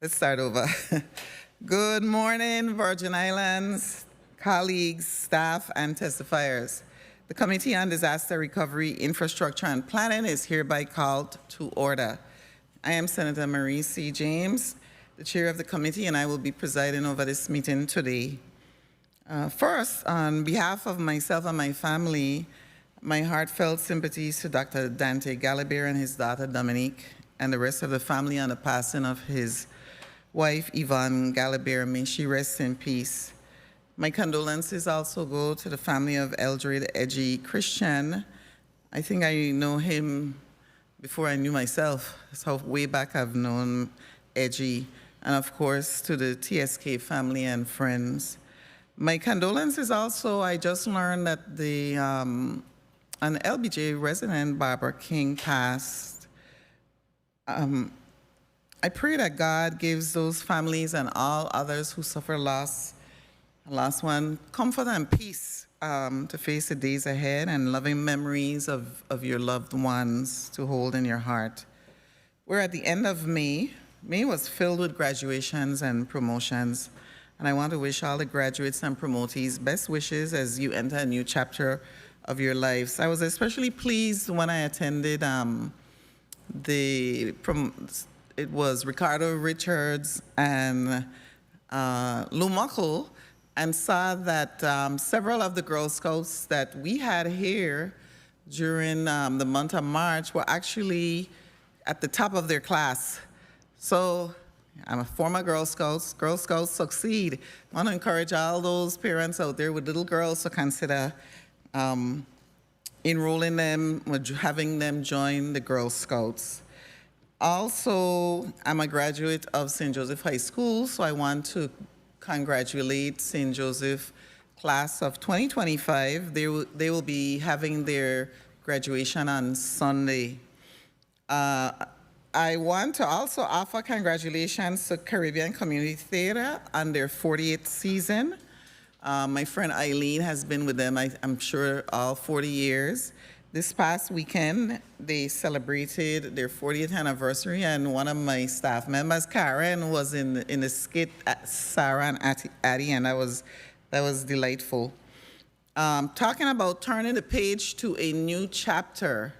Let's start over. Good morning, Virgin Islands, colleagues, staff, and testifiers. The Committee on Disaster Recovery, Infrastructure, and Planning is hereby called to order. I am Senator Marie C. James, the chair of the committee, and I will be presiding over this meeting today. First, on behalf of myself and my family, my heartfelt sympathies to Dr. Dante Galabert and his daughter Dominique, and the rest of the family on the passing of his wife, Yvonne Galabert. May she rest in peace. My condolences also go to the family of Eldred Edgy Christian. I think I know him before I knew myself. So way back I've known Edgy. And of course, to the TSK family and friends. My condolences also, I just learned that an LBJ resident, Barbara King, passed. I pray that God gives those families and all others who suffer loss, last one, comfort and peace to face the days ahead, and loving memories of your loved ones to hold in your heart. We're at the end of May. May was filled with graduations and promotions, and I want to wish all the graduates and promotees best wishes as you enter a new chapter of your lives. I was especially pleased when I attended it was Ricardo Richards and Lou Muckle, and saw that several of the Girl Scouts that we had here during the month of March were actually at the top of their class. So I'm a former Girl Scouts. Girl Scouts succeed. I want to encourage all those parents out there with little girls to consider enrolling them, or having them join the Girl Scouts. Also, I'm a graduate of St. Joseph High School, so I want to congratulate St. Joseph class of 2025. They will be having their graduation on Sunday. I want to also offer congratulations to Caribbean Community Theater on their 40th season. My friend Eileen has been with them, I'm sure, all 40 years. This past weekend, they celebrated their 40th anniversary, and one of my staff members, Karen, was in the skit at Sarah and Addie, and that was delightful. Talking about turning the page to a new chapter,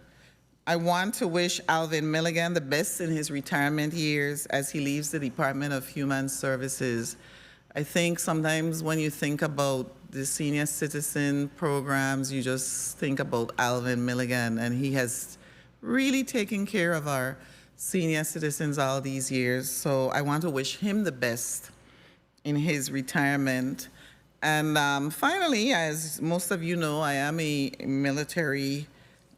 I want to wish Alvin Milligan the best in his retirement years as he leaves the Department of Human Services. I think sometimes when you think about the senior citizen programs, you just think about Alvin Milligan, and he has really taken care of our senior citizens all these years. So I want to wish him the best in his retirement. And finally, as most of you know, I am a military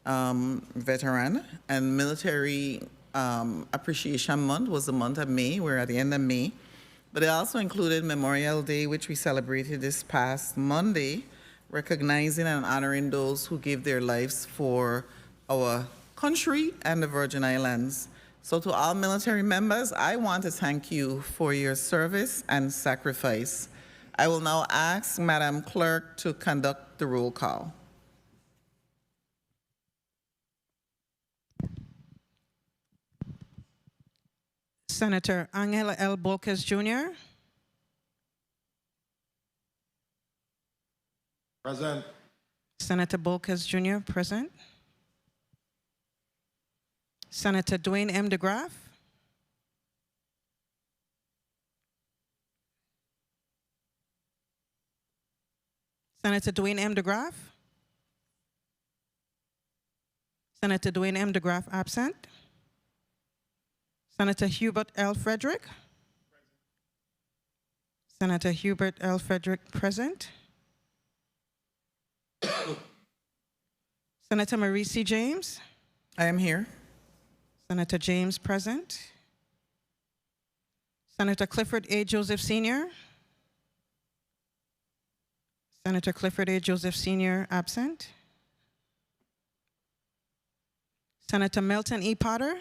veteran, and Military Appreciation Month was the month of May. We're at the end of May. But it also included Memorial Day, which we celebrated this past Monday, recognizing and honoring those who gave their lives for our country and the Virgin Islands. So to all military members, I want to thank you for your service and sacrifice. I will now ask Madam Clerk to conduct the roll call. Senator Angela L. Bolkes Jr. Present. Senator Bolkes Jr. present. Senator Dwayne M. DeGraff. Senator Dwayne M. DeGraff. Senator Dwayne M. DeGraff absent. Senator Hubert L. Frederick. Senator Hubert L. Frederick present. Senator Marie C. James. I am here. Senator James present. Senator Clifford A. Joseph Sr. Senator Clifford A. Joseph Sr. absent. Senator Milton E. Potter.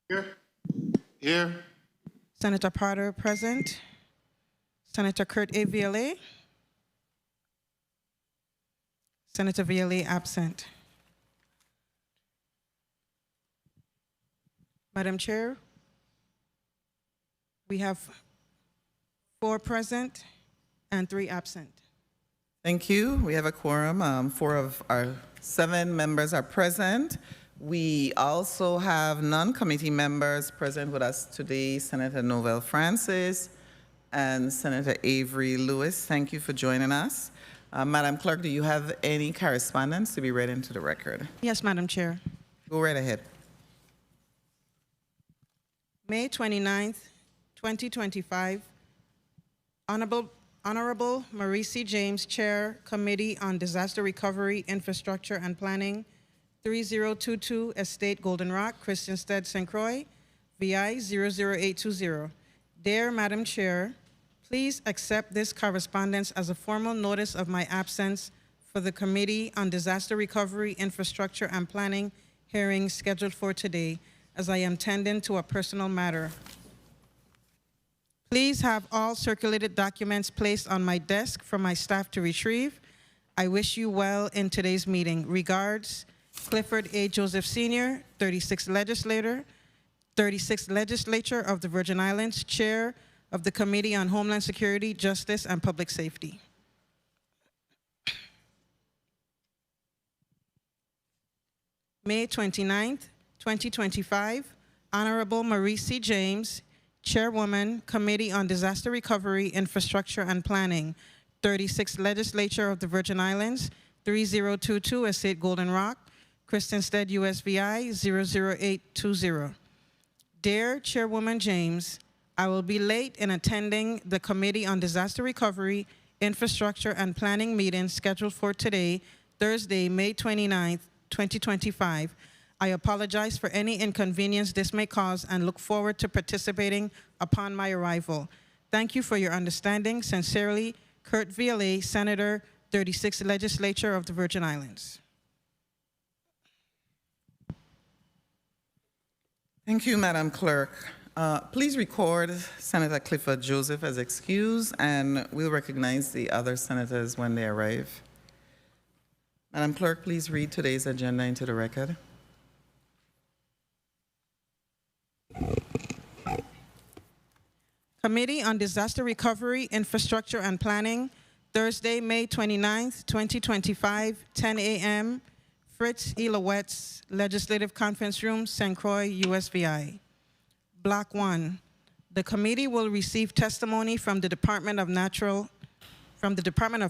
Here. Here. Senator Potter present. Senator Kurt A. Vialet. Senator Vialet absent. Madam Chair, We have 4 present and 3 absent. Thank you. We have a quorum. 4 of our 7 members are present. We also have non-committee members present with us today, Senator Novell Francis and Senator Avery Lewis. Thank you for joining us. Madam Clerk, do you have any correspondence to be read into the record? Yes, Madam Chair. Go right ahead. May 29th, 2025, Honorable Marie C. James, Chair, Committee on Disaster Recovery, Infrastructure and Planning, 3022 Estate Golden Rock, Christiansted, St. Croix, VI 00820. Dear Madam Chair, please accept this correspondence as a formal notice of my absence for the Committee on Disaster Recovery, Infrastructure and Planning hearing scheduled for today, as I am tending to a personal matter. Please have all circulated documents placed on my desk for my staff to retrieve. I wish you well in today's meeting. Regards, Clifford A. Joseph Sr., 36th Legislature of the Virgin Islands, Chair of the Committee on Homeland Security, Justice, and Public Safety. May 29th, 2025, Honorable Marie C. James, Chairwoman, Committee on Disaster Recovery, Infrastructure and Planning, 36th Legislature of the Virgin Islands, 3022 Estate Golden Rock, Christiansted, USVI 00820. Dear Chairwoman James, I will be late in attending the Committee on Disaster Recovery, Infrastructure and Planning meeting scheduled for today, Thursday, May 29th, 2025. I apologize for any inconvenience this may cause and look forward to participating upon my arrival. Thank you for your understanding. Sincerely, Kurt Violet, Senator, 36th Legislature of the Virgin Islands. Thank you, Madam Clerk. Please record Senator Clifford Joseph as excused, and we'll recognize the other senators when they arrive. Madam Clerk, please read today's agenda into the record. Committee on Disaster Recovery, Infrastructure and Planning, Thursday, May 29th, 2025, 10 a.m., Fritz E. Lowette's Legislative Conference Room, St. Croix, USVI. Block 1. The committee will receive testimony from the Department of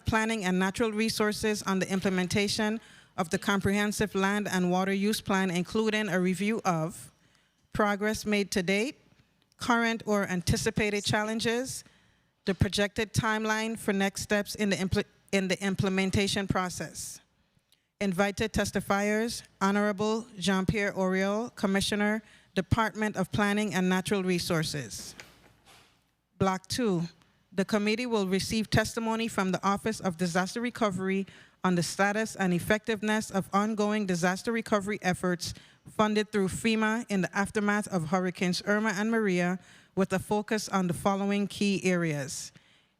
Planning and Natural Resources on the implementation of the Comprehensive Land and Water Use Plan, including a review of progress made to date, current or anticipated challenges, the projected timeline for next steps in the implementation process. Invited testifiers, Honorable Jean-Pierre Oriol, Commissioner, Department of Planning and Natural Resources. Block 2, the committee will receive testimony from the Office of Disaster Recovery on the status and effectiveness of ongoing disaster recovery efforts funded through FEMA in the aftermath of Hurricanes Irma and Maria, with a focus on the following key areas: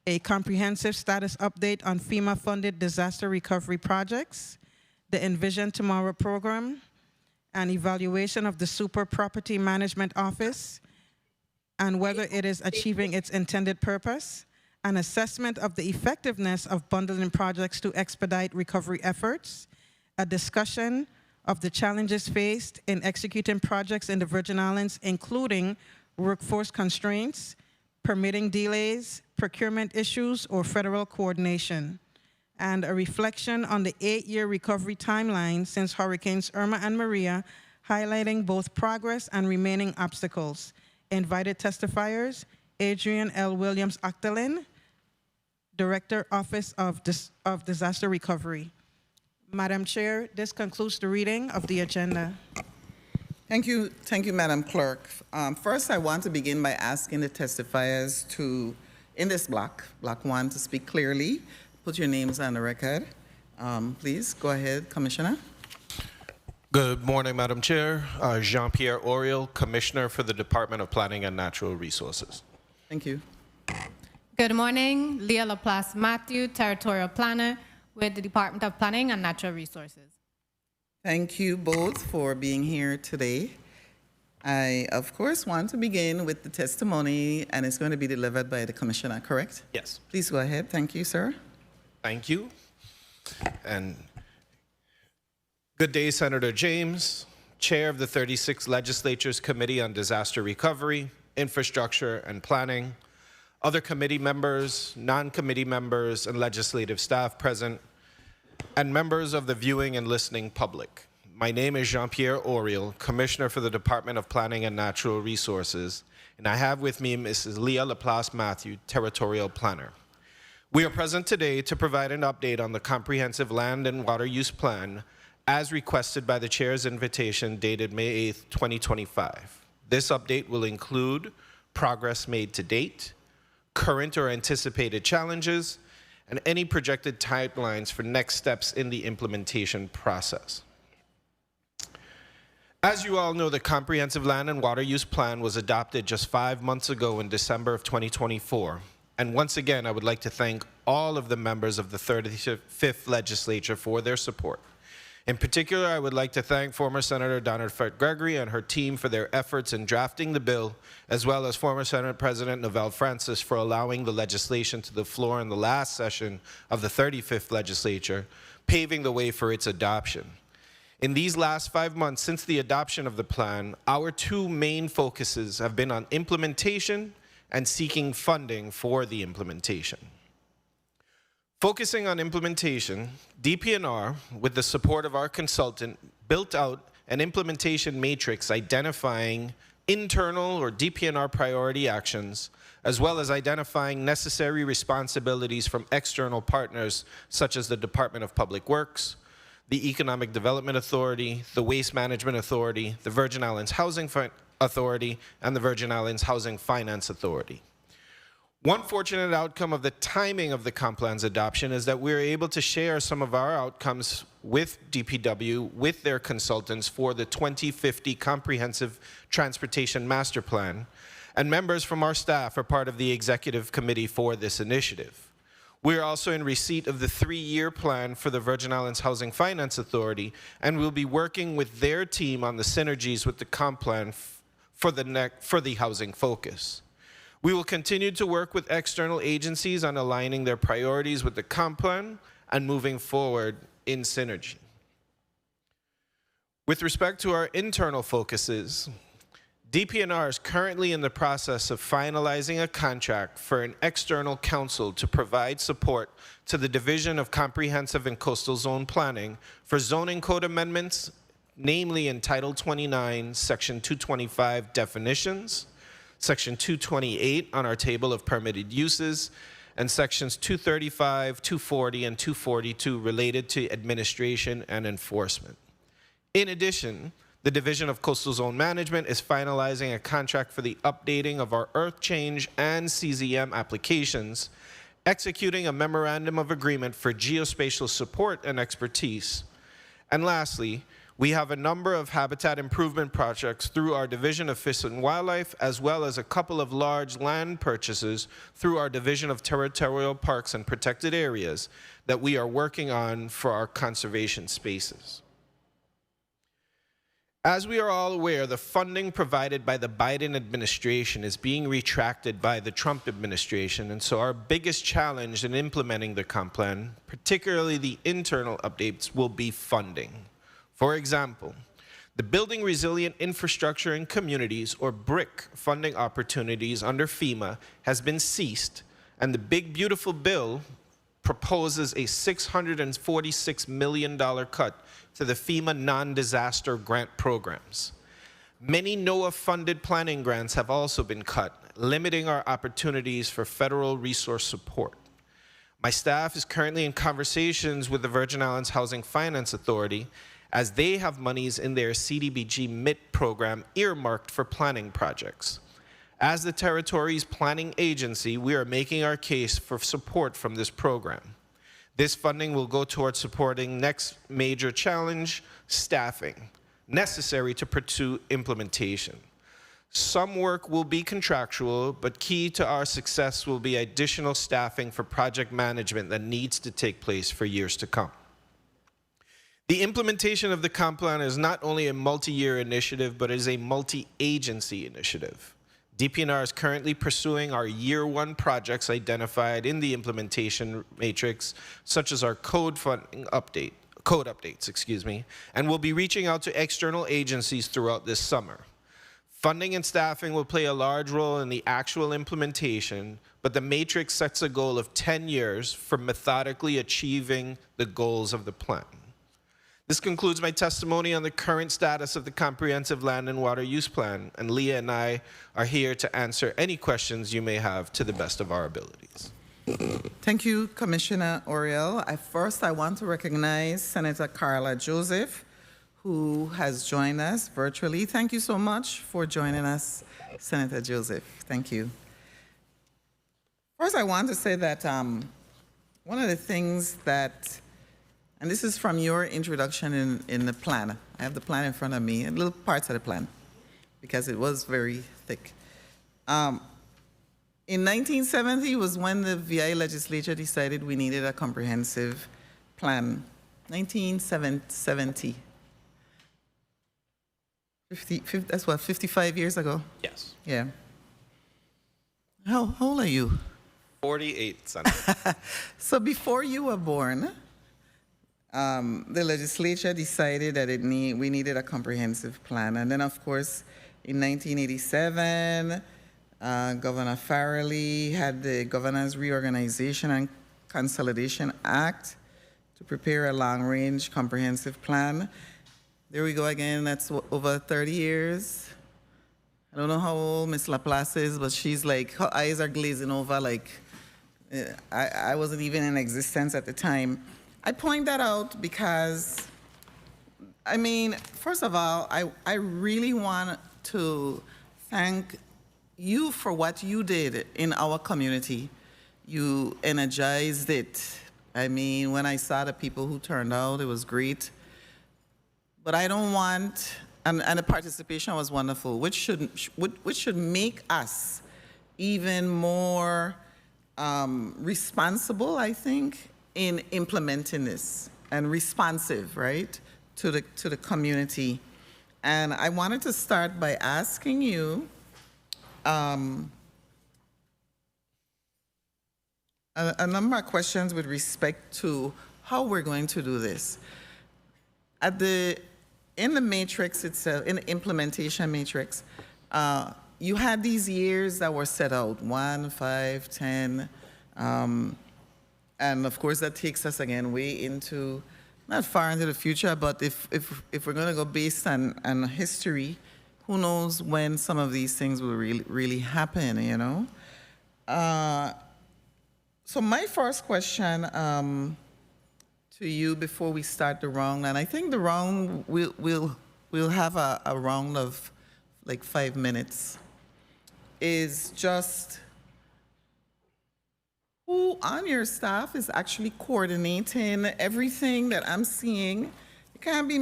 a comprehensive status update on FEMA-funded disaster recovery projects, the Envision Tomorrow program, an evaluation of the Super Property Management Office and whether it is achieving its intended purpose, an assessment of the effectiveness of bundling projects to expedite recovery efforts, a discussion of the challenges faced in executing projects in the Virgin Islands, including workforce constraints, permitting delays, procurement issues, or federal coordination, and a reflection on the 8-year recovery timeline since Hurricanes Irma and Maria, highlighting both progress and remaining obstacles. Invited testifiers, Adrian L. Williams Octalin, Director, Office of Disaster Recovery. Madam Chair, this concludes the reading of the agenda. Thank you, Madam Clerk. First, I want to begin by asking the testifiers to, in this block 1, to speak clearly. Put your names on the record. Please, go ahead, Commissioner. Good morning, Madam Chair. Jean-Pierre Oriol, Commissioner for the Department of Planning and Natural Resources. Thank you. Good morning, Leah Laplace Matthew, Territorial Planner with the Department of Planning and Natural Resources. Thank you both for being here today. I, of course, want to begin with the testimony, and it's going to be delivered by the Commissioner, correct? Yes. Please go ahead. Thank you, sir. Thank you. And good day, Senator James, Chair of the 36th Legislature's Committee on Disaster Recovery, Infrastructure, and Planning, other committee members, non-committee members, and legislative staff present, and members of the viewing and listening public. My name is Jean-Pierre Oriel, Commissioner for the Department of Planning and Natural Resources, and I have with me Mrs. Leah Laplace-Matthew, Territorial Planner. We are present today to provide an update on the Comprehensive Land and Water Use Plan as requested by the Chair's invitation dated May 8, 2025. This update will include progress made to date, current or anticipated challenges, and any projected timelines for next steps in the implementation process. As you all know, the Comprehensive Land and Water Use Plan was adopted just 5 months ago in December of 2024. And once again, I would like to thank all of the members of the 35th Legislature for their support. In particular, I would like to thank former Senator Donna Gregory and her team for their efforts in drafting the bill, as well as former Senate President Novelle Francis for allowing the legislation to the floor in the last session of the 35th Legislature, paving the way for its adoption. In these last 5 months since the adoption of the plan, our two main focuses have been on implementation and seeking funding for the implementation. Focusing on implementation, DPNR, with the support of our consultant, built out an implementation matrix identifying internal or DPNR priority actions, as well as identifying necessary responsibilities from external partners such as the Department of Public Works, the Economic Development Authority, the Waste Management Authority, the Virgin Islands Housing Authority, and the Virgin Islands Housing Finance Authority. One fortunate outcome of the timing of the comp plan's adoption is that we're able to share some of our outcomes with DPW, with their consultants for the 2050 Comprehensive Transportation Master Plan, and members from our staff are part of the executive committee for this initiative. We are also in receipt of the 3-year plan for the Virgin Islands Housing Finance Authority, and we'll be working with their team on the synergies with the comp plan for the housing focus. We will continue to work with external agencies on aligning their priorities with the comp plan and moving forward in synergy. With respect to our internal focuses, DPNR is currently in the process of finalizing a contract for an external counsel to provide support to the Division of Comprehensive and Coastal Zone Planning for zoning code amendments, namely in Title 29, Section 225 definitions, Section 228 on our table of permitted uses, and Sections 235, 240, and 242 related to administration and enforcement. In addition, the Division of Coastal Zone Management is finalizing a contract for the updating of our earth change and CZM applications, executing a memorandum of agreement for geospatial support and expertise. And lastly, we have a number of habitat improvement projects through our Division of Fish and Wildlife, as well as a couple of large land purchases through our Division of Territorial Parks and Protected Areas that we are working on for our conservation spaces. As we are all aware, the funding provided by the Biden administration is being retracted by the Trump administration, and so our biggest challenge in implementing the comp plan, particularly the internal updates, will be funding. For example, the Building Resilient Infrastructure in Communities, or BRIC, funding opportunities under FEMA has been ceased, and the Big Beautiful Bill proposes a $646 million cut to the FEMA non-disaster grant programs. Many NOAA-funded planning grants have also been cut, limiting our opportunities for federal resource support. My staff is currently in conversations with the Virgin Islands Housing Finance Authority as they have monies in their CDBG MIT program earmarked for planning projects. As the territory's planning agency, we are making our case for support from this program. This funding will go towards supporting next major challenge, staffing, necessary to pursue implementation. Some work will be contractual, but key to our success will be additional staffing for project management that needs to take place for years to come. The implementation of the comp plan is not only a multi-year initiative, but is a multi-agency initiative. DPNR is currently pursuing our year one projects identified in the implementation matrix, such as our code updates, and will be reaching out to external agencies throughout this summer. Funding and staffing will play a large role in the actual implementation, but the matrix sets a goal of 10 years for methodically achieving the goals of the plan. This concludes my testimony on the current status of the Comprehensive Land and Water Use Plan, and Leah and I are here to answer any questions you may have to the best of our abilities. Thank you, Commissioner Oriel. First, I want to recognize Senator Carla Joseph, who has joined us virtually. Thank you so much for joining us, Senator Joseph. Thank you. First, I want to say that one of the things that, and this is from your introduction in the plan. I have the plan in front of me, and little parts of the plan, because it was very thick. In 1970 was when the VI legislature decided we needed a comprehensive plan. 1970. That's what, 55 years ago? Yes. Yeah. How old are you? 48, Senator. So before you were born, the legislature decided that we needed a comprehensive plan. And then, of course, in 1987, Governor Farrelly had the Governor's Reorganization and Consolidation Act to prepare a long-range comprehensive plan. There we go again. That's over 30 years. I don't know how old Miss Laplace is, but she's like, her eyes are glazing over like I wasn't even in existence at the time. I point that out because, I mean, first of all, I really want to thank you for what you did in our community. You energized it. I mean, when I saw the people who turned out, it was great. But I don't want, and the participation was wonderful, which should make us even more responsible, I think, in implementing this, and responsive, right, to the community. And I wanted to start by asking you a number of questions with respect to how we're going to do this. In the matrix itself, in the implementation matrix, you had these years that were set out, 1, 5, 10, and of course that takes us again way into, not far into the future, but if we're going to go based on history, who knows when some of these things will really happen, you know? So my first question to you before we start the round, and I think the round, we'll have a round of like 5 minutes, is just who on your staff is actually coordinating everything that I'm seeing. It can't be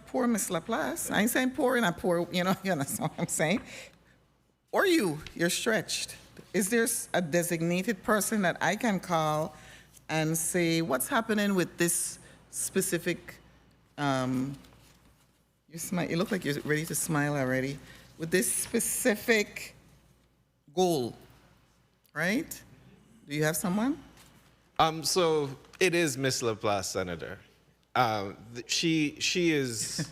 poor Miss Laplace. I ain't saying poor and not poor, you understand what I'm saying? Or you're stretched. Is there a designated person that I can call and say, what's happening with this specific, you look like you're ready to smile already, with this specific goal, right? Do you have someone? So it is Miss Laplace, Senator. She is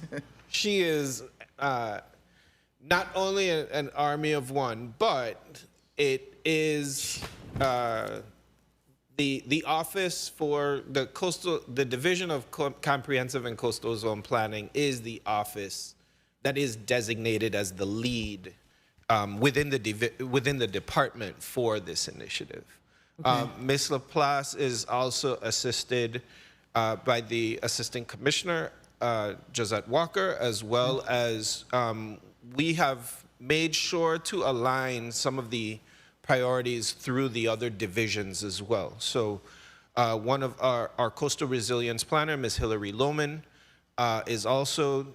not only an army of one, but it is the office for the Division of Comprehensive and Coastal Zone Planning is the office that is designated as the lead within the department for this initiative. Okay. Ms. Laplace is also assisted by the Assistant Commissioner, Josette Walker, as well as we have made sure to align some of the priorities through the other divisions as well. So one of our coastal resilience planner, Ms. Hillary Lohman, is also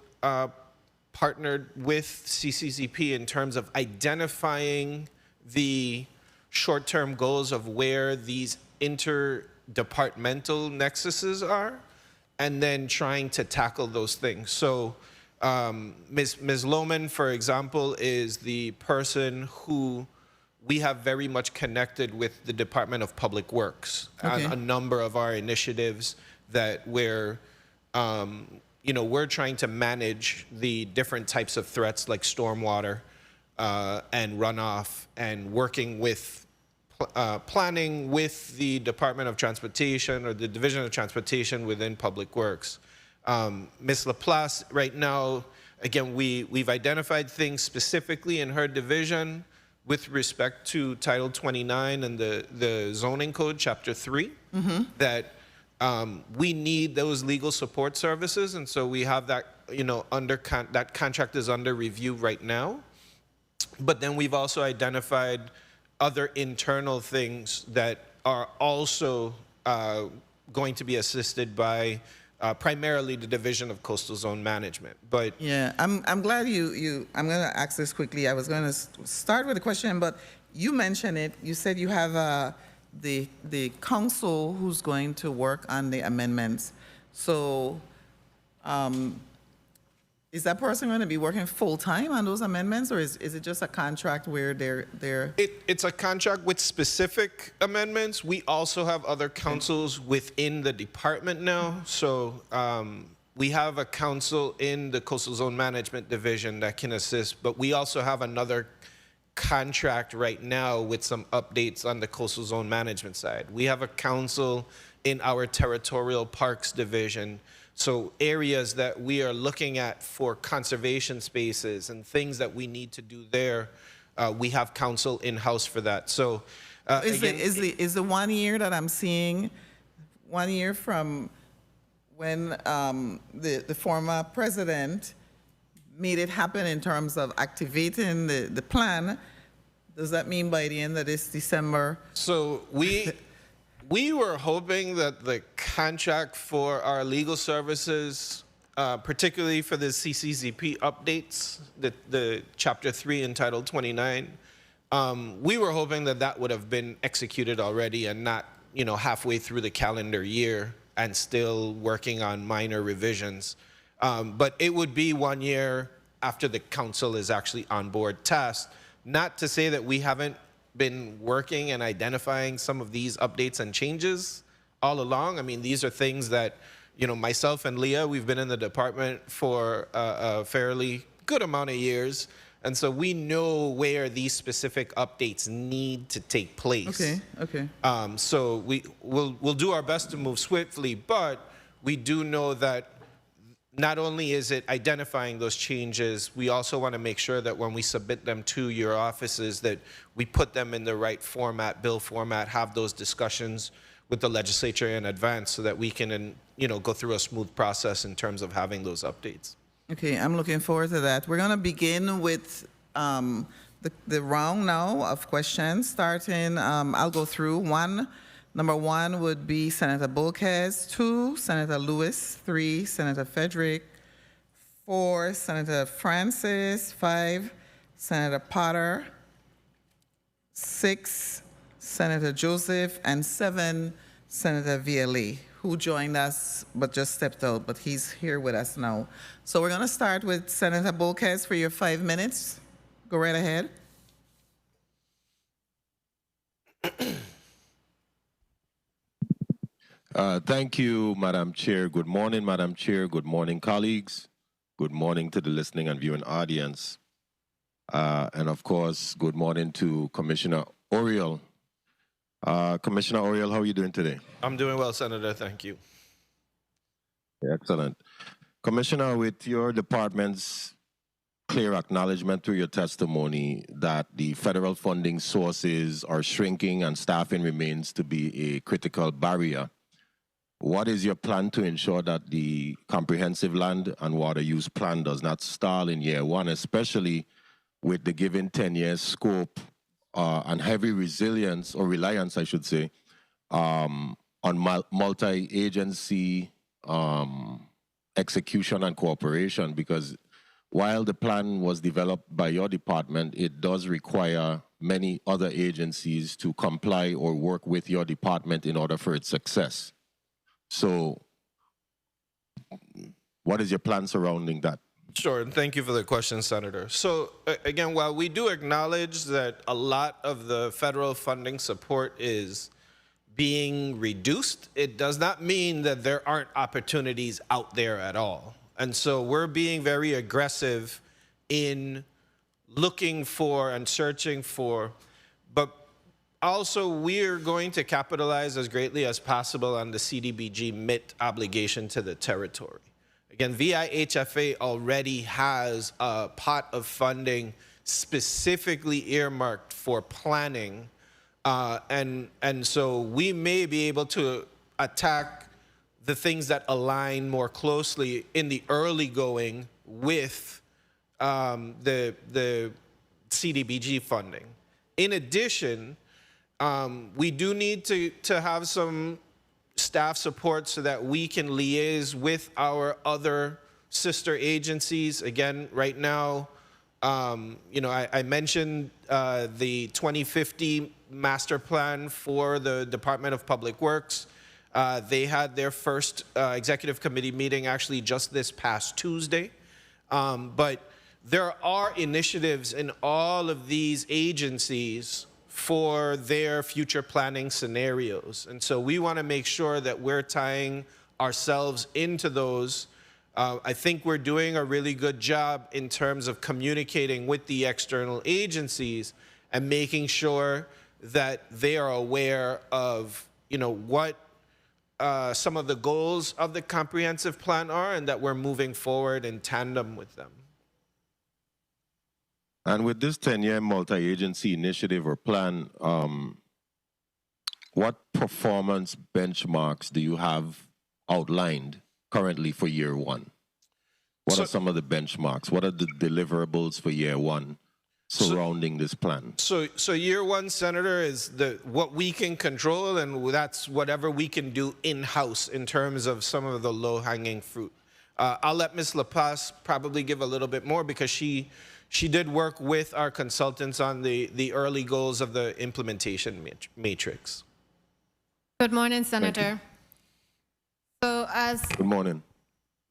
partnered with CCZP in terms of identifying the short-term goals of where these interdepartmental nexuses are, and then trying to tackle those things. So Ms. Lohman, for example, is the person who we have very much connected with the Department of Public Works on a number of our initiatives that we're trying to manage the different types of threats like stormwater and runoff, and working with planning with the Department of Transportation or the Division of Transportation within Public Works. Ms. Laplace, right now, again, we've identified things specifically in her division with respect to Title 29 and the zoning code, Chapter 3, that we need those legal support services, and so we have that, that contract is under review right now. But then we've also identified other internal things that are also going to be assisted by primarily the Division of Coastal Zone Management. But yeah, I'm glad I'm going to ask this quickly. I was going to start with a question, but you mentioned it. You said you have the council who's going to work on the amendments. So is that person going to be working full-time on those amendments, or is it just a contract where they're... It's a contract with specific amendments. We also have other councils within the department now. So we have a council in the Coastal Zone Management Division that can assist, but we also have another contract right now with some updates on the Coastal Zone Management side. We have a council in our Territorial Parks Division. So areas that we are looking at for conservation spaces and things that we need to do there, we have counsel in-house for that. So is the 1 year that I'm seeing 1 year from when the former president made it happen in terms of activating the plan? Does that mean by the end of this December? So we were hoping that the contract for our legal services, particularly for the CCZP updates, the Chapter 3 in Title 29, we were hoping that that would have been executed already and not, halfway through the calendar year and still working on minor revisions. But it would be 1 year after the council is actually on board tasked. Not to say that we haven't been working and identifying some of these updates and changes all along. I mean, these are things that, myself and Leah, we've been in the department for a fairly good amount of years. And so we know where these specific updates need to take place. Okay. So we'll do our best to move swiftly, but we do know that not only is it identifying those changes, we also want to make sure that when we submit them to your offices that we put them in the right format, bill format, have those discussions with the legislature in advance so that we can, go through a smooth process in terms of having those updates. Okay, I'm looking forward to that. We're going to begin with the round now of questions, starting, I'll go through. Number 1 would be Senator Bolquez, 2, Senator Lewis, 3, Senator Frederick, 4, Senator Francis, 5, Senator Potter, 6, Senator Joseph, and 7, Senator Vielle, who joined us but just stepped out, but he's here with us now. So we're going to start with Senator Bolquez for your 5 minutes. Go right ahead. Thank you, Madam Chair. Good morning, Madam Chair. Good morning, colleagues. Good morning to the listening and viewing audience. And of course, good morning to Commissioner Oriel. Commissioner Oriel, how are you doing today? I'm doing well, Senator. Thank you. Excellent. Commissioner, with your department's clear acknowledgement through your testimony that the federal funding sources are shrinking and staffing remains to be a critical barrier, what is your plan to ensure that the comprehensive land and water use plan does not stall in year 1, especially with the given 10-year scope and heavy resilience or reliance, I should say, on multi-agency execution and cooperation? Because while the plan was developed by your department, it does require many other agencies to comply or work with your department in order for its success. So what is your plan surrounding that? Sure, and thank you for the question, Senator. So again, while we do acknowledge that a lot of the federal funding support is being reduced, it does not mean that there aren't opportunities out there at all. And so we're being very aggressive in looking for and searching for, but also we're going to capitalize as greatly as possible on the CDBG MIT obligation to the territory. Again, VIHFA already has a pot of funding specifically earmarked for planning, and so we may be able to attack the things that align more closely in the early going with the CDBG funding. In addition, we do need to have some staff support so that we can liaise with our other sister agencies. Again, right now, I mentioned the 2050 master plan for the Department of Public Works. They had their first executive committee meeting actually just this past Tuesday. But there are initiatives in all of these agencies for their future planning scenarios. And so we want to make sure that we're tying ourselves into those. I think we're doing a really good job in terms of communicating with the external agencies and making sure that they are aware of, what some of the goals of the comprehensive plan are, and that we're moving forward in tandem with them. And with this 10-year multi-agency initiative or plan, what performance benchmarks do you have outlined currently for year one? What are some of the benchmarks? What are the deliverables for year one surrounding this plan? So year one, Senator, is what we can control, and that's whatever we can do in-house in terms of some of the low-hanging fruit. I'll let Ms. LaPaz probably give a little bit more because she did work with our consultants on the early goals of the implementation matrix. Good morning, Senator. So as Good morning.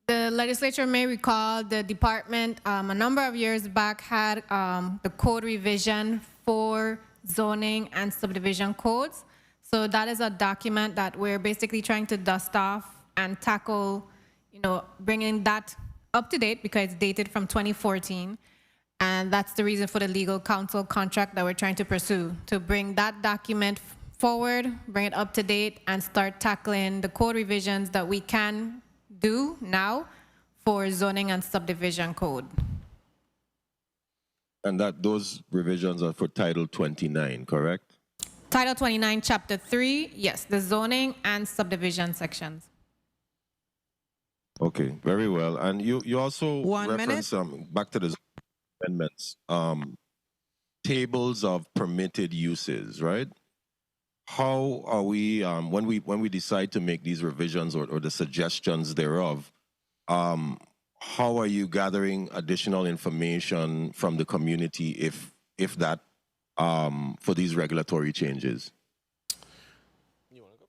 the legislature may recall, the department a number of years back had the code revision for zoning and subdivision codes. So that is a document that we're basically trying to dust off and tackle, bringing that up to date because it's dated from 2014. And that's the reason for the legal counsel contract that we're trying to pursue, to bring that document forward, bring it up to date, and start tackling the code revisions that we can do now for zoning and subdivision code. And that those revisions are for Title 29, correct? Title 29, Chapter 3, yes, the zoning and subdivision sections. Okay, very well. And you also 1 minute. reference back to the amendments, tables of permitted uses, right? How are we when we decide to make these revisions or the suggestions thereof? How are you gathering additional information from the community, if that, for these regulatory changes? You want to go?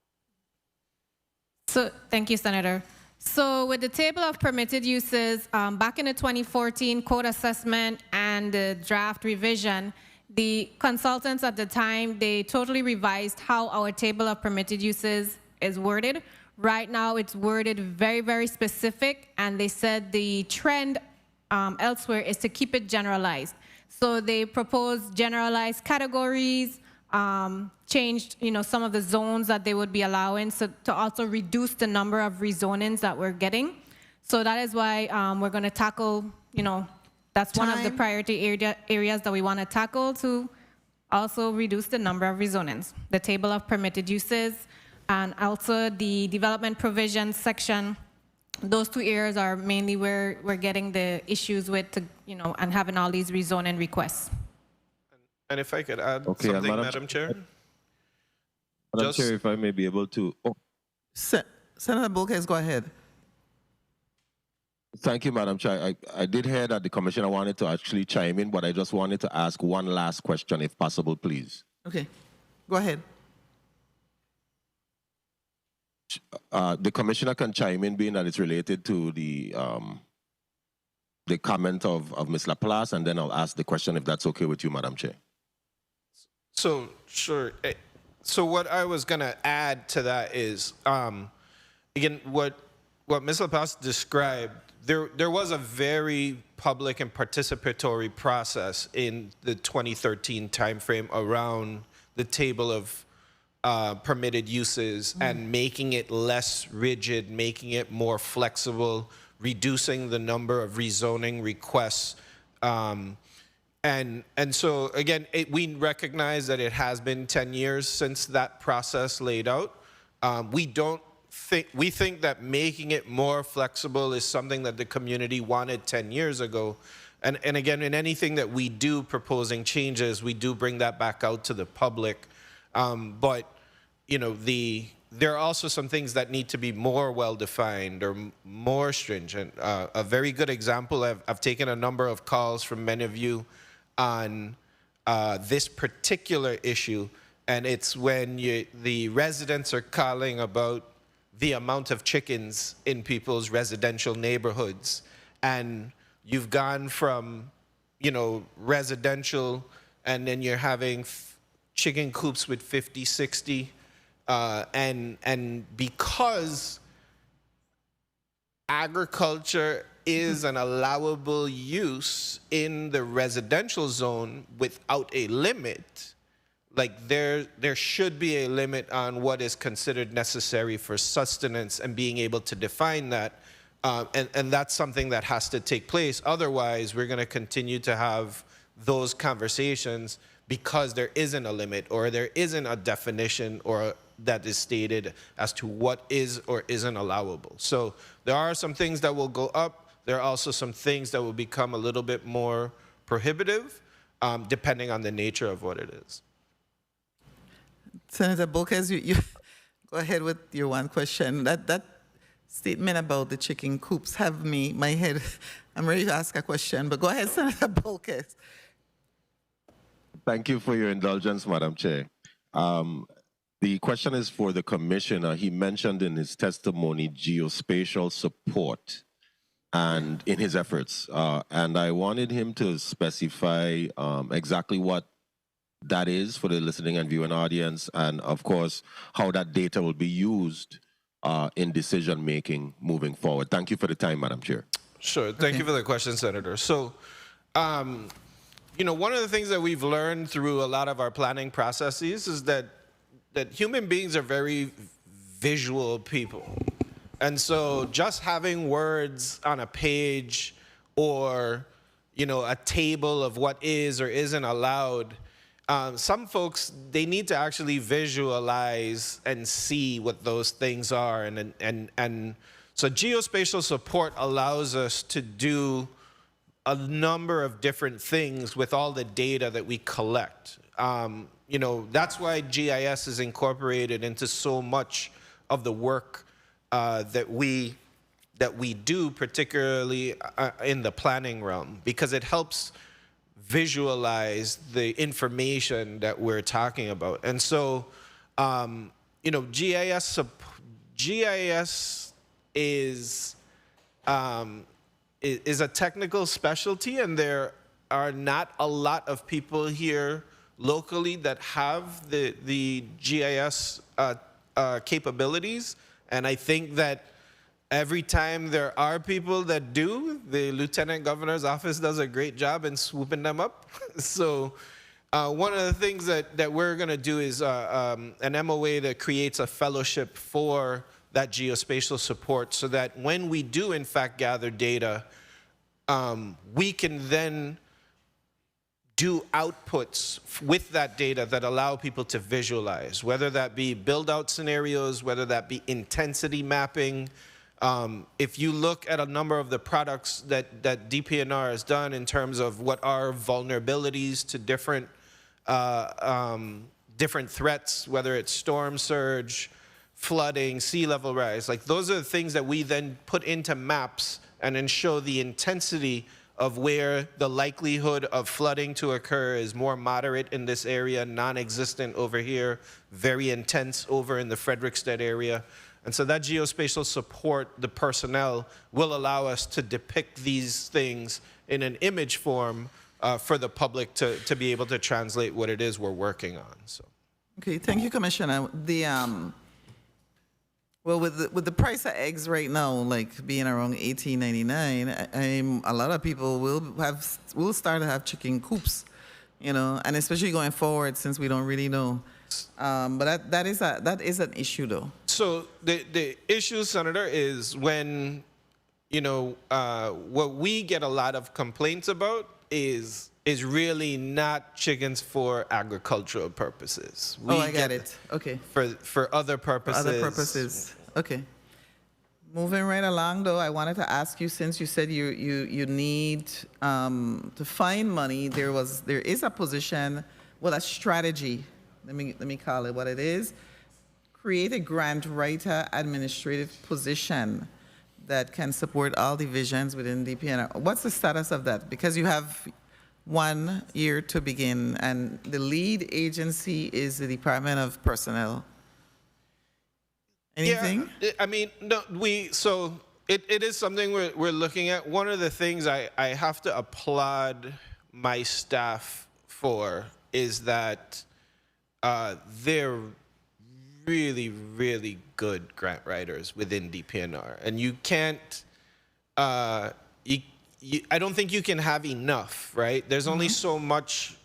So, thank you, Senator. So with the table of permitted uses, back in the 2014 code assessment and the draft revision, the consultants at the time, they totally revised how our table of permitted uses is worded. Right now, it's worded very, very specific, and they said the trend elsewhere is to keep it generalized. So they proposed generalized categories, changed, some of the zones that they would be allowing, so to also reduce the number of rezonings that we're getting. So that is why we're going to tackle, that's one of the priority areas that we want to tackle, to also reduce the number of rezonings. The table of permitted uses and also the development provisions section. Those two areas are mainly where we're getting the issues with, and having all these rezoning requests. And if I could add Okay, something, Madam Madam Chair? Madam Chair, if I may be able to... Oh, Senator Bolkes, go ahead. thank you, Madam Chair. I did hear that the Commissioner wanted to actually chime in, but I just wanted to ask one last question, if possible, please. Okay, go ahead. The commissioner can chime in, being that it's related to the comment of Ms. Laplace, and then I'll ask the question if that's okay with you, Madam Chair. So, sure. So what I was going to add to that is, again, what Ms. LaPaz described, there was a very public and participatory process in the 2013 timeframe around the table of permitted uses and making it less rigid, making it more flexible, reducing the number of rezoning requests. And so again, we recognize that it has been 10 years since that process laid out. We think that making it more flexible is something that the community wanted 10 years ago. And again, in anything that we do proposing changes, we do bring that back out to the public. But you know, there are also some things that need to be more well-defined or more stringent. A very good example, I've taken a number of calls from many of you on this particular issue, and it's when the residents are calling about the amount of chickens in people's residential neighborhoods. And you've gone from, you know, residential, and then you're having chicken coops with 50, 60, and because agriculture is an allowable use in the residential zone without a limit, like there should be a limit on what is considered necessary for sustenance and being able to define that. And that's something that has to take place. Otherwise, we're going to continue to have those conversations because there isn't a limit or there isn't a definition or that is stated as to what is or isn't allowable. So there are some things that will go up. There are also some things that will become a little bit more prohibitive, depending on the nature of what it is. Senator Bolkes, you go ahead with your one question. That statement about the chicken coops have me, my head, I'm ready to ask a question, but go ahead, Senator Bolkes. Thank you for your indulgence, Madam Chair. The question is for the commissioner. He mentioned in his testimony geospatial support and in his efforts, and I wanted him to specify exactly what that is for the listening and viewing audience, and of course, how that data will be used in decision making moving forward. Thank you for the time, Madam Chair. Sure. Thank you for the question, Senator. So, you know, one of the things that we've learned through a lot of our planning processes is that human beings are very visual people. And so just having words on a page or, you know, a table of what is or isn't allowed, some folks, they need to actually visualize and see what those things are. And so geospatial support allows us to do a number of different things with all the data that we collect. You know, that's why GIS is incorporated into so much of the work that we do, particularly in the planning realm, because it helps visualize the information that we're talking about. And so, you know, GIS is a technical specialty, and there are not a lot of people here locally that have the GIS capabilities. And I think that every time there are people that do, the Lieutenant Governor's office does a great job in swooping them up. So one of the things that we're going to do is an MOA that creates a fellowship for that geospatial support, so that when we do in fact gather data, we can then do outputs with that data that allow people to visualize, whether that be build-out scenarios, whether that be intensity mapping. If you look at a number of the products that DPNR has done in terms of what are vulnerabilities to different threats, whether it's storm surge, flooding, sea level rise, like those are the things that we then put into maps and then show the intensity of where the likelihood of flooding to occur is more moderate in this area, non-existent over here, very intense over in the Frederickstead area. And so that geospatial support, the personnel, will allow us to depict these things in an image form for the public to be able to translate what it is we're working on. So. Okay, thank you, Commissioner. Well, with the price of eggs right now, like being around $18.99, a lot of people will start to have chicken coops, you know, and especially going forward since we don't really know. But that is an issue, though. So the issue, Senator, is when, you know, what we get a lot of complaints about is really not chickens for agricultural purposes. I get it. Okay. For other purposes. Other purposes. Okay. Moving right along, though, I wanted to ask you, since you said you need to find money, there is a position, well, a strategy. Let me call it what it is. Create a grant writer administrative position that can support all divisions within DPNR. What's the status of that? Because you have 1 year to begin, and the lead agency is the Department of Personnel. Anything? Yeah, I mean, no, it is something we're looking at. One of the things I have to applaud my staff for is that they're really, really good grant writers within DPNR, and you can't. I don't think you can have enough, right? There's only so much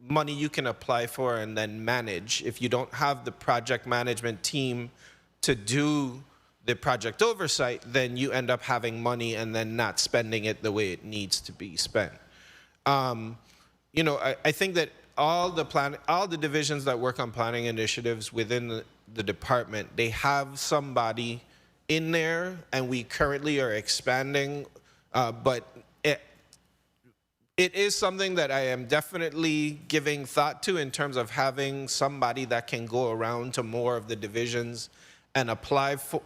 money you can apply for and then manage. If you don't have the project management team to do the project oversight, then you end up having money and then not spending it the way it needs to be spent. You know, I think that all the divisions that work on planning initiatives within the department, they have somebody in there, and we currently are expanding, but it is something that I am definitely giving thought to in terms of having somebody that can go around to more of the divisions and apply for,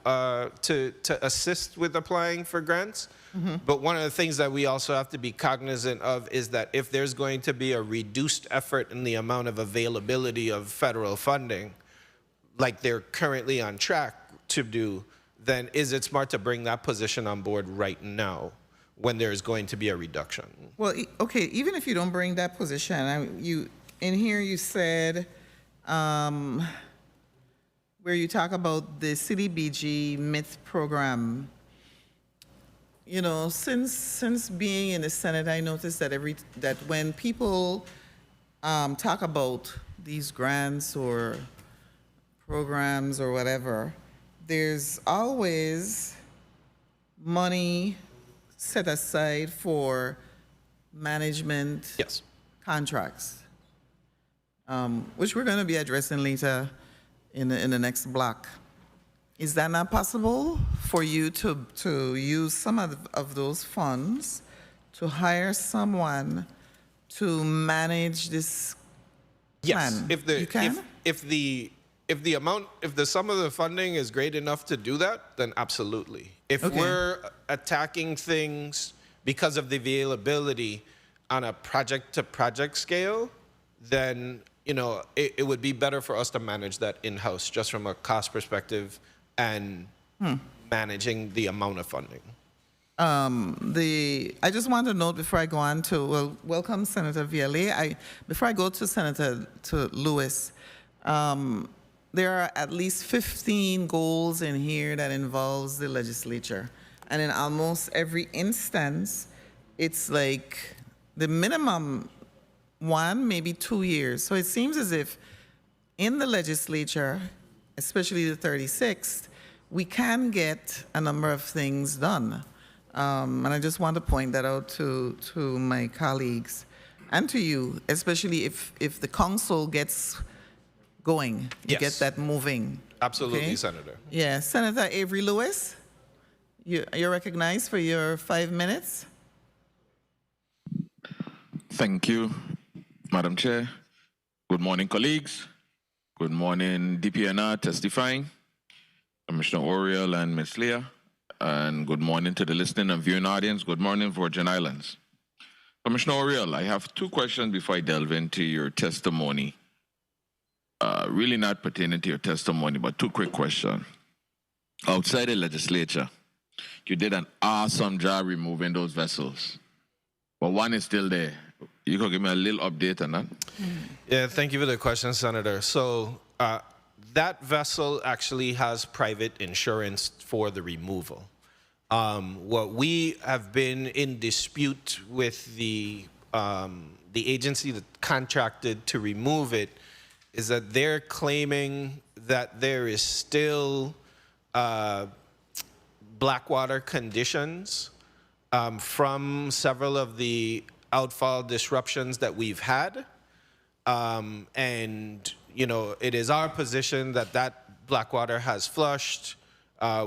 to assist with applying for grants. But one of the things that we also have to be cognizant of is that if there's going to be a reduced effort in the amount of availability of federal funding, like they're currently on track to do, then is it smart to bring that position on board right now when there's going to be a reduction? Well, okay, even if you don't bring that position, in here you said, where you talk about the CDBG MITH program. You know, since being in the Senate, I noticed that that when people talk about these grants or programs or whatever, there's always money set aside for management contracts, which we're going to be addressing later in the next block. Is that not possible for you to use some of those funds to hire someone to manage this plan? Yes, if the sum of the funding is great enough to do that, then absolutely. If we're attacking things because of the availability on a project-to-project scale, then you know it would be better for us to manage that in-house, just from a cost perspective and managing the amount of funding. I just want to note before I go on to welcome Senator Viale. Before I go to Senator Lewis, there are at least 15 goals in here that involves the legislature, and in almost every instance, it's like the minimum 1, maybe 2 years. So it seems as if in the legislature, especially the 36th, we can get a number of things done. And I just want to point that out to my colleagues and to you, especially if the council gets going, you get that moving. Absolutely, okay? Senator. Yeah, Senator Avery Lewis, you're recognized for your 5 minutes. Thank you, Madam Chair. Good morning, colleagues. Good morning, DPNR testifying, Commissioner Oriel and Ms. Leah. And good morning to the listening and viewing audience. Good morning, Virgin Islands. Commissioner Oriel, I have 2 questions before I delve into your testimony. Really not pertaining to your testimony, but 2 quick questions. outside the legislature, you did an awesome job removing those vessels. But one is still there. You could give me a little update on that? Yeah, thank you for the question, Senator. So that vessel actually has private insurance for the removal. What we have been in dispute with the agency that contracted to remove it is that they're claiming that there is still blackwater conditions from several of the outfall disruptions that we've had. And, you know, it is our position that that blackwater has flushed.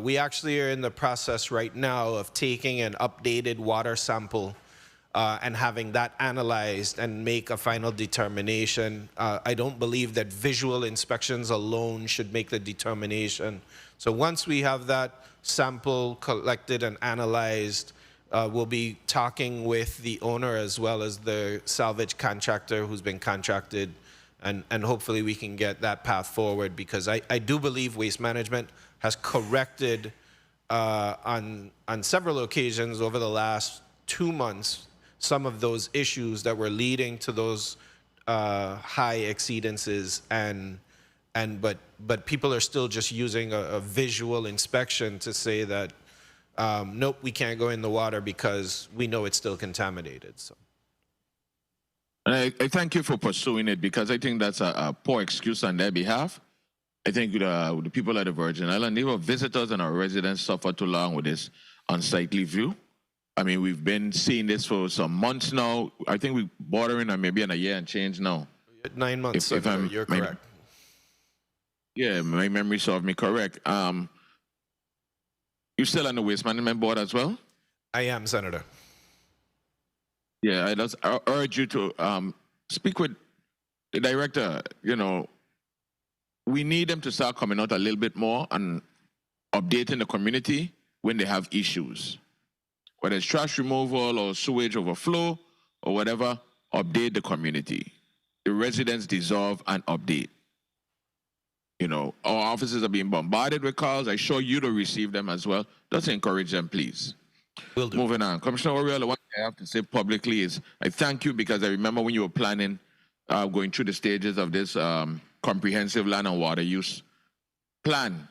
We actually are in the process right now of taking an updated water sample and having that analyzed and make a final determination. I don't believe that visual inspections alone should make the determination. So once we have that sample collected and analyzed, we'll be talking with the owner as well as the salvage contractor who's been contracted, and hopefully we can get that path forward, because I do believe Waste Management has corrected on several occasions over the last 2 months some of those issues that were leading to those high exceedances, but people are still just using a visual inspection to say that nope, we can't go in the water because we know it's still contaminated. So. And I thank you for pursuing it, because I think that's a poor excuse on their behalf. I think the people at the Virgin Islands, they were visitors and our residents suffer too long with this unsightly view. I mean, we've been seeing this for some months now. I think we're bordering on maybe in a year and change now. 9 months, if you're correct. Yeah, my memory serves me correct. You still on the Waste Management Board as well? I am, Senator. Yeah, I urge you to speak with the director. You know, we need them to start coming out a little bit more and updating the community when they have issues. Whether it's trash removal or sewage overflow or whatever, update the community. The residents deserve an update. You know, our offices are being bombarded with calls. I assure you to receive them as well. Just encourage them, please. Will do. Moving on. Commissioner Oriel, the one thing I have to say publicly is I thank you, because I remember when you were planning going through the stages of this comprehensive land and water use plan,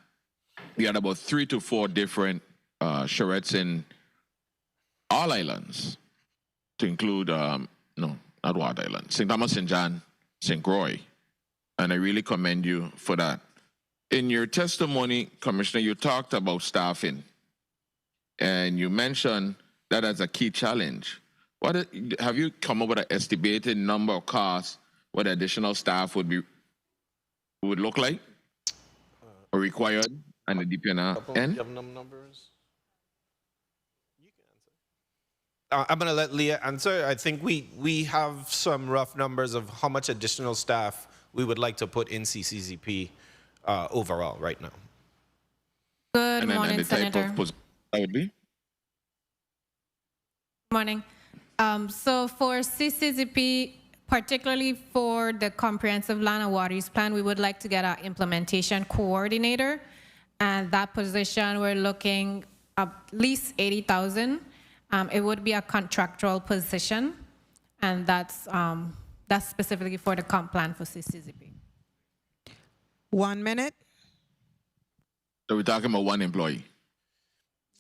we had about 3 to 4 different charrettes in all islands, to include, no, not Ward Island, St. Thomas, St. John, St. Croix. And I really commend you for that. In your testimony, Commissioner, you talked about staffing, and you mentioned that as a key challenge. Have you come up with an estimated number of costs what additional staff would look like or required and the DPNR end? Numbers? I'm going to let Leah answer. I think we have some rough numbers of how much additional staff we would like to put in CCZP overall right now. Good And morning, the type Senator. of position that would be? Morning. So for CCZP, particularly for the comprehensive land and water use plan, we would like to get our implementation coordinator, and that position we're looking at least 80,000. It would be a contractual position, and that's specifically for the comp plan for CCZP. 1 minute. So we're talking about one employee.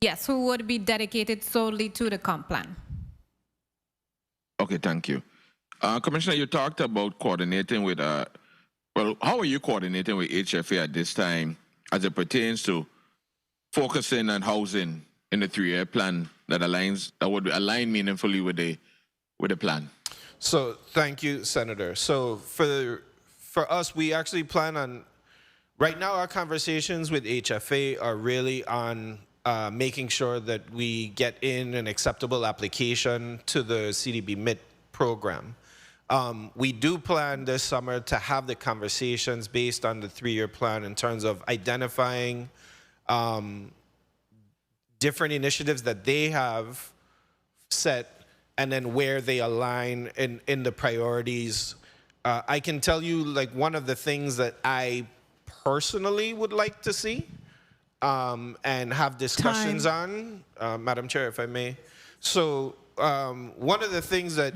Yes, who would be dedicated solely to the comp plan. Okay, thank you. Commissioner, you talked about coordinating with, well, how are you coordinating with HFA at this time as it pertains to focusing on housing in the 3-year plan that would align meaningfully with the plan? So thank you, Senator. So for us, we actually plan on, right now our conversations with HFA are really on making sure that we get in an acceptable application to the CDB MIT program. We do plan this summer to have the conversations based on the 3-year plan in terms of identifying different initiatives that they have set and then where they align in the priorities. I can tell you, like, one of the things that I personally would like to see and have discussions on, Madam Chair, if I may. So one of the things that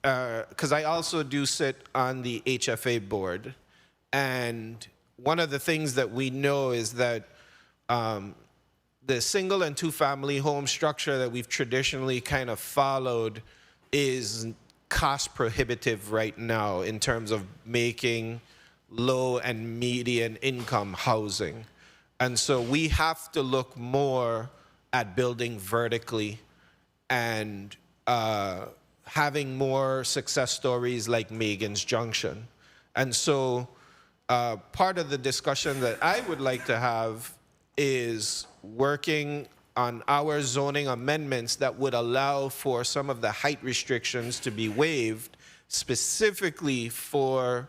because I also do sit on the HFA board, and one of the things that we know is that the single and two-family home structure that we've traditionally kind of followed is cost prohibitive right now in terms of making low and median income housing. And so we have to look more at building vertically and having more success stories like Megan's Junction. And so part of the discussion that I would like to have is working on our zoning amendments that would allow for some of the height restrictions to be waived, specifically for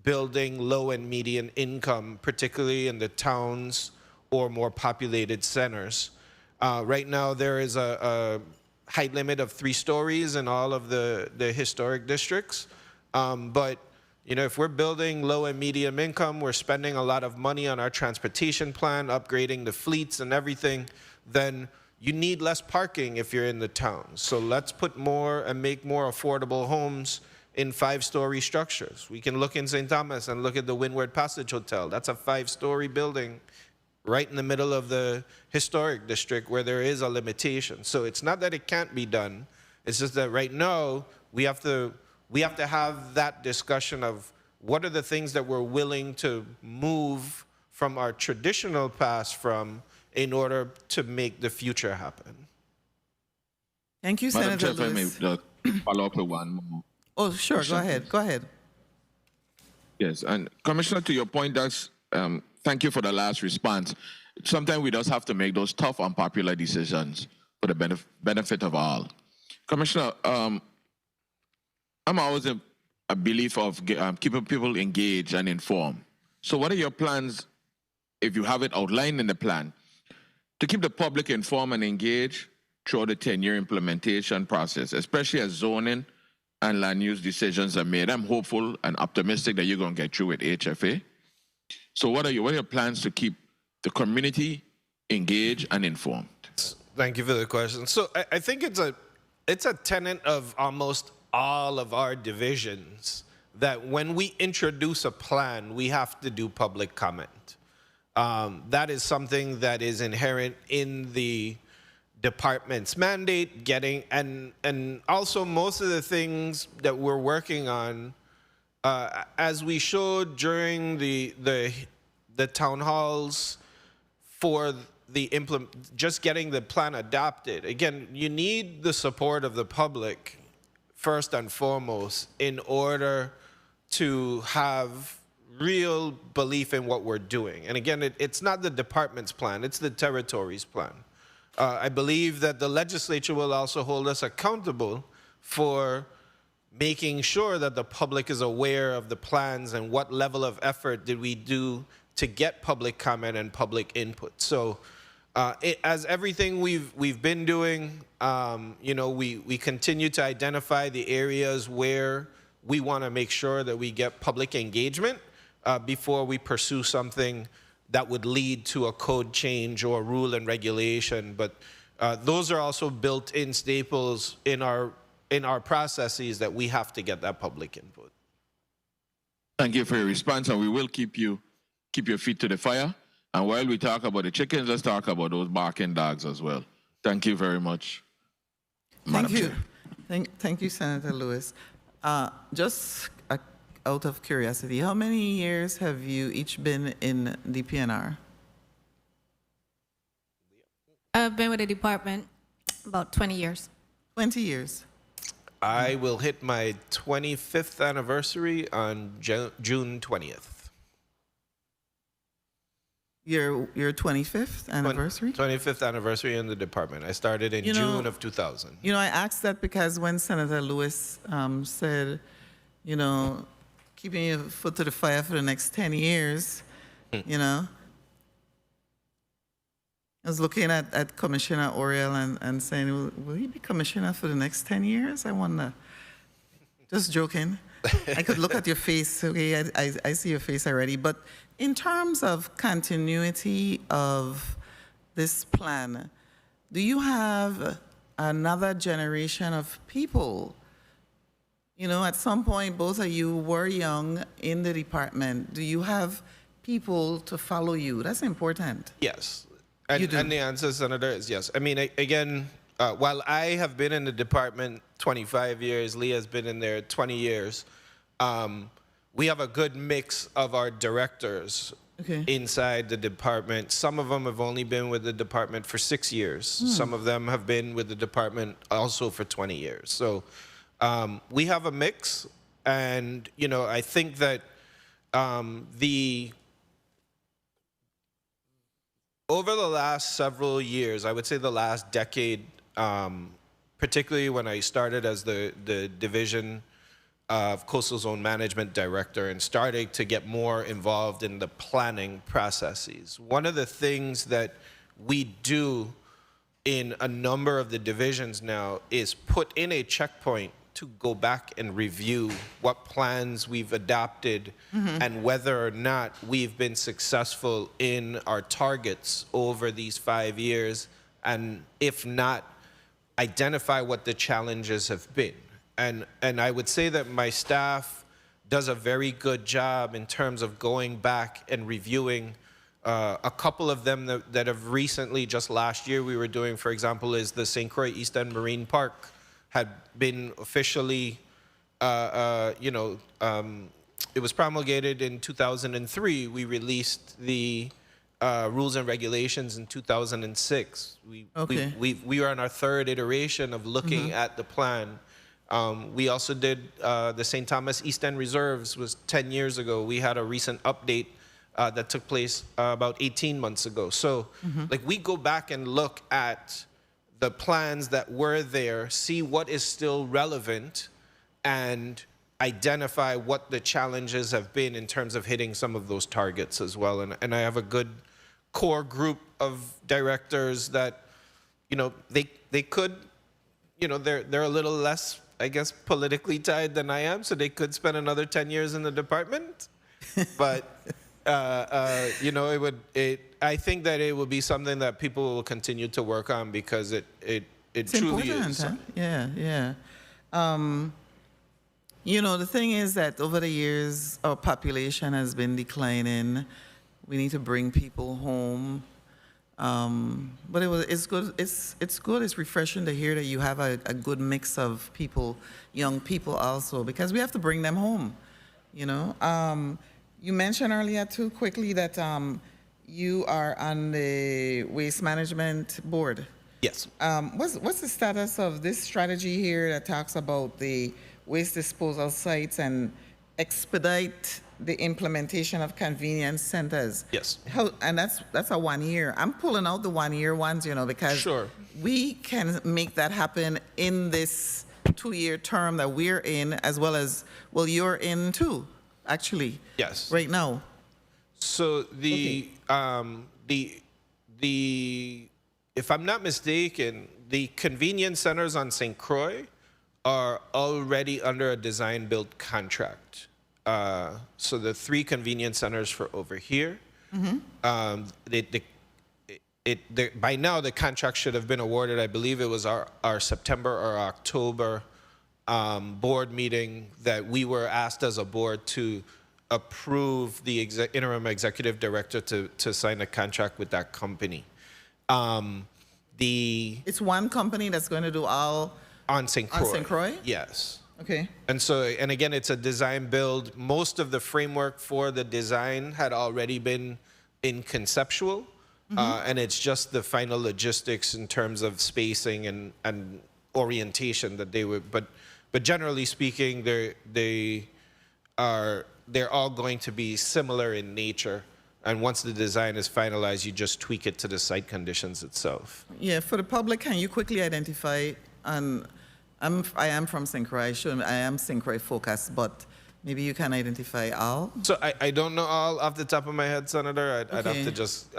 building low and median income, particularly in the towns or more populated centers. Right now, there is a height limit of 3 stories in all of the historic districts. But you know, if we're building low and medium income, we're spending a lot of money on our transportation plan, upgrading the fleets and everything, then you need less parking if you're in the town. So let's put more and make more affordable homes in 5-story structures. We can look in St. Thomas and look at the Windward Passage Hotel. That's a 5-story building right in the middle of the historic district where there is a limitation. So it's not that it can't be done. It's just that right now we have to have that discussion of what are the things that we're willing to move from our traditional past from in order to make the future happen. Thank you, Madam Senator Chair, Lewis. if I may follow up with one more. Oh, sure, question, go ahead, please. go ahead. Yes, and Commissioner, to your point, that's, thank you for the last response. Sometimes we just have to make those tough, unpopular decisions for the benefit of all. Commissioner, I'm always a belief of keeping people engaged and informed. So what are your plans, if you have it outlined in the plan, to keep the public informed and engaged throughout the 10-year implementation process, especially as zoning and land use decisions are made? I'm hopeful and optimistic that you're going to get through with HFA. So what are your plans to keep the community engaged and informed? Thank you for the question. So I think it's a tenet of almost all of our divisions that when we introduce a plan, we have to do public comment. That is something that is inherent in the department's mandate, and also most of the things that we're working on, as we showed during the town halls for just getting the plan adopted. Again, you need the support of the public first and foremost in order to have real belief in what we're doing. And again, it's not the department's plan, it's the territory's plan. I believe that the legislature will also hold us accountable for making sure that the public is aware of the plans and what level of effort did we do to get public comment and public input. So as everything we've been doing, you know, we continue to identify the areas where we want to make sure that we get public engagement before we pursue something that would lead to a code change or rule and regulation. But those are also built-in staples in our processes that we have to get that public input. Thank you for your response, and we will keep your feet to the fire. And while we talk about the chickens, let's talk about those barking dogs as well. Thank you very much, Madam Thank you. Chair. Thank you, Senator Lewis. Just out of curiosity, how many years have you each been in DPNR? I've been with the department about 20 years. 20 years. I will hit my 25th anniversary on June 20th. Your 25th anniversary? 25th anniversary in the department. I started in June of 2000. You know, I asked that because when Senator Lewis said, you know, keeping your foot to the fire for the next 10 years, you know, I was looking at Commissioner Oriel and saying, will he be commissioner for the next 10 years? I wonder. Just joking. I could look at your face. Okay, I see your face already. But in terms of continuity of this plan, do you have another generation of people? You know, at some point, both of you were young in the department. Do you have people to follow you? That's important. Yes. You do. And the answer, Senator, is yes. I mean, again, while I have been in the department 25 years, Leah has been in there 20 years, we have a good mix of our directors inside the department. Some of them have only been with the department for 6 years. Some of them have been with the department also for 20 years. So we have a mix. And, you know, I think that over the last several years, I would say the last decade, particularly when I started as the Division of Coastal Zone Management Director and started to get more involved in the planning processes. One of the things that we do in a number of the divisions now is put in a checkpoint to go back and review what plans we've adopted and whether or not we've been successful in our targets over these 5 years, and if not, identify what the challenges have been. And I would say that my staff does a very good job in terms of going back and reviewing. A couple of them that have recently, just last year, we were doing, for example, is the St. Croix East End Marine Park had been officially, it was promulgated in 2003. We released the rules and regulations in 2006. We are on our third iteration of looking at the plan. We also did the St. Thomas East End Reserves was 10 years ago. We had a recent update that took place about 18 months ago. So like we go back and look at the plans that were there, see what is still relevant, and identify what the challenges have been in terms of hitting some of those targets as well. And I have a good core group of directors that, you know, they could, you know, they're a little less, I guess, politically tied than I am, so they could spend another 10 years in the department. But you know, I think that it would be something that people will continue to work on because it It's truly important, is. huh? Yeah. You know, the thing is that over the years, our population has been declining. We need to bring people home. But it's good. It's good. It's refreshing to hear that you have a good mix of people, young people also, because we have to bring them home. You know. You mentioned earlier too quickly that you are on the waste management board. Yes. What's the status of this strategy here that talks about the waste disposal sites and expedite the implementation of convenience centers? Yes. And that's a 1 year. I'm pulling out the 1 year ones, you know, because Sure. we can make that happen in this 2-year term that we're in, as well as, well, you're in too, actually. Yes. Right now. So if I'm not mistaken, the convenience centers on St. Croix are already under a design build contract. So the 3 convenience centers for over here, by now the contract should have been awarded. I believe it was our September or October board meeting that we were asked as a board to approve the interim executive director to sign a contract with that company. It's one company that's going to do all on St. Croix. on St. Croix? Yes. Okay. And so, and again, it's a design build. Most of the framework for the design had already been in conceptual, and it's just the final logistics in terms of spacing and orientation that they would. But generally speaking, they're all going to be similar in nature. And once the design is finalized, you just tweak it to the site conditions itself. Yeah, for the public, can you quickly identify, I am from St. Croix, I am St. Croix focused, but maybe you can identify all? So I don't know all off the top of my head, Senator. I'd have Okay. to just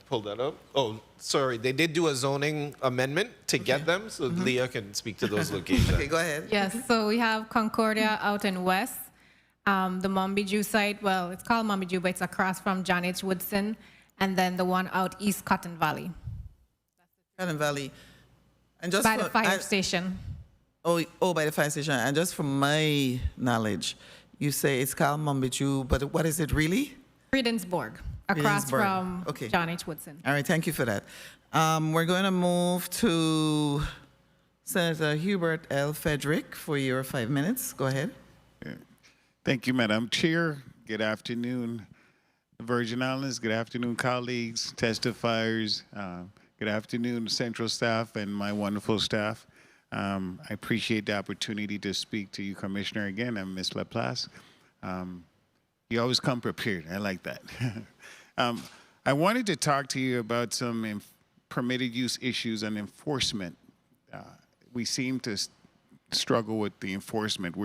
pull that up. Oh, sorry. They did do a zoning amendment to get them, so Leah can speak to those locations. Okay, go ahead. Yes, so we have Concordia out in west, The Mumbiju site, well, it's called Mumbiju, but it's across from John H. Woodson, and then the one out East Cotton Valley Cotton Valley. And just by the for- fire station. Oh, by the fire station. And just from my knowledge, you say it's called Mumbiju, but what is it really? Friedensburg, across Friedensburg. from Okay. John H. Woodson. All right, thank you for that. We're going to move to Senator Hubert L. Frederick for your 5 minutes. Go ahead. Thank you, Madam Chair. Good afternoon, Virgin Islands. Good afternoon, colleagues, testifiers. Good afternoon, Central staff and my wonderful staff. I appreciate the opportunity to speak to you, Commissioner, again, and Ms. Laplace. You always come prepared. I like that. I wanted to talk to you about some permitted use issues and enforcement. We seem to struggle with the enforcement.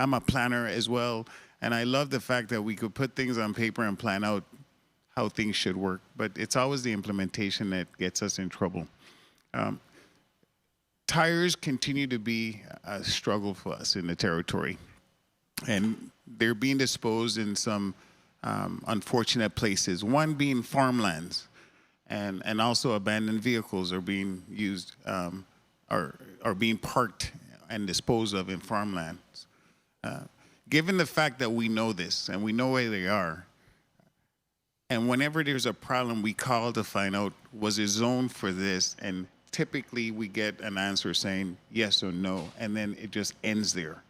I'm a planner as well, and I love the fact that we could put things on paper and plan out how things should work, but it's always the implementation that gets us in trouble. Tires continue to be a struggle for us in the territory, and they're being disposed in some unfortunate places, one being farmlands, and also abandoned vehicles are being used, are being parked and disposed of in farmlands. Given the fact that we know this and we know where they are, and whenever there's a problem, we call to find out, was it zoned for this? And typically we get an answer saying yes or no, and then it just ends there.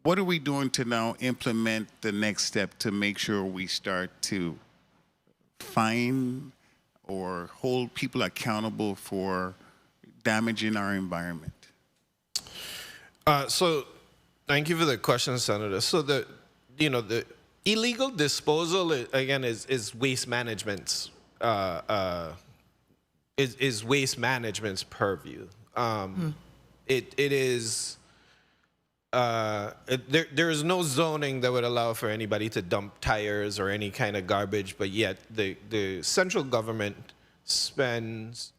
What are we doing to now implement the next step to make sure we start to fine or hold people accountable for damaging our environment? So thank you for the question, Senator. So the illegal disposal, again, is waste management's is waste management's purview. It is there is no zoning that would allow for anybody to dump tires or any kind of garbage, but yet the central government spends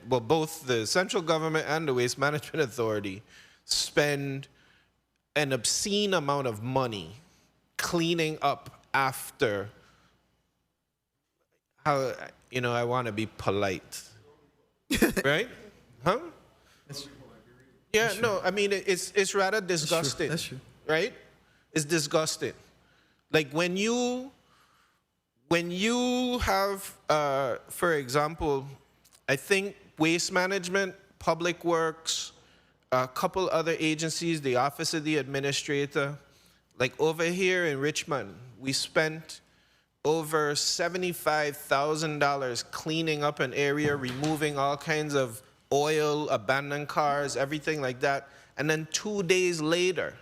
both the central government and the Waste Management Authority spend an obscene amount of money cleaning up after how, I want to be polite. Right? Huh? Yeah, no, I mean, it's rather disgusting. That's true. Right? It's disgusting. Like when you have, for example, I think Waste Management, Public Works, a couple other agencies, the Office of the Administrator, like over here in Richmond, we spent over $75,000 cleaning up an area, removing all kinds of oil, abandoned cars, everything like that. And then 2 days later,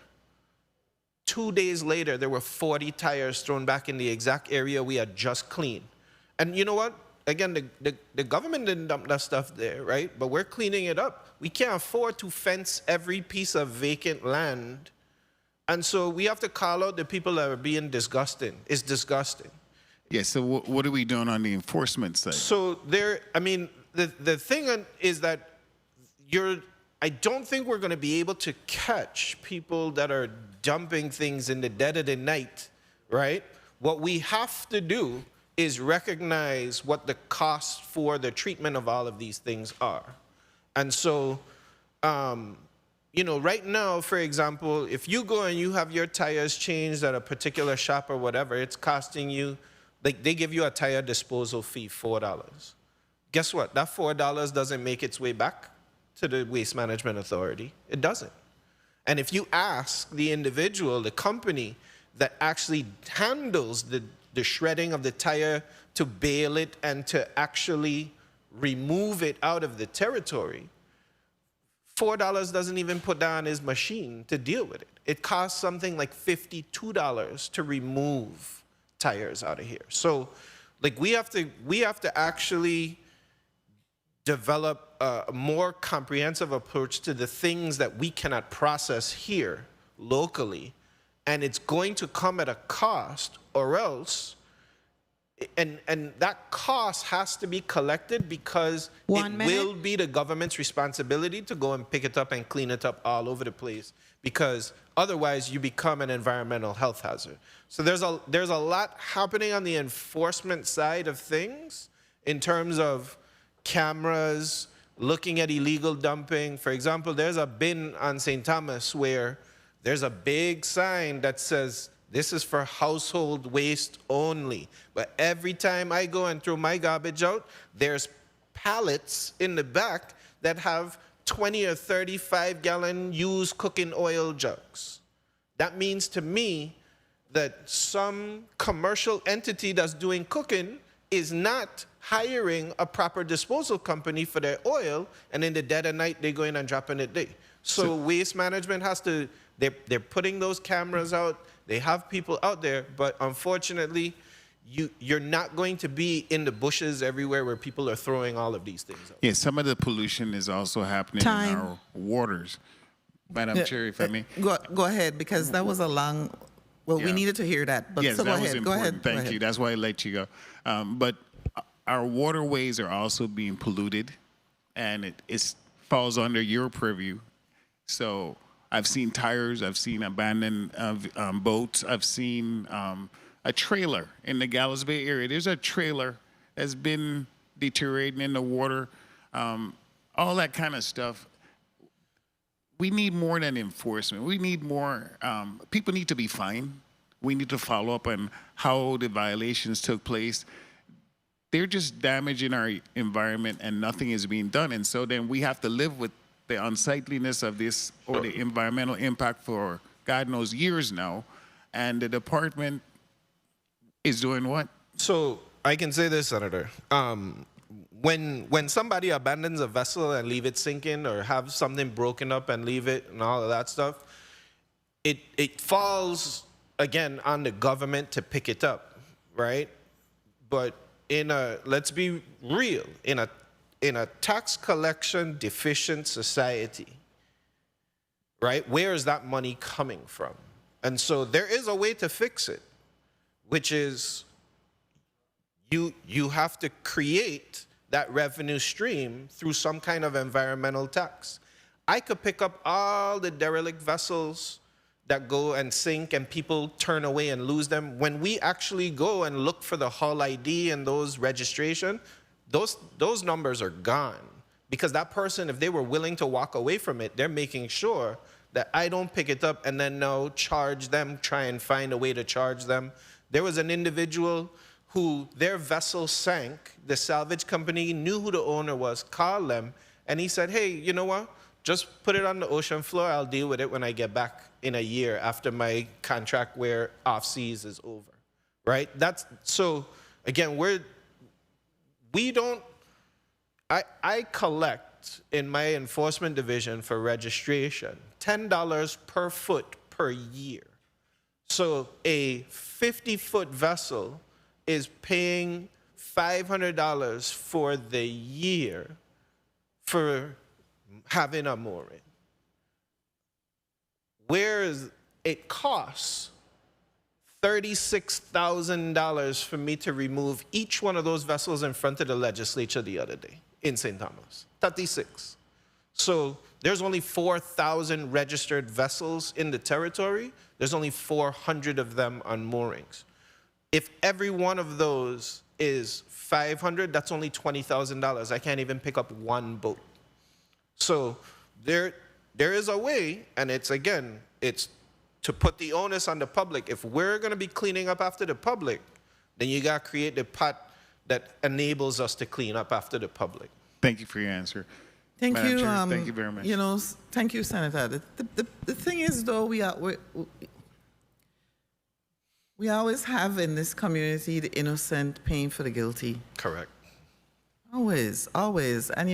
there were 40 tires thrown back in the exact area we had just cleaned. And you know what? Again, the government didn't dump that stuff there, right? But we're cleaning it up. We can't afford to fence every piece of vacant land. And so we have to call out the people that are being disgusting. It's disgusting. Yeah, so what are we doing on the enforcement side? So the thing is that I don't think we're going to be able to catch people that are dumping things in the dead of the night, right? What we have to do is recognize what the cost for the treatment of all of these things are. And so, right now, for example, if you go and you have your tires changed at a particular shop or whatever, it's costing you, like they give you a tire disposal fee, $4. Guess what? That $4 doesn't make its way back to the Waste Management Authority. It doesn't. And if you ask the individual, the company that actually handles the shredding of the tire to bale it and to actually remove it out of the territory, $4 doesn't even put down his machine to deal with it. It costs something like $52 to remove tires out of here. So, like we have to actually develop a more comprehensive approach to the things that we cannot process here locally, and it's going to come at a cost, or else and that cost has to be collected because One it minute. will be the government's responsibility to go and pick it up and clean it up all over the place, because otherwise you become an environmental health hazard. So there's a lot happening on the enforcement side of things in terms of cameras, looking at illegal dumping. For example, there's a bin on St. Thomas where there's a big sign that says, this is for household waste only. But every time I go and throw my garbage out, there's pallets in the back that have 20 or 35-gallon used cooking oil jugs. That means to me that some commercial entity that's doing cooking is not hiring a proper disposal company for their oil, and in the dead of night, they go in and dropping it there. So waste management has to, they're putting those cameras out, they have people out there, but unfortunately, you're not going to be in the bushes everywhere where people are throwing all of these things out. Yeah, some of the pollution is also happening Time. in our waters. Madam Chair, if I may. Go ahead, because that was a long, well, we Yeah. needed to hear that. But Yes, so that go was ahead, go important. ahead. go Thank ahead. you. That's why I let you go. But our waterways are also being polluted, and it falls under your purview. So I've seen tires, I've seen abandoned boats, I've seen a trailer in the Gallows Bay area. There's a trailer that's been deteriorating in the water, all that kind of stuff. We need more than enforcement. We need more, people need to be fined. We need to follow up on how the violations took place. They're just damaging our environment and nothing is being done. And so then we have to live with the unsightliness of this or the environmental impact for God knows years now. And the department is doing what? So I can say this, Senator. When somebody abandons a vessel and leave it sinking, or have something broken up and leave it and all of that stuff, it falls again on the government to pick it up, right? But let's be real, in a tax collection deficient society, right? Where is that money coming from? And so there is a way to fix it, which is you have to create that revenue stream through some kind of environmental tax. I could pick up all the derelict vessels that go and sink and people turn away and lose them. When we actually go and look for the hull ID and those registration, those numbers are gone. Because that person, if they were willing to walk away from it, they're making sure that I don't pick it up and then now charge them, try and find a way to charge them. There was an individual who their vessel sank. The salvage company knew who the owner was, called them, and he said, hey, you know what? Just put it on the ocean floor. I'll deal with it when I get back in a year after my contract where off seas is over, right? So again, I collect in my enforcement division for registration $10 per foot per year. So a 50-foot vessel is paying $500 for the year for having a mooring. Whereas it costs $36,000 for me to remove each one of those vessels in front of the legislature the other day in St. Thomas. 36. So there's only 4,000 registered vessels in the territory. There's only 400 of them on moorings. If every one of those is $500, that's only $20,000. I can't even pick up one boat. So there is a way, and it's to put the onus on the public. If we're going to be cleaning up after the public, then you got to create the pot that enables us to clean up after the public. Thank you for your answer. Thank Madam you. Chair, thank you very much. Thank you, Senator. The thing is, though, we always have in this community the innocent paying for the guilty. Correct. Always, always. And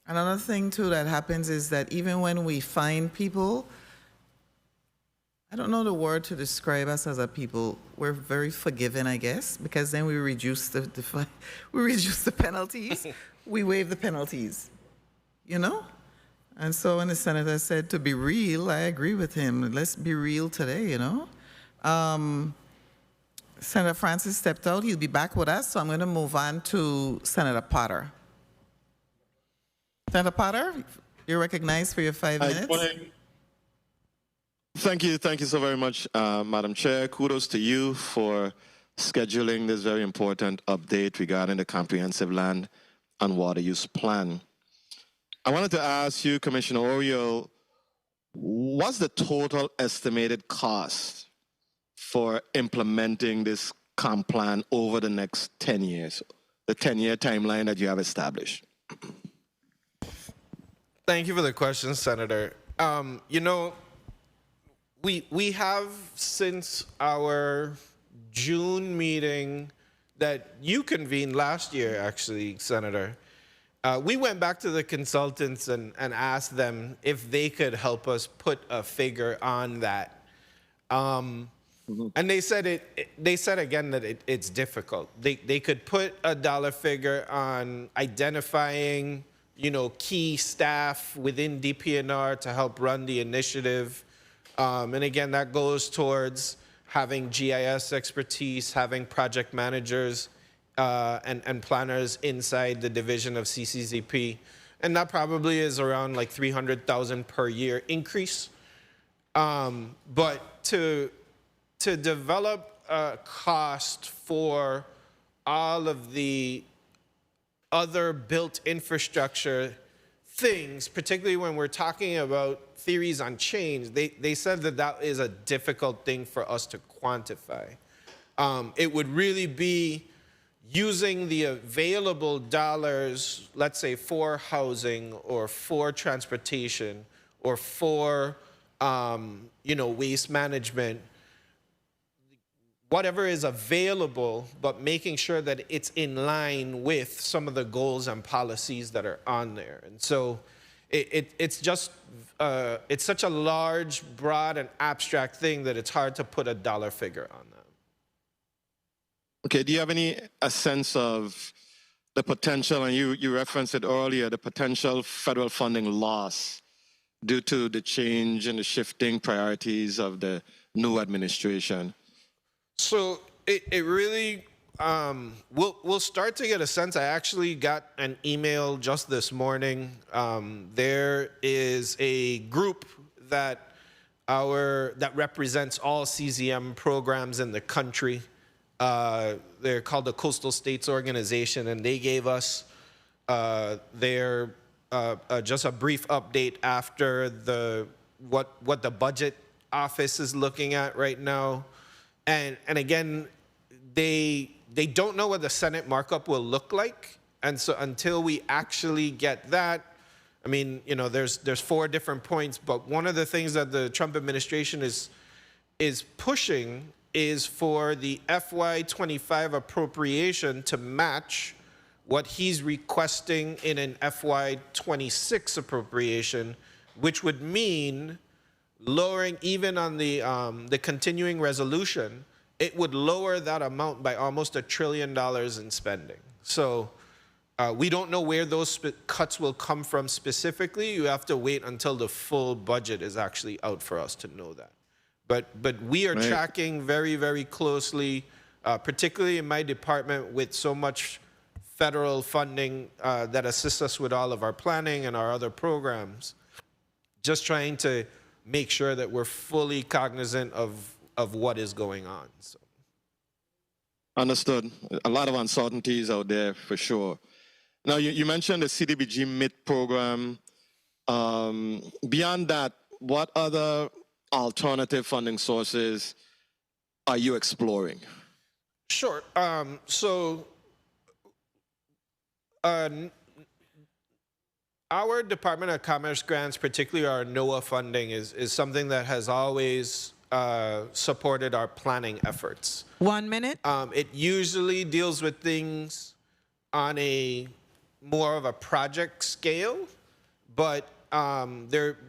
another thing too that happens is that even when we find people, I don't know the word to describe us as a people. We're very forgiving, I guess, because then we reduce the penalties. We waive the penalties, And so when the senator said to be real, I agree with him. Let's be real today, Senator Francis stepped out. He'll be back with us, so I'm going to move on to Senator Potter. Senator Potter, you're recognized for your 5 minutes. Thank you so very much, Madam Chair. Kudos to you for scheduling this very important update regarding the Comprehensive Land and Water Use Plan. I wanted to ask you, Commissioner Oriel, what's the total estimated cost for implementing this comp plan over the next 10 years, the 10-year timeline that you have established? Thank you for the question, Senator. You know, we have, since our June meeting that you convened last year, actually, Senator, we went back to the consultants and asked them if they could help us put a figure on that. And they said they said again that it's difficult. They could put a dollar figure on identifying, you know, key staff within DPNR to help run the initiative. And again, that goes towards having GIS expertise, having project managers and planners inside the division of CCZP. And that probably is around like $300,000 per year increase. But to develop a cost for all of the other built infrastructure things, particularly when we're talking about theories on change, they said that that is a difficult thing for us to quantify. It would really be using the available dollars, let's say for housing or for transportation or for you know, waste management, whatever is available, but making sure that it's in line with some of the goals and policies that are on there. And so it's just, it's such a large, broad, and abstract thing that it's hard to put a dollar figure on that. Okay, do you have a sense of the potential, and you referenced it earlier, the potential federal funding loss due to the change and the shifting priorities of the new administration? So it really, we'll start to get a sense. I actually got an email just this morning. There is a group that represents all CZM programs in the country. They're called the Coastal States Organization, and they gave us their just a brief update after what the budget office is looking at right now. And again, they don't know what the Senate markup will look like. And so until we actually get that, I mean, you know, there's 4 different points, but one of the things that the Trump administration is pushing is for the FY25 appropriation to match what he's requesting in an FY26 appropriation, which would mean lowering, even on the continuing resolution, it would lower that amount by almost $1 trillion in spending. So we don't know where those cuts will come from specifically. You have to wait until the full budget is actually out for us to know that. But we are tracking very, very closely, particularly in my department, with so much federal funding that assists us with all of our planning and our other programs, just trying to make sure that we're fully cognizant of what is going on. So. Understood. A lot of uncertainties out there for sure. Now, you mentioned the CDBG MIT program. Beyond that, what other alternative funding sources are you exploring? Sure. Our Department of Commerce grants, particularly our NOAA funding, is something that has always supported our planning efforts. 1 minute. It usually deals with things on a more of a project scale, but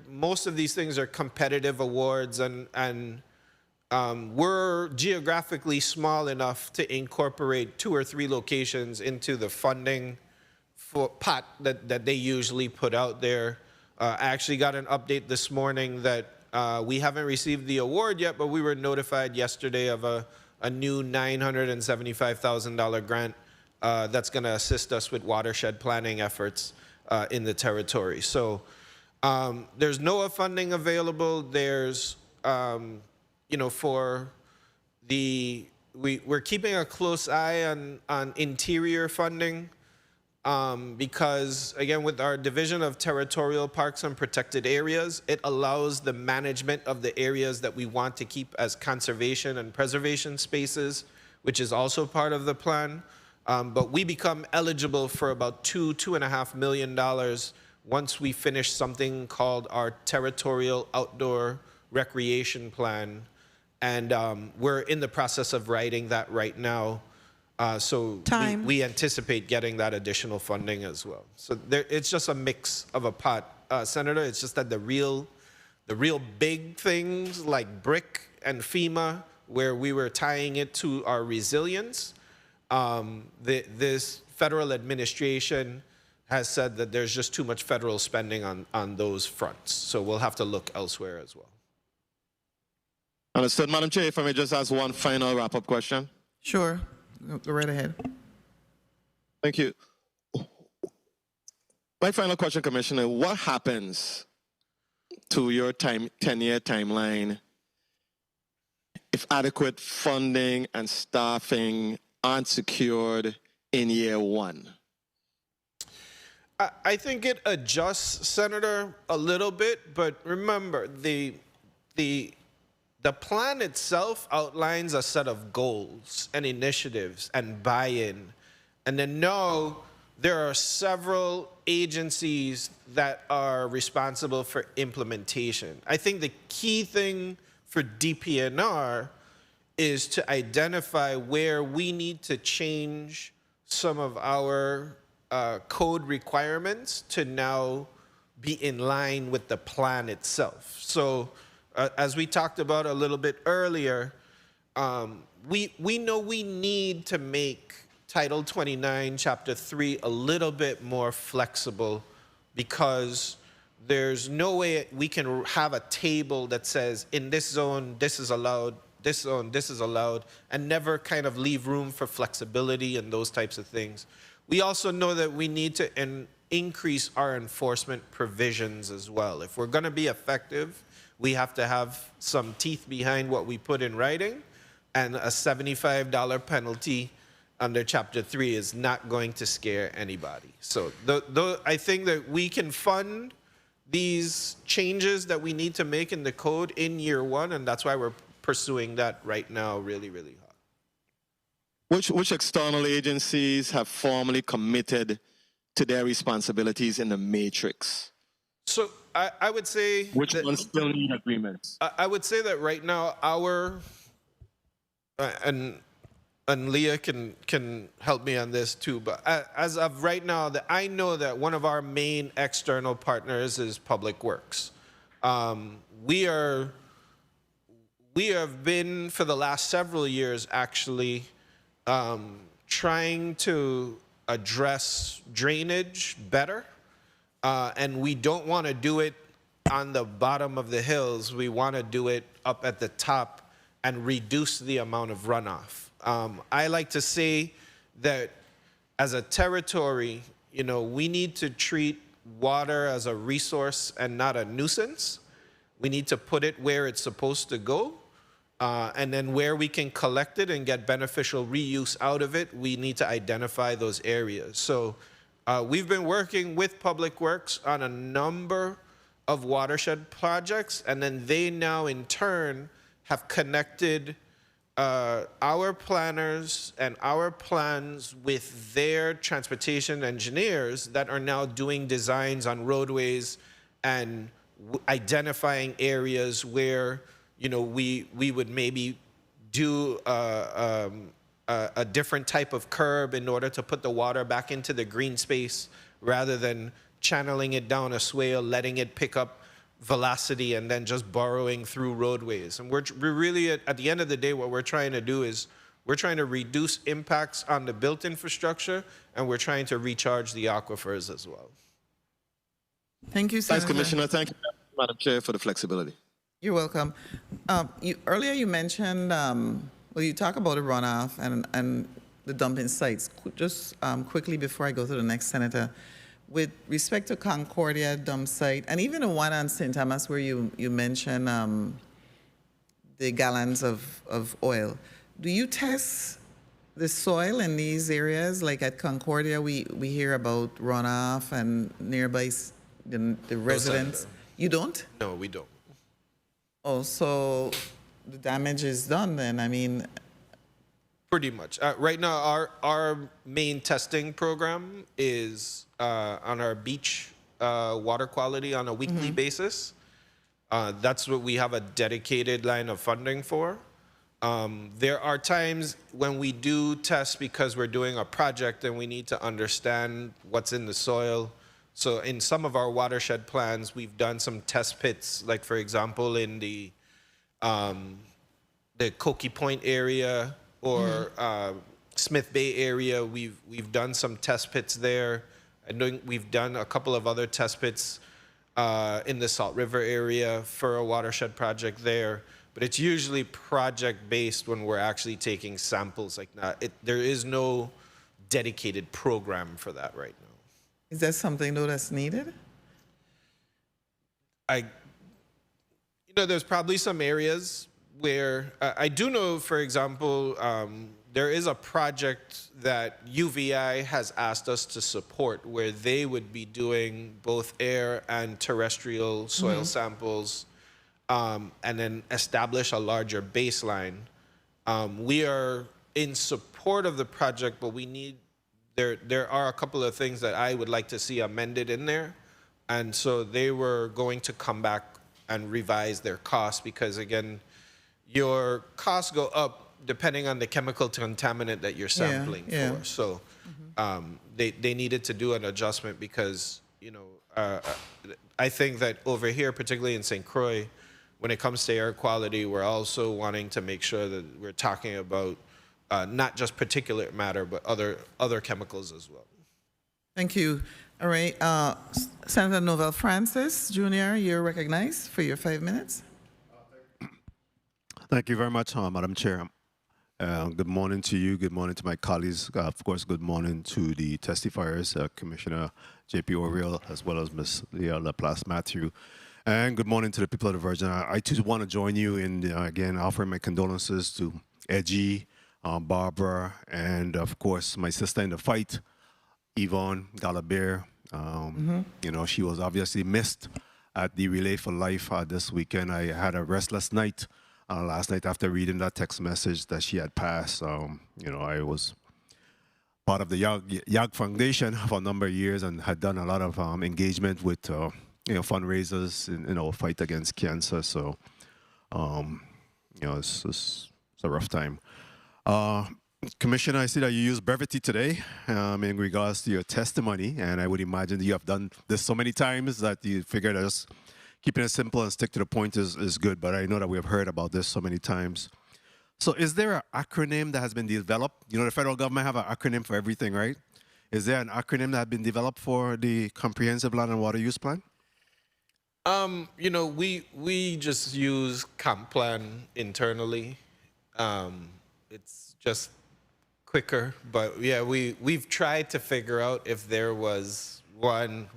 most of these things are competitive awards, and we're geographically small enough to incorporate 2 or 3 locations into the funding pot that they usually put out there. I actually got an update this morning that we haven't received the award yet, but we were notified yesterday of a a new $975,000 grant that's going to assist us with watershed planning efforts in the territory. So there's NOAA funding available. There's, for we're keeping a close eye on interior funding because, again, with our Division of Territorial Parks and Protected Areas, it allows the management of the areas that we want to keep as conservation and preservation spaces, which is also part of the plan. But we become eligible for about $2.5 million once we finish something called our Territorial Outdoor Recreation Plan. And we're in the process of writing that right now. So we anticipate getting that additional funding as well. So it's just a mix of a pot, Senator. It's just that the real big things like BRIC and FEMA, where we were tying it to our resilience, this federal administration has said that there's just too much federal spending on those fronts. So we'll have to look elsewhere as well. Understood. Madam Chair, if I may just ask one final wrap-up question. Sure. Go right ahead. Thank you. My final question, Commissioner, what happens to your 10-year timeline if adequate funding and staffing aren't secured in year one? I think it adjusts, Senator, a little bit, but remember, the plan itself outlines a set of goals and initiatives and buy-in. And then there are several agencies that are responsible for implementation. I think the key thing for DPNR is to identify where we need to change some of our code requirements to now be in line with the plan itself. So as we talked about a little bit earlier, we know we need to make Title 29, Chapter 3 a little bit more flexible because there's no way we can have a table that says in this zone, this is allowed, this zone, this is allowed, and never kind of leave room for flexibility and those types of things. We also know that we need to increase our enforcement provisions as well. If we're going to be effective, we have to have some teeth behind what we put in writing, and a $75 penalty under Chapter 3 is not going to scare anybody. So I think that we can fund these changes that we need to make in the code in year one, and that's why we're pursuing that right now really, really hard. Which external agencies have formally committed to their responsibilities in the matrix? So I would say... Which ones still need agreements? I would say that right now and Leah can help me on this too, but as of right now, I know that one of our main external partners is Public Works. We have been, for the last several years, actually, trying to address drainage better, and we don't want to do it on the bottom of the hills. We want to do it up at the top and reduce the amount of runoff. I like to say that as a territory, we need to treat water as a resource and not a nuisance. We need to put it where it's supposed to go. And then where we can collect it and get beneficial reuse out of it, we need to identify those areas. So we've been working with Public Works on a number of watershed projects, and then they now in turn have connected our planners and our plans with their transportation engineers that are now doing designs on roadways and identifying areas where we would maybe do a different type of curb in order to put the water back into the green space rather than channeling it down a swale, letting it pick up velocity and then just burrowing through roadways. And we're really, at the end of the day, what we're trying to do is we're trying to reduce impacts on the built infrastructure, and we're trying to recharge the aquifers as well. Thank you, Senator. Thanks, Commissioner. Thank you, Madam Chair, for the flexibility. You're welcome. Earlier you mentioned Well, you talk about the runoff and the dumping sites. Just quickly before I go to the next senator, with respect to Concordia dump site, and even the one on St. Thomas where you mentioned the gallons of oil, do you test the soil in these areas? Like at Concordia, we hear about runoff and nearby the residents. You don't? No, we don't. Oh, so the damage is done then. I mean, Pretty much. Right now, our main testing program is on our beach water quality on a weekly basis. That's what we have a dedicated line of funding for. There are times when we do test because we're doing a project and we need to understand what's in the soil. So in some of our watershed plans, we've done some test pits, like for example, in the Koki Point area or Smith Bay area, we've done some test pits there. I know we've done a couple of other test pits in the Salt River area for a watershed project there. But it's usually project-based when we're actually taking samples like that. There is no dedicated program for that right now. is that something though that's needed? There's probably some areas where I do know, for example, there is a project that UVI has asked us to support where they would be doing both air and terrestrial soil samples and then establish a larger baseline. We are in support of the project, but we need, there are a couple of things that I would like to see amended in there. And so they were going to come back and revise their costs because, again, your costs go up depending on the chemical contaminant that you're sampling for. So they needed to do an adjustment because, I think that over here, particularly in St. Croix, when it comes to air quality, we're also wanting to make sure that we're talking about not just particulate matter, but other chemicals as well. Thank you. All right, Senator Novell Francis Jr., you're recognized for your 5 minutes. Thank you very much, Madam Chair. Good morning to you. Good morning to my colleagues. Of course, good morning to the testifiers, Commissioner J.P. Oriel, as well as Ms. Leah Laplace Matthew. And good morning to the people of the Virgin. I too want to join you in, again, offering my condolences to Edgy, Barbara, and of course, my sister in the fight, Yvonne Galabert. She was obviously missed at the Relay for Life this weekend. I had a restless night last night after reading that text message that she had passed. I was part of the YAG Foundation for a number of years and had done a lot of engagement with fundraisers in our fight against cancer. So, it's a rough time. Commissioner, I see that you used brevity today in regards to your testimony, and I would imagine that you have done this so many times that you figured just keeping it simple and stick to the point is good, but I know that we have heard about this so many times. So is there an acronym that has been developed? The federal government have an acronym for everything, right? Is there an acronym that has been developed for the Comprehensive Land and Water Use Plan? We just use comp plan internally. It's just quicker, but yeah, we've tried to figure out if there was one.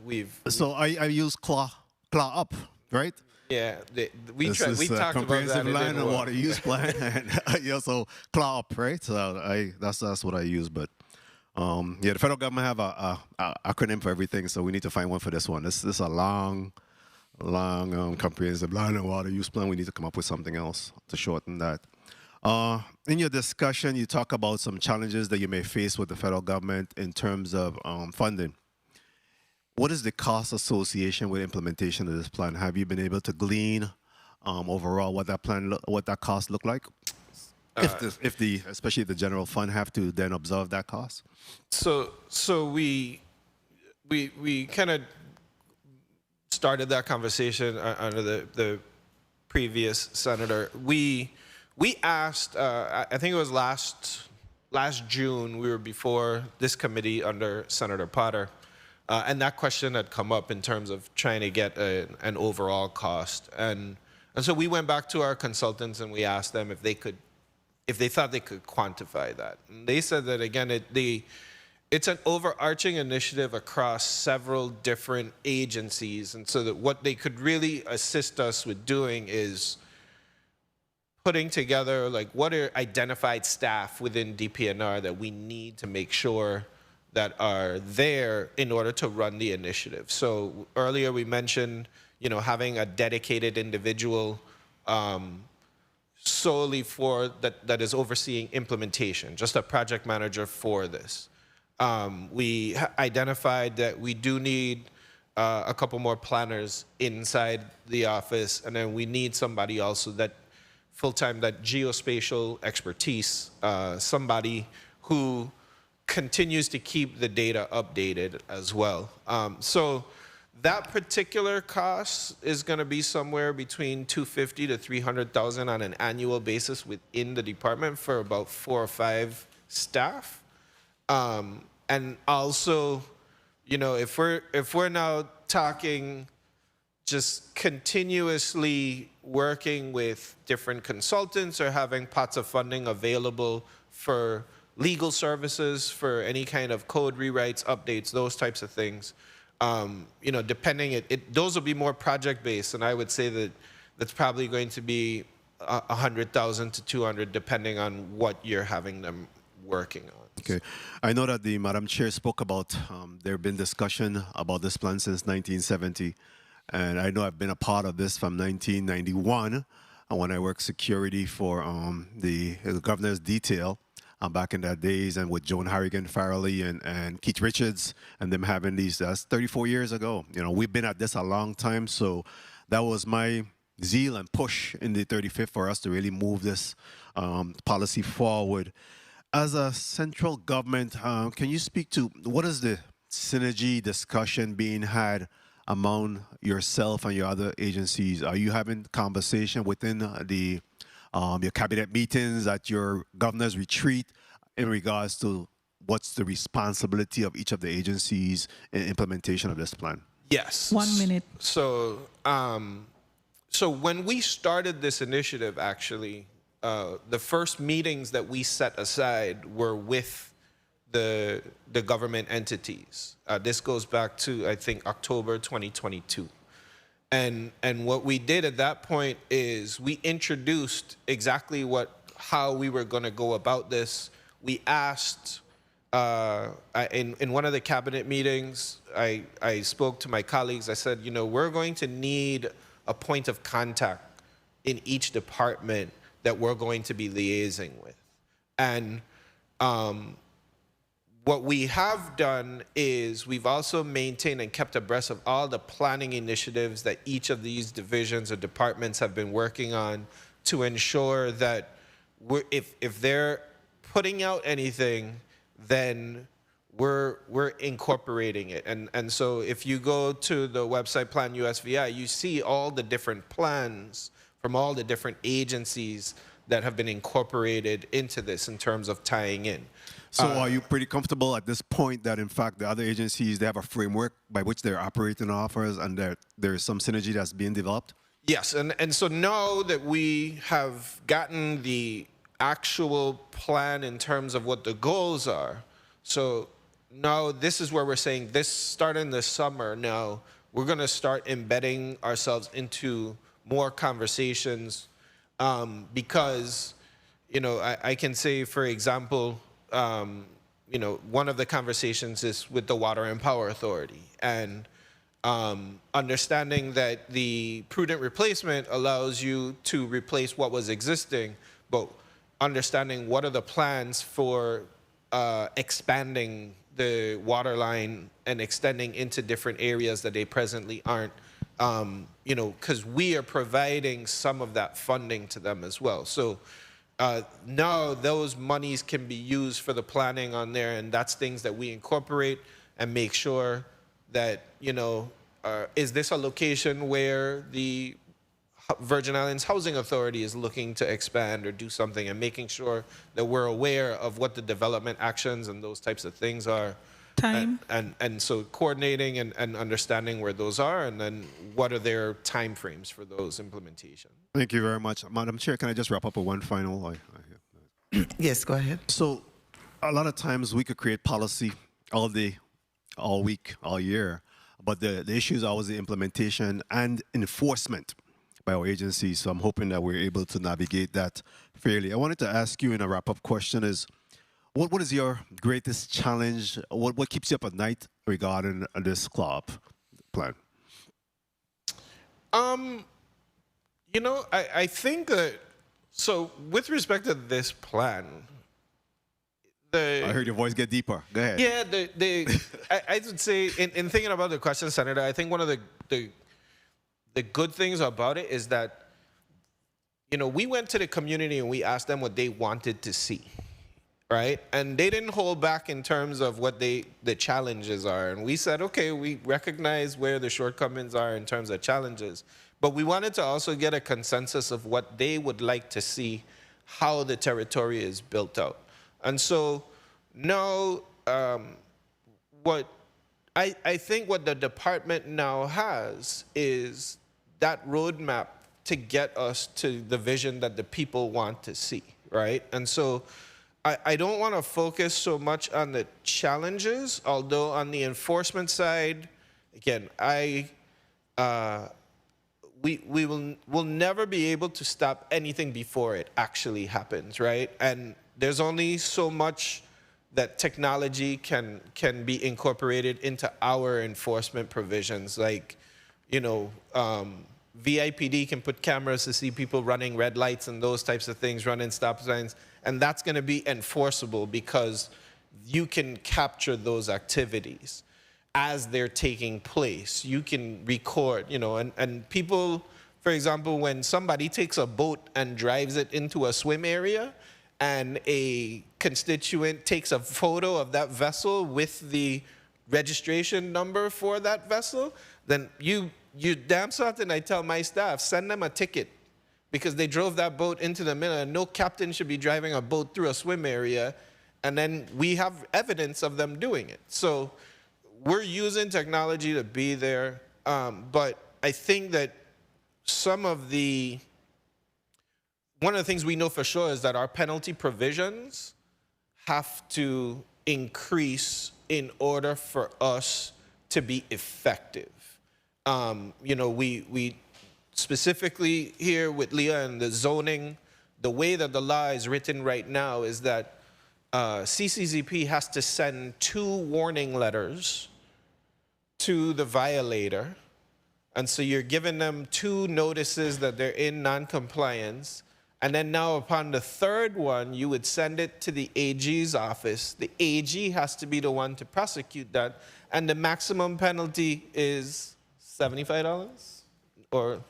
So I use CLA up, right? Yeah, we This tried. is We talked about that. Comprehensive Land and Water Use Plan, and so CLA up, right? So that's what I use, but. The federal government have a acronym for everything, so we need to find one for this one. This is a long comprehensive land and water use plan. We need to come up with something else to shorten that. In your discussion, you talk about some challenges that you may face with the federal government in terms of funding. What is the cost association with implementation of this plan? Have you been able to glean overall what that cost look like? Especially if the general fund have to then absorb that cost. So we kind of started that conversation under the previous senator. We asked, I think it was last June, we were before this committee under Senator Potter, and that question had come up in terms of trying to get an overall cost. And so we went back to our consultants and we asked them if they could if they thought they could quantify that. And they said that, again, it's an overarching initiative across several different agencies, and so that what they could really assist us with doing is putting together, like, what are identified staff within DPNR that we need to make sure that are there in order to run the initiative. So earlier we mentioned, you know, having a dedicated individual solely for that is overseeing implementation, just a project manager for this. We identified that we do need a couple more planners inside the office, and then we need somebody also that full-time, that geospatial expertise, somebody who continues to keep the data updated as well. So that particular cost is going to be somewhere between $250,000 to $300,000 on an annual basis within the department for about 4 or 5 staff. And also, you know, if we're now talking just continuously working with different consultants or having pots of funding available for legal services, for any kind of code rewrites, updates, those types of things, you know, depending, those will be more project-based, and I would say that that's probably going to be $100,000 to $200,000, depending on what you're having them working on. Okay, I know that the Madam Chair spoke about there have been discussion about this plan since 1970, and I know I've been a part of this from 1991 when I worked security for the governor's detail back in that days, and with Joan Harrigan Farrelly and Keith Richards and them having these. That's 34 years ago. You know, we've been at this a long time, so that was my zeal and push in the 35th for us to really move this policy forward. As a central government, can you speak to what is the synergy discussion being had among yourself and your other agencies? Are you having conversation within the your cabinet meetings, at your governor's retreat, in regards to what's the responsibility of each of the agencies in implementation of this plan? Yes. 1 minute. So, so when we started this initiative, actually, the first meetings that we set aside were with the government entities. This goes back to, I think, October 2022. And what we did at that point is we introduced exactly how we were going to go about this. We asked, in one of the cabinet meetings, I spoke to my colleagues. I said, you know, we're going to need a point of contact in each department that we're going to be liaising with. And what we have done is we've also maintained and kept abreast of all the planning initiatives that each of these divisions or departments have been working on to ensure that if they're putting out anything, then we're incorporating it. And so if you go to the website Plan USVI, you see all the different plans from all the different agencies that have been incorporated into this in terms of tying in. So are you pretty comfortable at this point that, in fact, the other agencies, they have a framework by which they're operating offers, and there's some synergy that's being developed? Yes, and so now that we have gotten the actual plan in terms of what the goals are, so now this is where we're saying this, starting this summer now, we're going to start embedding ourselves into more conversations because, you know, I can say, for example, you know, one of the conversations is with the Water and Power Authority, and understanding that the prudent replacement allows you to replace what was existing, but understanding what are the plans for expanding the water line and extending into different areas that they presently aren't, you know, because we are providing some of that funding to them as well. So now those monies can be used for the planning on there, and that's things that we incorporate and make sure that, you know, is this a location where the Virgin Islands Housing Authority is looking to expand or do something, and making sure that we're aware of what the development actions and those types of things are. Time. And so coordinating and understanding where those are, and then what are their timeframes for those implementation. Thank you very much. Madam Chair, can I just wrap up with one final? Yes, go ahead. So a lot of times we could create policy all day, all week, all year, but the issue is always the implementation and enforcement by our agencies. So I'm hoping that we're able to navigate that fairly. I wanted to ask you in a wrap-up question is, what is your greatest challenge? What keeps you up at night regarding this club plan? You know, I think that, so with respect to this plan, I heard your voice get deeper. Go ahead. Yeah, I would say, in thinking about the question, Senator, I think one of the good things about it is that, you know, we went to the community and we asked them what they wanted to see, right? And they didn't hold back in terms of what the challenges are. And we said, okay, we recognize where the shortcomings are in terms of challenges, but we wanted to also get a consensus of what they would like to see, how the territory is built out. And so now, what I think what the department now has is that roadmap to get us to the vision that the people want to see, right? And so I don't want to focus so much on the challenges, although on the enforcement side, again, we'll never be able to stop anything before it actually happens, right? And there's only so much that technology can be incorporated into our enforcement provisions. Like, you know, VIPD can put cameras to see people running red lights and those types of things, running stop signs, and that's going to be enforceable because you can capture those activities as they're taking place. You can record, you know, and people, for example, when somebody takes a boat and drives it into a swim area, and a constituent takes a photo of that vessel with the registration number for that vessel, then you damn certain, I tell my staff, send them a ticket because they drove that boat into the middle, and no captain should be driving a boat through a swim area, and then we have evidence of them doing it. So we're using technology to be there, but I think that one of the things we know for sure is that our penalty provisions have to increase in order for us to be effective. You know, we specifically here with Leah and the zoning, the way that the law is written right now is that CCZP has to send 2 warning letters to the violator. And so you're giving them 2 notices that they're in non-compliance. And then now upon the 3rd one, you would send it to the AG's office. The AG has to be the one to prosecute that. And the maximum penalty is $75? Or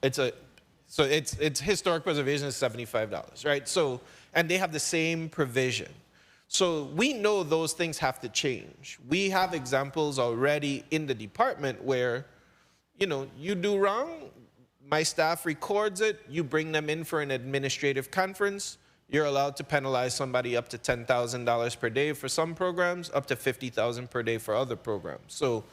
it's historic preservation is $75, right? So, and they have the same provision. So we know those things have to change. We have examples already in the department where, you know, you do wrong, my staff records it, you bring them in for an administrative conference, you're allowed to penalize somebody up to $10,000 per day for some programs, up to $50,000 per day for other programs. So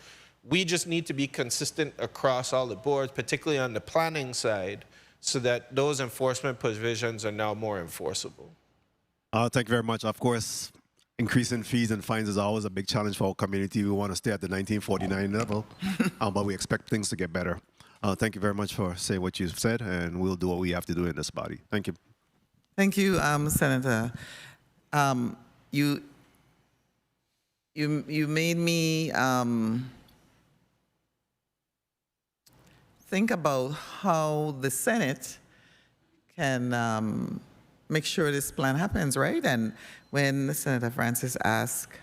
we just need to be consistent across all the boards, particularly on the planning side, so that those enforcement provisions are now more enforceable. Thank you very much. Of course, increasing fees and fines is always a big challenge for our community. We want to stay at the 1949 level, but we expect things to get better. Thank you very much for saying what you've said, and we'll do what we have to do in this body. Thank you. Thank you, Senator. You made me think about how the Senate can make sure this plan happens, right? And when Senator Francis asked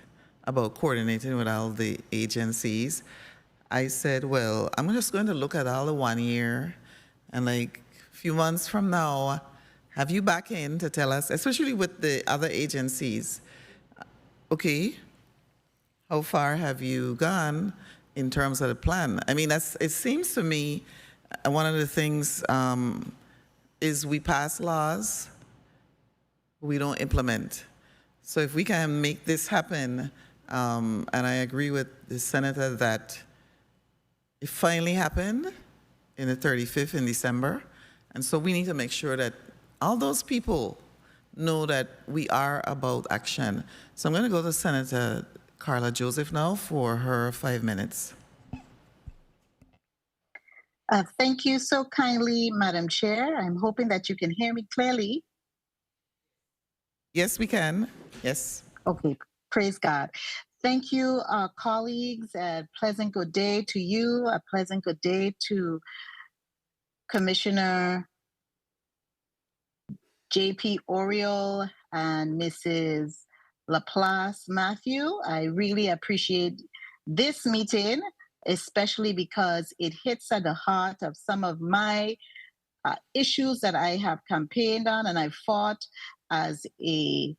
about coordinating with all the agencies, I said, well, I'm just going to look at all the 1 year, and like a few months from now, have you back in to tell us, especially with the other agencies, okay, how far have you gone in terms of the plan? I mean, it seems to me one of the things is we pass laws, we don't implement. So if we can make this happen, and I agree with the senator that it finally happened in the 35th in December, and so we need to make sure that all those people know that we are about action. So I'm going to go to Senator Carla Joseph now for her 5 minutes. Thank you so kindly, Madam Chair. I'm hoping that you can hear me clearly. Yes, we can. Yes. Okay, praise God. Thank you, colleagues. A pleasant good day to you. A pleasant good day to Commissioner J.P. Oriole and Mrs. Laplace Matthew. I really appreciate this meeting, especially because it hits at the heart of some of my issues that I have campaigned on and I fought as a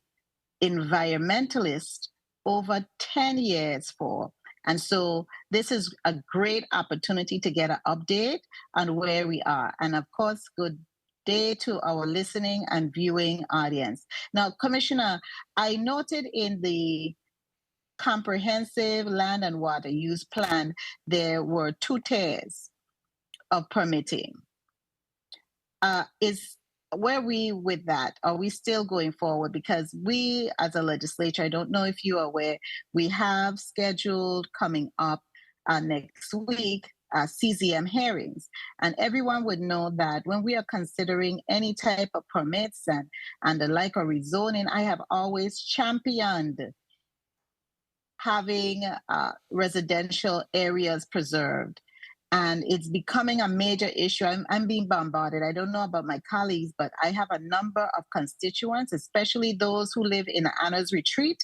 environmentalist over 10 years for. And so this is a great opportunity to get an update on where we are. And of course, good day to our listening and viewing audience. Now, Commissioner, I noted in the comprehensive land and water use plan, there were 2 tiers of permitting. Where are we with that? Are we still going forward? Because we, as a legislature, I don't know if you are aware, we have scheduled coming up next week CZM hearings. And everyone would know that when we are considering any type of permits and the like or rezoning, I have always championed having residential areas preserved. And it's becoming a major issue. I'm being bombarded. I don't know about my colleagues, but I have a number of constituents, especially those who live in Anna's Retreat,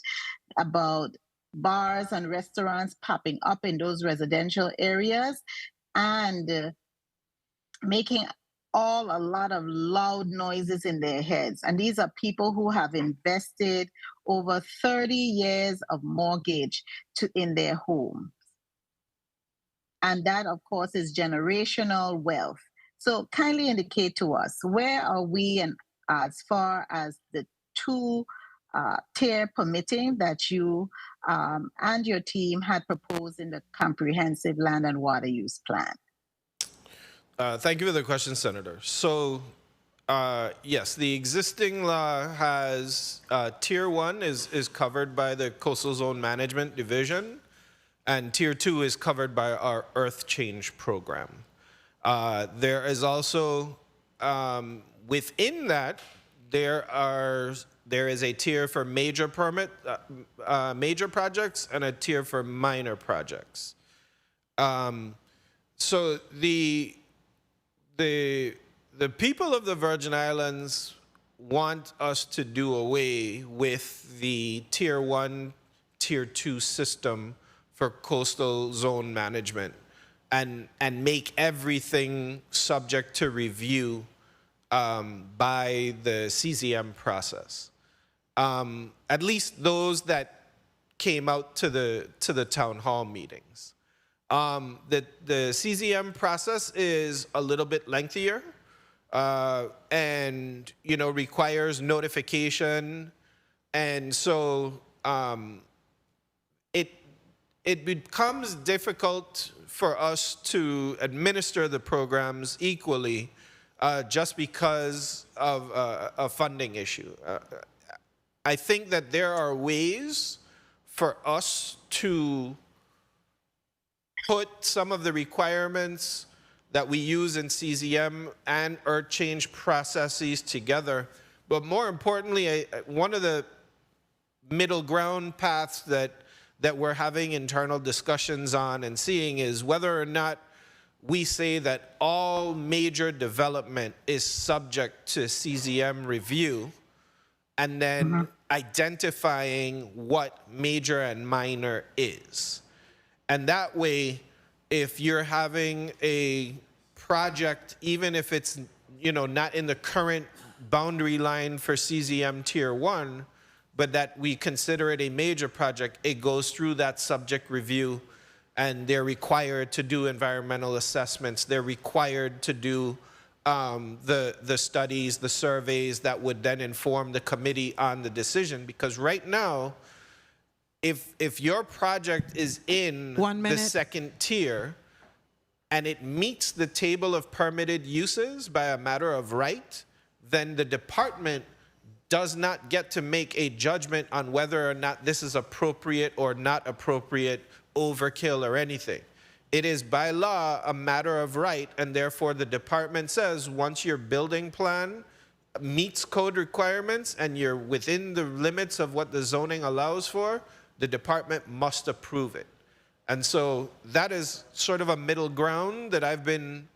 about bars and restaurants popping up in those residential areas and making a lot of loud noises in their heads. And these are people who have invested over 30 years of mortgage in their home. And that, of course, is generational wealth. So kindly indicate to us, where are we and as far as the 2-tier permitting that you and your team had proposed in the comprehensive land and water use plan? Thank you for the question, Senator. So, yes, the existing law has Tier 1 is covered by the Coastal Zone Management Division, and Tier 2 is covered by our Earth Change program. There is also, within that, there is a tier for major projects and a tier for minor projects. So the people of the Virgin Islands want us to do away with the Tier 1, Tier 2 system for coastal zone management and make everything subject to review by the CZM process. At least those that came out to the town hall meetings. The CZM process is a little bit lengthier and requires notification, and so it becomes difficult for us to administer the programs equally just because of a funding issue. I think that there are ways for us to put some of the requirements that we use in CZM and Earth Change processes together. But more importantly, one of the middle ground paths that we're having internal discussions on and seeing is whether or not we say that all major development is subject to CZM review, and then identifying what major and minor is. And that way, if you're having a project, even if it's not in the current boundary line for CZM Tier 1, but that we consider it a major project, it goes through that subject review, and they're required to do environmental assessments. They're required to do the studies, the surveys that would then inform the committee on the decision. Because right now, if your project is in the second tier and it meets the table of permitted uses by a matter of right, then the department does not get to make a judgment on whether or not this is appropriate or not appropriate, overkill or anything. It is by law a matter of right, and therefore the department says once your building plan meets code requirements and you're within the limits of what the zoning allows for, the department must approve it. And so that is sort of a middle ground that I've been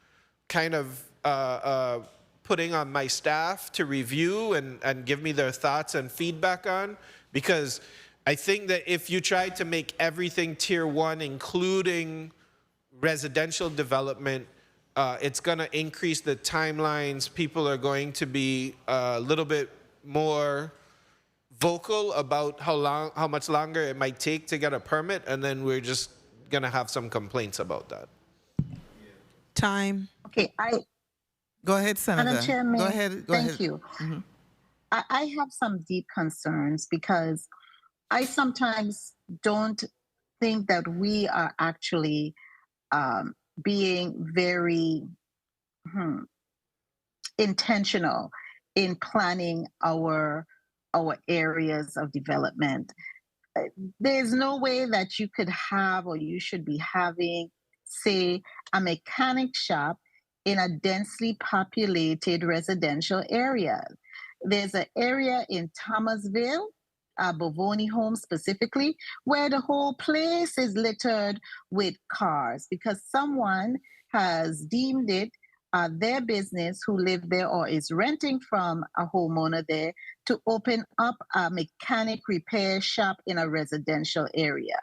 kind of putting on my staff to review and give me their thoughts and feedback on, because I think that if you try to make everything tier 1, including residential development, it's going to increase the timelines. People are going to be a little bit more vocal about how much longer it might take to get a permit, and then we're just going to have some complaints about that. Time. Okay, Go ahead, Senator. Madam Chairman, Go ahead. Go thank ahead. you. Mhm. I have some deep concerns because I sometimes don't think that we are actually being very intentional in planning our areas of development. There's no way that you could have or you should be having, say, a mechanic shop in a densely populated residential area. There's an area in Thomasville, Bovoni Home specifically, where the whole place is littered with cars because someone has deemed it their business who live there or is renting from a homeowner there to open up a mechanic repair shop in a residential area.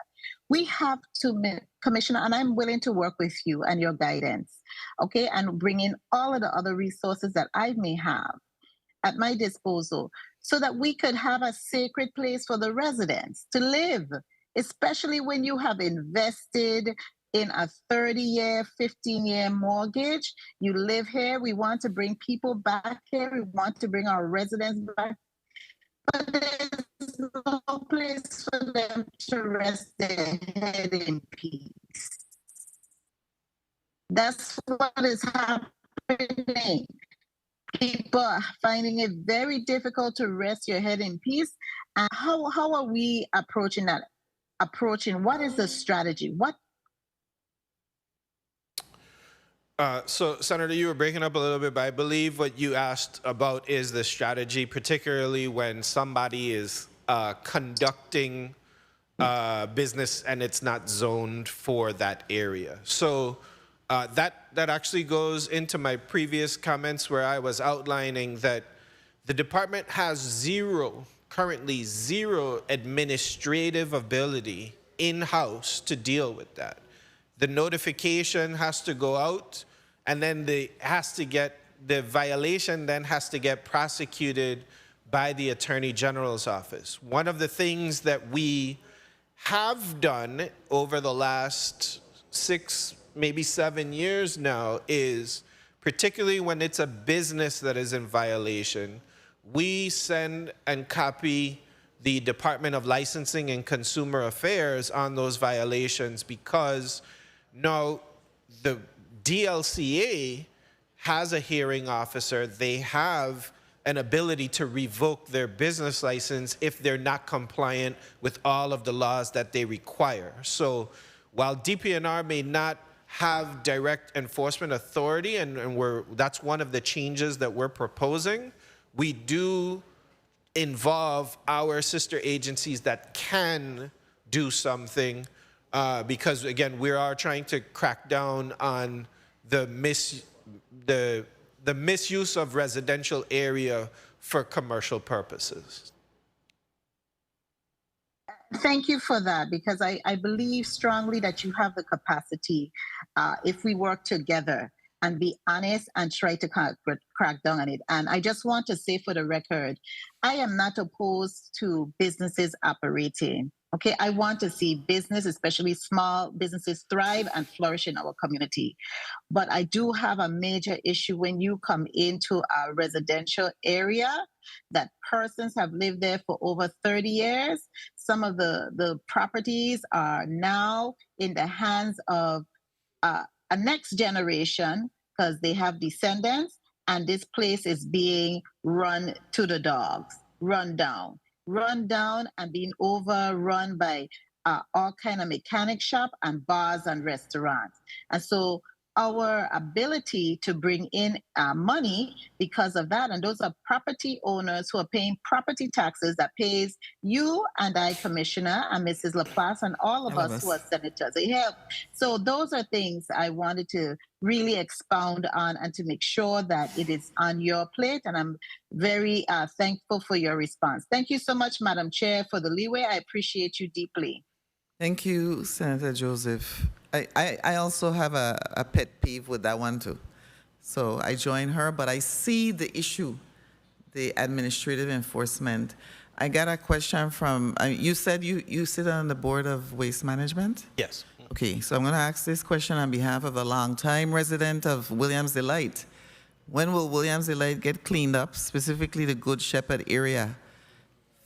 We have to, Commissioner, and I'm willing to work with you and your guidance, okay, and bring in all of the other resources that I may have at my disposal so that we could have a sacred place for the residents to live, especially when you have invested in a 30-year, 15-year mortgage. You live here. We want to bring people back here. We want to bring our residents back. But there's no place for them to rest their head in peace. That's what is happening. People are finding it very difficult to rest your head in peace. And how are we approaching that? What is the strategy? So, Senator, you were breaking up a little bit, but I believe what you asked about is the strategy, particularly when somebody is conducting business and it's not zoned for that area. So that actually goes into my previous comments where I was outlining that the department has currently zero administrative ability in-house to deal with that. The notification has to go out, and then the violation then has to get prosecuted by the Attorney General's office. One of the things that we have done over the last 6, maybe 7 years now is, particularly when it's a business that is in violation, we send and copy the Department of Licensing and Consumer Affairs on those violations, because now the DLCA has a hearing officer. They have an ability to revoke their business license if they're not compliant with all of the laws that they require. So while DPNR may not have direct enforcement authority, and that's one of the changes that we're proposing, we do involve our sister agencies that can do something, because again, we are trying to crack down on the misuse of residential area for commercial purposes. Thank you for that, because I believe strongly that you have the capacity, if we work together and be honest and try to crack down on it. And I just want to say for the record, I am not opposed to businesses operating. Okay, I want to see business, especially small businesses, thrive and flourish in our community. But I do have a major issue when you come into a residential area that persons have lived there for over 30 years. Some of the properties are now in the hands of a next generation because they have descendants, and this place is being run to the dogs. run down, and being overrun by all kind of mechanic shop and bars and restaurants. And so our ability to bring in money because of that, and those are property owners who are paying property taxes that pays you and I, Commissioner, and Mrs. Laplace, and all of us who are senators. So those are things I wanted to really expound on and to make sure that it is on your plate. And I'm very thankful for your response. Thank you so much, Madam Chair, for the leeway. I appreciate you deeply. Thank you, Senator Joseph. I also have a pet peeve with that one too. So I join her, but I see the issue, the administrative enforcement. I got a question from, you said you sit on the Board of Waste Management? Yes. Okay, so I'm going to ask this question on behalf of a longtime resident of Williams Delight. When will Williams Delight get cleaned up, specifically the Good Shepherd area?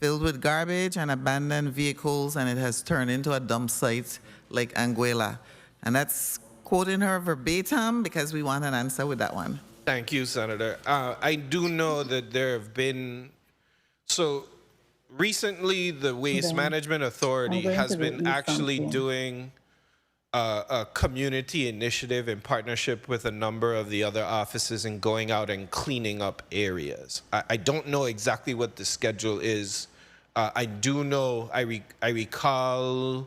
Filled with garbage and abandoned vehicles, and it has turned into a dump site like Anguilla. And that's quoting her verbatim because we want an answer with that one. Thank you, Senator. I do know that there have been, so recently the Waste Management Authority has been actually doing a community initiative in partnership with a number of the other offices and going out and cleaning up areas. I don't know exactly what the schedule is. I do know, I recall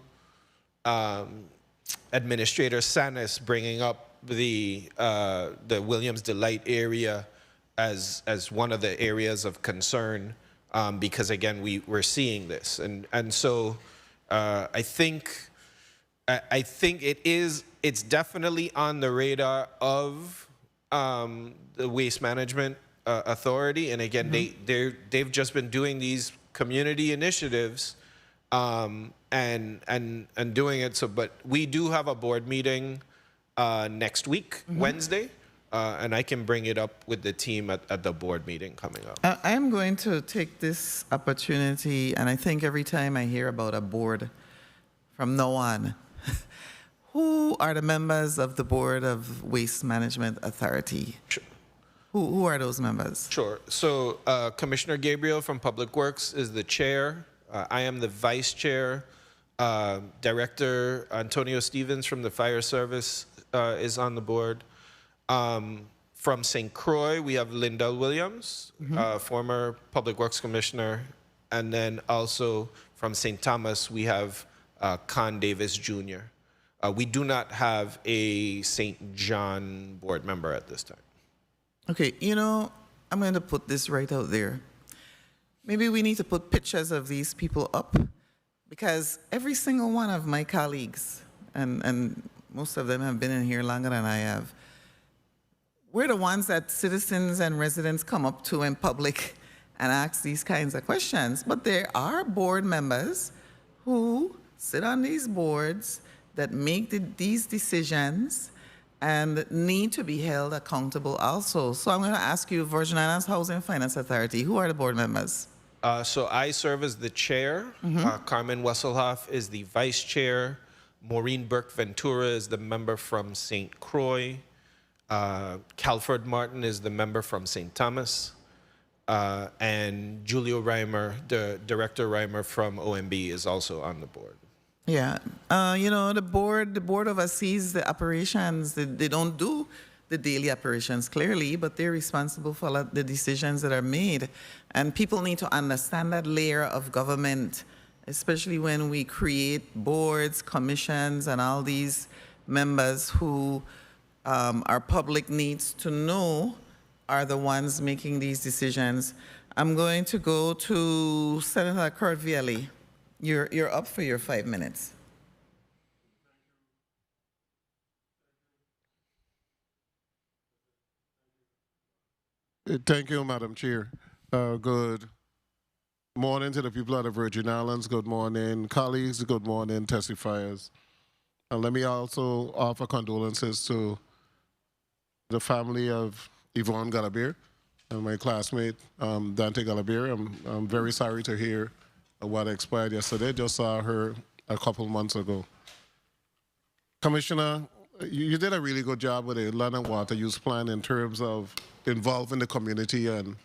Administrator Sanis bringing up the Williams Delight area as one of the areas of concern because again we're seeing this, and so I think it's definitely on the radar of the Waste Management Authority, and again they've just been doing these community initiatives and doing it. So, but we do have a board meeting next week, Wednesday, and I can bring it up with the team at the board meeting coming up. I am going to take this opportunity, and I think every time I hear about a board from now on, who are the members of the Board of Waste Management Authority? Sure. Who are those members? Sure. So Commissioner Gabriel from Public Works is the chair. I am the vice chair. Director Antonio Stevens from the Fire Service is on the board. From St. Croix, we have Lindell Williams, former Public Works Commissioner. And then also from St. Thomas, we have Con Davis Jr. We do not have a St. John board member at this time. Okay, you know, I'm going to put this right out there. Maybe we need to put pictures of these people up because every single one of my colleagues, and most of them have been in here longer than I have, we're the ones that citizens and residents come up to in public and ask these kinds of questions. But there are board members who sit on these boards that make these decisions and need to be held accountable also. So I'm going to ask you, Virgin Islands Housing Finance Authority, who are the board members? So I serve as the chair. Carmen Wesselhoff is the vice chair. Maureen Burke-Ventura is the member from St. Croix. Calford Martin is the member from St. Thomas. And Julio Reimer, the Director Reimer from OMB, is also on the board. Yeah, you know, the board oversees the operations. They don't do the daily operations clearly, but they're responsible for the decisions that are made. And people need to understand that layer of government, especially when we create boards, commissions, and all these members who our public needs to know are the ones making these decisions. I'm going to go to Senator Kurt Vielle. You're up for your 5 minutes. Thank you, Madam Chair. Good morning to the people of the Virgin Islands. Good morning, colleagues. Good morning, testifiers. And let me also offer condolences to the family of Yvonne Galabier and my classmate, Dante Galabier. I'm very sorry to hear what expired yesterday. Just saw her a couple months ago. Commissioner, you did a really good job with the land and water use plan in terms of involving the community and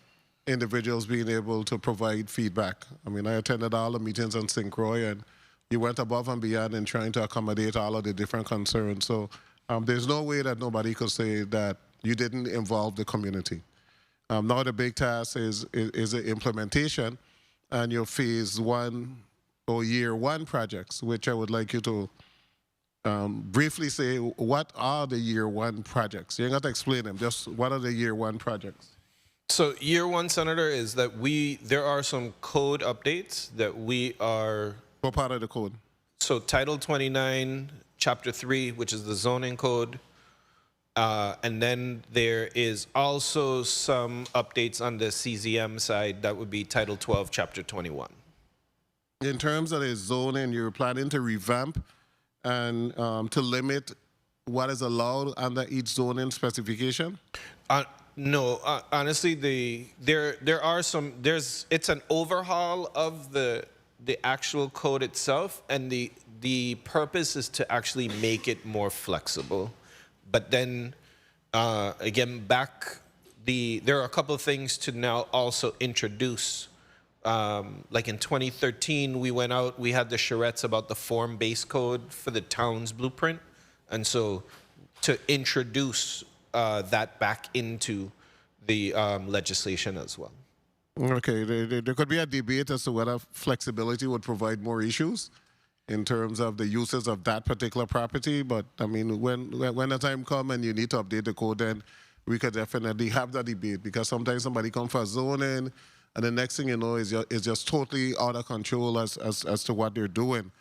individuals being able to provide feedback. I mean, I attended all the meetings on St. Croix, and you went above and beyond in trying to accommodate all of the different concerns. So there's no way that nobody could say that you didn't involve the community. Now the big task is the implementation and your phase one or year one projects, which I would like you to briefly say, what are the year one projects? You ain't got to explain them, just what are the year one projects? So year one, Senator, is that there are some code updates that we are... What part of the code? So Title 29, Chapter 3, which is the zoning code. And then there is also some updates on the CZM side. That would be Title 12, Chapter 21. In terms of the zoning, you're planning to revamp and to limit what is allowed under each zoning specification? No, honestly, there are some. It's an overhaul of the actual code itself, and the purpose is to actually make it more flexible. But then, again, there are a couple of things to now also introduce. Like in 2013, we went out, we had the charrettes about the form-based code for the town's blueprint. And so to introduce that back into the legislation as well. Okay, there could be a debate as to whether flexibility would provide more issues in terms of the uses of that particular property. But I mean, when the time comes and you need to update the code, then we could definitely have that debate, because sometimes somebody comes for zoning, and the next thing you know is just totally out of control as to what they're doing.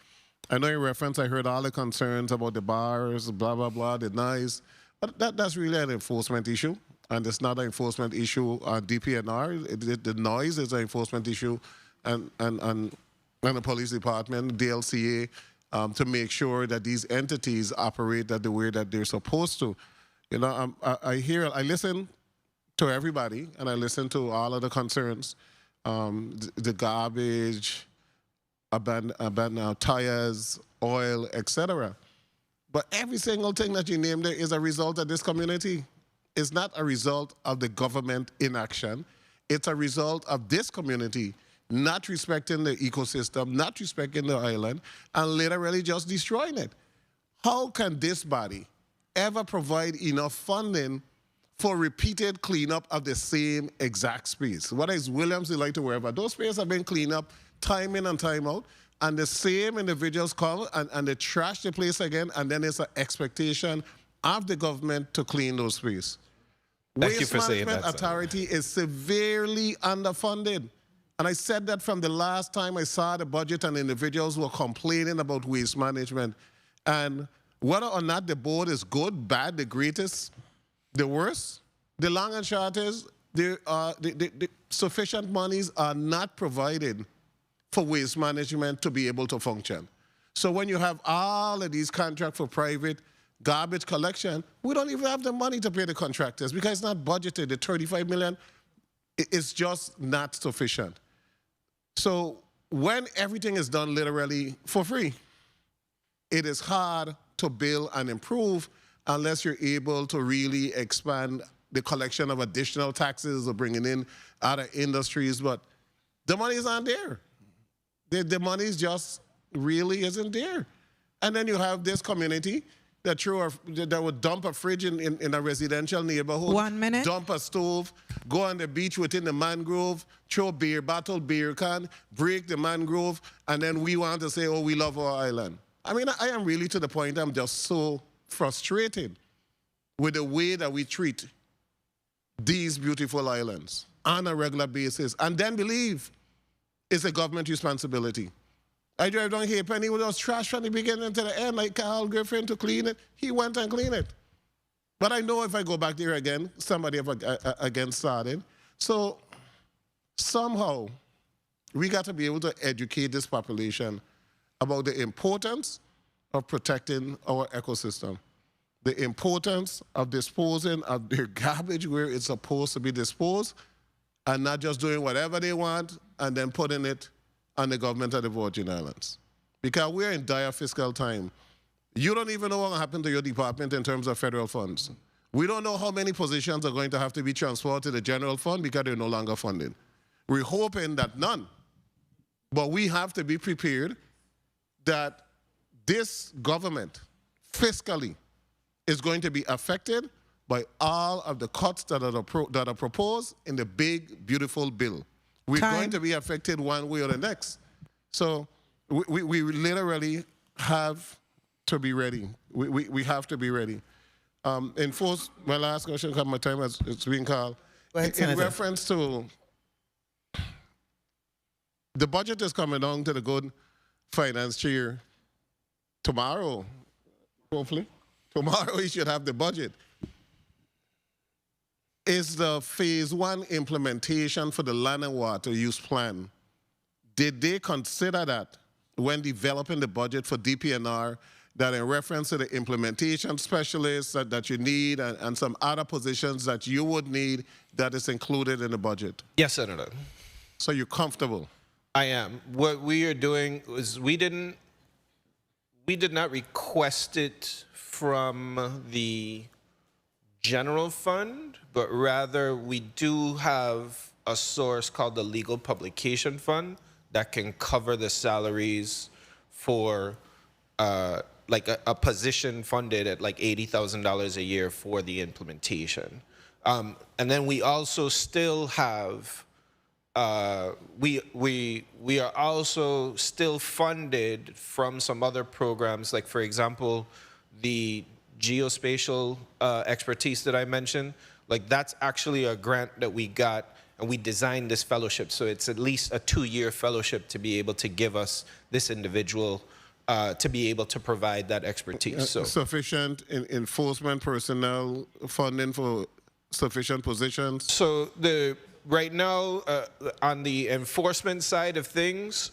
I know in reference, I heard all the concerns about the bars, blah, blah, blah, the noise. But that's really an enforcement issue, and it's not an enforcement issue on DPNR. The noise is an enforcement issue, and the police department, DLCA, to make sure that these entities operate the way that they're supposed to. You know, I listen to everybody, and I listen to all of the concerns, the garbage, abandoned tires, oil, etc. But every single thing that you name there is a result of this community. It's not a result of the government inaction. It's a result of this community not respecting the ecosystem, not respecting the island, and literally just destroying it. How can this body ever provide enough funding for repeated cleanup of the same exact space? Whether it's Williams, like to wherever, those spaces have been cleaned up time in and time out, and the same individuals come and they trash the place again, and then it's an expectation of the government to clean those spaces. Waste Management Authority is severely underfunded. And I said that from the last time I saw the budget, and individuals were complaining about waste management. And whether or not the board is good, bad, the greatest, the worst, the long and short is the sufficient monies are not provided for waste management to be able to function. So when you have all of these contracts for private garbage collection, we don't even have the money to pay the contractors because it's not budgeted. The $35 million is just not sufficient. So when everything is done literally for free, it is hard to build and improve unless you're able to really expand the collection of additional taxes or bringing in other industries. But the money is not there. The money is just really isn't there. And then you have this community that would dump a fridge in a residential neighborhood. 1 minute. Dump a stove, go on the beach within the mangrove, throw beer bottle, beer can, break the mangrove, and then we want to say, oh, we love our island. I mean, I am really to the point I'm just so frustrated with the way that we treat these beautiful islands on a regular basis, and then believe it's a government responsibility. I drive down here, Penny was trash from the beginning to the end, like Carl Griffin to clean it. He went and cleaned it. But I know if I go back there again, somebody again started. So somehow we got to be able to educate this population about the importance of protecting our ecosystem, the importance of disposing of their garbage where it's supposed to be disposed, and not just doing whatever they want and then putting it on the government of the Virgin Islands. Because we're in dire fiscal time. You don't even know what will happen to your department in terms of federal funds. We don't know how many positions are going to have to be transferred to the general fund because they're no longer funded. We're hoping that none. But we have to be prepared that this government fiscally is going to be affected by all of the cuts that are proposed in the big, beautiful bill. We're going to be affected one way or the next. So we literally have to be ready. We have to be ready. My last question, because my time has it's been called. In reference to the budget is coming down to the good finance chair tomorrow, hopefully. Tomorrow he should have the budget. Is the phase 1 implementation for the land and water use plan, did they consider that when developing the budget for DPNR, that in reference to the implementation specialists that you need and some other positions that you would need, that is included in the budget? Yes, Senator. So you're comfortable? I am. What we are doing is we did not request it from the general fund, but rather we do have a source called the legal publication fund that can cover the salaries for like a position funded at like $80,000 a year for the implementation. And then we also still have we are also still funded from some other programs, like for example, the geospatial expertise that I mentioned. Like that's actually a grant that we got, and we designed this fellowship. So it's at least a 2-year fellowship to be able to give us this individual to be able to provide that expertise. So sufficient enforcement personnel funding for sufficient positions? So right now, on the enforcement side of things,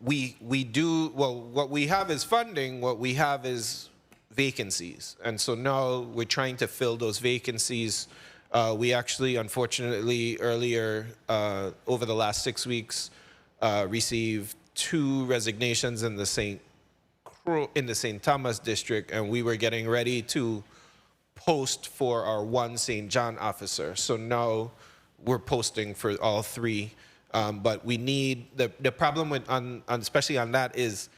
we do, well, what we have is funding, what we have is vacancies. And so now we're trying to fill those vacancies. We actually, unfortunately, earlier, over the last 6 weeks, received 2 resignations in the St. Thomas district, and we were getting ready to post for our 1 St. John officer. So now we're posting for all 3, but we need the problem with especially on that is,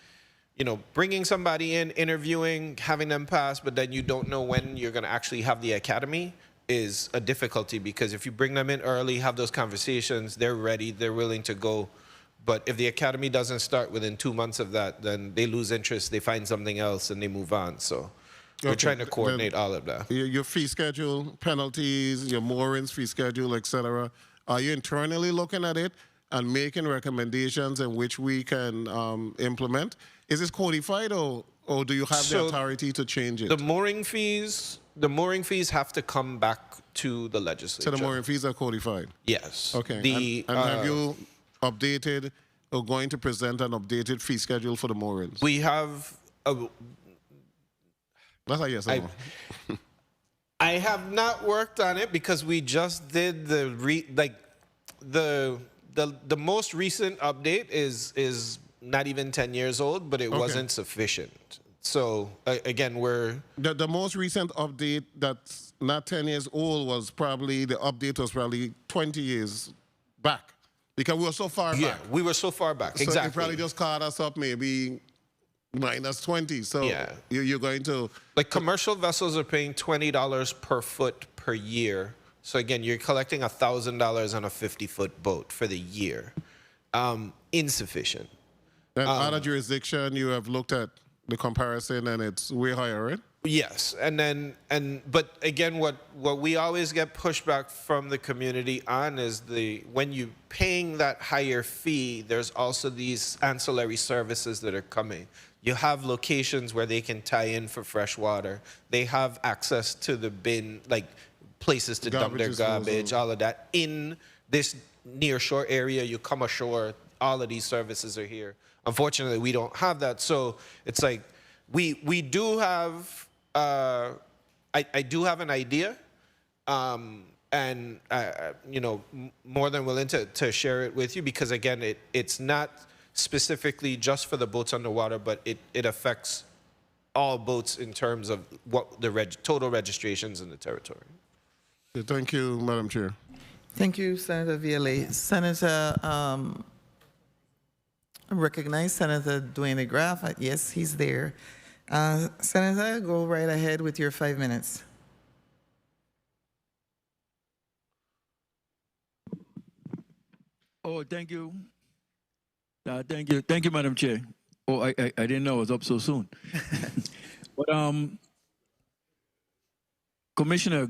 you know, bringing somebody in, interviewing, having them pass, but then you don't know when you're going to actually have the academy is a difficulty, because if you bring them in early, have those conversations, they're ready, they're willing to go. But if the academy doesn't start within 2 months of that, then they lose interest, they find something else, and they move on. So we're trying to coordinate all of that. Your fee schedule, penalties, your moorings fee schedule, etc. Are you internally looking at it and making recommendations in which we can implement? Is this codified, or do you have the authority to change it? The mooring fees have to come back to the legislature. So the mooring fees are codified? Yes. Okay. And have you updated or going to present an updated fee schedule for the moorings? We have That's a yes or no. I have not worked on it because we just did the most recent update is not even 10 years old, but it wasn't sufficient. So again, the most recent update that's not 10 years old was probably, the update was probably 20 years back, because we were so far back. Yeah, we were so far back. So exactly. it probably just caught us up maybe minus 20. So yeah, you're going to, like, commercial vessels are paying $20 per foot per year. So again, you're collecting $1,000 on a 50-foot boat for the year. Insufficient. And other jurisdiction, you have looked at the comparison, and it's way higher, right? Yes, but again, what we always get pushback from the community on is when you paying that higher fee, there's also these ancillary services that are coming. You have locations where they can tie in for fresh water. They have access to the bin, like places to dump their garbage, all of that. In this near shore area, you come ashore, all of these services are here. Unfortunately, we don't have that. So it's like we do have. I do have an idea, and you know, more than willing to share it with you, because again, it's not specifically just for the boats underwater, but it affects all boats in terms of what the total registrations in the territory. Thank you, Madam Chair. Thank you, Senator Viale. Senator, I recognize Senator Dwayne Graff. Yes, he's there. Senator, go right ahead with your 5 minutes. Oh, thank you. Thank you, Madam Chair. Oh, I didn't know I was up so soon. But Commissioner,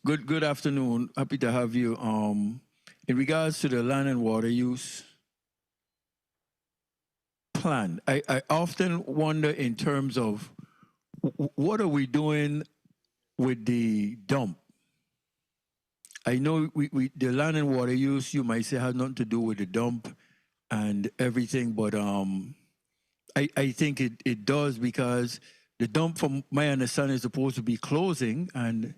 good afternoon. Happy to have you. In regards to the land and water use plan, I often wonder in terms of what are we doing with the dump? I know the land and water use, you might say, has nothing to do with the dump and everything, but I think it does, because the dump, from my understanding, is supposed to be closing, and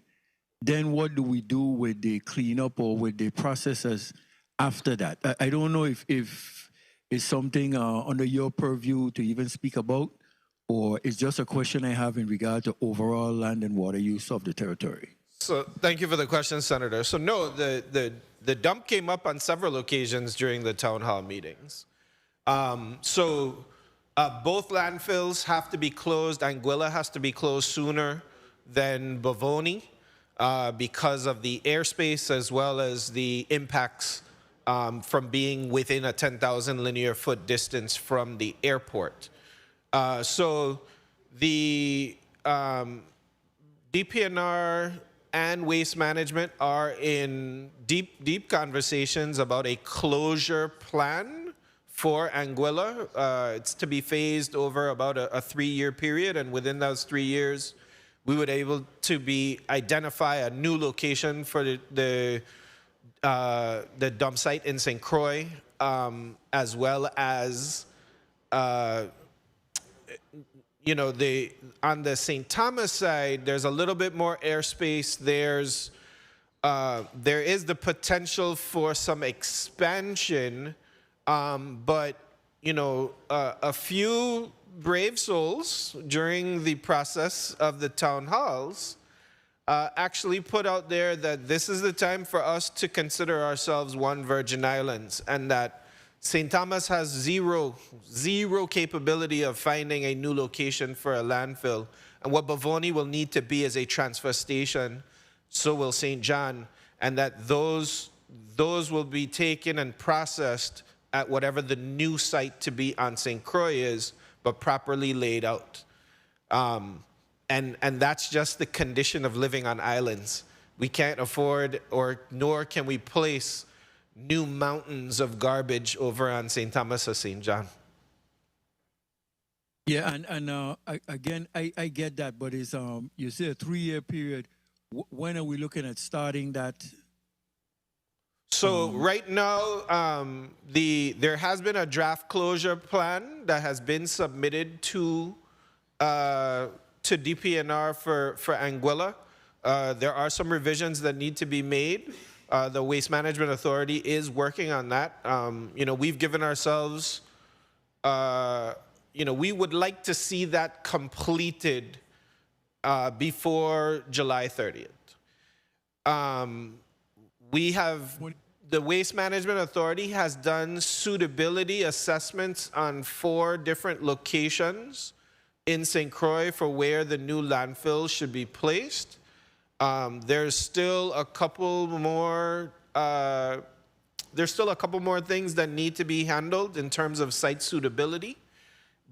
then what do we do with the cleanup or with the processes after that? I don't know if it's something under your purview to even speak about, or it's just a question I have in regard to overall land and water use of the territory. So thank you for the question, Senator. So no, the dump came up on several occasions during the town hall meetings. Both landfills have to be closed. Anguilla has to be closed sooner than Bavoni because of the airspace as well as the impacts from being within a 10,000 linear foot distance from the airport. So the DPNR and Waste Management are in deep conversations about a closure plan for Anguilla. It's to be phased over about a 3-year period, and within those 3 years, we would able to identify a new location for the dump site in St. Croix, as well as on the St. Thomas side, there's a little bit more airspace. There is the potential for some expansion, but a few brave souls during the process of the town halls actually put out there that this is the time for us to consider ourselves one Virgin Islands, and that St. Thomas has zero capability of finding a new location for a landfill. And what Bavoni will need to be is a transfer station, so will St. John, and that those will be taken and processed at whatever the new site to be on St. Croix is, but properly laid out. And that's just the condition of living on islands. We can't afford, nor can we place new mountains of garbage over on St. Thomas or St. John. Yeah, and again, I get that, but it's you say a 3-year period. When are we looking at starting that? So right now, there has been a draft closure plan that has been submitted to DPNR for Anguilla. There are some revisions that need to be made. The Waste Management Authority is working on that. We've given ourselves, we would like to see that completed before July 30th. The Waste Management Authority has done suitability assessments on 4 different locations in St. Croix for where the new landfill should be placed. There's still a couple more things that need to be handled in terms of site suitability.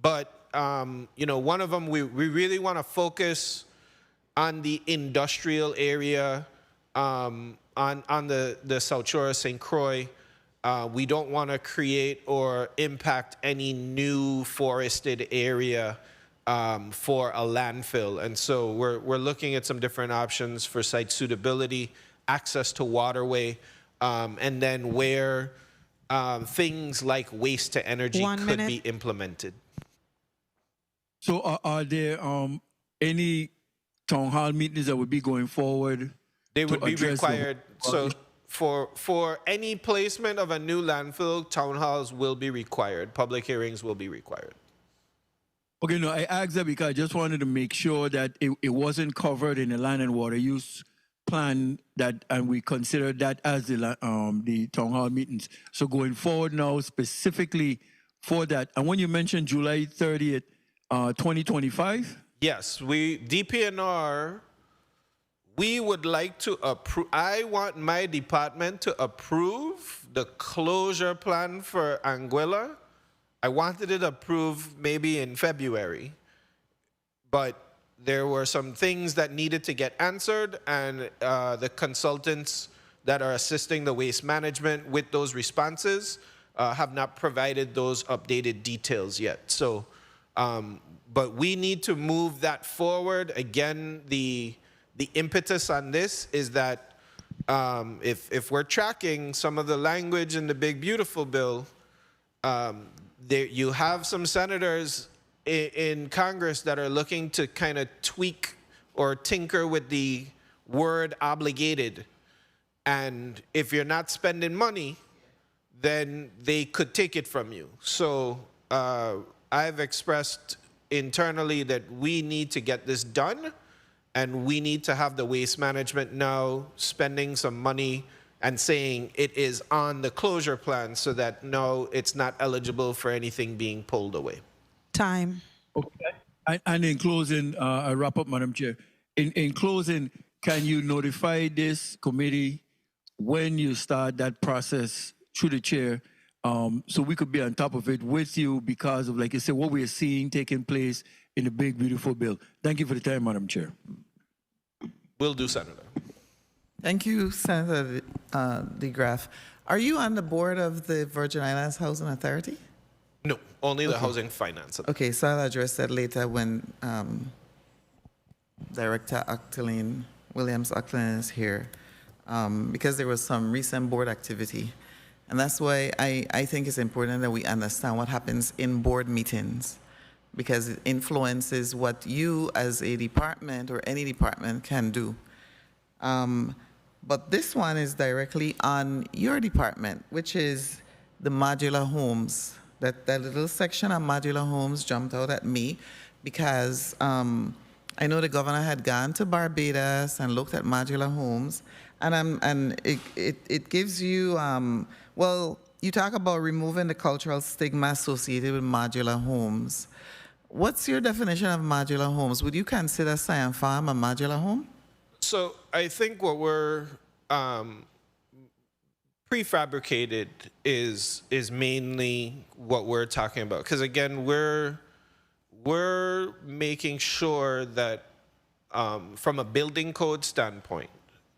But one of them, we really want to focus on the industrial area on the South Shore of St. Croix. We don't want to create or impact any new forested area for a landfill. And so we're looking at some different options for site suitability, access to waterway, and then where things like waste to energy could be implemented. So are there any town hall meetings that would be going forward? They would be required. So for any placement of a new landfill, town halls will be required. Public hearings will be required. Okay, no, I asked that because I just wanted to make sure that it wasn't covered in the land and water use plan that, and we considered that as the town hall meetings. So going forward now, specifically for that, and when you mentioned July 30th, 2025. Yes, DPNR, we would like to approve, I want my department to approve the closure plan for Anguilla. I wanted it approved maybe in February, but there were some things that needed to get answered, and the consultants that are assisting the waste management with those responses have not provided those updated details yet. So, but we need to move that forward. Again, the impetus on this is that if we're tracking some of the language in the Big Beautiful Bill, you have some senators in Congress that are looking to kind of tweak or tinker with the word obligated. And if you're not spending money, then they could take it from you. So I've expressed internally that we need to get this done, and we need to have the waste management now spending some money and saying it is on the closure plan so that no, it's not eligible for anything being pulled away. Time. Okay. And in closing, I wrap up, Madam Chair. In closing, can you notify this committee when you start that process through the chair, so we could be on top of it with you because of, like you said, what we're seeing taking place in the Big Beautiful Bill. Thank you for the time, Madam Chair. Will do, Senator. Thank you, Senator DeGraff. Are you on the board of the Virgin Islands Housing Authority? No, only the Housing Finance. Okay, so I'll address that later when Director Williams-Ocklin is here, because there was some recent board activity. And that's why I think it's important that we understand what happens in board meetings, because it influences what you as a department or any department can do. But this one is directly on your department, which is the modular homes. That little section on modular homes jumped out at me because I know the governor had gone to Barbados and looked at modular homes, and it gives you, well, you talk about removing the cultural stigma associated with modular homes. What's your definition of modular homes? Would you consider Scion Farm a modular home? So I think what we're prefabricated is mainly what we're talking about, because again we're making sure that from a building code standpoint,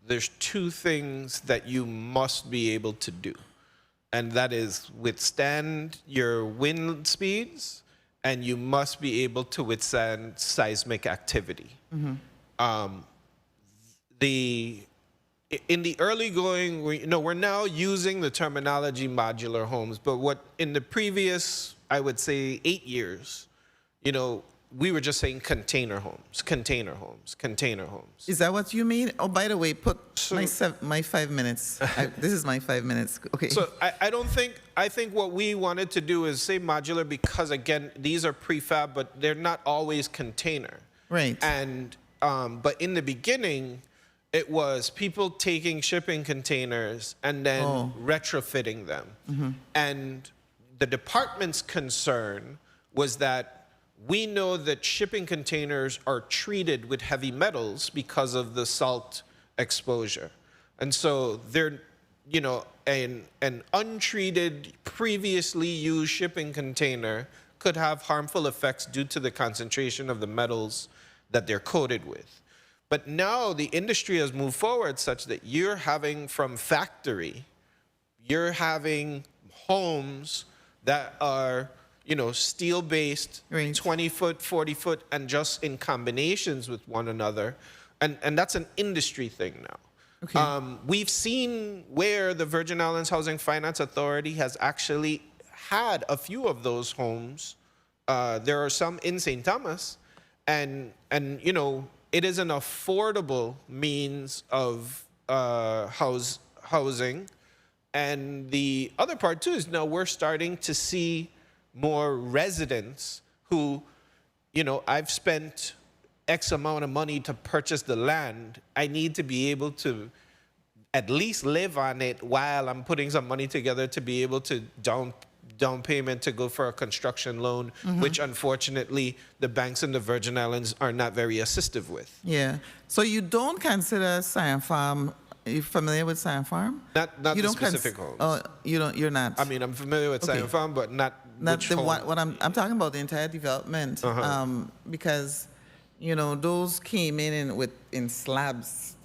there's two things that you must be able to do, and that is withstand your wind speeds, and you must be able to withstand seismic activity. Mm-hmm. In the early going, we're now using the terminology modular homes, but what in the previous, I would say 8 years, we were just saying container homes, container homes, container homes. Is that what you mean? Oh, by the way, put my 5 minutes. This is my 5 minutes. Okay. So I think what we wanted to do is say modular because, again, these are prefab, but they're not always container. Right. And, but in the beginning, it was people taking shipping containers and then retrofitting them. Mm-hmm. And the department's concern was that we know that shipping containers are treated with heavy metals because of the salt exposure. And so they're, an untreated, previously used shipping container could have harmful effects due to the concentration of the metals that they're coated with. But now the industry has moved forward such that you're having from factory, you're having homes that are, steel-based, right, 20-foot, 40-foot, and just in combinations with one another. And that's an industry thing now. Okay. We've seen where the Virgin Islands Housing Finance Authority has actually had a few of those homes. There are some in St. Thomas, and it is an affordable means of housing. And the other part too is now we're starting to see more residents who, you know, I've spent X amount of money to purchase the land. I need to be able to at least live on it while I'm putting some money together to be able to down payment to go for a construction loan, which unfortunately the banks in the Virgin Islands are not very assistive with. Yeah. So you don't consider Scion Farm, are you familiar with Scion Farm? Not You the don't specific homes. Oh, you're not. I mean, I'm familiar with Okay. Scion Farm, but not which the home. one, what I'm talking about the entire development, because, you know, those came in slabs,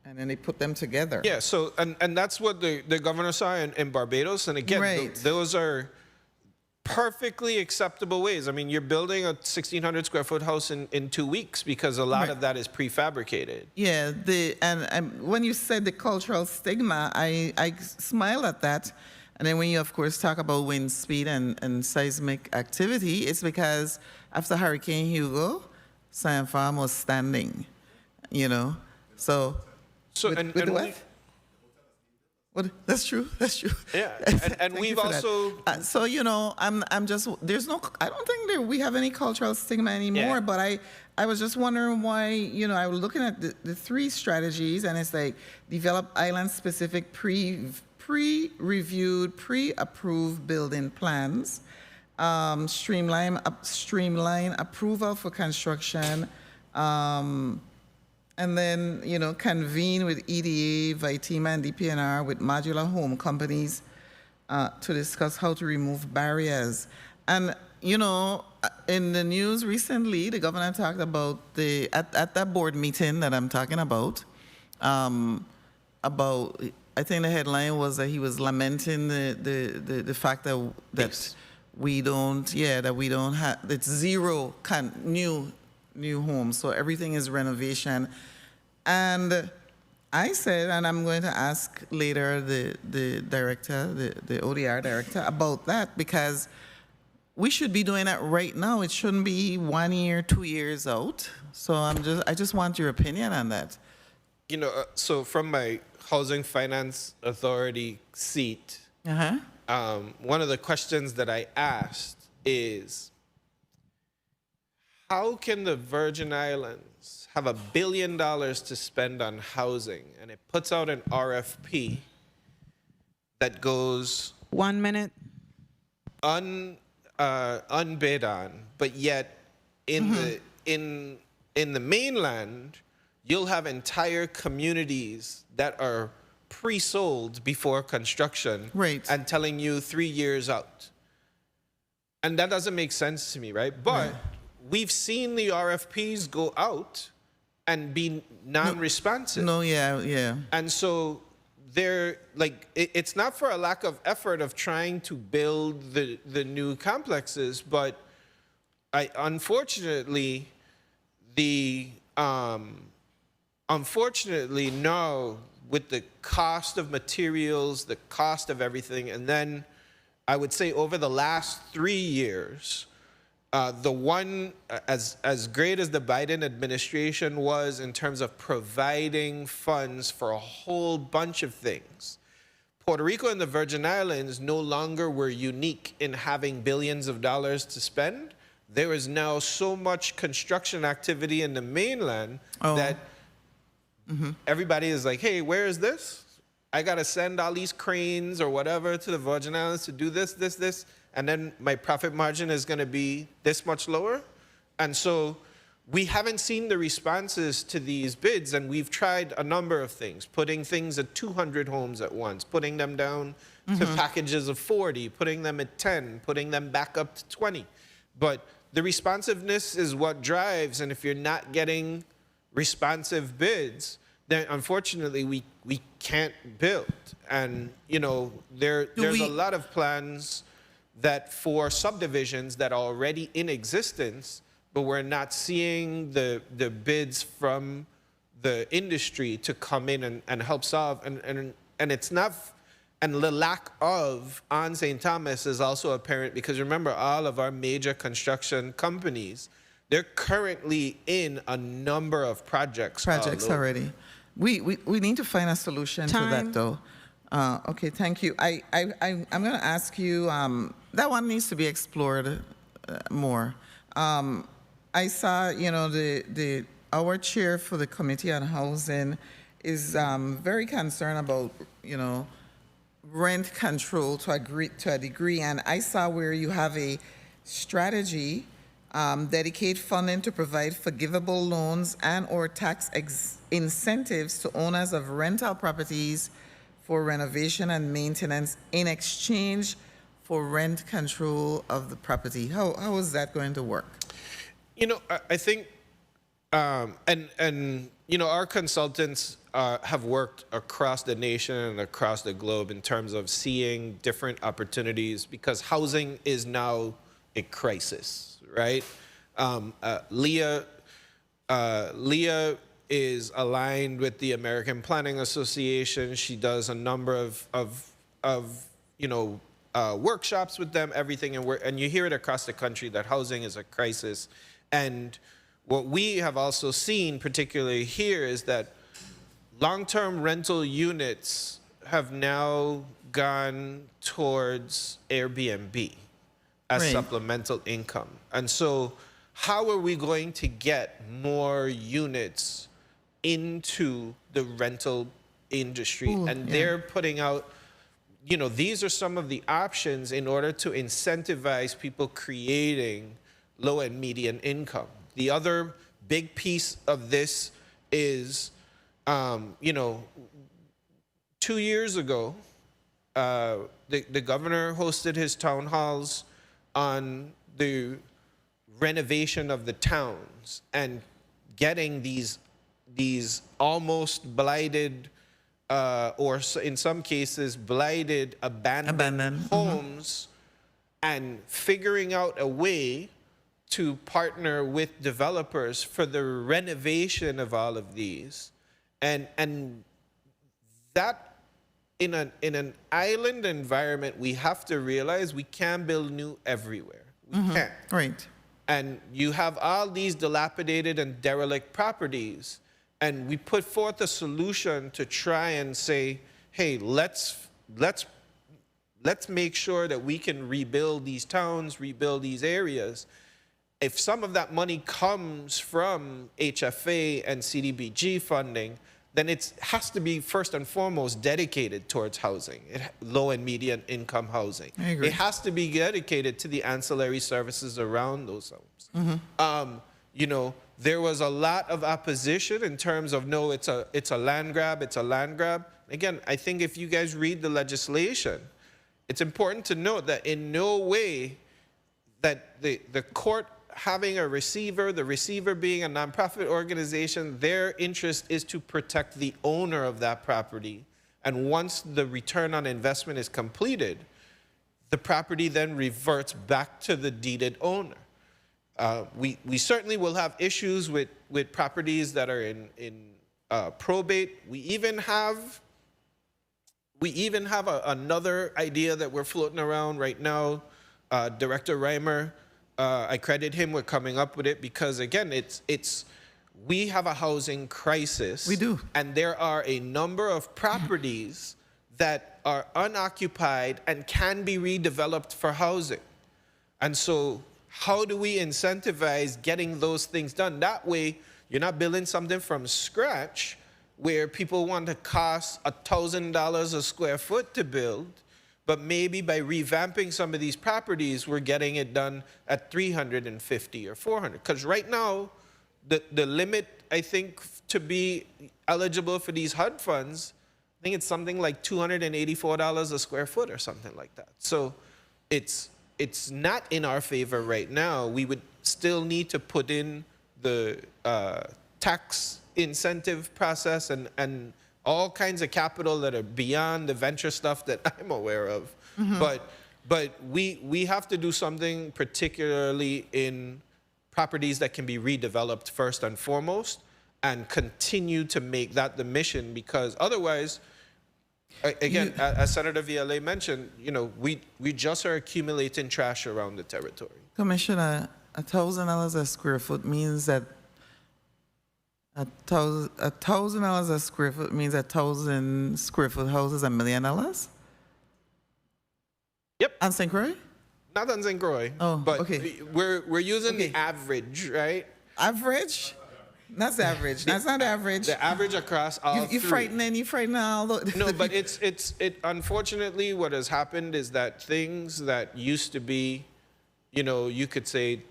and then they put them together. Yeah, so, and that's what the governor saw in Barbados. And again, Right. those are perfectly acceptable ways. I mean, you're building a 1,600 square foot house in 2 weeks because a lot of that is prefabricated. Yeah, and when you said the cultural stigma, I smile at that. And then when you, of course, talk about wind speed and seismic activity, it's because after Hurricane Hugo, Scion Farm was standing, you know. So So, with and the we- what? What? That's true. That's true. Yeah, and Thank we've you for that. also So you know, I'm just there's no. I don't think we have any cultural stigma anymore. Yeah. But I was just wondering why, you know, I was looking at the three strategies, and it's like develop island-specific pre-reviewed, pre-approved building plans, streamline approval for construction. And then, you know, convene with EDA, Vitima, and DPNR with modular home companies to discuss how to remove barriers. And, you know, in the news recently, the governor talked about at that board meeting that I'm talking about, I think the headline was that he was lamenting the fact that Yes. we don't have, it's zero new homes, so everything is renovation. And I said, and I'm going to ask later the director, the ODR director, about that, because we should be doing that right now. It shouldn't be 1 year, 2 years out. So I just want your opinion on that. you know, so from my Housing Finance Authority seat, one of the questions that I asked is, how can the Virgin Islands have $1 billion to spend on housing, and it puts out an RFP that goes 1 minute. unbid on, but yet in the mainland, you'll have entire communities that are pre-sold before construction, Right. and telling you 3 years out. And that doesn't make sense to me, right? But we've seen the RFPs go out and be non-responsive. No, yeah. And so they're like, it's not for a lack of effort of trying to build the new complexes, but unfortunately now, with the cost of materials, the cost of everything, and then I would say over the last 3 years, the one, as great as the Biden administration was in terms of providing funds for a whole bunch of things, Puerto Rico and the Virgin Islands no longer were unique in having billions of dollars to spend. There is now so much construction activity in the mainland that everybody is like, hey, where is this? I got to send all these cranes or whatever to the Virgin Islands to do this, and then my profit margin is going to be this much lower. And so we haven't seen the responses to these bids, and we've tried a number of things, putting things at 200 homes at once, putting them down to packages of 40, putting them at 10, putting them back up to 20. But the responsiveness is what drives, and if you're not getting responsive bids, then unfortunately we can't build. And you know, there's a lot of plans that for subdivisions that are already in existence, but we're not seeing the bids from the industry to come in and help solve. And it's not, and the lack of on St. Thomas is also apparent, because remember, all of our major construction companies, they're currently in a number of projects Already. We need to find a solution to that, though. Okay, thank you. I'm going to ask you, that one needs to be explored more. I saw, our chair for the Committee on Housing is very concerned about, rent control to a degree. And I saw where you have a strategy, dedicate funding to provide forgivable loans and or tax incentives to owners of rental properties for renovation and maintenance in exchange for rent control of the property. How is that going to work? I think, our consultants have worked across the nation and across the globe in terms of seeing different opportunities because housing is now a crisis, right? Leah is aligned with the American Planning Association. She does a number of workshops with them, everything, and you hear it across the country that housing is a crisis. And what we have also seen, particularly here, is that long-term rental units have now gone towards Airbnb as supplemental income. And so how are we going to get more units into the rental industry? They're putting out, these are some of the options in order to incentivize people creating low and median income. The other big piece of this is, 2 years ago, the governor hosted his town halls on the renovation of the towns and getting these almost blighted, or in some cases blighted, abandoned homes, and figuring out a way to partner with developers for the renovation of all of these, and that in an island environment, we have to realize we can't build new everywhere. We can't. Right. And you have all these dilapidated and derelict properties, and we put forth a solution to try and say, hey, let's make sure that we can rebuild these towns, rebuild these areas. If some of that money comes from HFA and CDBG funding, then it has to be first and foremost dedicated towards housing, low and median income housing. I agree. It has to be dedicated to the ancillary services around those homes. There was a lot of opposition in terms of, no, it's a land grab, it's a land grab. Again, I think if you guys read the legislation, it's important to note that in no way that the court having a receiver, the receiver being a nonprofit organization, their interest is to protect the owner of that property. And once the return on investment is completed, the property then reverts back to the deeded owner. We certainly will have issues with properties that are in probate. We even have another idea that we're floating around right now. Director Reimer, I credit him with coming up with it because, again, we have a housing crisis. We do. And there are a number of properties that are unoccupied and can be redeveloped for housing. And so how do we incentivize getting those things done? That way, you're not building something from scratch where people want to cost $1,000 a square foot to build, but maybe by revamping some of these properties, we're getting it done at $350 or $400. Because right now, the limit, I think, to be eligible for these HUD funds, I think it's something like $284 a square foot or something like that. So it's not in our favor right now. We would still need to put in the tax incentive process and all kinds of capital that are beyond the venture stuff that I'm aware of. But we have to do something particularly in properties that can be redeveloped first and foremost and continue to make that the mission, because otherwise, again, as Senator Viale mentioned, we just are accumulating trash around the territory. Commissioner, $1,000 a square foot means that $1,000 a square foot means 1,000 square foot house is $1 million? Yep. On St. Croix? Not on St. Croix. Oh, but okay. we're using Okay. the average, right? Average? That's average. That's not average. The average across all You three. frightening all the No, the but people. unfortunately what has happened is that things that used to be, you could say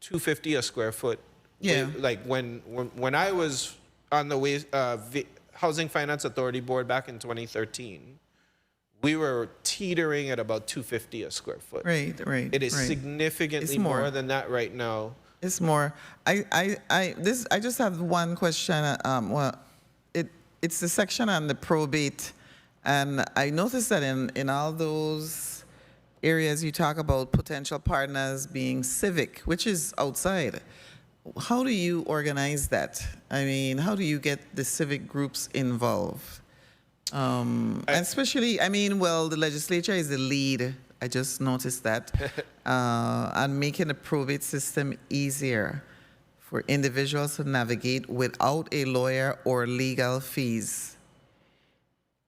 250 a square foot. Yeah. Like when I was on the Housing Finance Authority board back in 2013, we were teetering at about 250 a square foot. Right. It is right. significantly It's more. more than that right now. It's more. I just have one question. It's the section on the probate, and I noticed that in all those areas you talk about potential partners being civic, which is outside. How do you organize that? I mean, how do you get the civic groups involved? Especially, the legislature is the lead. I just noticed that. And making the probate system easier for individuals to navigate without a lawyer or legal fees.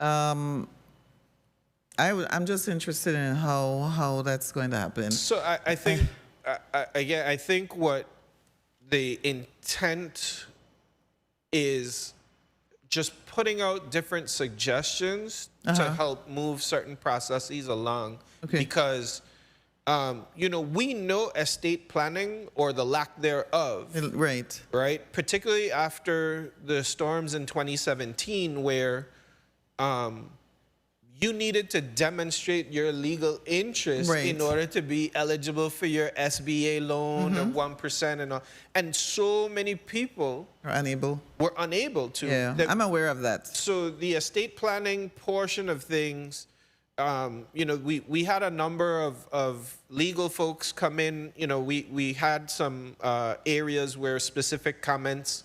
I'm just interested in how that's going to happen. So I think, again, I think what the intent is just putting out different suggestions to help move certain processes along. Okay. Because, we know estate planning or the lack thereof. Right. Right? Particularly after the storms in 2017 where you needed to demonstrate your legal interest Right. in order to be eligible for your SBA loan of 1% and all. And so many people Or unable. were unable to. Yeah, I'm aware of that. So the estate planning portion of things, we had a number of legal folks come in. We had some areas where specific comments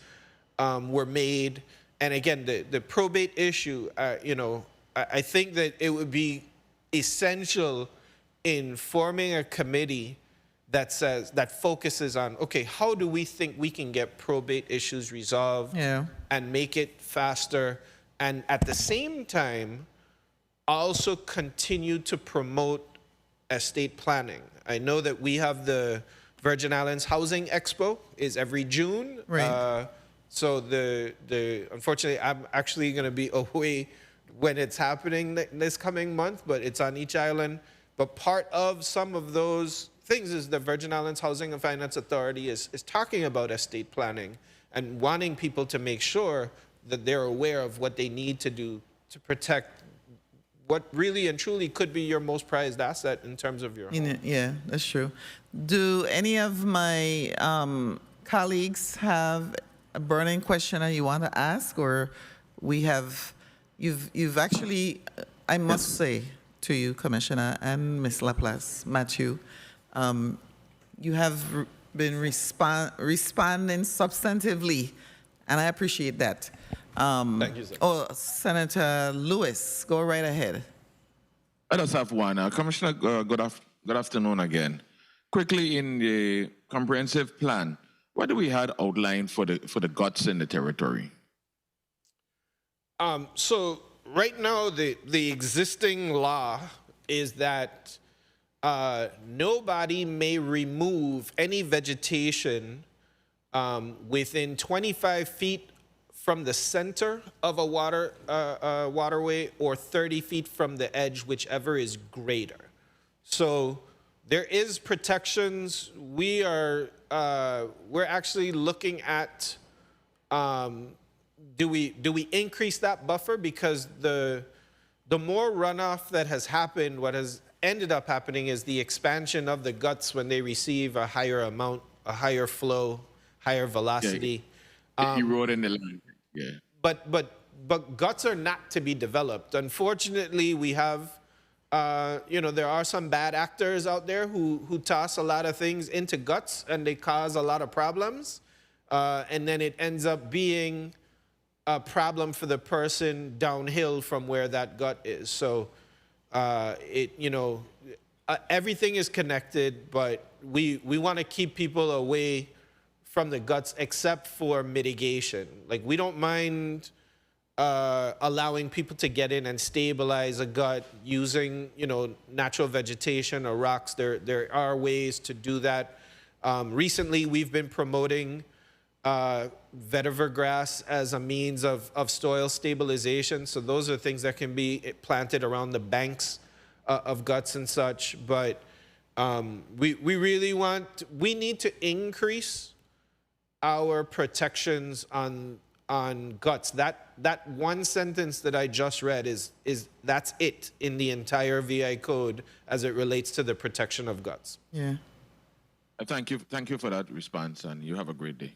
were made. And again, the probate issue, I think that it would be essential in forming a committee that focuses on, okay, how do we think we can get probate issues resolved and make it faster, and at the same time also continue to promote estate planning. I know that we have the Virgin Islands Housing Expo is every June. Right. So unfortunately, I'm actually going to be away when it's happening this coming month, but it's on each island. But part of some of those things is the Virgin Islands Housing and Finance Authority is talking about estate planning and wanting people to make sure that they're aware of what they need to do to protect what really and truly could be your most prized asset in terms of your home. Yeah, that's true. Do any of my colleagues have a burning question that you want to ask, or you've actually, I must say to you, Commissioner, and Ms. Laplace, Matthew, you have been responding substantively, and I appreciate that. Thank you, sir. Oh, Senator Lewis, go right ahead. I just have one. Commissioner, good afternoon again. Quickly, in the comprehensive plan, what do we have outlined for the guts in the territory? So right now, the existing law is that nobody may remove any vegetation within 25 feet from the center of a waterway or 30 feet from the edge, whichever is greater. So there is protections. We're actually looking at do we increase that buffer, because the more runoff that has happened, what has ended up happening is the expansion of the guts when they receive a higher amount, a higher flow, higher velocity. Eroding the land. Yeah. But guts are not to be developed. Unfortunately, we have, there are some bad actors out there who toss a lot of things into guts, and they cause a lot of problems. And then it ends up being a problem for the person downhill from where that gut is. So, everything is connected, but we want to keep people away from the guts except for mitigation. Like, we don't mind allowing people to get in and stabilize a gut using, natural vegetation or rocks. There are ways to do that. Recently, we've been promoting vetiver grass as a means of soil stabilization. So those are things that can be planted around the banks of guts and such. But we need to increase our protections on guts. That one sentence that I just read is that's it in the entire VI code as it relates to the protection of guts. Yeah. Thank you for that response, and you have a great day.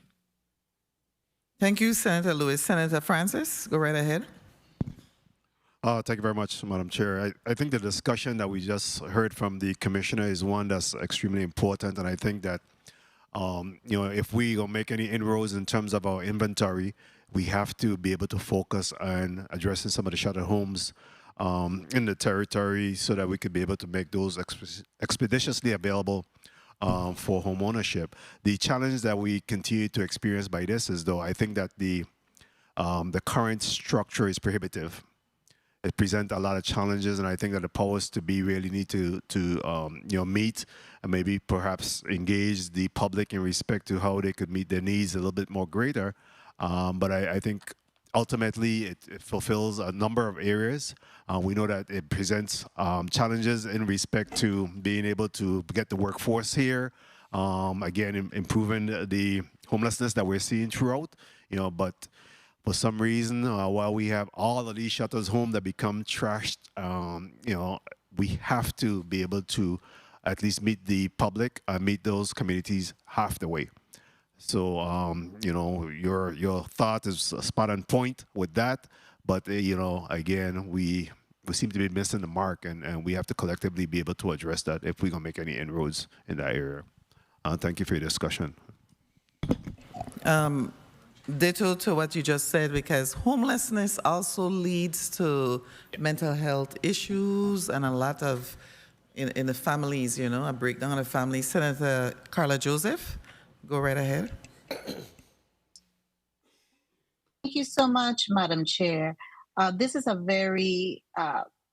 Thank you, Senator Lewis. Senator Francis, go right ahead. Thank you very much, Madam Chair. I think the discussion that we just heard from the Commissioner is one that's extremely important, and I think that if we gonna make any inroads in terms of our inventory, we have to be able to focus on addressing some of the shelter homes in the territory so that we could be able to make those expeditiously available for home ownership. The challenge that we continue to experience by this is, though, I think that the current structure is prohibitive. It presents a lot of challenges, and I think that the powers to be really need to meet and maybe perhaps engage the public in respect to how they could meet their needs a little bit more greater. But I think ultimately it fulfills a number of areas. We know that it presents challenges in respect to being able to get the workforce here, again, improving the homelessness that we're seeing throughout, but for some reason, while we have all of these shelters home that become trashed, we have to be able to at least meet the public, meet those communities half the way. So, your thought is spot on point with that. But, again, we seem to be missing the mark, and we have to collectively be able to address that if we're going to make any inroads in that area. Thank you for your discussion. Ditto to what you just said, because homelessness also leads to mental health issues and a lot of, in the families, a breakdown of families. Senator Carla Joseph, go right ahead. Thank you so much, Madam Chair. This is a very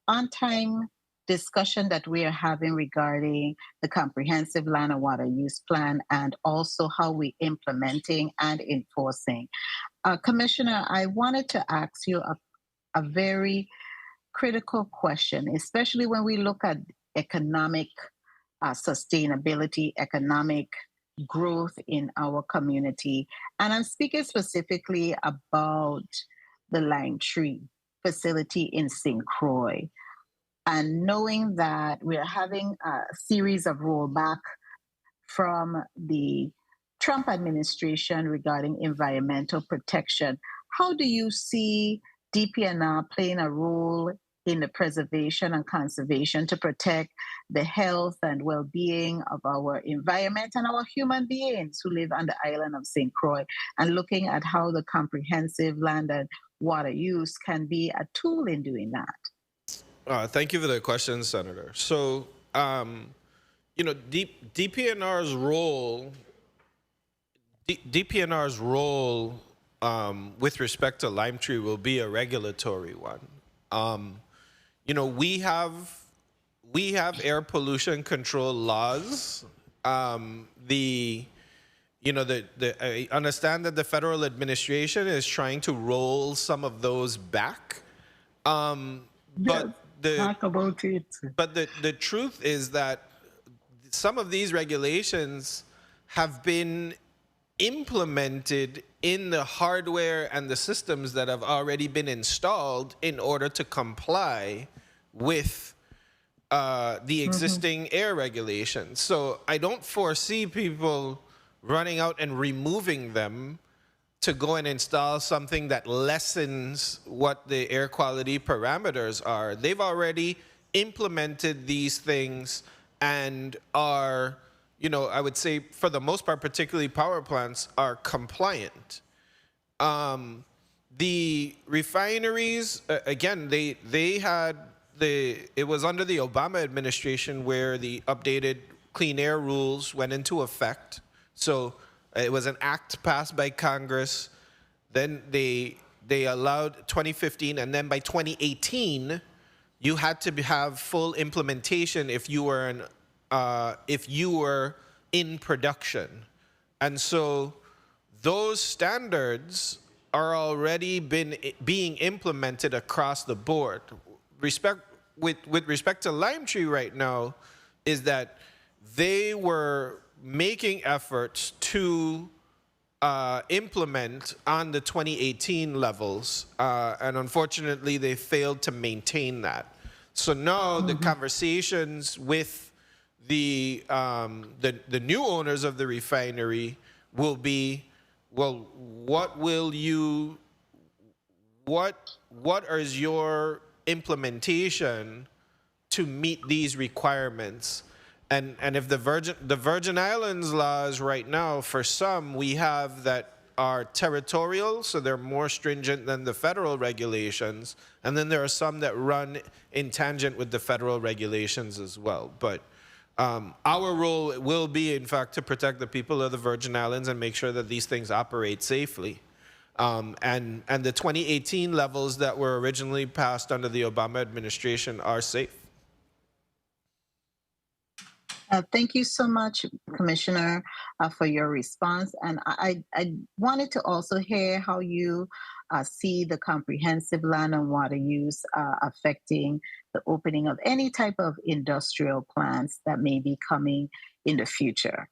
on-time discussion that we are having regarding the comprehensive land and water use plan and also how we're implementing and enforcing. Commissioner, I wanted to ask you a very critical question, especially when we look at economic sustainability, economic growth in our community. And I'm speaking specifically about the Lime Tree facility in St. Croix. And knowing that we're having a series of rollback from the Trump administration regarding environmental protection, how do you see DPNR playing a role in the preservation and conservation to protect the health and well-being of our environment and our human beings who live on the island of St. Croix, and looking at how the comprehensive land and water use can be a tool in doing that? Thank you for the question, Senator. So, DPNR's role with respect to Lime Tree will be a regulatory one. We have air pollution control laws. I understand that the federal administration is trying to roll some of those back. Talk about it. But the truth is that some of these regulations have been implemented in the hardware and the systems that have already been installed in order to comply with the existing air regulations. So I don't foresee people running out and removing them to go and install something that lessens what the air quality parameters are. They've already implemented these things and are, I would say for the most part, particularly power plants, are compliant. The refineries, again, it was under the Obama administration where the updated clean air rules went into effect. So it was an act passed by Congress. Then they they allowed 2015, and then by 2018, you had to have full implementation if you were in production. And so those standards are already being implemented across the board. With respect to Lime Tree right now, is that they were making efforts to implement on the 2018 levels, and unfortunately they failed to maintain that. So now the conversations with the new owners of the refinery will be, well, what is your implementation to meet these requirements? And if the Virgin Islands laws right now, for some, we have that are territorial, so they're more stringent than the federal regulations. And then there are some that run in tangent with the federal regulations as well. But our role will be, in fact, to protect the people of the Virgin Islands and make sure that these things operate safely. And the 2018 levels that were originally passed under the Obama administration are safe. Thank you so much, Commissioner, for your response. And I wanted to also hear how you see the comprehensive land and water use affecting the opening of any type of industrial plants that may be coming in the future.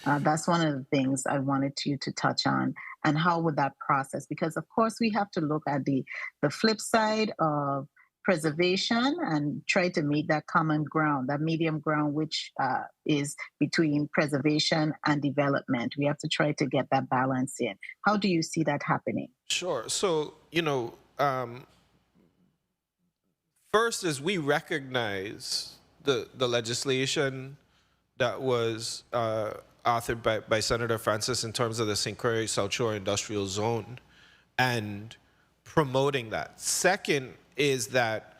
That's one of the things I wanted you to touch on. And how would that process? Because, of course, we have to look at the flip side of preservation and try to meet that common ground, that medium ground, which is between preservation and development. We have to try to get that balance in. How do you see that happening? Sure. So, first is we recognize the legislation that was authored by Senator Francis in terms of the St. Croix South Shore Industrial Zone and promoting that. Second is that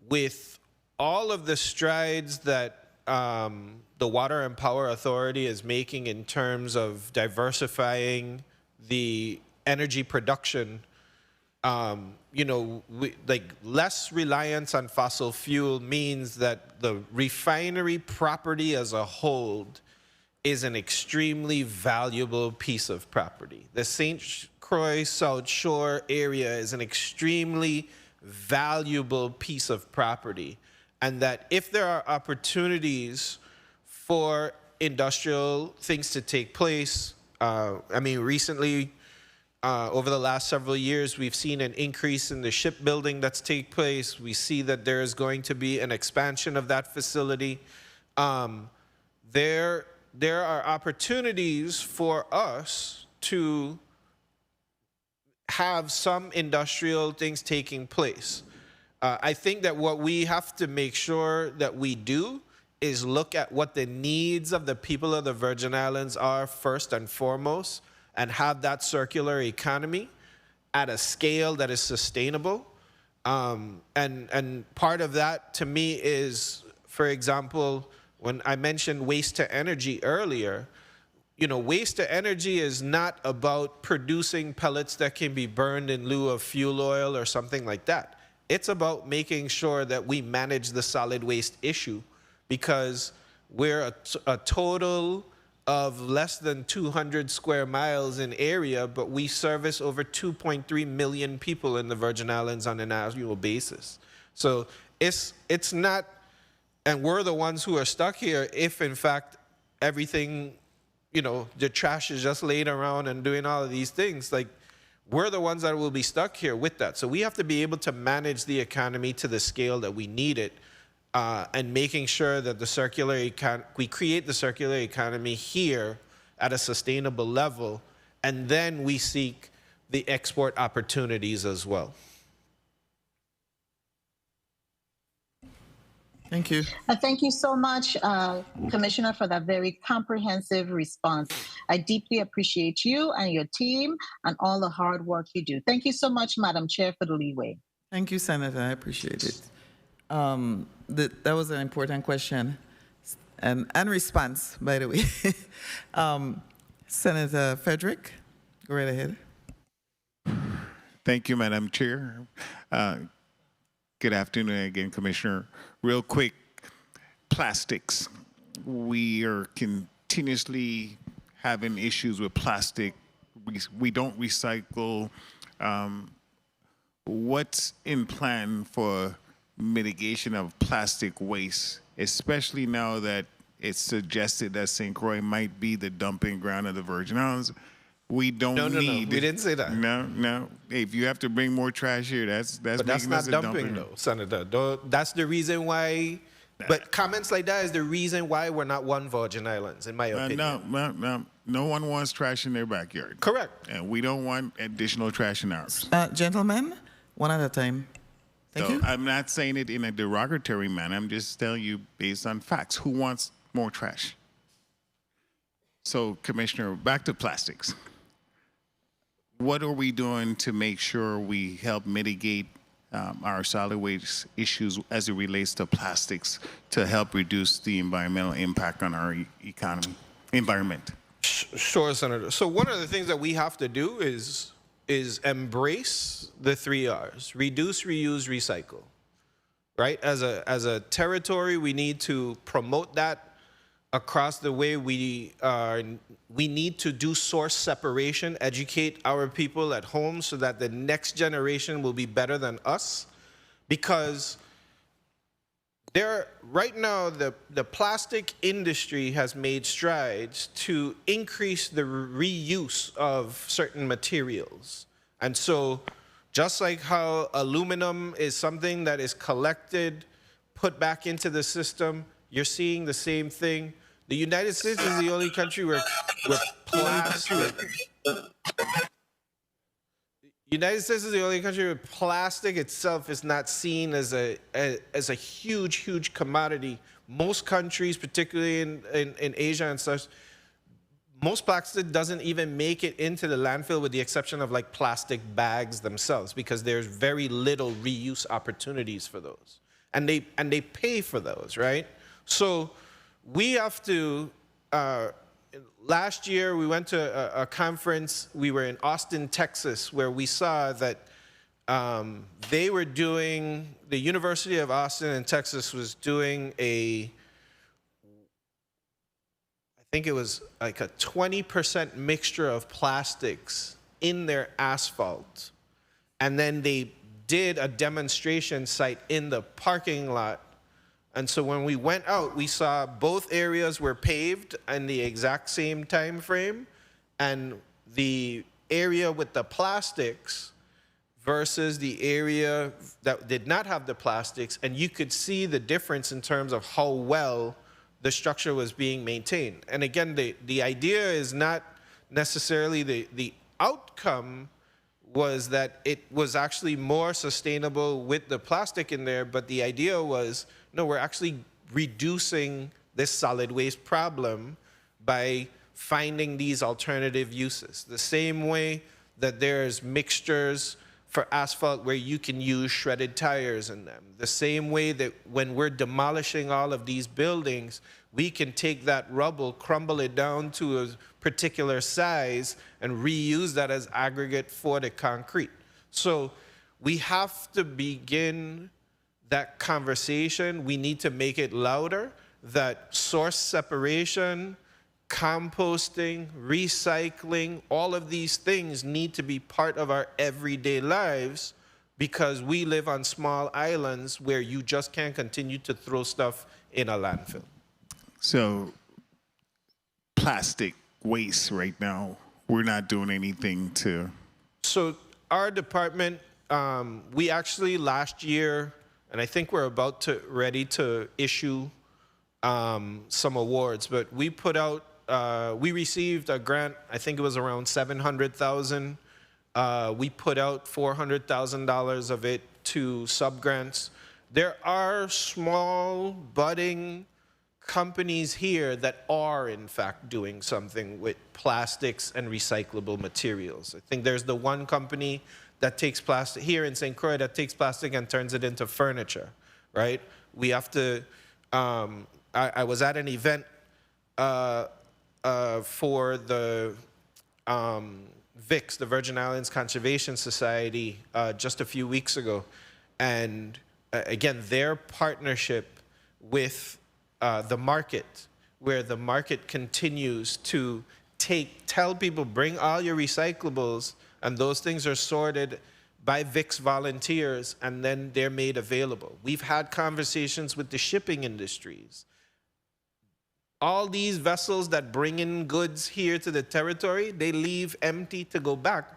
with all of the strides that the Water and Power Authority is making in terms of diversifying the energy production, less reliance on fossil fuel means that the refinery property as a whole is an extremely valuable piece of property. The St. Croix South Shore area is an extremely valuable piece of property, and that if there are opportunities for industrial things to take place, recently, over the last several years, we've seen an increase in the shipbuilding that's take place. We see that there is going to be an expansion of that facility. There are opportunities for us to have some industrial things taking place. I think that what we have to make sure that we do is look at what the needs of the people of the Virgin Islands are first and foremost, and have that circular economy at a scale that is sustainable. And part of that to me is, for example, when I mentioned waste to energy earlier, waste to energy is not about producing pellets that can be burned in lieu of fuel oil or something like that. It's about making sure that we manage the solid waste issue, because we're a total of less than 200 square miles in area, but we service over 2.3 million people in the Virgin Islands on an annual basis. So it's not, and we're the ones who are stuck here if in fact everything, the trash is just laid around and doing all of these things. Like, we're the ones that will be stuck here with that. So we have to be able to manage the economy to the scale that we need it, and making sure that we create the circular economy here at a sustainable level, and then we seek the export opportunities as well. Thank you. Thank you so much, Commissioner, for that very comprehensive response. I deeply appreciate you and your team and all the hard work you do. Thank you so much, Madam Chair, for the leeway. Thank you, Senator. I appreciate it. That was an important question and response, by the way. Senator Frederick, go right ahead. Thank you, Madam Chair. Good afternoon again, Commissioner. Real quick, plastics. We are continuously having issues with plastic. We don't recycle. What's in plan for mitigation of plastic waste, especially now that it's suggested that St. Croix might be the dumping ground of the Virgin Islands? We don't need. No, we didn't say that. No. If you have to bring more trash here, that's But that's making not us a dumping, though, Senator. That's the reason why. But comments like that is the reason why we're not one Virgin Islands, in my opinion. No one wants trash in their backyard. Correct. And we don't want additional trash in ours. Gentlemen, one at a time. Thank you. I'm not saying it in a derogatory manner. I'm just telling you based on facts. Who wants more trash? So, Commissioner, back to plastics. What are we doing to make sure we help mitigate our solid waste issues as it relates to plastics to help reduce the environmental impact on our environment? Sure, Senator. So one of the things that we have to do is embrace the 3 R's: reduce, reuse, recycle. Right? As a territory, we need to promote that across the way. We need to do source separation, educate our people at home so that the next generation will be better than us. Because right now, the plastic industry has made strides to increase the reuse of certain materials. And so just like how aluminum is something that is collected, put back into the system, you're seeing the same thing. The United States is the only country where plastic. United States is the only country where plastic itself is not seen as a huge commodity. Most countries, particularly in Asia and such, most plastic doesn't even make it into the landfill, with the exception of like plastic bags themselves, because there's very little reuse opportunities for those, and they pay for those, right? So we have to. Last year, we went to a conference. We were in Austin, Texas, where we saw that they were doing, the University of Austin in Texas was doing I think it was like a 20% mixture of plastics in their asphalt. And then they did a demonstration site in the parking lot. And so when we went out, we saw both areas were paved in the exact same time frame, and the area with the plastics versus the area that did not have the plastics, and you could see the difference in terms of how well the structure was being maintained. And again, the idea is not necessarily the outcome was that it was actually more sustainable with the plastic in there, but the idea was, no, we're actually reducing this solid waste problem by finding these alternative uses. The same way that there's mixtures for asphalt where you can use shredded tires in them. The same way that when we're demolishing all of these buildings, we can take that rubble, crumble it down to a particular size, and reuse that as aggregate for the concrete. So we have to begin that conversation. We need to make it louder, that source separation, composting, recycling, all of these things need to be part of our everyday lives, because we live on small islands where you just can't continue to throw stuff in a landfill. So, plastic waste right now, we're not doing anything to. So our department, we actually last year, and I think we're ready to issue some awards, but we put out, we received a grant, I think it was around $700,000. We put out $400,000 of it to sub-grants. There are small budding companies here that are in fact doing something with plastics and recyclable materials. I think there's the one company that takes plastic here in St. Croix that takes plastic and turns it into furniture, right? We have to, I was at an event for the VIX, the Virgin Islands Conservation Society, just a few weeks ago. And again, their partnership with the market, where the market continues to tell people, bring all your recyclables, and those things are sorted by VIX volunteers, and then they're made available. We've had conversations with the shipping industries. All these vessels that bring in goods here to the territory, they leave empty to go back.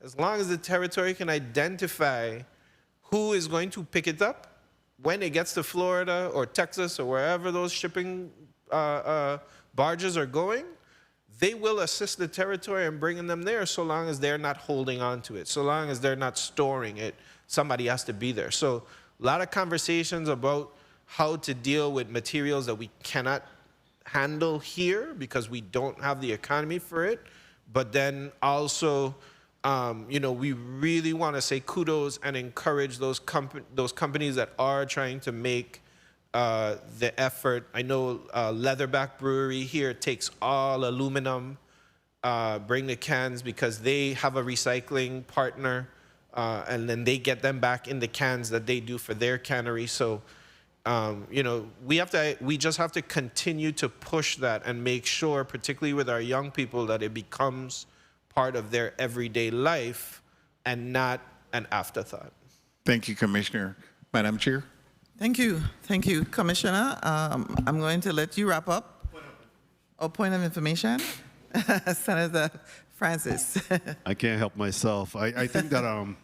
As long as the territory can identify who is going to pick it up when it gets to Florida or Texas or wherever those shipping barges are going, they will assist the territory in bringing them there, so long as they're not holding on to it, so long as they're not storing it. Somebody has to be there. So a lot of conversations about how to deal with materials that we cannot handle here because we don't have the economy for it. But then also, we really want to say kudos and encourage those companies that are trying to make the effort. I know Leatherback Brewery here takes all aluminum, bring the cans because they have a recycling partner, and then they get them back in the cans that they do for their cannery. So, we just have to continue to push that and make sure, particularly with our young people, that it becomes part of their everyday life and not an afterthought. Thank you, Commissioner. Madam Chair. Thank you. Thank you, Commissioner. I'm going to let you wrap up. Point of information. Senator Francis. I can't help myself. I think that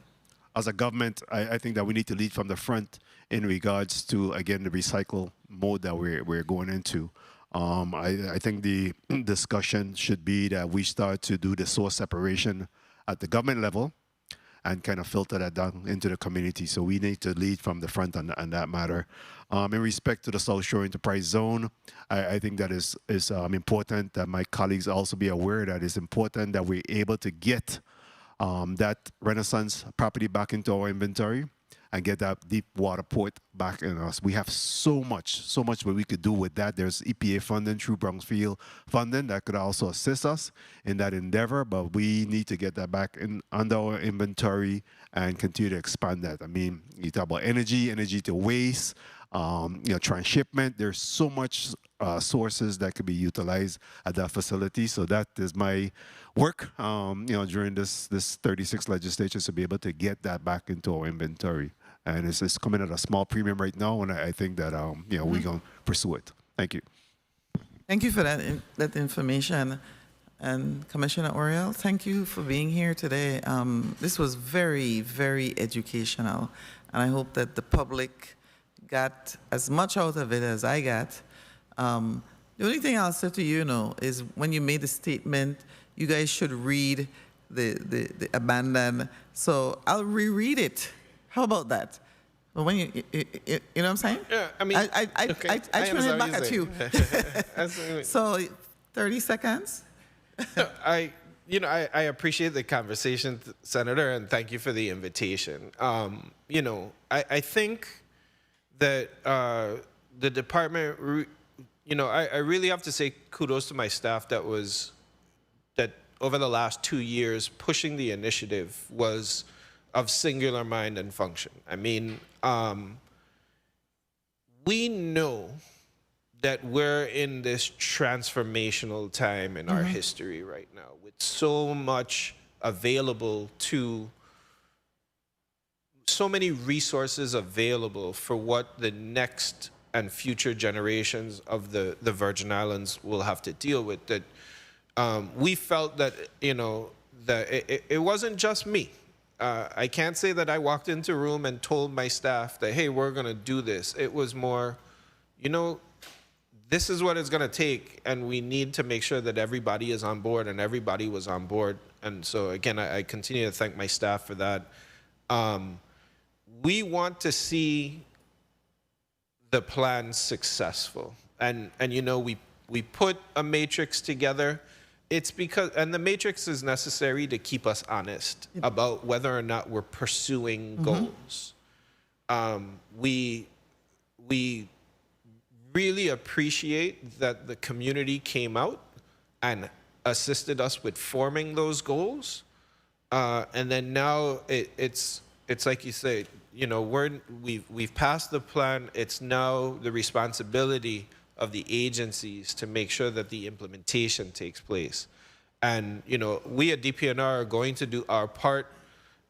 as a government, I think that we need to lead from the front in regards to, again, the recycle mode that we're going into. I think the discussion should be that we start to do the source separation at the government level and kind of filter that down into the community. So we need to lead from the front on that matter. In respect to the South Shore Enterprise Zone, I think that is important that my colleagues also be aware that it's important that we're able to get that Renaissance property back into our inventory and get that deep water port back in us. We have so much what we could do with that. There's EPA funding through Bronxfield funding that could also assist us in that endeavor, but we need to get that back under our inventory and continue to expand that. I mean, you talk about energy to waste, transshipment. There's so much sources that could be utilized at that facility. So that is my work, during this 36 legislature, to be able to get that back into our inventory. And it's coming at a small premium right now, and I think that we're going to pursue it. Thank you. Thank you for that information. And Commissioner Oriel, thank you for being here today. This was very, very educational, and I hope that the public got as much out of it as I got. The only thing I'll say to you, is when you made the statement, you guys should read the abandon. So I'll reread it. How about that? Well, when you know what I'm saying? Yeah, I mean, I turn it back at you. So 30 seconds. I appreciate the conversation, Senator, and thank you for the invitation. I think that the department, I really have to say kudos to my staff that over the last 2 years, pushing the initiative was of singular mind and function. I mean, we know that we're in this transformational time in our history right now, with so much available so many resources available for what the next and future generations of the Virgin Islands will have to deal with. That we felt that, that it wasn't just me. I can't say that I walked into a room and told my staff that, hey, we're going to do this. It was more, this is what it's going to take, and we need to make sure that everybody is on board, and everybody was on board. And so, again, I continue to thank my staff for that. We want to see the plan successful. And we put a matrix together. It's because, and the matrix is necessary to keep us honest about whether or not we're pursuing goals. We really appreciate that the community came out and assisted us with forming those goals. And then now it's like you say, you know, we've passed the plan. It's now the responsibility of the agencies to make sure that the implementation takes place. And, you know, we at DPNR are going to do our part.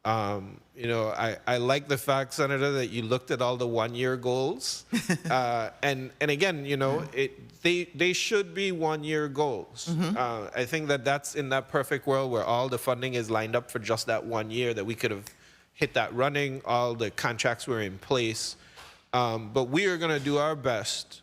You know, I like the fact, Senator, that you looked at all the one-year goals. And again, you know, they should be one-year goals. I think that's in that perfect world where all the funding is lined up for just that 1 year, that we could have hit that running, all the contracts were in place. But we are going to do our best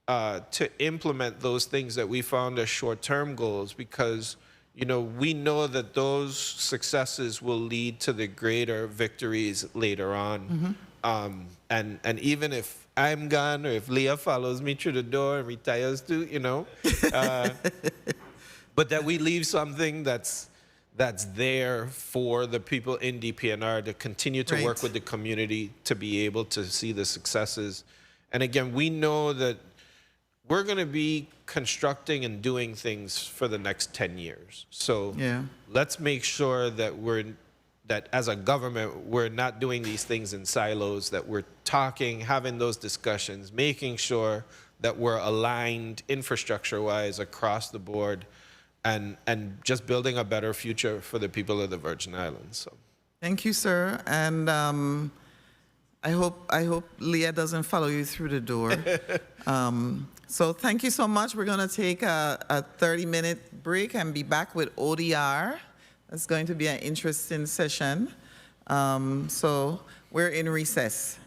to implement those things that we found as short-term goals, because, you know, we know that those successes will lead to the greater victories later on. And even if I'm gone, or if Leah follows me through the door and retires too, you know, but that we leave something that's there for the people in DPNR to continue to work with the community to be able to see the successes. And again, we know that we're going to be constructing and doing things for the next 10 years. So let's make sure that as a government, we're not doing these things in silos, that we're talking, having those discussions, making sure that we're aligned infrastructure-wise across the board, and just building a better future for the people of the Virgin Islands. So, thank you, sir. And I hope Leah doesn't follow you through the door. So thank you so much. We're going to take a 30-minute break and be back with ODR. It's going to be an interesting session. So we're in recess.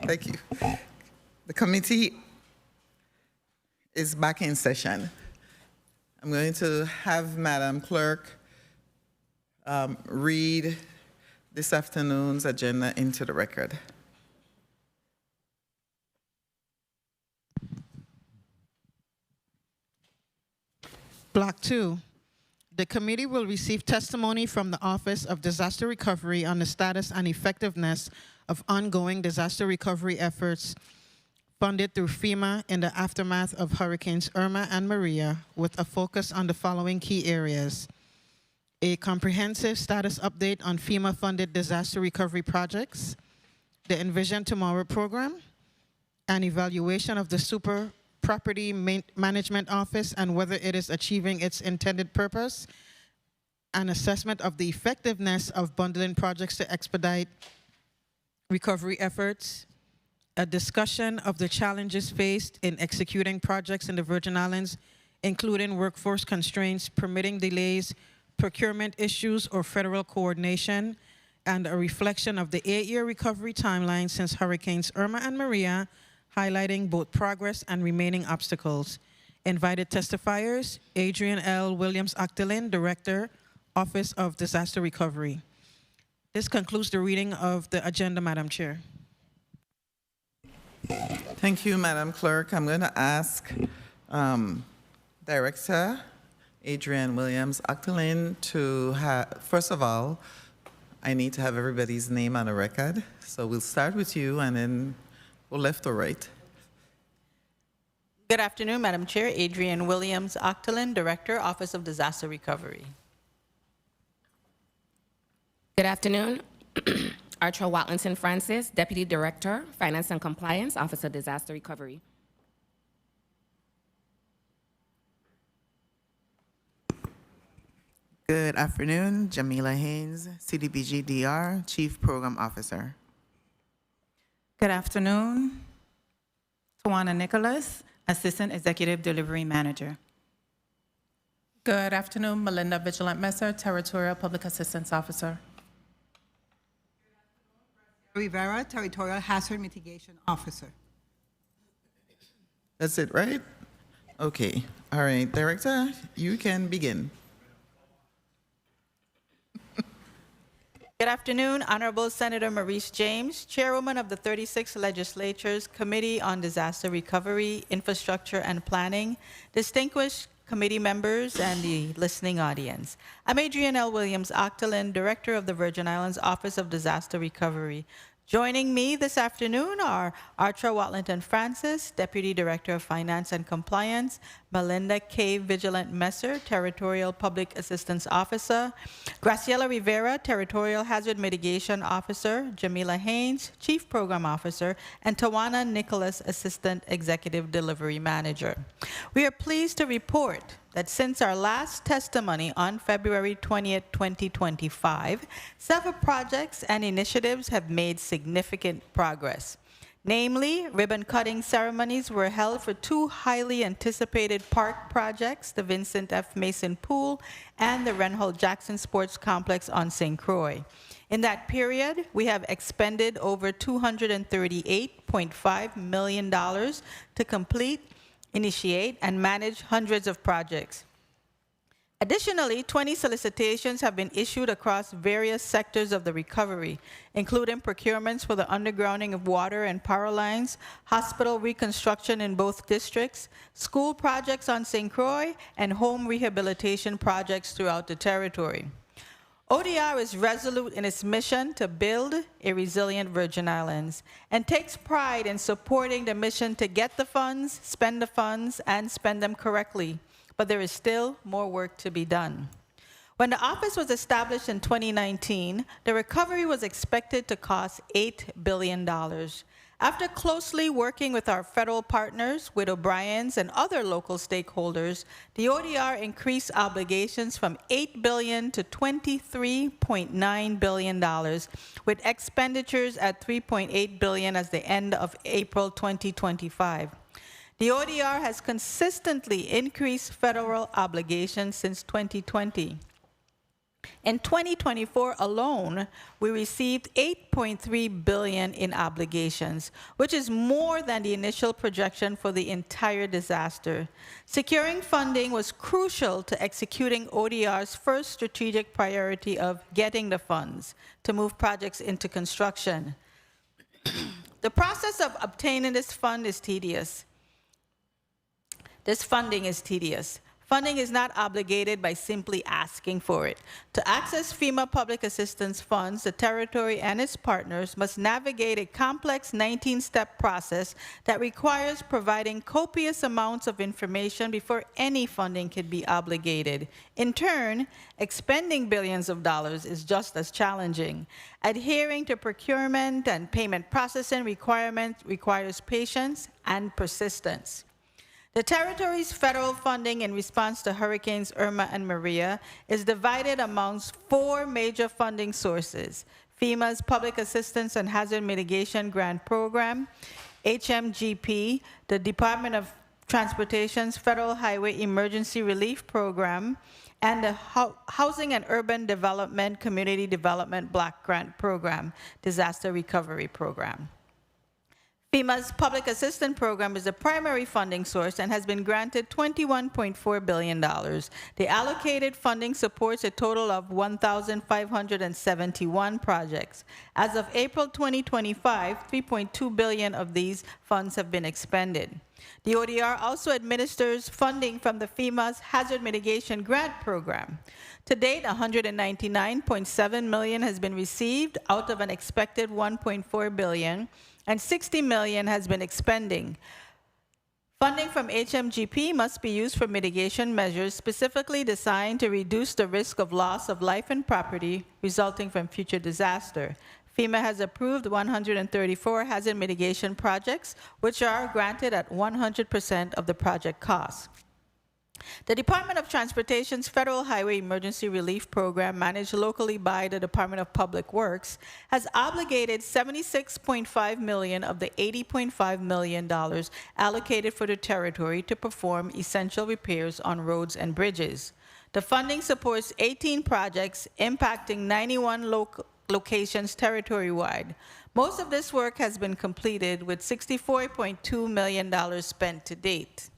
Thank you. The committee is back in session. I'm going to have Madam Clerk read this afternoon's agenda into the record. Block 2. The committee will receive testimony from the Office of Disaster Recovery on the status and effectiveness of ongoing disaster recovery efforts funded through FEMA in the aftermath of Hurricanes Irma and Maria, with a focus on the following key areas: a comprehensive status update on FEMA-funded disaster recovery projects, the Envision Tomorrow program, an evaluation of the Super Property Management Office and whether it is achieving its intended purpose, an assessment of the effectiveness of bundling projects to expedite recovery efforts, a discussion of the challenges faced in executing projects in the Virgin Islands, including workforce constraints, permitting delays, procurement issues, or federal coordination, and a reflection of the 8-year recovery timeline since Hurricanes Irma and Maria, highlighting both progress and remaining obstacles. Invited testifiers: Adrian L. Williams-Octolin, Director, Office of Disaster Recovery. This concludes the reading of the agenda, Madam Chair. Thank you, Madam Clerk. I'm going to ask Director Adrian Williams-Octolin to have, first of all, I need to have everybody's name on the record. So we'll start with you and then go left or right. Good afternoon, Madam Chair. Adrian Williams-Octolin, Director, Office of Disaster Recovery. Good afternoon. Archer Watlinson Francis, Deputy Director, Finance and Compliance, Office of Disaster Recovery. Good afternoon. Jamila Haynes, CDBG DR, Chief Program Officer. Good afternoon. Tawana Nicholas, Assistant Executive Delivery Manager. Good afternoon. Melinda Vigilant Messer, Territorial Public Assistance Officer. Rivera, Territorial Hazard Mitigation Officer. That's it, right? Okay. All right, Director, you can begin. Good afternoon, Honorable Senator Maurice James, Chairwoman of the 36th Legislature's Committee on Disaster Recovery, Infrastructure and Planning, distinguished committee members, and the listening audience. I'm Adrian L. Williams-Octolin, Director of the Virgin Islands Office of Disaster Recovery. Joining me this afternoon are Archer Watlinton Francis, Deputy Director of Finance and Compliance, Melinda K. Vigilant Messer, Territorial Public Assistance Officer, Graciela Rivera, Territorial Hazard Mitigation Officer, Jamila Haynes, Chief Program Officer, and Tawana Nicholas, Assistant Executive Delivery Manager. We are pleased to report that since our last testimony on February 20th, 2025, several projects and initiatives have made significant progress. Namely, ribbon-cutting ceremonies were held for two highly anticipated park projects, the Vincent F. Mason Pool and the Renhold Jackson Sports Complex on St. Croix. In that period, we have expended over $238.5 million to complete, initiate, and manage hundreds of projects. Additionally, 20 solicitations have been issued across various sectors of the recovery, including procurements for the undergrounding of water and power lines, hospital reconstruction in both districts, school projects on St. Croix, and home rehabilitation projects throughout the territory. ODR is resolute in its mission to build a resilient Virgin Islands and takes pride in supporting the mission to get the funds, and spend them correctly. But there is still more work to be done. When the office was established in 2019, the recovery was expected to cost $8 billion. After closely working with our federal partners, with O'Brien's and other local stakeholders, the ODR increased obligations from $8 billion to $23.9 billion, with expenditures at $3.8 billion as the end of April 2025. The ODR has consistently increased federal obligations since 2020. In 2024 alone, we received $8.3 billion in obligations, which is more than the initial projection for the entire disaster. Securing funding was crucial to executing ODR's first strategic priority of getting the funds to move projects into construction. The process of obtaining this fund is tedious. This funding is tedious. Funding is not obligated by simply asking for it. To access FEMA public assistance funds, the territory and its partners must navigate a complex 19-step process that requires providing copious amounts of information before any funding can be obligated. In turn, expending billions of dollars is just as challenging. Adhering to procurement and payment processing requirements requires patience and persistence. The territory's federal funding in response to Hurricanes Irma and Maria is divided amongst 4 major funding sources: FEMA's Public Assistance and Hazard Mitigation Grant Program, HMGP, the Department of Transportation's Federal Highway Emergency Relief Program, and the Housing and Urban Development Community Development Block Grant Program, Disaster Recovery Program. FEMA's Public Assistance Program is the primary funding source and has been granted $21.4 billion. The allocated funding supports a total of 1,571 projects. As of April 2025, $3.2 billion of these funds have been expended. The ODR also administers funding from the FEMA's Hazard Mitigation Grant Program. To date, $199.7 million has been received out of an expected $1.4 billion, and $60 million has been expending. Funding from HMGP must be used for mitigation measures specifically designed to reduce the risk of loss of life and property resulting from future disaster. FEMA has approved 134 hazard mitigation projects, which are granted at 100% of the project cost. The Department of Transportation's Federal Highway Emergency Relief Program, managed locally by the Department of Public Works, has obligated $76.5 million of the $80.5 million allocated for the territory to perform essential repairs on roads and bridges. The funding supports 18 projects impacting 91 locations territory-wide. Most of this work has been completed with $64.2 million spent to date.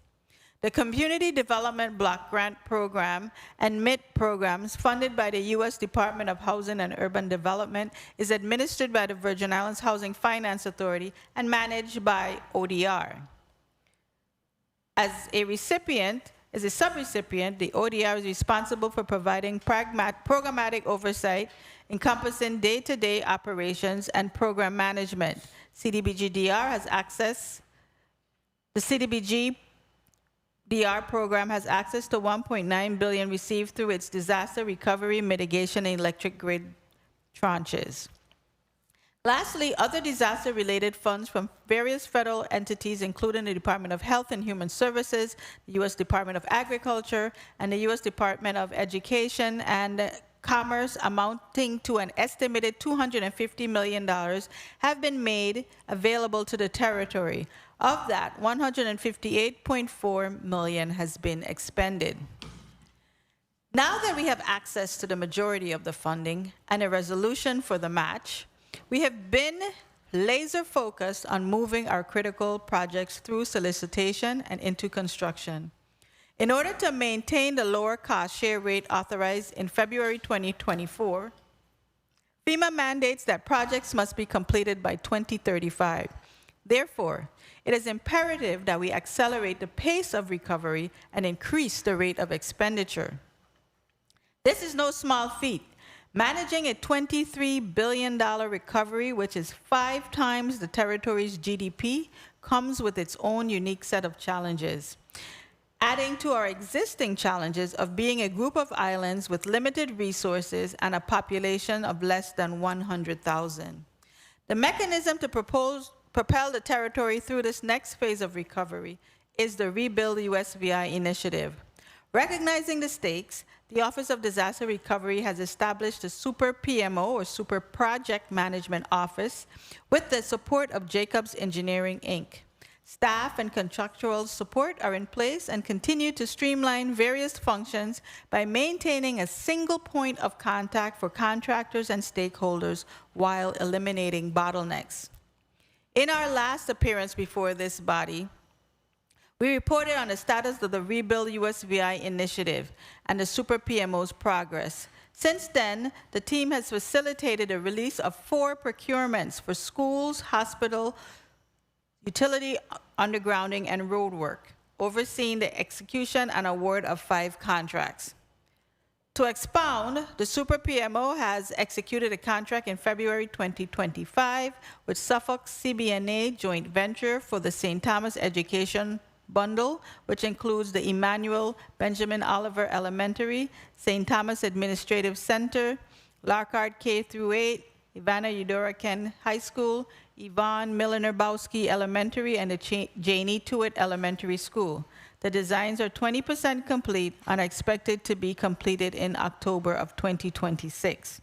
The Community Development Block Grant Program and MIT programs funded by the U.S. Department of Housing and Urban Development is administered by the Virgin Islands Housing Finance Authority and managed by ODR. As a subrecipient, the ODR is responsible for providing programmatic oversight encompassing day-to-day operations and program management. CDBG-DR has access, the CDBG-DR program has access to $1.9 billion received through its disaster recovery, mitigation, and electric grid tranches. Lastly, other disaster-related funds from various federal entities, including the Department of Health and Human Services, the U.S. Department of Agriculture, and the U.S. Department of Education and Commerce, amounting to an estimated $250 million, have been made available to the territory. Of that, $158.4 million has been expended. Now that we have access to the majority of the funding and a resolution for the match, we have been laser focused on moving our critical projects through solicitation and into construction. In order to maintain the lower cost share rate authorized in February 2024, FEMA mandates that projects must be completed by 2035. Therefore, it is imperative that we accelerate the pace of recovery and increase the rate of expenditure. This is no small feat. Managing a $23 billion recovery, which is 5 times the territory's GDP, comes with its own unique set of challenges, adding to our existing challenges of being a group of islands with limited resources and a population of less than 100,000. The mechanism to propel the territory through this next phase of recovery is the Rebuild USVI initiative. Recognizing the stakes, the Office of Disaster Recovery has established a Super PMO, or Super Project Management Office, with the support of Jacobs Engineering, Inc. Staff and contractual support are in place and continue to streamline various functions by maintaining a single point of contact for contractors and stakeholders while eliminating bottlenecks. In our last appearance before this body, we reported on the status of the Rebuild USVI initiative and the Super PMO's progress. Since then, the team has facilitated the release of 4 procurements for schools, hospital, utility undergrounding, and road work, overseeing the execution and award of 5 contracts. To expound, the Super PMO has executed a contract in February 2025 with Suffolk CBNA joint venture for the St. Thomas Education Bundle, which includes the Emmanuel Benjamin Oliver Elementary, St. Thomas Administrative Center, Larkard K-8, Ivana Eudora Ken High School, Yvonne Milner-Bowski Elementary, and the Janie Tewitt Elementary School. The designs are 20% complete and are expected to be completed in October of 2026.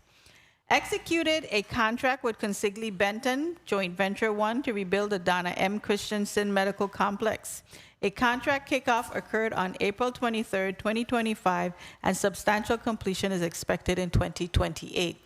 Executed a contract with Consigli Benton, Joint Venture 1, to rebuild the Donna M. Christensen Medical Complex. A contract kickoff occurred on April 23, 2025, and substantial completion is expected in 2028.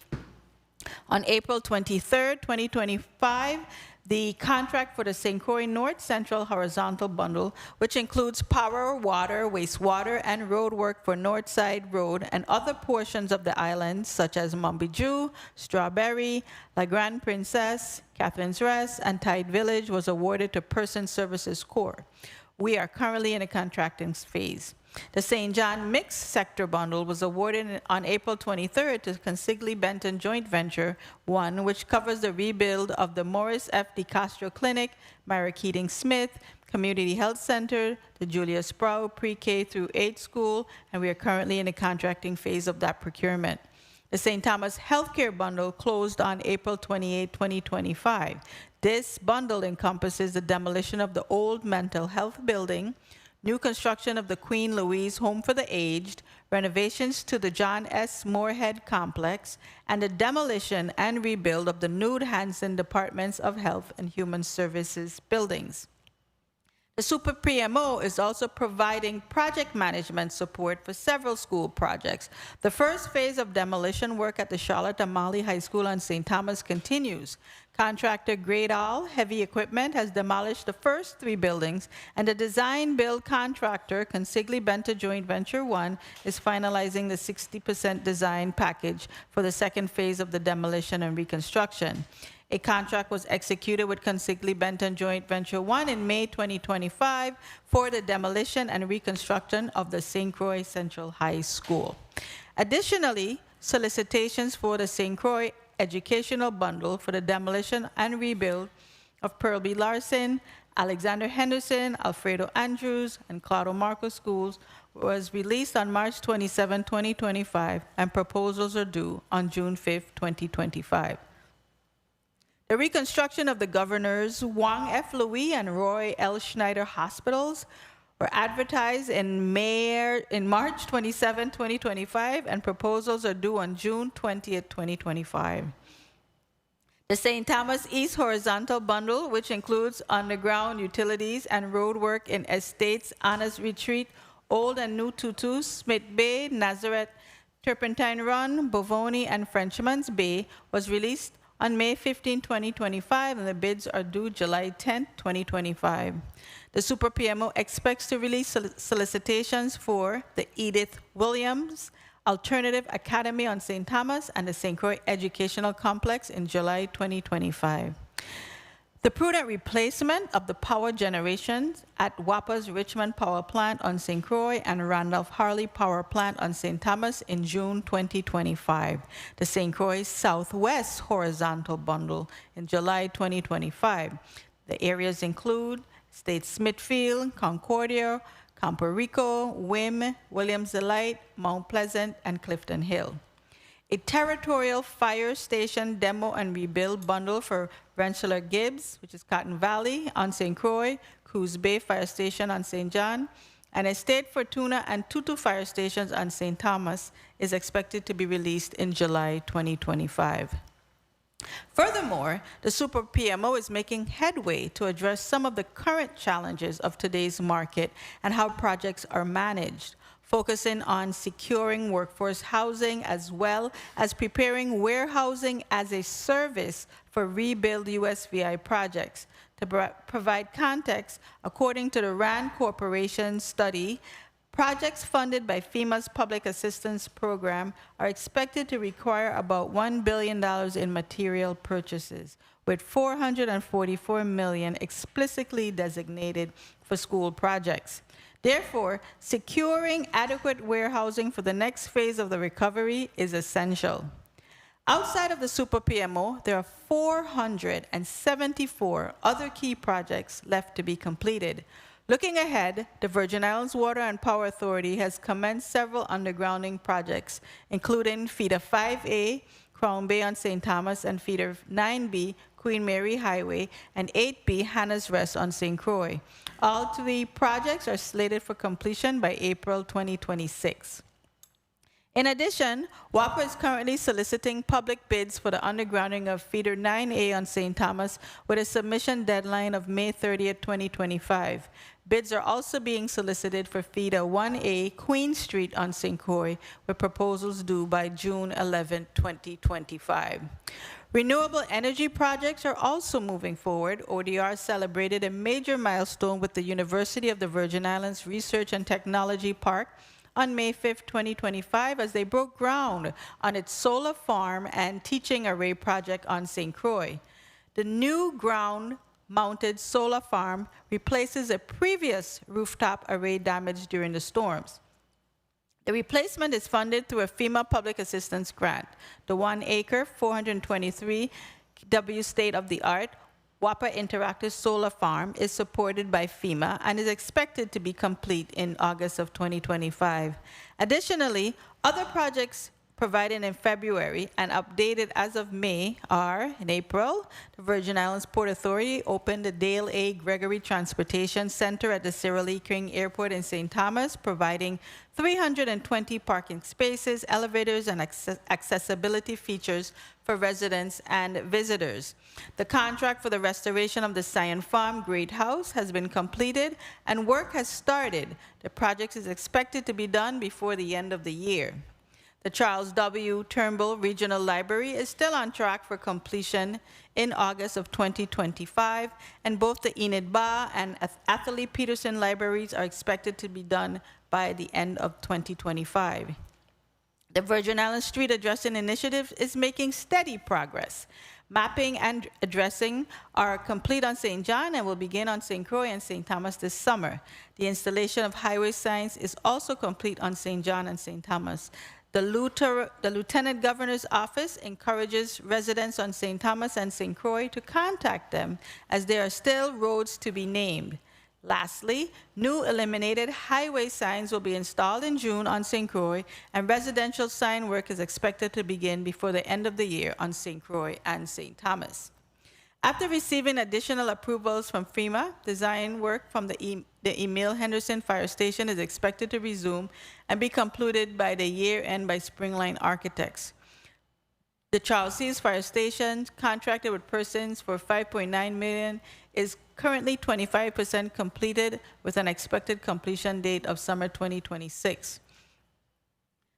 On April 23, 2025, the contract for the St. Croix North Central Horizontal Bundle, which includes power, water, wastewater, and road work for Northside Road and other portions of the island, such as Montbijou, Strawberry, La Grande Princesse, Catherine's Rest, and Tide Village, was awarded to Person Services Corps. We are currently in a contracting phase. The St. John Mixed Sector Bundle was awarded on April 23rd to Consigli Benton Joint Venture 1, which covers the rebuild of the Morris F. DiCastro Clinic, Myra Keating Smith Community Health Center, the Julia Sproul Pre-K through 8 School, and we are currently in the contracting phase of that procurement. The St. Thomas Healthcare Bundle closed on April 28, 2025. This bundle encompasses the demolition of the old mental health building, new construction of the Queen Louise Home for the Aged, renovations to the John S. Moorhead Complex, and the demolition and rebuild of the Nude Hansen Departments of Health and Human Services buildings. The Super PMO is also providing project management support for several school projects. The first phase of demolition work at the Charlotte Amalie High School on St. Thomas continues. Contractor Gradall Heavy Equipment has demolished the first 3 buildings, and the design-build contractor, Consigli Benton Joint Venture 1, is finalizing the 60% design package for the second phase of the demolition and reconstruction. A contract was executed with Consigli Benton Joint Venture 1 in May 2025 for the demolition and reconstruction of the St. Croix Central High School. Additionally, solicitations for the St. Croix Educational Bundle for the demolition and rebuild of Pearl B. Larson, Alexander Henderson, Alfredo Andrews, and Claudio Marco schools was released on March 27, 2025, and proposals are due on June 5, 2025. The reconstruction of the Governors Wang F. Louis and Roy L. Schneider hospitals were advertised in March 27, 2025, and proposals are due on June 20, 2025. The St. Thomas East Horizontal Bundle, which includes underground utilities and road work in Estates, Anna's Retreat, Old and New Tutu, Smith Bay, Nazareth, Turpentine Run, Bovoni, and Frenchman's Bay, was released on May 15, 2025, and the bids are due July 10, 2025. The Super PMO expects to release solicitations for the Edith Williams Alternative Academy on St. Thomas and the St. Croix Educational Complex in July 2025. The prudent replacement of the power generation at WAPA's Richmond Power Plant on St. Croix and Randolph Harley Power Plant on St. Thomas in June 2025. The St. Croix Southwest Horizontal Bundle in July 2025. The areas include State Smithfield, Concordia, Campo Rico, Wim, Williams Delight, Mount Pleasant, and Clifton Hill. A territorial fire station demo and rebuild bundle for Rensselaer Gibbs, which is Cotton Valley on St. Croix, Coos Bay Fire Station on St. John, and Estate Fortuna and Tutu Fire Stations on St. Thomas is expected to be released in July 2025. Furthermore, the Super PMO is making headway to address some of the current challenges of today's market and how projects are managed, focusing on securing workforce housing as well as preparing warehousing as a service for rebuild USVI projects. To provide context, according to the RAND Corporation study, projects funded by FEMA's Public Assistance Program are expected to require about $1 billion in material purchases, with $444 million explicitly designated for school projects. Therefore, securing adequate warehousing for the next phase of the recovery is essential. Outside of the Super PMO, there are 474 other key projects left to be completed. Looking ahead, the Virgin Islands Water and Power Authority has commenced several undergrounding projects, including Feeder 5A, Crown Bay on St. Thomas, and Feeder 9B, Queen Mary Highway, and 8B, Hannah's Rest on St. Croix. All three projects are slated for completion by April 2026. In addition, WAPA is currently soliciting public bids for the undergrounding of Feeder 9A on St. Thomas with a submission deadline of May 30th, 2025. Bids are also being solicited for Feeder 1A, Queen Street on St. Croix, with proposals due by June 11, 2025. Renewable energy projects are also moving forward. ODR celebrated a major milestone with the University of the Virgin Islands Research and Technology Park on May 5th, 2025, as they broke ground on its solar farm and teaching array project on St. Croix. The new ground-mounted solar farm replaces a previous rooftop array damaged during the storms. The replacement is funded through a FEMA public assistance grant. The 1-acre, 423W state-of-the-art WAPA Interactive Solar Farm is supported by FEMA and is expected to be complete in August of 2025. Additionally, other projects provided in February and updated as of May are, in April, the Virgin Islands Port Authority opened the Dale A. Gregory Transportation Center at the Cyril E. King Airport in St. Thomas, providing 320 parking spaces, elevators, and accessibility features for residents and visitors. The contract for the restoration of the Scion Farm Great House has been completed and work has started. The project is expected to be done before the end of the year. The Charles W. Turnbull Regional Library is still on track for completion in August of 2025, and both the Enid Ba and Athalie Peterson libraries are expected to be done by the end of 2025. The Virgin Islands Street Addressing Initiative is making steady progress. Mapping and addressing are complete on St. John and will begin on St. Croix and St. Thomas this summer. The installation of highway signs is also complete on St. John and St. Thomas. The Lieutenant Governor's Office encourages residents on St. Thomas and St. Croix to contact them, as there are still roads to be named. Lastly, new illuminated highway signs will be installed in June on St. Croix, and residential sign work is expected to begin before the end of the year on St. Croix and St. Thomas. After receiving additional approvals from FEMA, design work from the Emile Henderson Fire Station is expected to resume and be concluded by the year end by Springline Architects. The Charles Seas Fire Station, contracted with Persons for $5.9 million, is currently 25% completed with an expected completion date of summer 2026.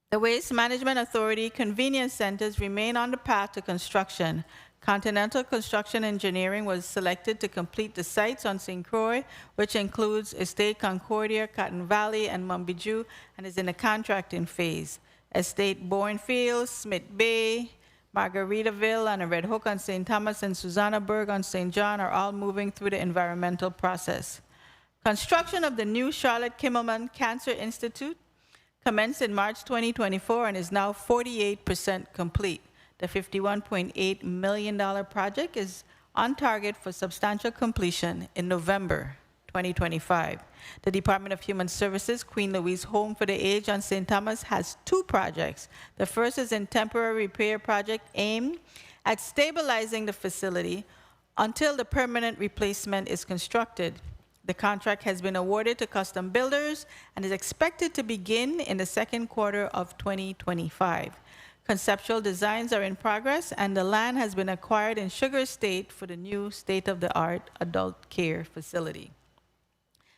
The Waste Management Authority convenience centers remain on the path to construction. Continental Construction Engineering was selected to complete the sites on St. Croix, which includes Estate Concordia, Cotton Valley, and Mumbiju, and is in the contracting phase. Estate Bournefield, Smith Bay, Margaritaville, and a Red Hook on St. Thomas, and Susannaburg on St. John are all moving through the environmental process. Construction of the new Charlotte Kimmelman Cancer Institute commenced in March 2024 and is now 48% complete. The $51.8 million project is on target for substantial completion in November 2025. The Department of Human Services Queen Louise Home for the Aged on St. Thomas has two projects. The first is a temporary repair project aimed at stabilizing the facility until the permanent replacement is constructed. The contract has been awarded to custom builders and is expected to begin in the second quarter of 2025. Conceptual designs are in progress, and the land has been acquired in Sugar State for the new state-of-the-art adult care facility.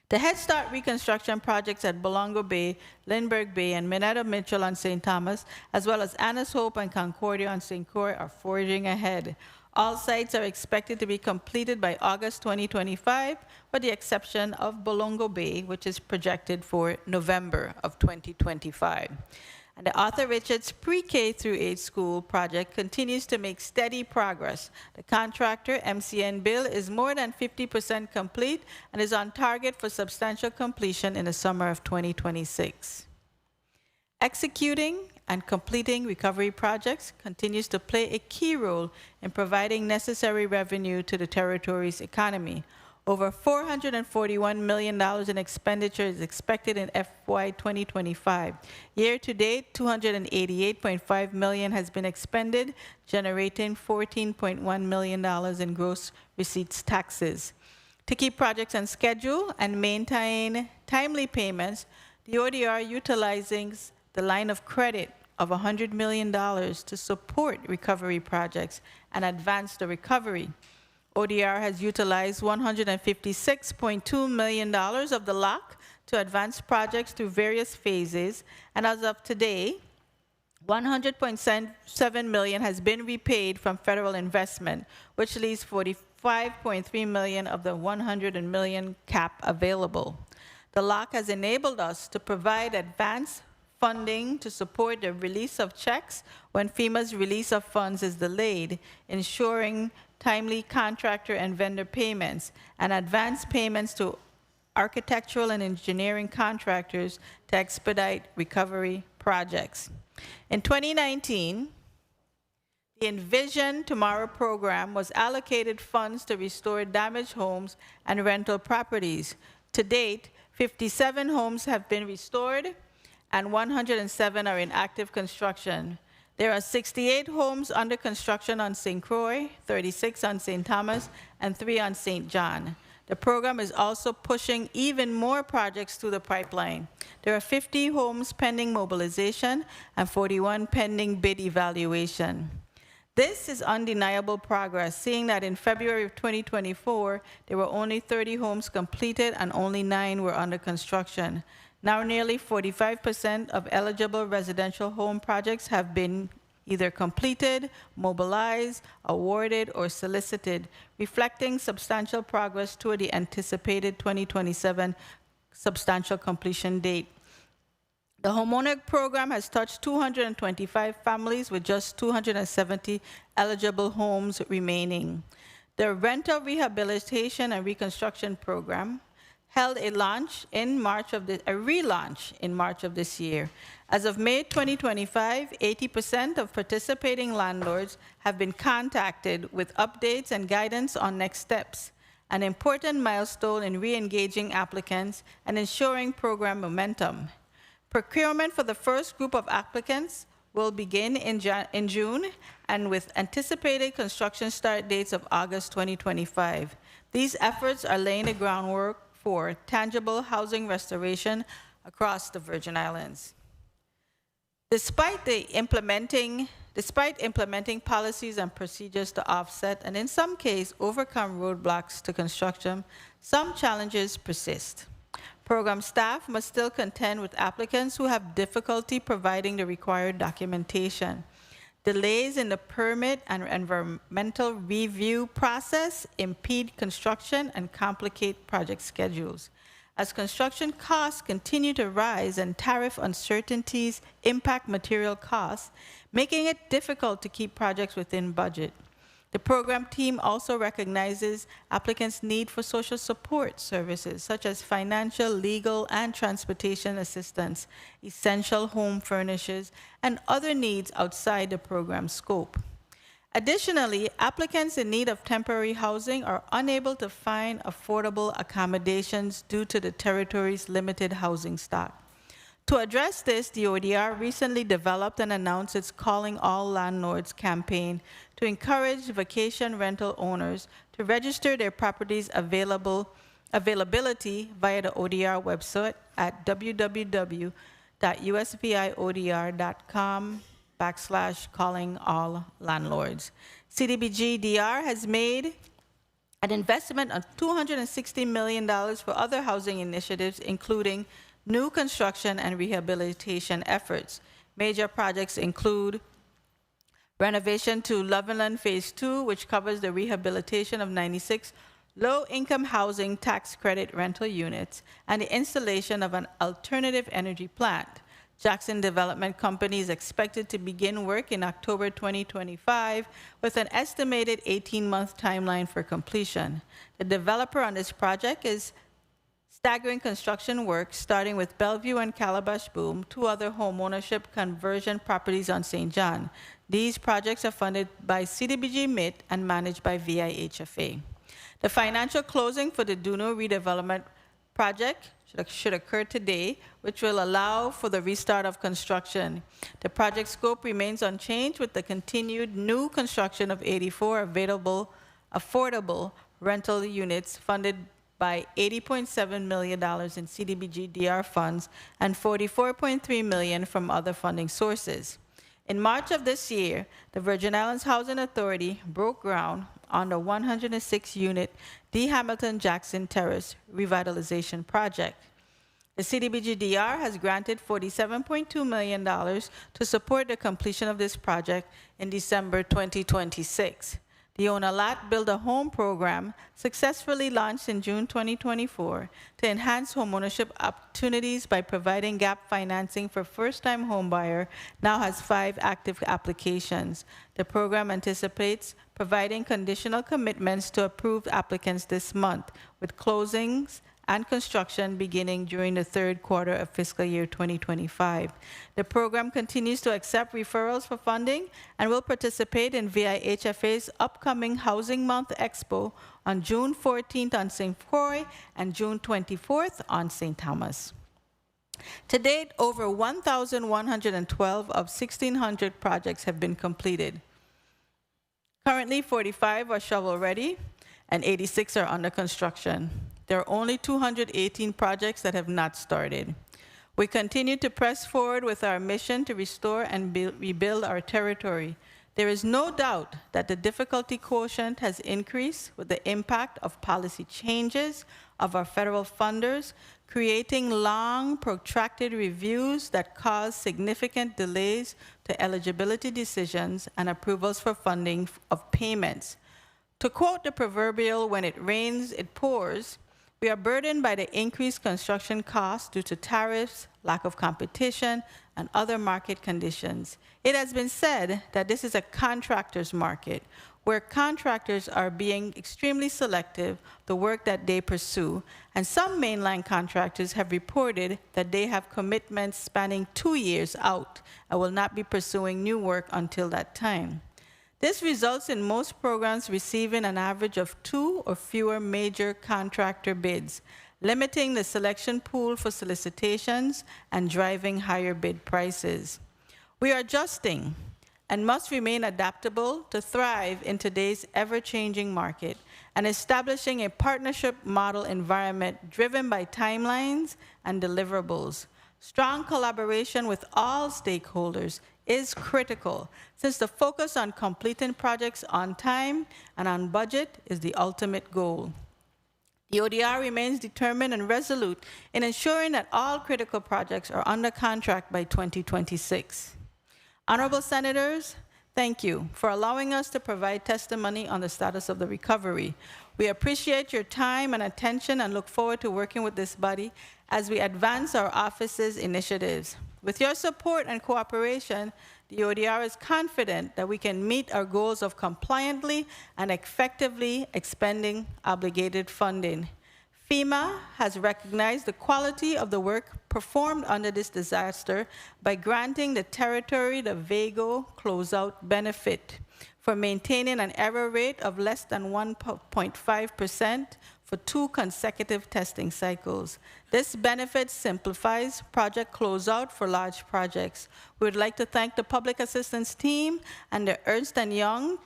The Head Start reconstruction projects at Bolongo Bay, Lindbergh Bay, and Minetta Mitchell on St. Thomas, as well as Annis Hope and Concordia on St. Croix, are forging ahead. All sites are expected to be completed by August 2025, with the exception of Bolongo Bay, which is projected for November of 2025. And the Arthur Richards Pre-K through 8 school project continues to make steady progress. The contractor, MCN Bill, is more than 50% complete and is on target for substantial completion in the summer of 2026. Executing and completing recovery projects continues to play a key role in providing necessary revenue to the territory's economy. Over $441 million in expenditure is expected in FY 2025. Year to date, $288.5 million has been expended, generating $14.1 million in gross receipts taxes. To keep projects on schedule and maintain timely payments, the ODR utilizes the line of credit of $100 million to support recovery projects and advance the recovery. ODR has utilized $156.2 million of the lock to advance projects through various phases, and as of today, $100.7 million has been repaid from federal investment, which leaves $45.3 million of the $100 million cap available. The lock has enabled us to provide advance funding to support the release of checks when FEMA's release of funds is delayed, ensuring timely contractor and vendor payments, and advance payments to architectural and engineering contractors to expedite recovery projects. In 2019, the Envision Tomorrow program was allocated funds to restore damaged homes and rental properties. To date, 57 homes have been restored and 107 are in active construction. There are 68 homes under construction on St. Croix, 36 on St. Thomas, and 3 on St. John. The program is also pushing even more projects through the pipeline. There are 50 homes pending mobilization and 41 pending bid evaluation. This is undeniable progress, seeing that in February of 2024, there were only 30 homes completed and only 9 were under construction. Now nearly 45% of eligible residential home projects have been either completed, mobilized, awarded, or solicited, reflecting substantial progress toward the anticipated 2027 substantial completion date. The homeowner program has touched 225 families with just 270 eligible homes remaining. The rental rehabilitation and reconstruction program held a relaunch in March of this year. As of May 2025, 80% of participating landlords have been contacted with updates and guidance on next steps, an important milestone in re-engaging applicants and ensuring program momentum. Procurement for the first group of applicants will begin in June, and with anticipated construction start dates of August 2025. These efforts are laying the groundwork for tangible housing restoration across the Virgin Islands. Despite implementing policies and procedures to offset and in some cases overcome roadblocks to construction, some challenges persist. Program staff must still contend with applicants who have difficulty providing the required documentation. Delays in the permit and environmental review process impede construction and complicate project schedules. As construction costs continue to rise and tariff uncertainties impact material costs, making it difficult to keep projects within budget. The program team also recognizes applicants' need for social support services such as financial, legal, and transportation assistance, essential home furnishings, and other needs outside the program scope. Additionally, applicants in need of temporary housing are unable to find affordable accommodations due to the territory's limited housing stock. To address this, the ODR recently developed and announced its Calling All Landlords campaign to encourage vacation rental owners to register their properties' availability via the ODR website at www.usviodr.com calling all landlords. CDBG DR has made an investment of $260 million for other housing initiatives, including new construction and rehabilitation efforts. Major projects include renovation to Loveland Phase 2, which covers the rehabilitation of 96 low-income housing tax credit rental units, and the installation of an alternative energy plant. Jackson Development Company is expected to begin work in October 2025 with an estimated 18-month timeline for completion. The developer on this project is staggering construction work, starting with Bellevue and Calabash Boom, two other homeownership conversion properties on St. John. These projects are funded by CDBG MIT and managed by VIHFA. The financial closing for the Duno redevelopment project should occur today, which will allow for the restart of construction. The project scope remains unchanged with the continued new construction of 84 available affordable rental units funded by $80.7 million in CDBG DR funds and $44.3 million from other funding sources. In March of this year, the Virgin Islands Housing Authority broke ground on the 106-unit D. Hamilton Jackson Terrace revitalization project. The CDBG DR has granted $47.2 million to support the completion of this project in December 2026. The Own a Lot, Build a Home program, successfully launched in June 2024 to enhance homeownership opportunities by providing gap financing for first-time homebuyer, now has 5 active applications. The program anticipates providing conditional commitments to approved applicants this month, with closings and construction beginning during the third quarter of fiscal year 2025. The program continues to accept referrals for funding and will participate in VIHFA's upcoming Housing Month Expo on June 14th on St. Croix and June 24th on St. Thomas. To date, over 1,112 of 1,600 projects have been completed. Currently, 45 are shovel-ready and 86 are under construction. There are only 218 projects that have not started. We continue to press forward with our mission to restore and rebuild our territory. There is no doubt that the difficulty quotient has increased with the impact of policy changes of our federal funders, creating long, protracted reviews that cause significant delays to eligibility decisions and approvals for funding of payments. To quote the proverbial, when it rains, it pours, we are burdened by the increased construction costs due to tariffs, lack of competition, and other market conditions. It has been said that this is a contractor's market, where contractors are being extremely selective the work that they pursue, and some mainline contractors have reported that they have commitments spanning 2 years out and will not be pursuing new work until that time. This results in most programs receiving an average of 2 or fewer major contractor bids, limiting the selection pool for solicitations and driving higher bid prices. We are adjusting and must remain adaptable to thrive in today's ever-changing market and establishing a partnership model environment driven by timelines and deliverables. Strong collaboration with all stakeholders is critical, since the focus on completing projects on time and on budget is the ultimate goal. The ODR remains determined and resolute in ensuring that all critical projects are under contract by 2026. Honorable Senators, thank you for allowing us to provide testimony on the status of the recovery. We appreciate your time and attention and look forward to working with this body as we advance our office's initiatives. With your support and cooperation, the ODR is confident that we can meet our goals of compliantly and effectively expending obligated funding. FEMA has recognized the quality of the work performed under this disaster by granting the territory the VAGO closeout benefit for maintaining an error rate of less than 1.5% for 2 consecutive testing cycles. This benefit simplifies project closeout for large projects. We would like to thank the public assistance team and the Ernst & Young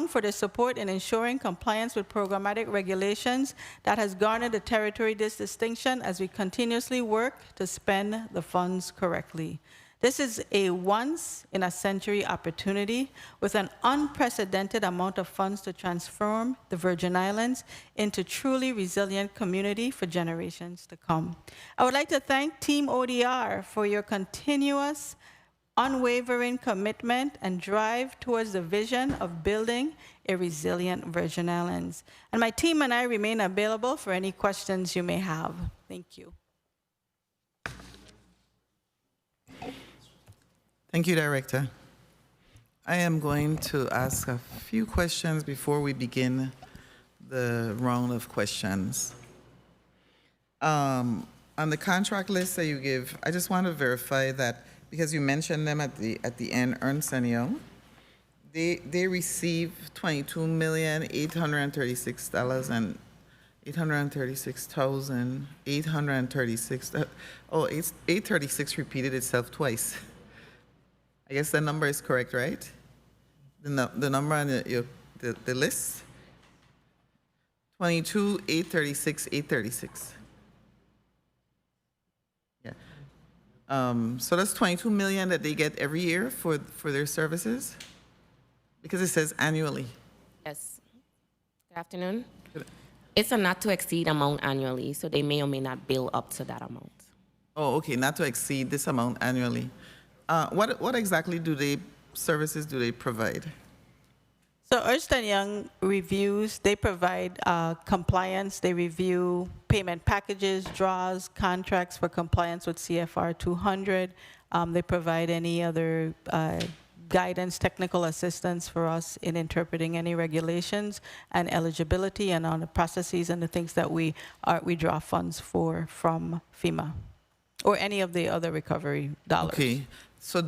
for their support in ensuring compliance with programmatic regulations that has garnered the territory this distinction as we continuously work to spend the funds correctly. This is a once-in-a-century opportunity with an unprecedented amount of funds to transform the Virgin Islands into truly resilient community for generations to come. I would like to thank Team ODR for your continuous, unwavering commitment and drive towards the vision of building a resilient Virgin Islands. And my team and I remain available for any questions you may have. Thank you. Thank you, Director. I am going to ask a few questions before we begin the round of questions. On the contract list that you give, I just want to verify that, because you mentioned them at the end, Ernst & Young, they receive $22,836,836. Oh, 836 repeated itself twice. I guess the number is correct, right? The number on the list? 836. Yeah. So that's 22 million that they get every year for their services? Because it says annually. Yes. Good afternoon. It's a not to exceed amount annually, so they may or may not bill up to that amount. Oh, okay, not to exceed this amount annually. What exactly services do they provide? So Ernst & Young reviews, they provide compliance, they review payment packages, draws, contracts for compliance with CFR 200. They provide any other guidance, technical assistance for us in interpreting any regulations and eligibility and on the processes and the things that we draw funds for from FEMA or any of the other recovery dollars. Okay, so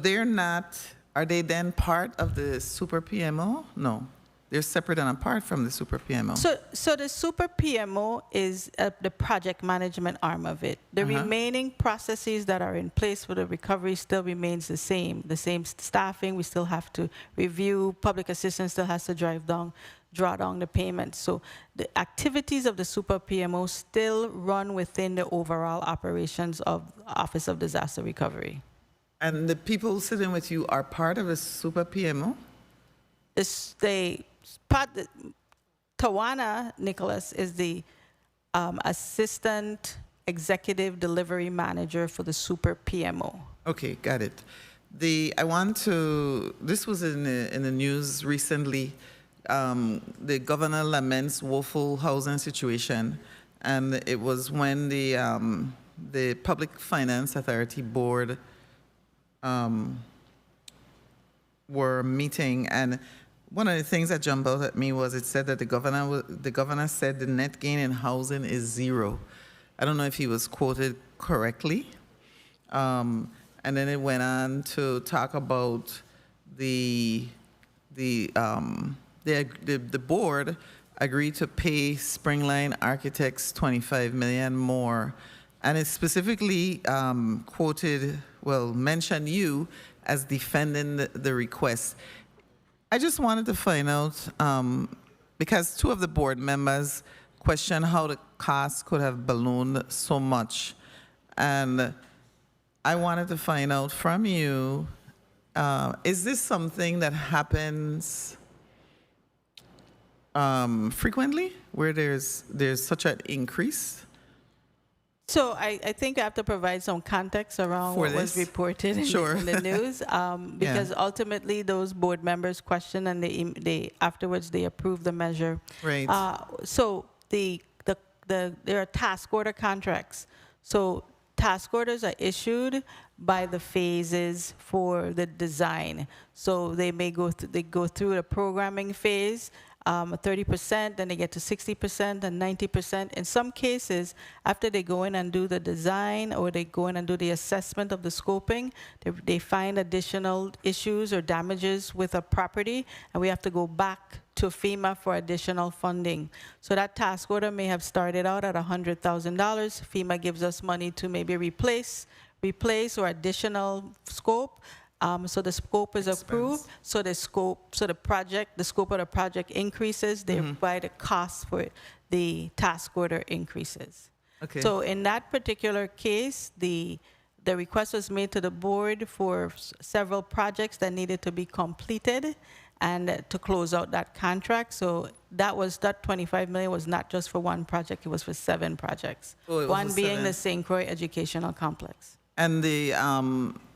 are they then part of the Super PMO? No, they're separate and apart from the Super PMO. So the Super PMO is the project management arm of it. The remaining processes that are in place for the recovery still remains the same. The same staffing, we still have to review. Public assistance still has to draw down the payments. So the activities of the Super PMO still run within the overall operations of Office of Disaster Recovery. And the people sitting with you are part of the Super PMO? Tawana Nicholas is the Assistant Executive Delivery Manager for the Super PMO. Okay, got it. This was in the news recently. The governor laments woeful housing situation, and it was when the Public Finance Authority Board were meeting, and one of the things that jumped out at me was it said that the governor said the net gain in housing is 0. I don't know if he was quoted correctly. And then it went on to talk about the board agreed to pay Springline Architects $25 million more, and it specifically mentioned you as defending the request. I just wanted to find out, because 2 of the board members questioned how the cost could have ballooned so much, and I wanted to find out from you, is this something that happens frequently, where there's such an increase? So I think I have to provide some context around what was reported in the news, because ultimately those board members questioned and they afterwards they approved the measure. Right. So there are task order contracts. So task orders are issued by the phases for the design. So they may go through the programming phase. 30%, then they get to 60% and 90%. In some cases, after they go in and do the design or they go in and do the assessment of the scoping, they find additional issues or damages with a property, and we have to go back to FEMA for additional funding. So that task order may have started out at $100,000. FEMA gives us money to maybe replace or additional scope. So the scope is approved. So the scope of the project increases. Thereby the cost for the task order increases. Okay. So in that particular case, the the request was made to the board for several projects that needed to be completed and to close out that contract. So that 25 million was not just for one project, it was for 7 projects. Oh, it was One for being 7. the St. Croix Educational Complex. And the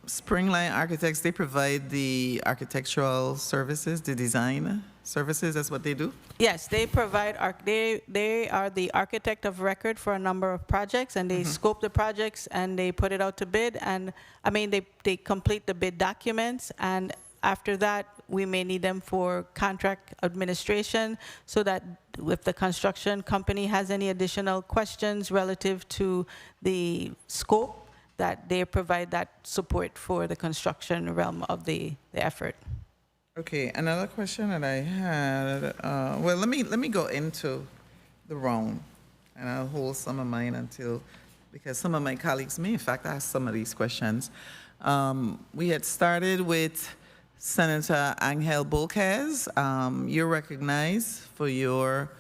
Springline Architects, they provide the architectural services, the design services, that's what they do? Yes, they provide, they are the architect of record for a number of projects, and they scope the projects and they put it out to bid, and I mean, they complete the bid documents, and after that, we may need them for contract administration, so that if the construction company has any additional questions relative to the scope, that they provide that support for the construction realm of the effort. Okay, another question that I had, well, let me go into the round, and I'll hold some of mine until, because some of my colleagues may in fact ask some of these questions. We had started with Senator Angel Bolquez. You're recognized for your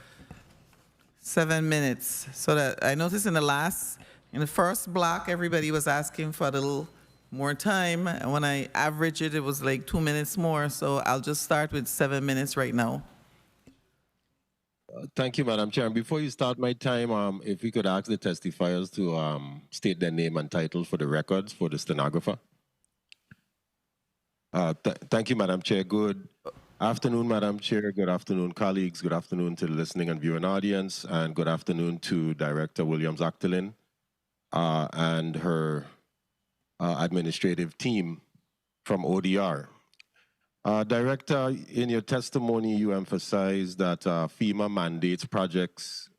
7 minutes. So that I noticed in the first block, everybody was asking for a little more time. And when I average it, it was like 2 minutes more. So I'll just start with 7 minutes right now. Thank you, Madam Chair. And before you start my time, if we could ask the testifiers to state their name and title for the records for the stenographer. Thank you, Madam Chair. Good afternoon, Madam Chair. Good afternoon, colleagues. Good afternoon to the listening and viewing audience. And good afternoon to Director Williams-Octolin and her administrative team from ODR. Director, in your testimony, you emphasized that FEMA mandates projects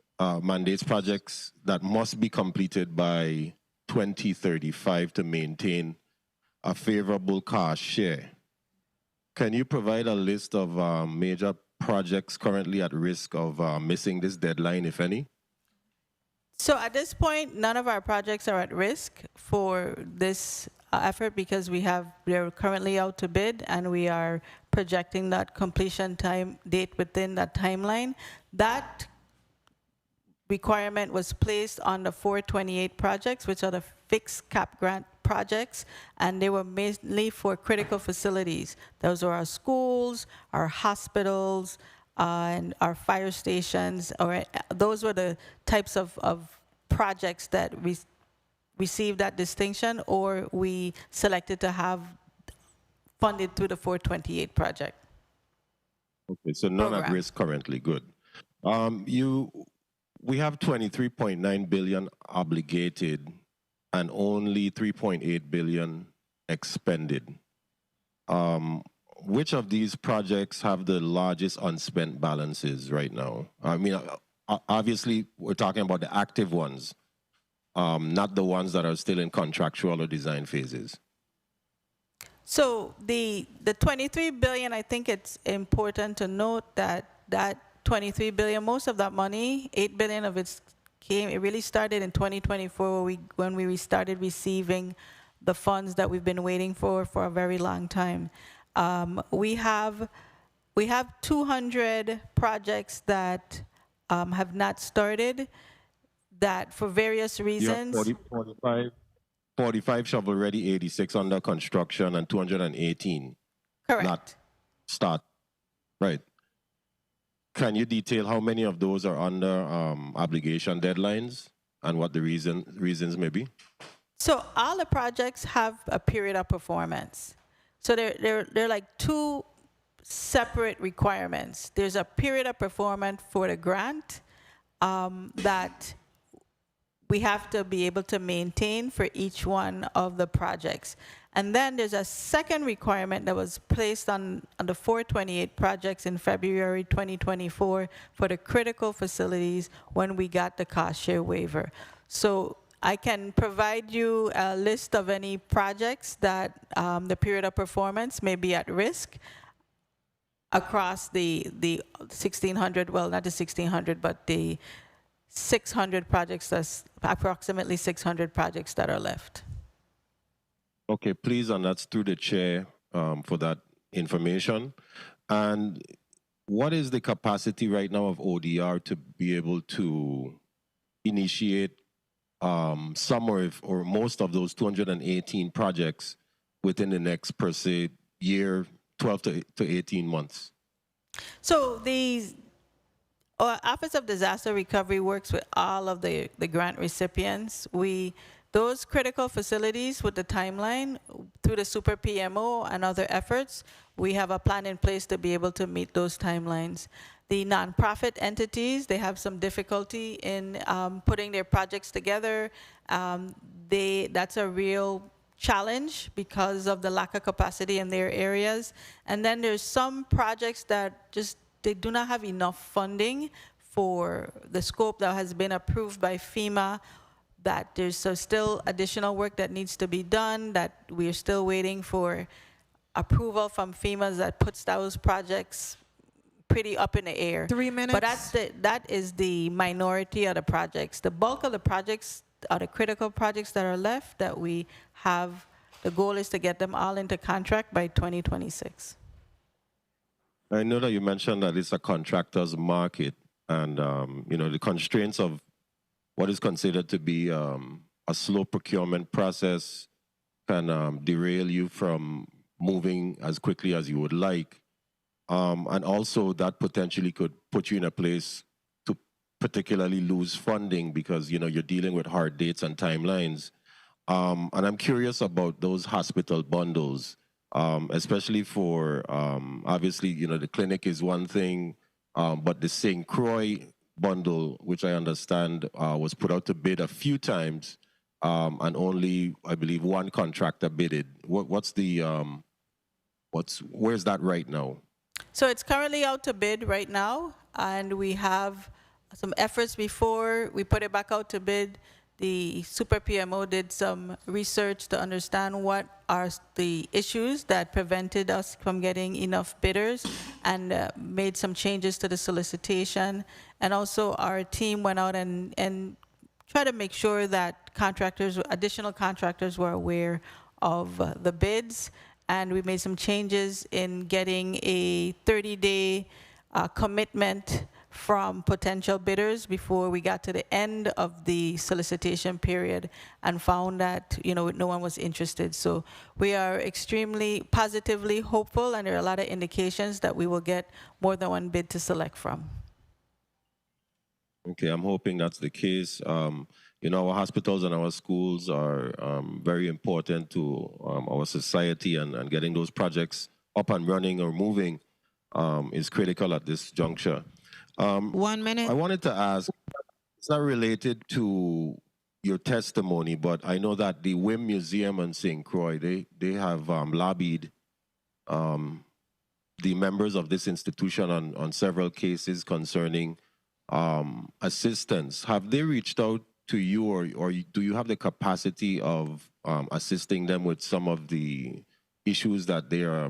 that must be completed by 2035 to maintain a favorable cost share. Can you provide a list of major projects currently at risk of missing this deadline, if any? So at this point, none of our projects are at risk for this effort because they're currently out to bid, and we are projecting that completion date within that timeline. That requirement was placed on the 428 projects, which are the fixed cap grant projects, and they were mainly for critical facilities. Those are our schools, our hospitals, and our fire stations. Those were the types of projects that received that distinction, or we selected to have funded through the 428 project. Okay, so none at risk currently. Good. We have 23.9 billion obligated and only 3.8 billion expended. Which of these projects have the largest unspent balances right now? I mean, obviously, we're talking about the active ones, not the ones that are still in contractual or design phases. So the 23 billion, I think it's important to note that 23 billion, most of that money, 8 billion of it really started in 2024 when we started receiving the funds that we've been waiting for a very long time. We have 200 projects that have not started, that for various reasons. 45 shovel ready, 86 under construction, and 218 correct. Not start. Right. Can you detail how many of those are under obligation deadlines and what the reasons may be? So all the projects have a period of performance. So they're like two separate requirements. There's a period of performance for the grant that we have to be able to maintain for each one of the projects. And then there's a second requirement that was placed on the 428 projects in February 2024 for the critical facilities when we got the cost share waiver. So I can provide you a list of any projects that the period of performance may be at risk across the 1,600, well, not the 1,600, but the 600 projects, that's approximately 600 projects that are left. Okay, please, and that's through the chair for that information. And what is the capacity right now of ODR to be able to initiate some or most of those 218 projects within the next, per se, year, 12 to 18 months? So the Office of Disaster Recovery works with all of the grant recipients. Those critical facilities with the timeline, through the Super PMO and other efforts, we have a plan in place to be able to meet those timelines. The nonprofit entities, they have some difficulty in putting their projects together. That's a real challenge because of the lack of capacity in their areas. And then there's some projects that they do not have enough funding for the scope that has been approved by FEMA, that there's still additional work that needs to be done, that we are still waiting for approval from FEMA that puts those projects pretty up in the air. 3 minutes. But that is the minority of the projects. The bulk of the projects are the critical projects that are left that we have. The goal is to get them all into contract by 2026. I know that you mentioned that it's a contractor's market, and the constraints of what is considered to be a slow procurement process can derail you from moving as quickly as you would like. And also that potentially could put you in a place to particularly lose funding because, you're dealing with hard dates and timelines. And I'm curious about those hospital bundles, especially for, obviously, the clinic is one thing, but the St. Croix bundle, which I understand was put out to bid a few times, and only, I believe, one contractor bidded. Where's that right now? So it's currently out to bid right now, and we have some efforts before we put it back out to bid. The Super PMO did some research to understand what are the issues that prevented us from getting enough bidders, and made some changes to the solicitation. And also our team went out and tried to make sure that additional contractors were aware of the bids. And we made some changes in getting a 30-day commitment from potential bidders before we got to the end of the solicitation period, and found that no one was interested. So we are extremely positively hopeful, and there are a lot of indications that we will get more than one bid to select from. Okay, I'm hoping that's the case. Our hospitals and our schools are very important to our society, and getting those projects up and running or moving is critical at this juncture. 1 minute. I wanted to ask, it's not related to your testimony, but I know that the WIM Museum in St. Croix, they have lobbied the members of this institution on several cases concerning assistance. Have they reached out to you, or do you have the capacity of assisting them with some of the issues that they are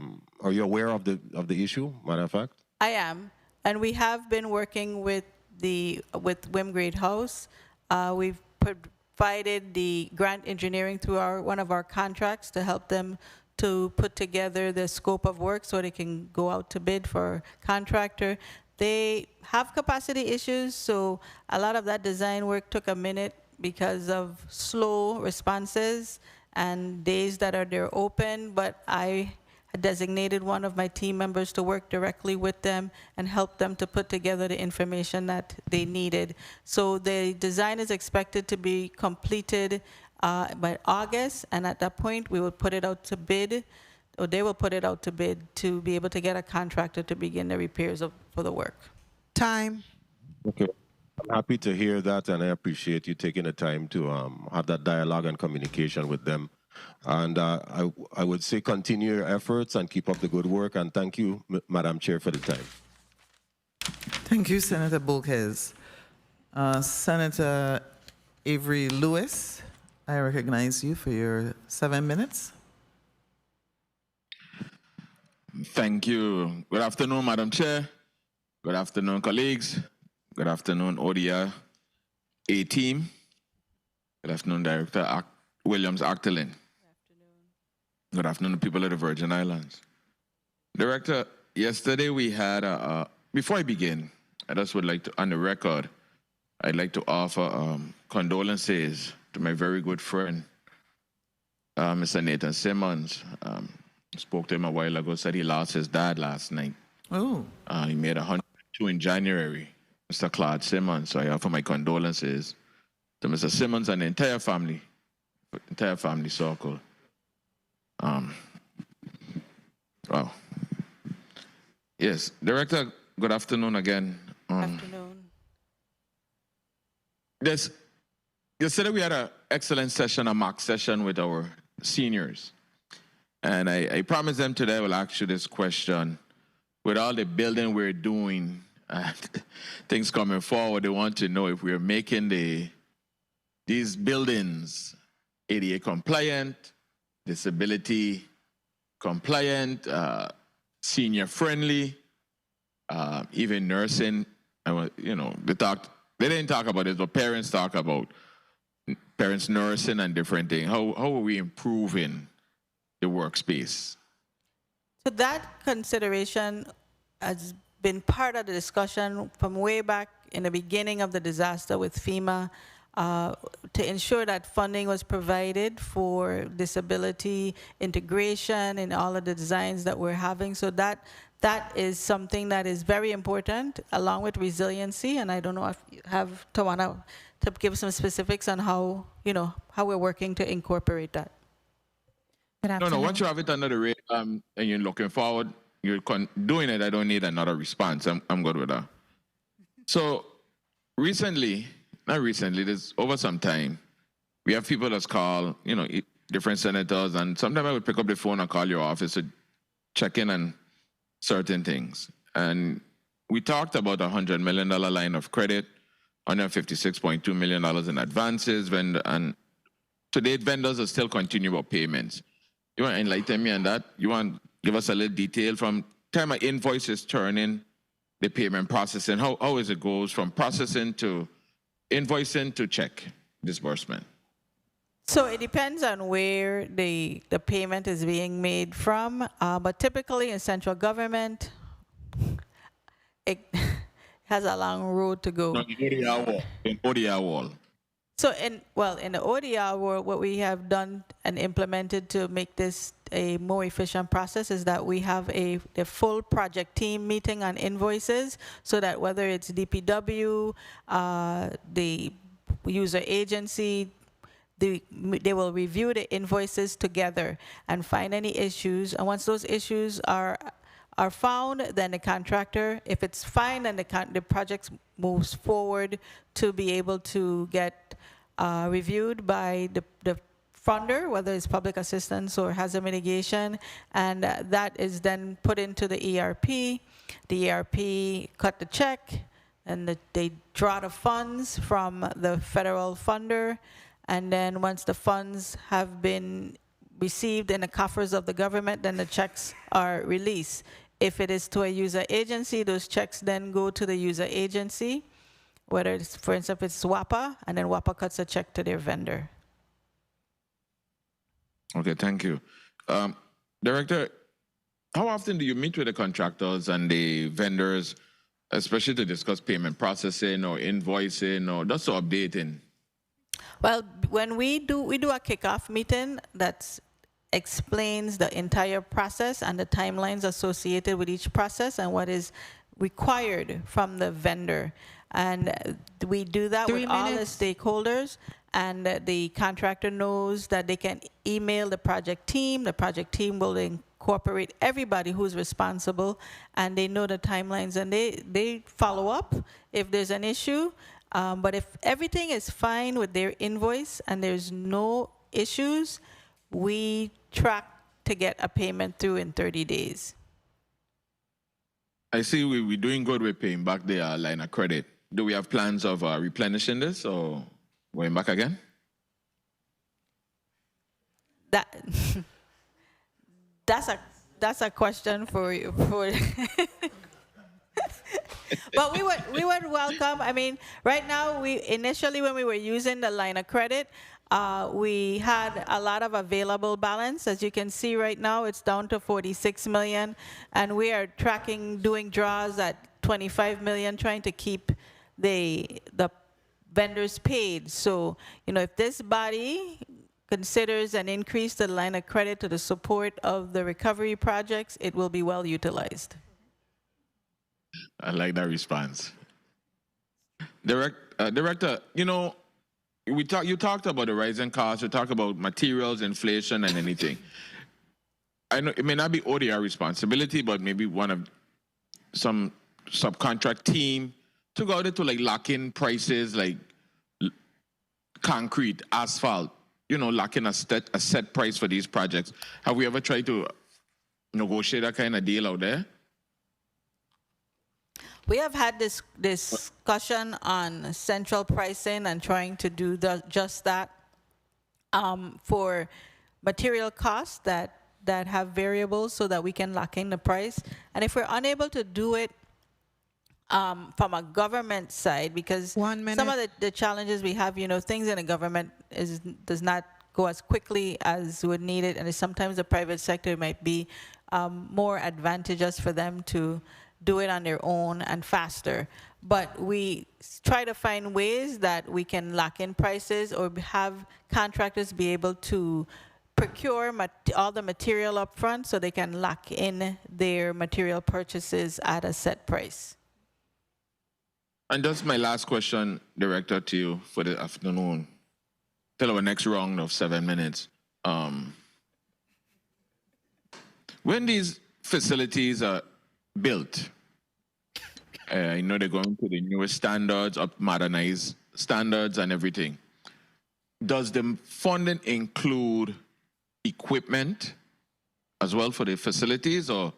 you aware of the issue, matter of fact? I am, and we have been working with WIM Great House. We've provided the grant engineering through one of our contracts to help them to put together the scope of work so they can go out to bid for contractor. They have capacity issues, so a lot of that design work took a minute because of slow responses and days that they're open, but I designated one of my team members to work directly with them and help them to put together the information that they needed. So the design is expected to be completed by August, and at that point we will put it out to bid, or they will put it out to bid to be able to get a contractor to begin the repairs for the work. Time. Okay. I'm happy to hear that, and I appreciate you taking the time to have that dialogue and communication with them. And I would say continue your efforts and keep up the good work, and thank you, Madam Chair, for the time. Thank you, Senator Bolquez. Senator Avery Lewis, I recognize you for your 7 minutes. Thank you. Good afternoon, Madam Chair. Good afternoon, colleagues. Good afternoon, ODIA A-Team. Good afternoon, Director Williams Actelin. Good afternoon, people of the Virgin Islands. Director, yesterday we had before I begin, I just would like to, on the record, I'd like to offer condolences to my very good friend, Mr. Nathan Simmons. Spoke to him a while ago, said he lost his dad last night. Oh. He made 102 in January, Mr. Claude Simmons. So I offer my condolences to Mr. Simmons and the entire family circle. Wow. Yes, Director, good afternoon again. Afternoon. Yesterday we had an excellent session, a mock session with our seniors. And I promised them today I will ask you this question. With all the building we're doing, things coming forward, they want to know if we're making these buildings ADA compliant, disability compliant, senior friendly, even nursing. They didn't talk about it, but parents talk about parents nursing and different things. How are we improving the workspace? So that consideration has been part of the discussion from way back in the beginning of the disaster with FEMA to ensure that funding was provided for disability integration in all of the designs that we're having. So that is something that is very important, along with resiliency. And I don't know if you have Tawana to give some specifics on how we're working to incorporate that. No, once you have it under the radar and you're looking forward, you're doing it, I don't need another response. I'm good with that. So not recently, there's over some time, we have people that's call, different senators, and sometimes I would pick up the phone and call your office to check in on certain things. And we talked about a $100 million line of credit, $156.2 million in advances, and to date, vendors are still continuing with payments. You want to enlighten me on that? You want to give us a little detail from time an invoice is turning, the payment processing, how is it goes from processing to invoicing to check disbursement? So it depends on where the payment is being made from, but typically in central government, it has a long road to go. No, in ODR wall. So in the ODR world, what we have done and implemented to make this a more efficient process is that we have a full project team meeting on invoices, so that whether it's DPW, the user agency, they will review the invoices together and find any issues. And once those issues are found, then the contractor, if it's fine, then the project moves forward to be able to get reviewed by the funder, whether it's public assistance or hazard mitigation, and that is then put into the ERP. The ERP cut the check, and they draw the funds from the federal funder, and then once the funds have been received in the coffers of the government, then the checks are released. If it is to a user agency, those checks then go to the user agency, whether it's, for instance, if it's WAPA, and then WAPA cuts a check to their vendor. Okay, thank you. Director, how often do you meet with the contractors and the vendors, especially to discuss payment processing or invoicing or just updating? Well, when we do a kickoff meeting that explains the entire process and the timelines associated with each process and what is required from the vendor. And we do that with all the stakeholders, and the contractor knows that they can email the project team. The project team will incorporate everybody who's responsible, and they know the timelines, and they follow up if there's an issue. But if everything is fine with their invoice and there's no issues, we track to get a payment through in 30 days. I see we're doing good with paying back the line of credit. Do we have plans of replenishing this or going back again? That's a question for you. But we would welcome. I mean, right now, initially when we were using the line of credit, we had a lot of available balance. As you can see right now, it's down to 46 million, and we are doing draws at 25 million, trying to keep the vendors paid. So, if this body considers an increase to the line of credit to the support of the recovery projects, it will be well utilized. I like that response. Director, you talked about the rising costs, you talked about materials, inflation, and anything. I know it may not be ODR responsibility, but maybe one of some subcontract team to go out to like lock in prices like concrete, asphalt, lock in a set price for these projects. Have we ever tried to negotiate that kind of deal out there? We have had this discussion on central pricing and trying to do just that for material costs that have variables so that we can lock in the price. And if we're unable to do it from a government side, because some of the challenges we have, things in the government does not go as quickly as would need it, and sometimes the private sector might be more advantageous for them to do it on their own and faster. But we try to find ways that we can lock in prices or have contractors be able to procure all the material up front so they can lock in their material purchases at a set price. And just my last question, Director, to you for the afternoon. Till our next round of 7 minutes. When these facilities are built, I know they're going to the newest standards, modernized standards and everything. Does the funding include equipment as well for the facilities, or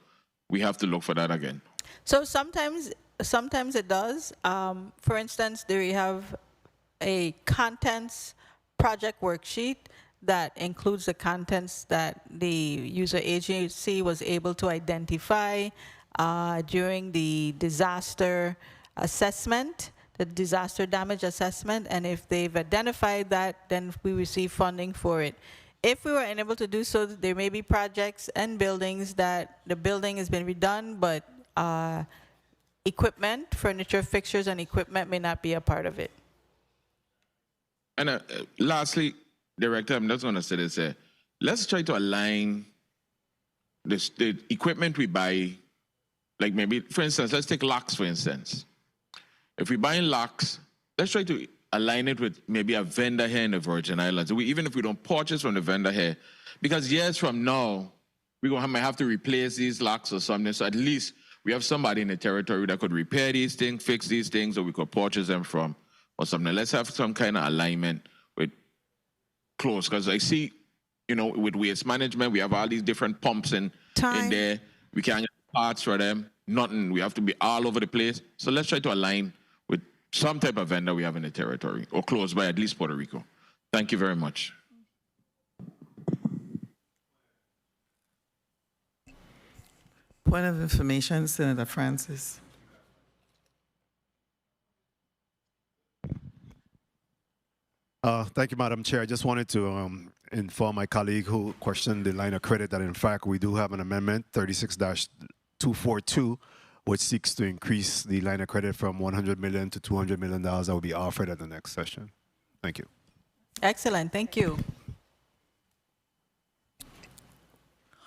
we have to look for that again? So sometimes it does. For instance, there you have a contents project worksheet that includes the contents that the user agency was able to identify during the disaster assessment, the disaster damage assessment, and if they've identified that, then we receive funding for it. If we were unable to do so, there may be projects and buildings that the building has been redone, but equipment, furniture, fixtures, and equipment may not be a part of it. And lastly, Director, I'm just going to say this here. Let's try to align the equipment we buy. Like maybe, for instance, let's take locks, for instance. If we're buying locks, let's try to align it with maybe a vendor here in the Virgin Islands. Even if we don't purchase from the vendor here, because years from now, we might have to replace these locks or something. So at least we have somebody in the territory that could repair these things, fix these things, or we could purchase them from or something. Let's have some kind of alignment with close, because I see, with waste management, we have all these different pumps in there. We can't get parts for them. Nothing. We have to be all over the place. So let's try to align with some type of vendor we have in the territory or close by, at least Puerto Rico. Thank you very much. Point of information, Senator Francis. Thank you, Madam Chair. I just wanted to inform my colleague who questioned the line of credit that, in fact, we do have an amendment, 36-242, which seeks to increase the line of credit from $100 million to $200 million that will be offered at the next session. Thank you. Excellent. Thank you.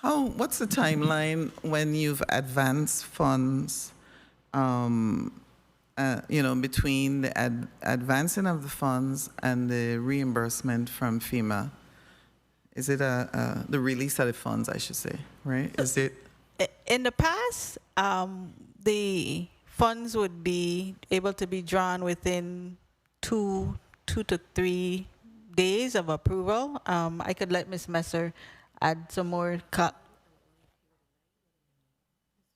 What's the timeline when you've advanced funds, between the advancing of the funds and the reimbursement from FEMA? Is it the release of the funds, I should say, right? Is it? In the past, the funds would be able to be drawn within two to 3 days of approval. I could let Ms. Messer add some more.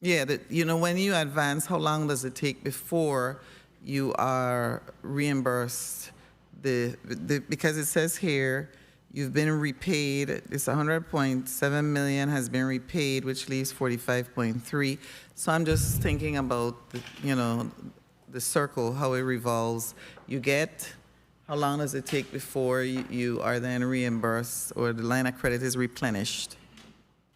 Yeah, when you advance, how long does it take before you are reimbursed? Because it says here, you've been repaid, it's 100.7 million has been repaid, which leaves 45.3. So I'm just thinking about, the circle, how it revolves. How long does it take before you are then reimbursed or the line of credit is replenished?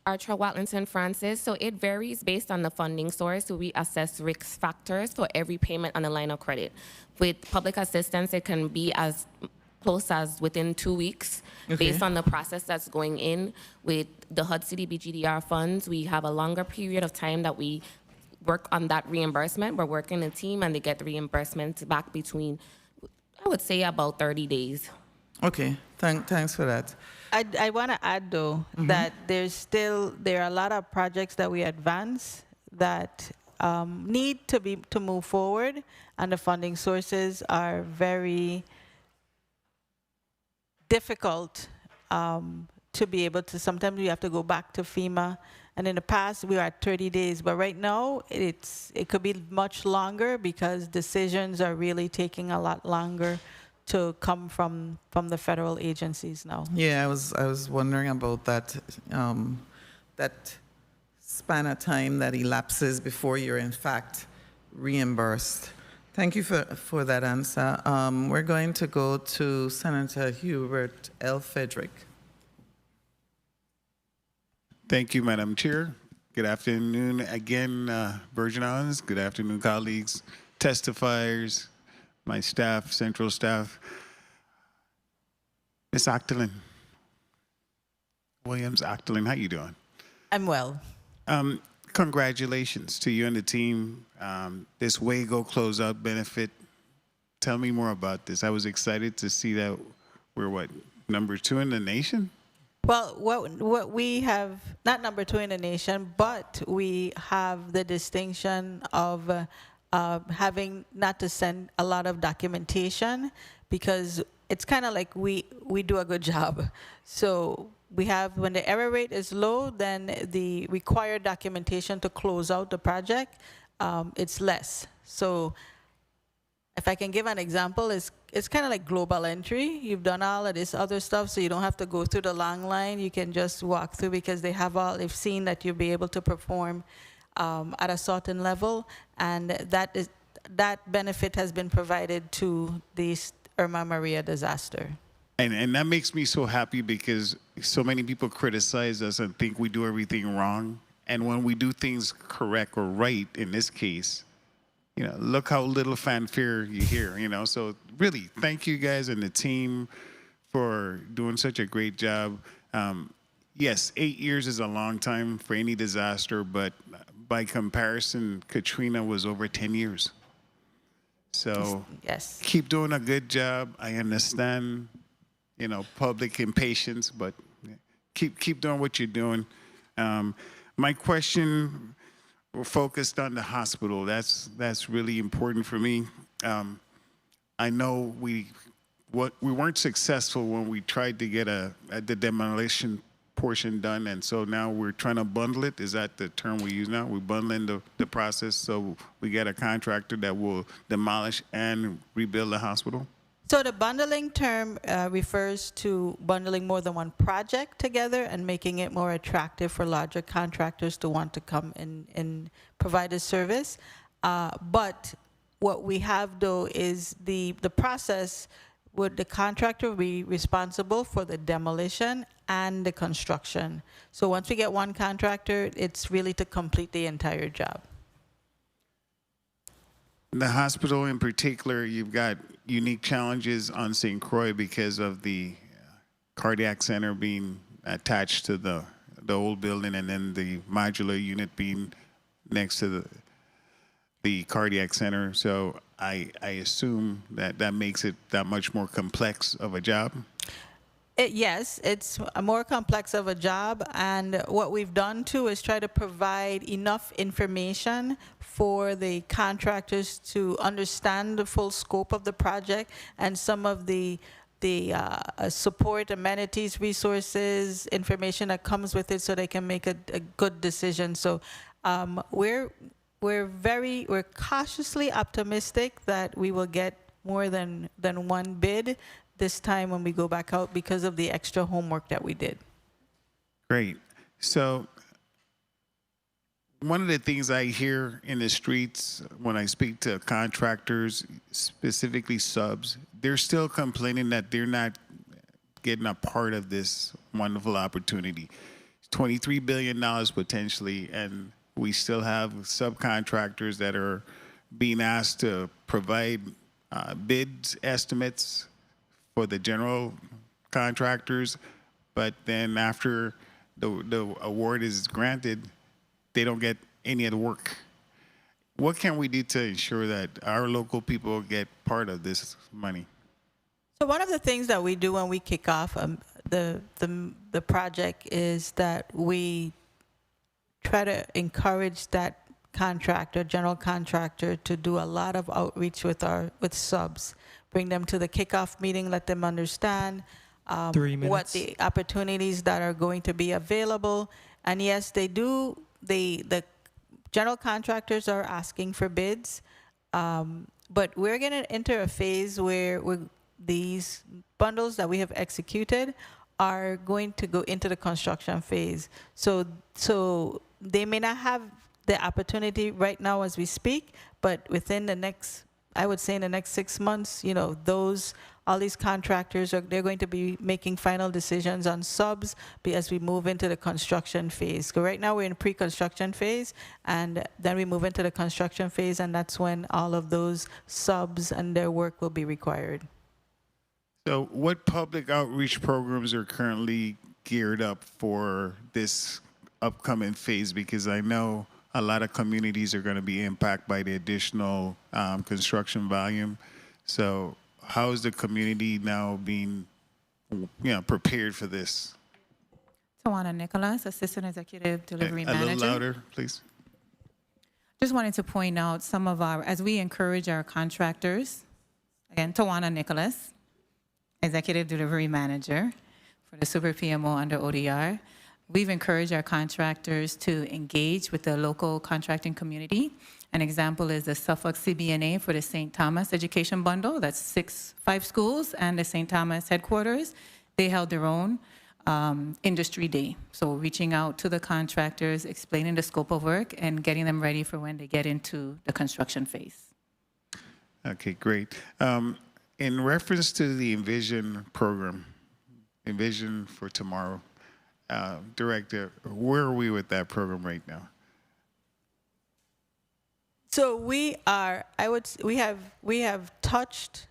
Archer, Watlington, and Francis. So it varies based on the funding source. So we assess risk factors for every payment on the line of credit. With public assistance, it can be as close as within 2 weeks, based on the process that's going in. With the HUD CDBG-DR funds, we have a longer period of time that we work on that reimbursement. We're working a team, and they get the reimbursement back between, I would say, about 30 days. Okay, thanks for that. I want to add, though, that there are a lot of projects that we advance that need to move forward, and the funding sources are very difficult to be able to. Sometimes we have to go back to FEMA, and in the past we were at 30 days, but right now it could be much longer because decisions are really taking a lot longer to come from the federal agencies now. Yeah, I was wondering about that that span of time that elapses before you're in fact reimbursed. Thank you for that answer. We're going to go to Senator Hubert L. Frederick. Thank you, Madam Chair. Good afternoon again, Virgin Islands. Good afternoon, colleagues, testifiers, my staff, central staff. Ms. Octolin, Williams Octolin, how you doing? I'm well. Congratulations to you and the team. This WAGO closeout benefit, tell me more about this. I was excited to see that we're, number 2 in the nation? Well, what we have, not number 2 in the nation, but we have the distinction of having not to send a lot of documentation, because it's kind of like we do a good job. So we have, when the error rate is low, then the required documentation to close out the project, it's less. So if I can give an example, it's kind of like global entry. You've done all of this other stuff, so you don't have to go through the long line. You can just walk through because they've seen that you'll be able to perform at a certain level, and that benefit has been provided to the Irma Maria disaster. And that makes me so happy, because so many people criticize us and think we do everything wrong. And when we do things correct or right, in this case, look how little fanfare you hear, So really, thank you guys and the team for doing such a great job. Yes, 8 years is a long time for any disaster, but by comparison, Katrina was over 10 years. So yes, keep doing a good job. I understand, public impatience, but keep doing what you're doing. My question focused on the hospital. That's really important for me. I know we weren't successful when we tried to get the demolition portion done, and so now we're trying to bundle it. Is that the term we use now? We're bundling the process, so we get a contractor that will demolish and rebuild the hospital? So the bundling term refers to bundling more than one project together and making it more attractive for larger contractors to want to come and provide a service. But what we have, though, is the process would the contractor be responsible for the demolition and the construction. So once we get one contractor, it's really to complete the entire job. The hospital in particular, you've got unique challenges on St. Croix because of the cardiac center being attached to the old building, and then the modular unit being next to the cardiac center. So I assume that makes it that much more complex of a job. Yes, it's a more complex of a job, and what we've done too is try to provide enough information for the contractors to understand the full scope of the project and some of the support, amenities, resources, information that comes with it, so they can make a good decision. So we're cautiously optimistic that we will get more than one bid this time when we go back out, because of the extra homework that we did. Great. So one of the things I hear in the streets when I speak to contractors, specifically subs, they're still complaining that they're not getting a part of this wonderful opportunity. $23 billion potentially, and we still have subcontractors that are being asked to provide bids estimates for the general contractors, but then after the award is granted, they don't get any of the work. What can we do to ensure that our local people get part of this money? So one of the things that we do when we kick off the project is that we try to encourage that contractor, general contractor, to do a lot of outreach with subs. Bring them to the kickoff meeting, let them understand what the opportunities that are going to be available. And yes, they do. The general contractors are asking for bids, but we're going to enter a phase where these bundles that we have executed are going to go into the construction phase. So they may not have the opportunity right now as we speak, but within the next, I would say in the next 6 months, you know, all these contractors they're going to be making final decisions on subs as we move into the construction phase. So right now we're in pre-construction phase, and then we move into the construction phase, and that's when all of those subs and their work will be required. So what public outreach programs are currently geared up for this upcoming phase? Because I know a lot of communities are going to be impacted by the additional construction volume. So how is the community now being prepared for this? Tawana Nicholas, Assistant Executive Delivery Manager. A little louder, please. Just wanted to point out some of as we encourage our contractors, again, Tawana Nicholas, Executive Delivery Manager for the Super PMO under ODR. We've encouraged our contractors to engage with the local contracting community. An example is the Suffolk CBNA for the St. Thomas Education Bundle. That's 5 schools and the St. Thomas headquarters. They held their own industry day. So reaching out to the contractors, explaining the scope of work, and getting them ready for when they get into the construction phase. Okay, great. In reference to the Envision program, Envision for Tomorrow, Director, where are we with that program right now? So we have touched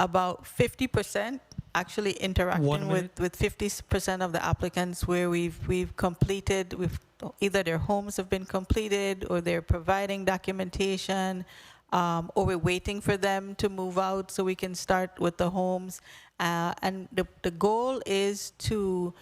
about 50%, actually interacting with 50% of the applicants, where we've completed, either their homes have been completed or they're providing documentation, or we're waiting for them to move out so we can start with the homes. And the goal is to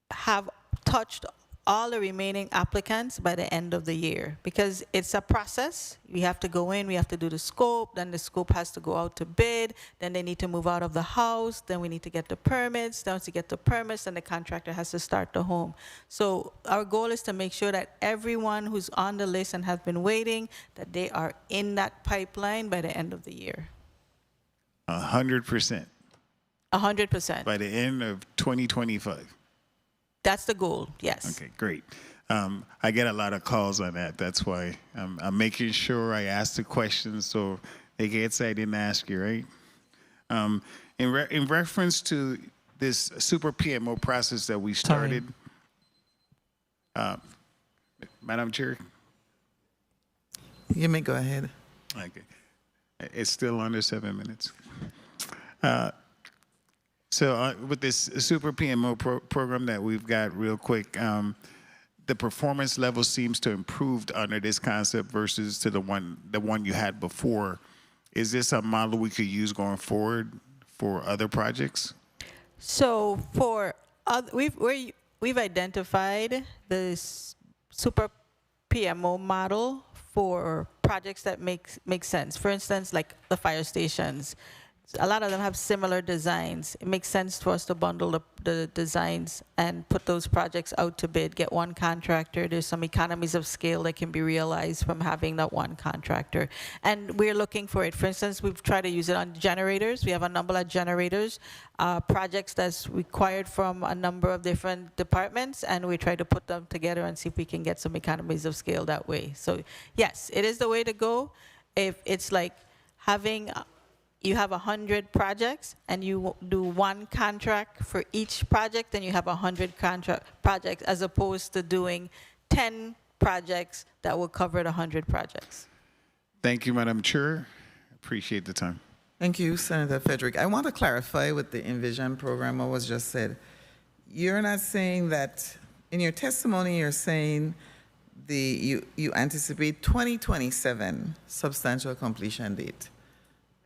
have touched all the remaining applicants by the end of the year, because it's a process. We have to go in, we have to do the scope, then the scope has to go out to bid, then they need to move out of the house, then we need to get the permits, then to get the permits, then the contractor has to start the home. So our goal is to make sure that everyone who's on the list and has been waiting, that they are in that pipeline by the end of the year. 100%. 100%. By the end of 2025. That's the goal, yes. Okay, great. I get a lot of calls on that. That's why I'm making sure I ask the questions so they can't say I didn't ask you, right? In reference to this Super PMO process that we started, Madam Chair? You may go ahead. Okay. It's still under 7 minutes. So with this Super PMO program that we've got real quick, the performance level seems to improve under this concept versus to the one you had before. Is this a model we could use going forward for other projects? So for we've identified this Super PMO model for projects that make sense. For instance, like the fire stations. A lot of them have similar designs. It makes sense for us to bundle the designs and put those projects out to bid, get one contractor. There's some economies of scale that can be realized from having that one contractor. And we're looking for it. For instance, we've tried to use it on generators. We have a number of generators, projects that's required from a number of different departments, and we try to put them together and see if we can get some economies of scale that way. So yes, it is the way to go. If it's like having you have 100 projects and you do one contract for each project, then you have 100 contract projects as opposed to doing 10 projects that will cover the 100 projects. Thank you, Madam Chair. Appreciate the time. Thank you, Senator Frederick. I want to clarify with the Envision program what was just said. You're not saying that, in your testimony, you're saying you anticipate 2027 substantial completion date.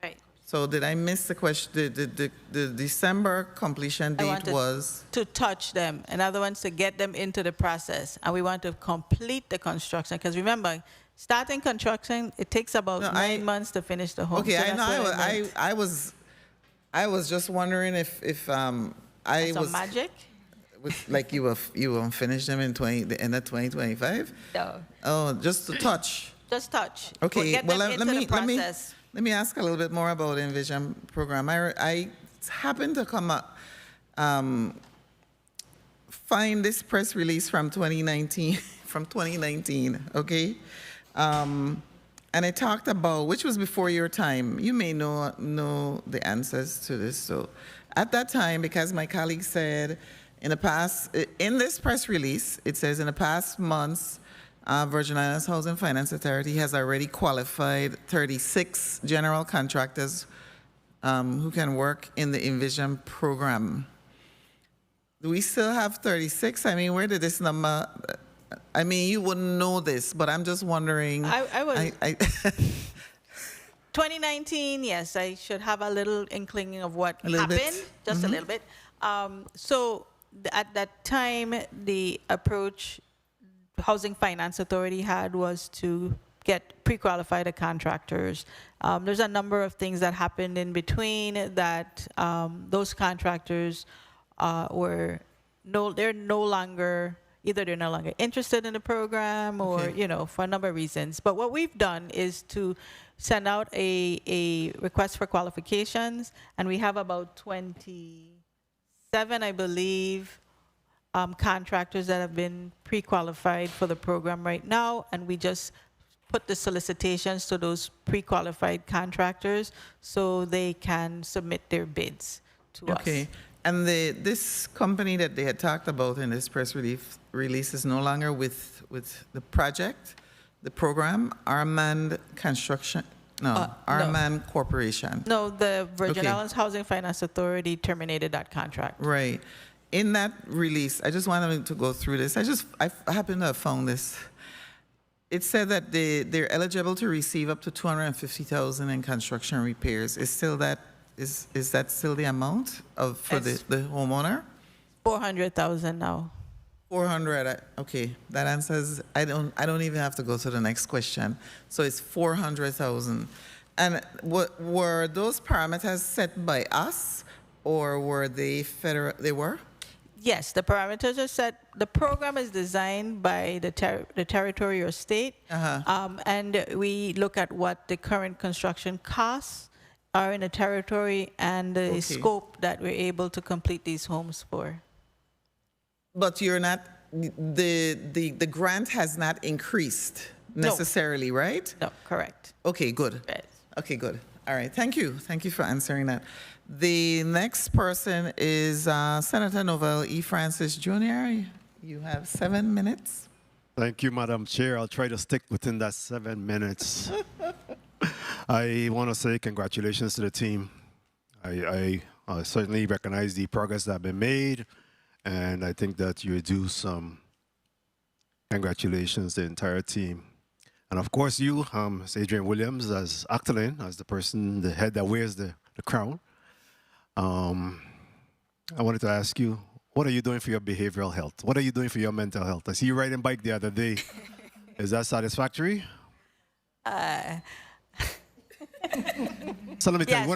Right. So did I miss the question? The December completion date was? To touch them. In other words, to get them into the process. And we want to complete the construction. Because remember, starting construction, it takes about 9 months to finish the home. Okay, So I that's what it know. meant. I was just wondering if I Some was magic? like you will finish them in the end of 2025. No. Oh, just to touch. Just touch. Okay. Get them into the process. Let me ask a little bit more about the Envision program. I happened to come up find this press release from 2019 okay. And it talked about, which was before your time. You may know the answers to this. So at that time, because my colleague said in this press release, it says in the past months, Virgin Islands Housing Finance Authority has already qualified 36 general contractors who can work in the Envision program. Do we still have 36? I mean, where did this number? I mean, you wouldn't know this, but I'm just wondering. I was. 2019, yes, I should have a little inkling of what happened, just a little bit. So at that time, the approach Housing Finance Authority had was to get pre-qualified contractors. There's a number of things that happened in between that those contractors they're no longer interested in the program or, for a number of reasons. But what we've done is to send out a request for qualifications, and we have about 27, I believe, contractors that have been pre-qualified for the program right now, and we just put the solicitations to those pre-qualified contractors so they can submit their bids to us. Okay. And this company that they had talked about in this press release is no longer with the project, the program, Armand Construction, Armand Corporation. No, the Virgin Islands Housing Finance Authority terminated that contract. Right. In that release, I just wanted to go through this. I happen to have found this. It said that they're eligible to receive up to $250,000 in construction repairs. Is that still the amount for the homeowner? 400,000 now. 400. Okay, that answers. I don't even have to go to the next question. So it's 400,000. And were those parameters set by us, or were they federal? They were. Yes, the parameters are set. The program is designed by the territory or state, and we look at what the current construction costs are in the territory and the scope that we're able to complete these homes for. But you're not, the grant has not increased necessarily, right? No, correct. Okay, good. Yes. Okay, good. All right, thank you. Thank you for answering that. The next person is Senator Novell E. Francis Jr. You have 7 minutes. Thank you, Madam Chair. I'll try to stick within that 7 minutes. I want to say congratulations to the team. I certainly recognize the progress that has been made, and I think that you do some congratulations to the entire team. And of course you, Adrian Williams, as Actalin, as the head that wears the crown. I wanted to ask you, what are you doing for your behavioral health? What are you doing for your mental health? I see you riding bike the other day. Is that satisfactory? So let me tell you,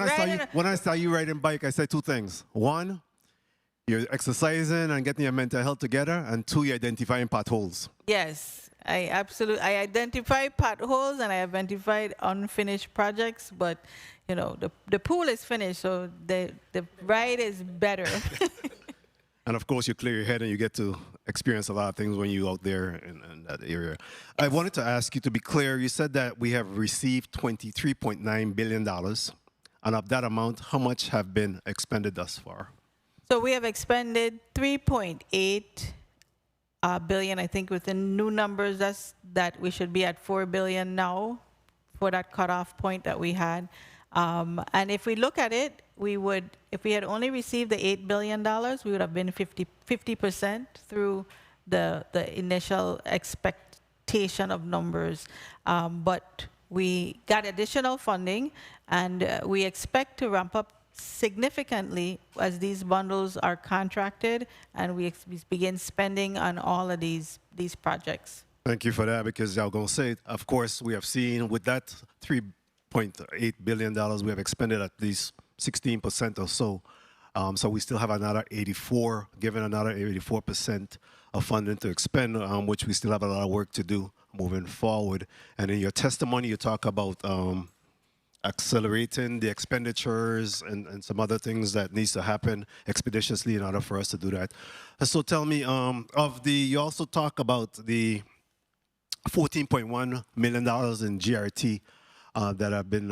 when I saw you riding bike, I said 2 things. 1, you're exercising and getting your mental health together, and 2, you're identifying potholes. Yes, I identify potholes and I identified unfinished projects, but the pool is finished, so the ride is better. And of course, you clear your head and you get to experience a lot of things when you're out there in that area. Yes. I wanted to ask you, to be clear, you said that we have received $23.9 billion And of that amount, how much have been expended thus far? So we have expended 3.8 billion. I think with the new numbers, that we should be at 4 billion now for that cutoff point that we had. And if we look at it, we would, if we had only received the $8 billion, we would have been 50% through the initial expectation of numbers. But we got additional funding, and we expect to ramp up significantly as these bundles are contracted and we begin spending on all of these projects. Thank you for that, because I was going to say, of course, we have seen with that $3.8 billion, we have expended at least 16% or so. So we still have another 84% of funding to expend, which we still have a lot of work to do moving forward. And in your testimony, you talk about accelerating the expenditures and some other things that needs to happen expeditiously in order for us to do that. So tell me, you also talk about the $14.1 million in GRT that have been,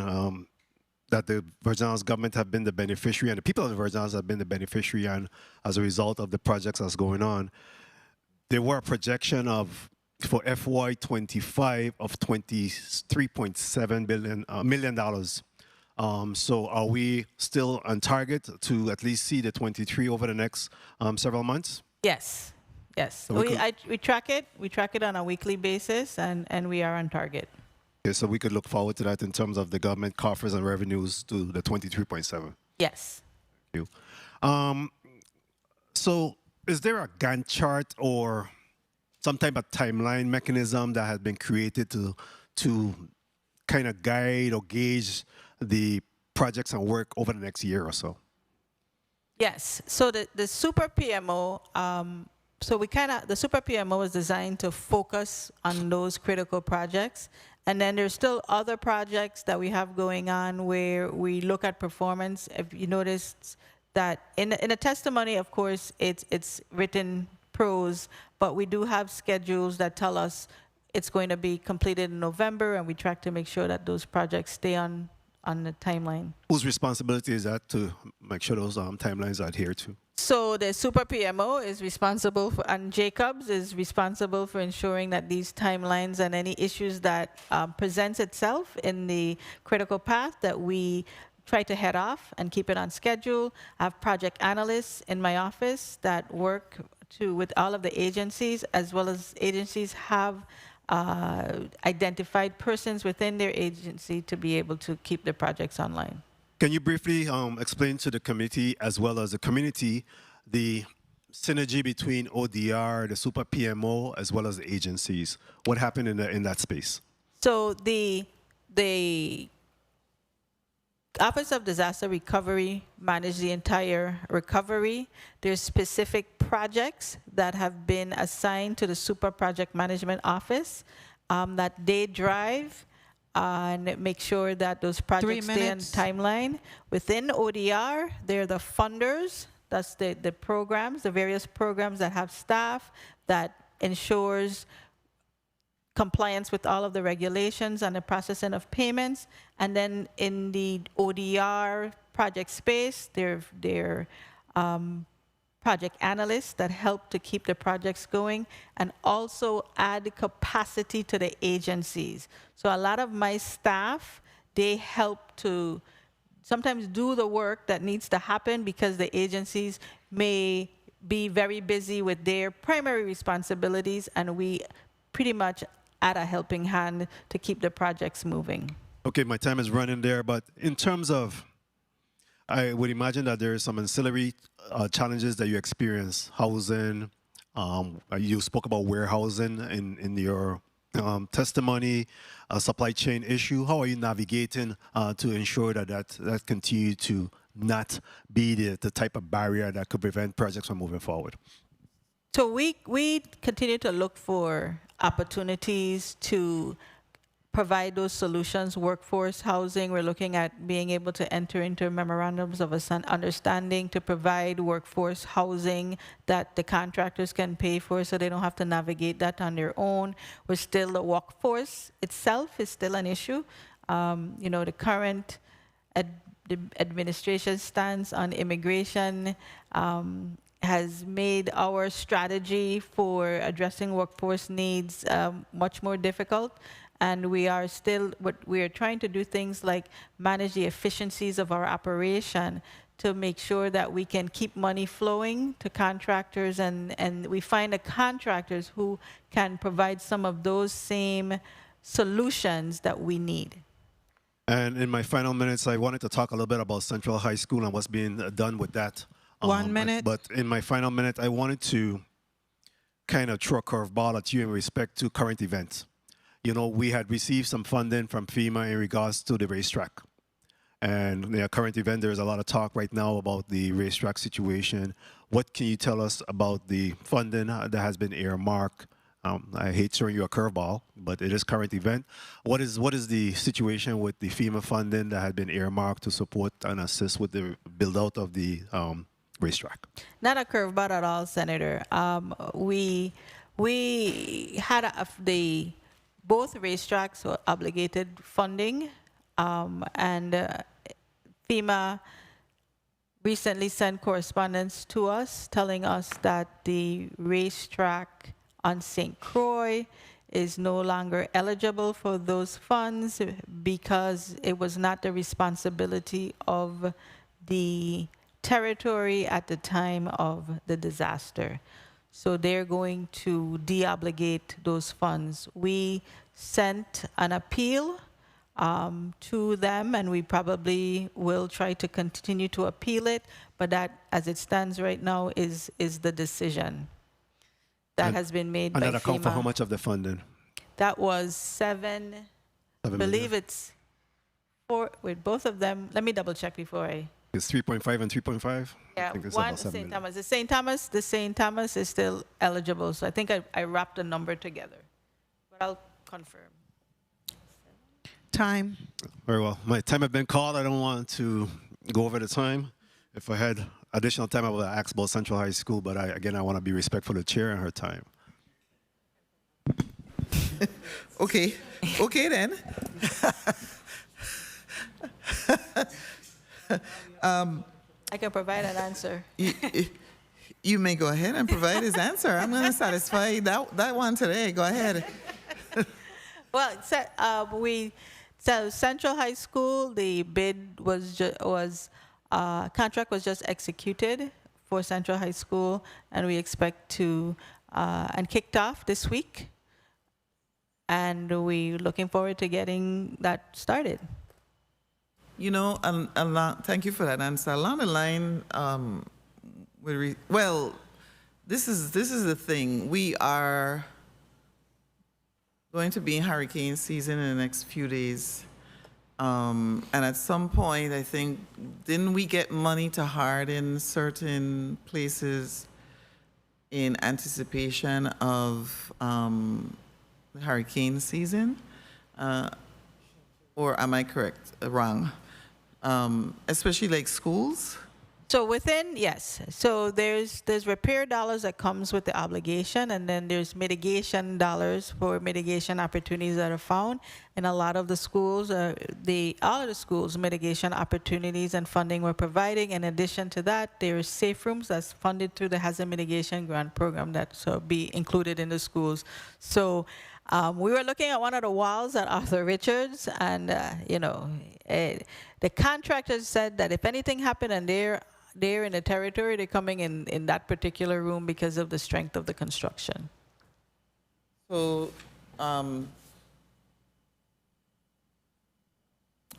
that the Virgin Islands government have been the beneficiary, and the people of the Virgin Islands have been the beneficiary on as a result of the projects that's going on. There were a projection of, for FY25 of $23.7 million. So are we still on target to at least see the 23 over the next several months? Yes, yes. So we track it. We track it on a weekly basis, and we are on target. Okay, so we could look forward to that in terms of the government coffers and revenues to the 23.7. Yes. Thank you. So is there a Gantt chart or some type of timeline mechanism that has been created to kind of guide or gauge the projects and work over the next year or so? Yes. So the Super PMO, the Super PMO is designed to focus on those critical projects. And then there's still other projects that we have going on where we look at performance. If you noticed that in a testimony, of course, it's written prose, but we do have schedules that tell us it's going to be completed in November, and we track to make sure that those projects stay on the timeline. Whose responsibility is that to make sure those timelines are adhered to? So the Super PMO is responsible for, and Jacobs is responsible for ensuring that these timelines and any issues that presents itself in the critical path that we try to head off and keep it on schedule. I have project analysts in my office that work with all of the agencies, as well as agencies have identified persons within their agency to be able to keep the projects online. Can you briefly explain to the committee as well as the community the synergy between ODR, the Super PMO, as well as the agencies? What happened in that space? So the Office of Disaster Recovery manages the entire recovery. There's specific projects that have been assigned to the Super Project Management Office that they drive and make sure that those projects stay on timeline. Within ODR, they're the funders. That's the programs, the various programs that have staff that ensures compliance with all of the regulations and the processing of payments. And then in the ODR project space, they're project analysts that help to keep the projects going and also add capacity to the agencies. So a lot of my staff, they help to sometimes do the work that needs to happen because the agencies may be very busy with their primary responsibilities, and we pretty much add a helping hand to keep the projects moving. Okay, my time is running there, but in terms of, I would imagine that there are some ancillary challenges that you experience. Housing, you spoke about warehousing in your testimony, supply chain issue. How are you navigating to ensure that continue to not be the type of barrier that could prevent projects from moving forward? So we continue to look for opportunities to provide those solutions. Workforce housing, we're looking at being able to enter into memorandums of understanding to provide workforce housing that the contractors can pay for so they don't have to navigate that on their own. We're still, the workforce itself is still an issue. You know, the current the administration's stance on immigration has made our strategy for addressing workforce needs much more difficult. And we are trying to do things like manage the efficiencies of our operation to make sure that we can keep money flowing to contractors, and we find the contractors who can provide some of those same solutions that we need. And in my final minutes, I wanted to talk a little bit about Central High School and what's being done with that. 1 minute. But in my final minute, I wanted to kind of throw a curveball at you in respect to current events. You know, we had received some funding from FEMA in regards to the racetrack. And in the current event, there's a lot of talk right now about the racetrack situation. What can you tell us about the funding that has been earmarked? I hate throwing you a curveball, but it is current event. What is the situation with the FEMA funding that had been earmarked to support and assist with the build-out of the racetrack? Not a curveball at all, Senator. We had both racetracks were obligated funding, and FEMA recently sent correspondence to us telling us that the racetrack on St. Croix is no longer eligible for those funds because it was not the responsibility of the territory at the time of the disaster. So they're going to de-obligate those funds. We sent an appeal to them, and we probably will try to continue to appeal it, but that, as it stands right now, is the decision that has been made by FEMA. And that account for how much of the funding? That was seven I believe it's 4, with both of them. Let me double check before I... It's 3.5 and 3.5? Yeah, I think it's one about 7 St. million. Thomas. The St. Thomas is still eligible, so I think I wrapped the number together, but I'll confirm. Time. Very well. My time has been called. I don't want to go over the time. If I had additional time, I would ask about Central High School, but again, I want to be respectful of the chair and her time. Okay. Okay, then. I can provide an answer. You may go ahead and provide his answer. I'm going to satisfy that one today. Go ahead. Well, so Central High School, the bid contract was just executed for Central High School, and we expect to and kicked off this week, and we're looking forward to getting that started. You know, thank you for that answer. Along the line, this is the thing. We are going to be in hurricane season in the next few days. And at some point, I think, didn't we get money to harden certain places in anticipation of the hurricane season? Or am I correct? Wrong? Especially like schools? So yes. So there's repair dollars that comes with the obligation, and then there's mitigation dollars for mitigation opportunities that are found. And a lot of the schools, all of the schools, mitigation opportunities and funding we're providing. In addition to that, there's safe rooms that's funded through the Hazard Mitigation Grant Program that's be included in the schools. So we were looking at one of the walls at Arthur Richards, and the contractors said that if anything happened and they're in the territory, they're coming in that particular room because of the strength of the construction. So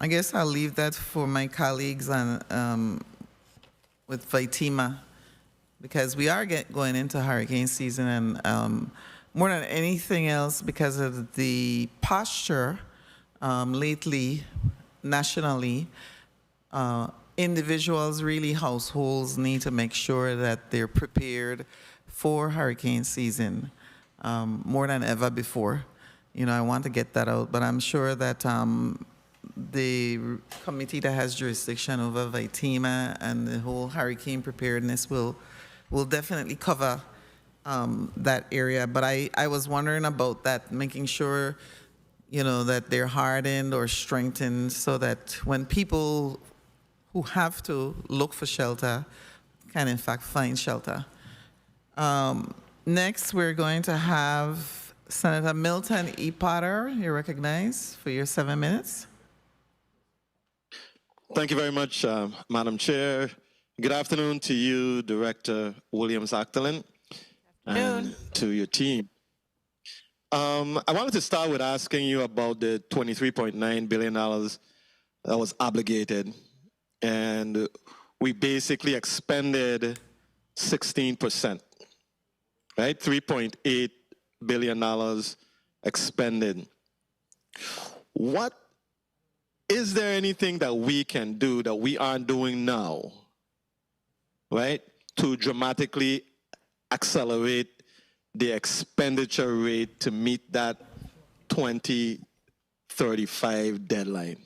I guess I'll leave that for my colleagues on with Vitima, because we are going into hurricane season, and more than anything else, because of the posture lately, nationally, individuals, really households, need to make sure that they're prepared for hurricane season more than ever before. You know, I want to get that out, but I'm sure that the committee that has jurisdiction over Vitima and the whole hurricane preparedness will definitely cover that area. But I was wondering about that, making sure, you know, that they're hardened or strengthened so that when people who have to look for shelter can in fact find shelter. Next, we're going to have Senator Milton E. Potter. You're recognized for your 7 minutes. Thank you very much, Madam Chair. Good afternoon to you, Director Williams-Actolin, and to your team. I wanted to start with asking you about the $23.9 billion that was obligated, and we basically expended 16%, right? $3.8 billion expended. Is there anything that we can do that we aren't doing now, right, to dramatically accelerate the expenditure rate to meet that 2035 deadline?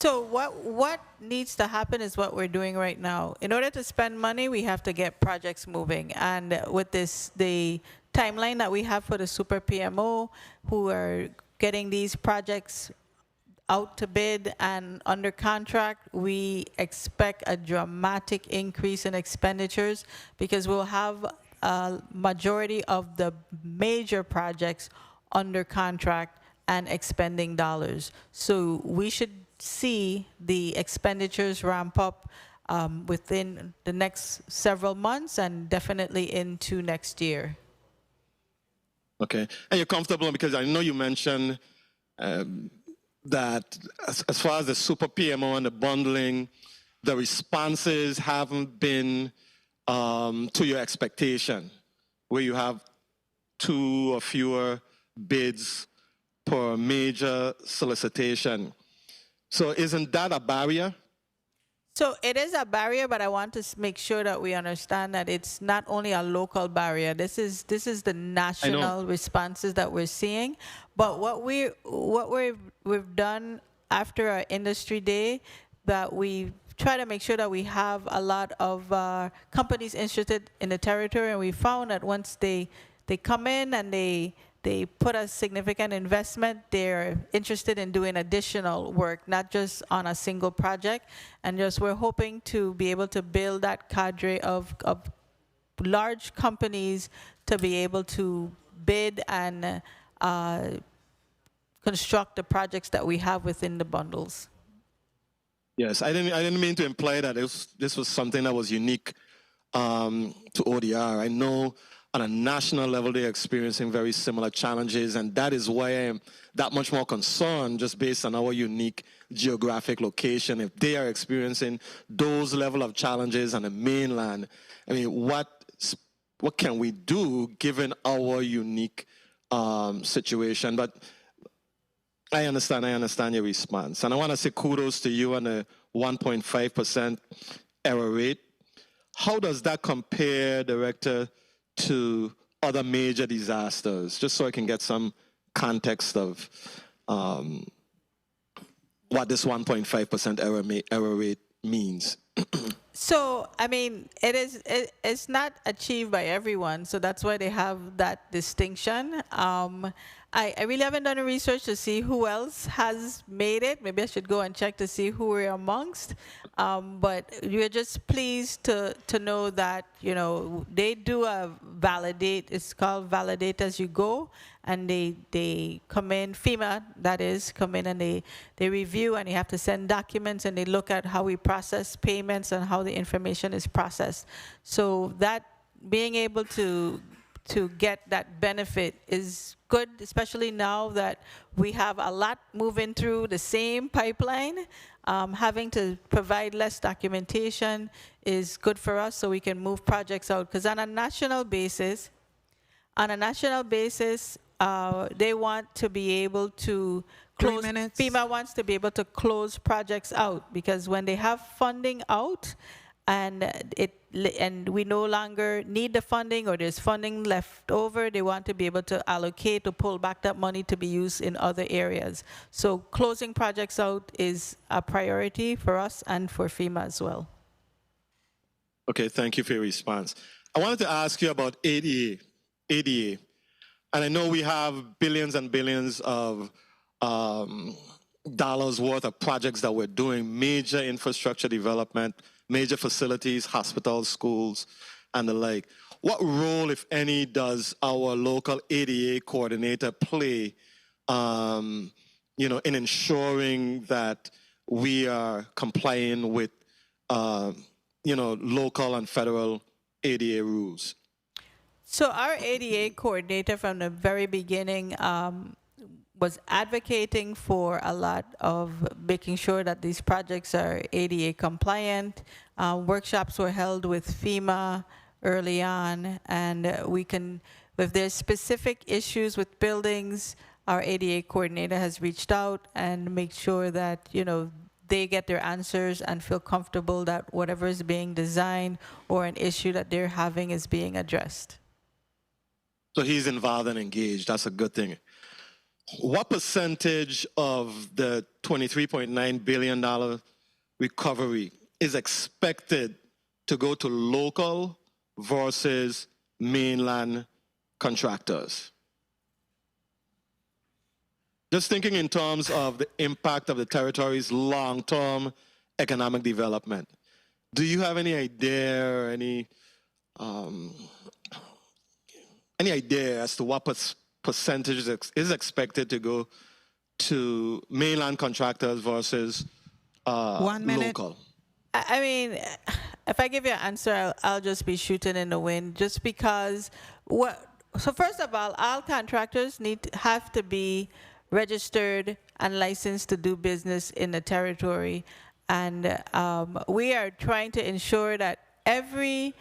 So what needs to happen is what we're doing right now. In order to spend money, we have to get projects moving. And with the timeline that we have for the Super PMO, who are getting these projects out to bid and under contract, we expect a dramatic increase in expenditures because we'll have a majority of the major projects under contract and expending dollars. So we should see the expenditures ramp up within the next several months and definitely into next year. Okay, and you're comfortable because I know you mentioned that as far as the Super PMO and the bundling, the responses haven't been to your expectation, where you have 2 or fewer bids per major solicitation. So isn't that a barrier? So it is a barrier, but I want to make sure that we understand that it's not only a local barrier. This is the national responses that we're seeing. But what we've done after our industry day, that we try to make sure that we have a lot of companies interested in the territory, and we found that once they come in and they put a significant investment, they're interested in doing additional work, not just on a single project. And just we're hoping to be able to build that cadre of large companies to be able to bid and construct the projects that we have within the bundles. Yes, I didn't mean to imply that this was something that was unique to ODR. I know on a national level, they're experiencing very similar challenges, and that is why I am that much more concerned, just based on our unique geographic location. If they are experiencing those level of challenges on the mainland, I mean, what can we do given our unique situation? But I understand your response, and I want to say kudos to you on the 1.5% error rate. How does that compare, Director, to other major disasters, just so I can get some context of what this 1.5% error rate means? So, I mean, it's not achieved by everyone, so that's why they have that distinction. I really haven't done a research to see who else has made it. Maybe I should go and check to see who we're amongst. But we're just pleased to know that, you know, they do a validate, it's called validate as you go, and they come in, FEMA, that is, come in and they review, and you have to send documents, and they look at how we process payments and how the information is processed. So that being able to get that benefit is good, especially now that we have a lot moving through the same pipeline. Having to provide less documentation is good for us, so we can move projects out. Because on a national basis, they want to be able to close, FEMA wants to be able to close projects out, because when they have funding out and we no longer need the funding, or there's funding left over, they want to be able to allocate or pull back that money to be used in other areas. So closing projects out is a priority for us and for FEMA as well. Okay, thank you for your response. I wanted to ask you about ADA. And I know we have billions and billions of dollars worth of projects that we're doing, major infrastructure development, major facilities, hospitals, schools, and the like. What role, if any, does our local ADA coordinator play, in ensuring that we are complying with, local and federal ADA rules? So our ADA coordinator from the very beginning was advocating for a lot of making sure that these projects are ADA compliant. Workshops were held with FEMA early on, and if there's specific issues with buildings, our ADA coordinator has reached out and make sure that, they get their answers and feel comfortable that whatever is being designed or an issue that they're having is being addressed. So he's involved and engaged. That's a good thing. What percentage of the $23.9 billion recovery is expected to go to local versus mainland contractors? Just thinking in terms of the impact of the territory's long-term economic development. Do you have any idea or any idea as to what percentage is expected to go to mainland contractors versus 1 minute. local? I mean, if I give you an answer, I'll just be shooting in the wind. Just because so first of all contractors have to be registered and licensed to do business in the territory, and we are trying to ensure that every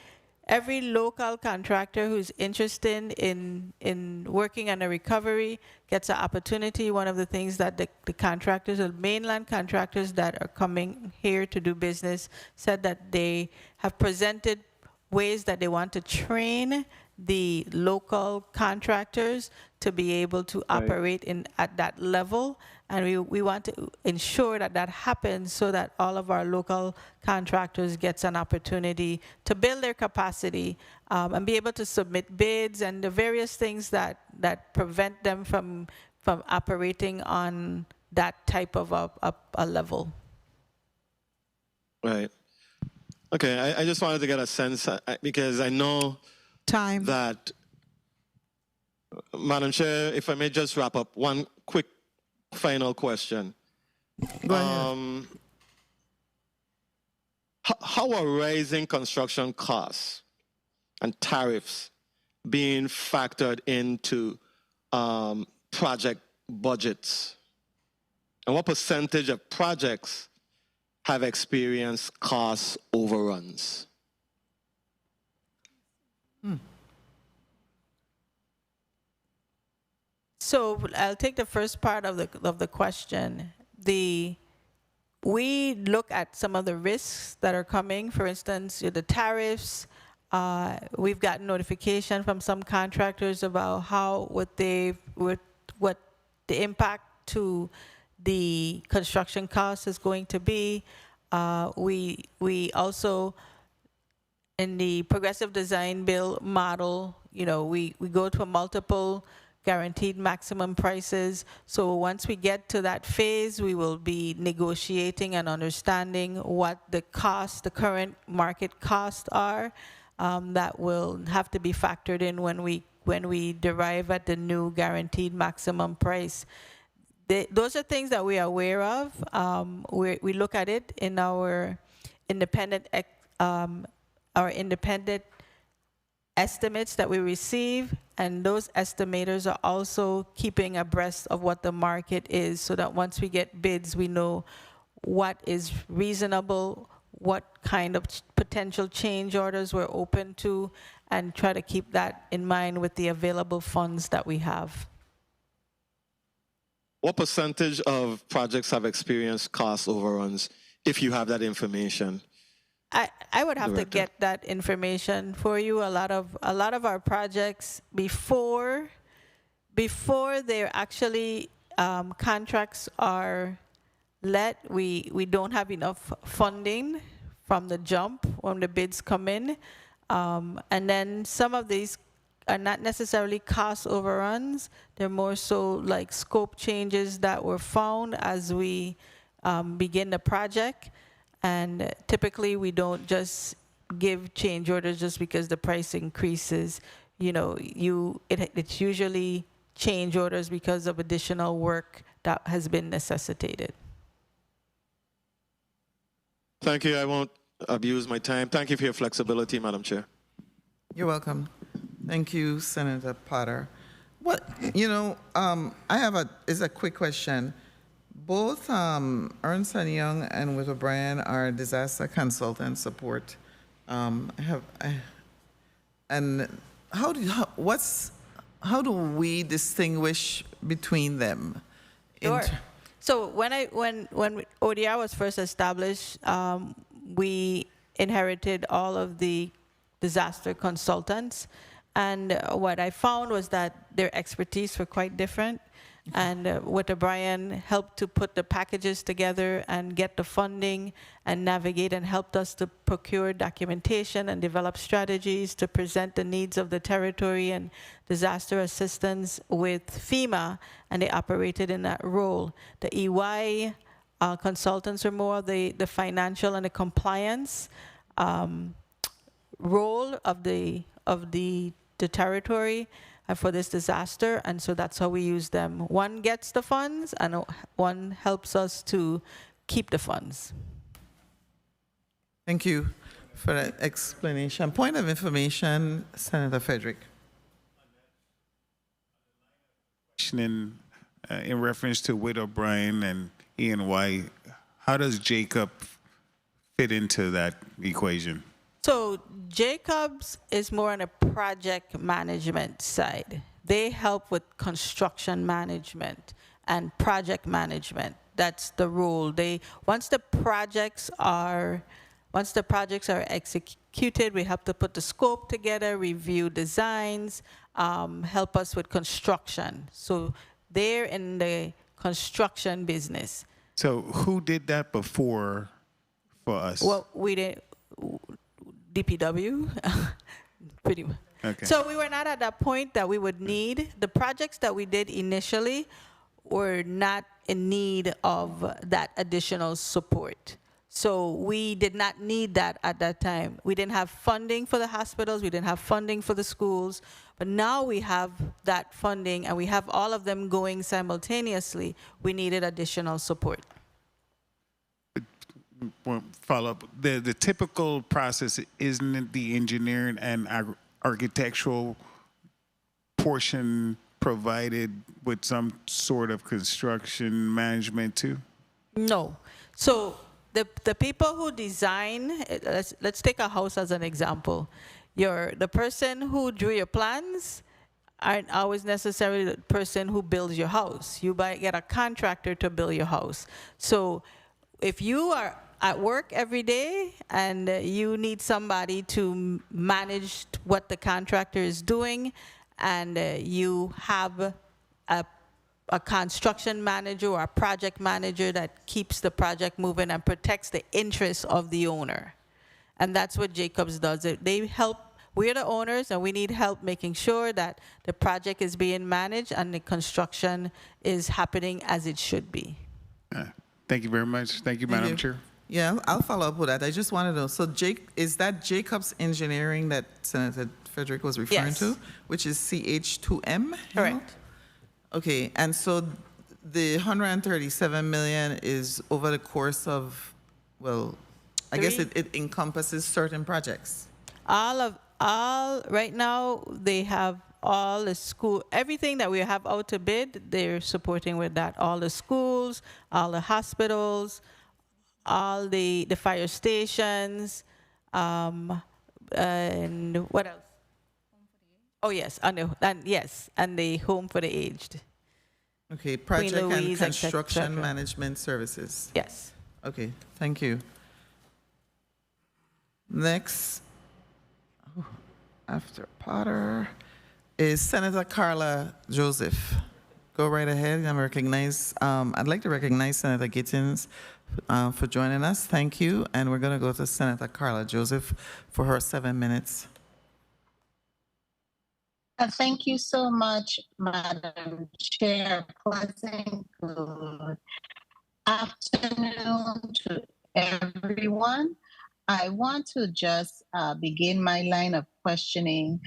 local contractor who's interested in working on a recovery gets an opportunity. One of the things that the contractors, the mainland contractors that are coming here to do business, said that they have presented ways that they want to train the local contractors to be able to operate at that level. And we want to ensure that that happens so that all of our local contractors gets an opportunity to build their capacity and be able to submit bids and the various things that prevent them from operating on that type of a level. Right. Okay, I just wanted to get a sense because I know that, Madam Chair, if I may just wrap up, one quick final question. Go ahead. How are rising construction costs and tariffs being factored into project budgets? And what percentage of projects have experienced cost overruns? So I'll take the first part of the question. We look at some of the risks that are coming. For instance, the tariffs. We've gotten notification from some contractors about what the impact to the construction cost is going to be. We also, in the progressive design build model, we go to a multiple guaranteed maximum prices. So once we get to that phase, we will be negotiating and understanding what the current market costs are that will have to be factored in when we derive at the new guaranteed maximum price. Those are things that we are aware of. We look at it in our independent estimates that we receive, and those estimators are also keeping abreast of what the market is, so that once we get bids, we know what is reasonable, what kind of potential change orders we're open to, and try to keep that in mind with the available funds that we have. What percentage of projects have experienced cost overruns, if you have that information? I would have to get that information for you. A lot of our projects before they're actually contracts are let, we don't have enough funding from the jump when the bids come in, and then some of these are not necessarily cost overruns. They're more so like scope changes that were found as we begin the project. And typically we don't just give change orders just because the price increases. You know, it's usually change orders because of additional work that has been necessitated. Thank you. I won't abuse my time. Thank you for your flexibility, Madam Chair. You're welcome. Thank you, Senator Potter. What, you know, I have a quick question. Both Ernst & Young and Whit O'Brien are disaster consultant support. And how do we distinguish between them? Sure. So when ODR was first established, we inherited all of the disaster consultants, and what I found was that their expertise were quite different. And Whit O'Brien helped to put the packages together and get the funding and navigate, and helped us to procure documentation and develop strategies to present the needs of the territory and disaster assistance with FEMA, and they operated in that role. The EY consultants are more the financial and the compliance role of the territory for this disaster, and so that's how we use them. One gets the funds, and one helps us to keep the funds. Thank you for that explanation. Point of information, Senator Frederick. In reference to Whit O'Brien and E&Y, how does Jacob fit into that equation? So Jacobs is more on a project management side. They help with construction management and project management. That's the role. Once the projects are executed, we have to put the scope together, review designs, help us with construction. So they're in the construction business. So who did that before for us? Well, we did. DPW, pretty much. Okay. So we were not at that point that we would need. The projects that we did initially were not in need of that additional support. So we did not need that at that time. We didn't have funding for the hospitals, we didn't have funding for the schools, but now we have that funding and we have all of them going simultaneously. We needed additional support. Follow up. The typical process, isn't it the engineering and architectural portion provided with some sort of construction management too? No. So the people who design, let's take a house as an example. The person who drew your plans aren't always necessarily the person who builds your house. You might get a contractor to build your house. So if you are at work every day and you need somebody to manage what the contractor is doing, and you have a construction manager or a project manager that keeps the project moving and protects the interests of the owner. And that's what Jacobs does. They help. We're the owners and we need help making sure that the project is being managed and the construction is happening as it should be. Thank you very much. Thank you, Madam Chair. Yeah, I'll follow up with that. I just want to know, so is that Jacobs Engineering that Senator Frederick was referring to, which is CH2M? Correct. Okay, and so the 137 million is over the course of, well, I guess it encompasses certain projects. Right now, they have all the school, everything that we have out to bid, they're supporting with that. All the schools, all the hospitals, all the fire stations, and what else? Oh yes, and the home for the aged. Okay, project Louise, and construction management services. Yes. Okay, thank you. Next, after Potter, is Senator Carla Joseph. Go right ahead and recognize. I'd like to recognize Senator Gittins for joining us. Thank you. And we're going to go to Senator Carla Joseph for her 7 minutes. Thank you so much, Madam Chair. Pleasant good afternoon to everyone. I want to just begin my line of questioning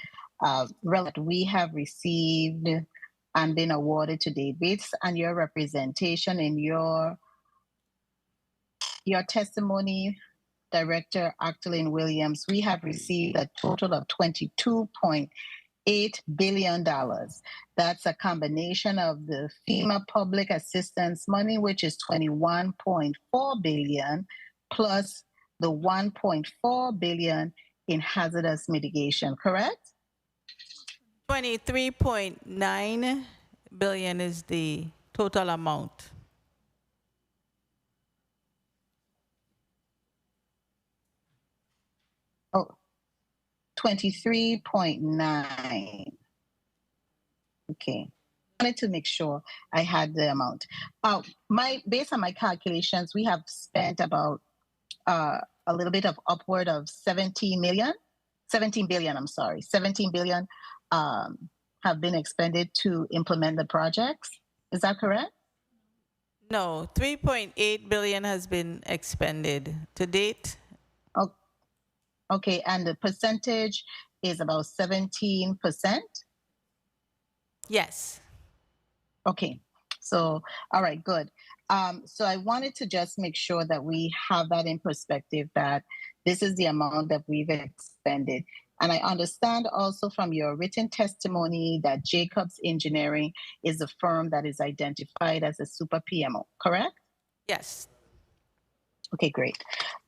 relative we have received and been awarded today based on your representation in your testimony, Director Actaline Williams. We have received a total of $22.8 billion. That's a combination of the FEMA public assistance money, which is $21.4 billion, plus the $1.4 billion in hazardous mitigation, correct? 23.9 billion is the total amount. Oh, 23.9. Okay. I wanted to make sure I had the amount. Based on my calculations, we have spent about a little bit of upward of 17 billion, have been expended to implement the projects. Is that correct? No, 3.8 billion has been expended to date. Oh, okay, and the percentage is about 17%? Yes. Okay, so, all right, good. So I wanted to just make sure that we have that in perspective, that this is the amount that we've expended. And I understand also from your written testimony that Jacobs Engineering is the firm that is identified as a super PMO, correct? Yes. Okay, great.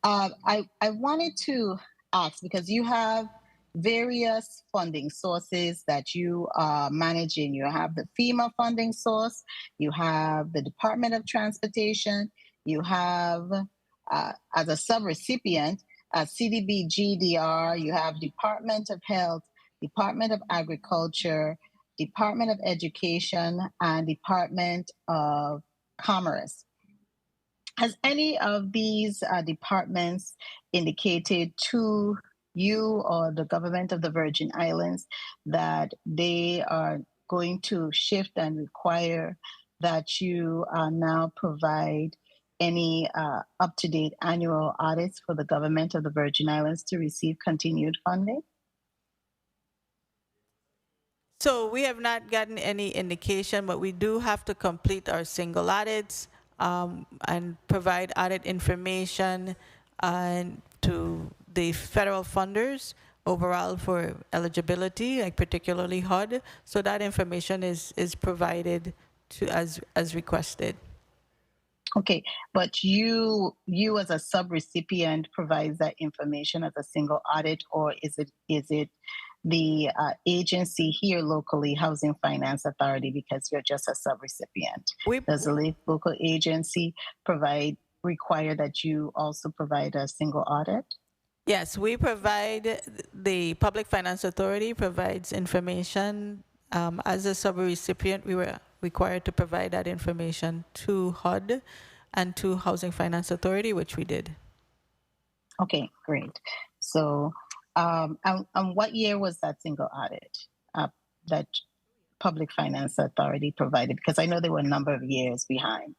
I wanted to ask, because you have various funding sources that you are managing. You have the FEMA funding source, you have the Department of Transportation, you have, as a subrecipient, CDBG-DR, you have Department of Health, Department of Agriculture, Department of Education, and Department of Commerce. Has any of these departments indicated to you or the government of the Virgin Islands that they are going to shift and require that you now provide any up-to-date annual audits for the government of the Virgin Islands to receive continued funding? So we have not gotten any indication, but we do have to complete our single audits and provide audit information to the federal funders overall for eligibility, like particularly HUD. So that information is provided to as requested. Okay, but you as a subrecipient provides that information as a single audit, or is it the agency here locally, Housing Finance Authority, because you're just a subrecipient? Does the local agency require that you also provide a single audit? Yes, we provide, the Public Finance Authority provides information. As a subrecipient, we were required to provide that information to HUD and to Housing Finance Authority, which we did. Okay, great. So, and what year was that single audit that Public Finance Authority provided? Because I know there were a number of years behind.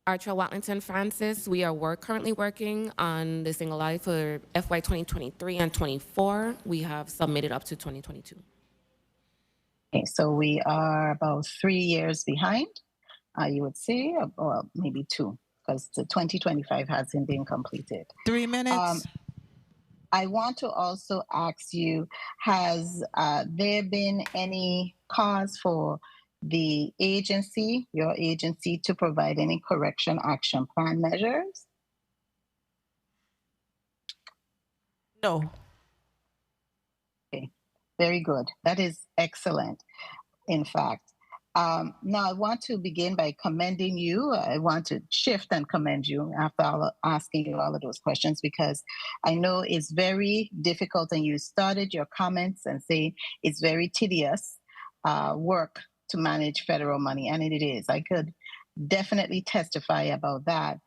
Archer Watlington Francis, we are currently working on the single audit for FY 2023 and 24. We have submitted up to 2022. Okay, so we are about 3 years behind, you would say, or maybe 2, because the 2025 hasn't been completed. 3 minutes. I want to also ask you, has there been any cause for the agency, your agency, to provide any correction action plan measures? No. Okay, very good. That is excellent, in fact. Now, I want to begin by commending you. I want to shift and commend you after asking you all of those questions, because I know it's very difficult, and you started your comments and saying it's very tedious work to manage federal money, and it is. I could definitely testify about that.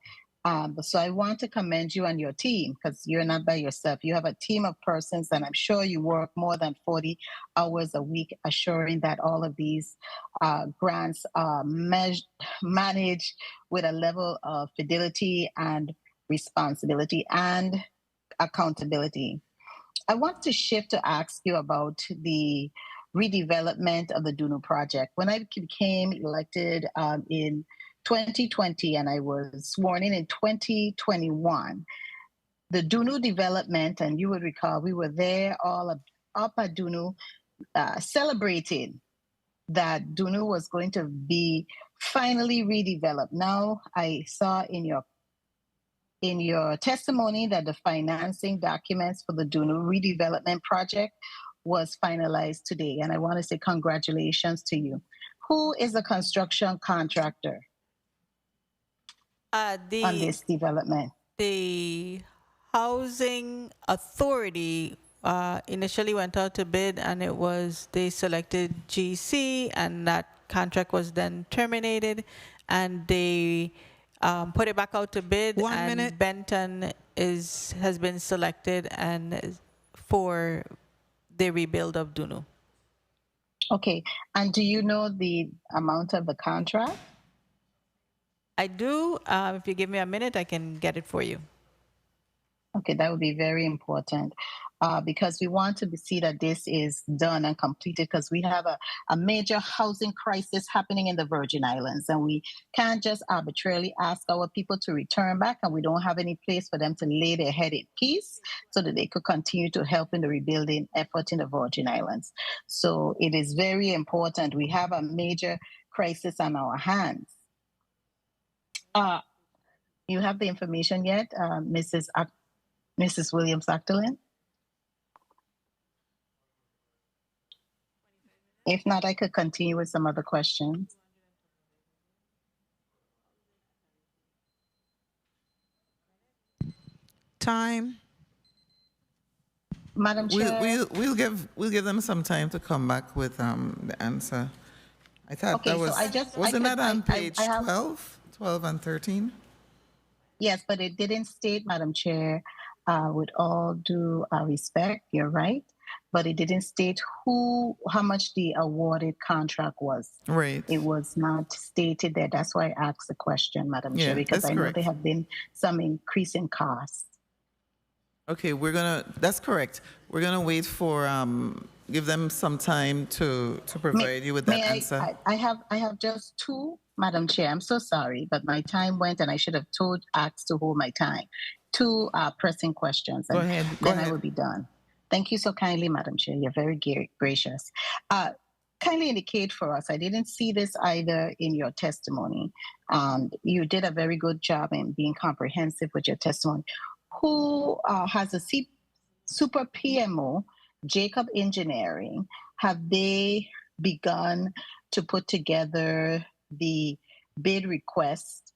So I want to commend you and your team because you're not by yourself. You have a team of persons, and I'm sure you work more than 40 hours a week, assuring that all of these grants are managed with a level of fidelity and responsibility and accountability. I want to shift to ask you about the redevelopment of the Dunu project. When I became elected in 2020 and I was sworn in 2021, the Dunu development, and you would recall, we were there all up at Dunu celebrating that Dunu was going to be finally redeveloped. Now I saw in your testimony that the financing documents for the Dunu redevelopment project was finalized today. And I want to say congratulations to you. Who is the construction contractor on this development? The Housing Authority initially went out to bid, and they selected GC, and that contract was then terminated, and they put it back out to bid. Benton has been selected and for the rebuild of Dunu. Okay, and do you know the amount of the contract? I do. If you give me a minute, I can get it for you. Okay, that would be very important because we want to see that this is done and completed because we have a major housing crisis happening in the Virgin Islands, and we can't just arbitrarily ask our people to return back, and we don't have any place for them to lay their head in peace so that they could continue to help in the rebuilding effort in the Virgin Islands. So it is very important. We have a major crisis on our hands. You have the information yet, Mrs. Williams-Actolin? If not, I could continue with some other questions. Time. Madam Chair. We'll give them some time to come back with the answer. I thought Okay, that was, so wasn't that on page 12 and 13? Yes, but it didn't state, Madam Chair, with all due respect, you're right, but it didn't state how much the awarded contract was. Right. It was not stated there. That's why I asked the question, Madam Chair, because I know there have been some increase in costs. Okay, that's correct. We're gonna wait for, give them some time to provide you with that answer. I have just two, Madam Chair. I'm so sorry, but my time went and I should have asked to hold my time. Two pressing questions. Go ahead. Then I will be done. Thank you so kindly, Madam Chair. You're very gracious. Kindly indicate for us, I didn't see this either in your testimony. You did a very good job in being comprehensive with your testimony. Who has a super PMO, Jacob Engineering? Have they begun to put together the bid request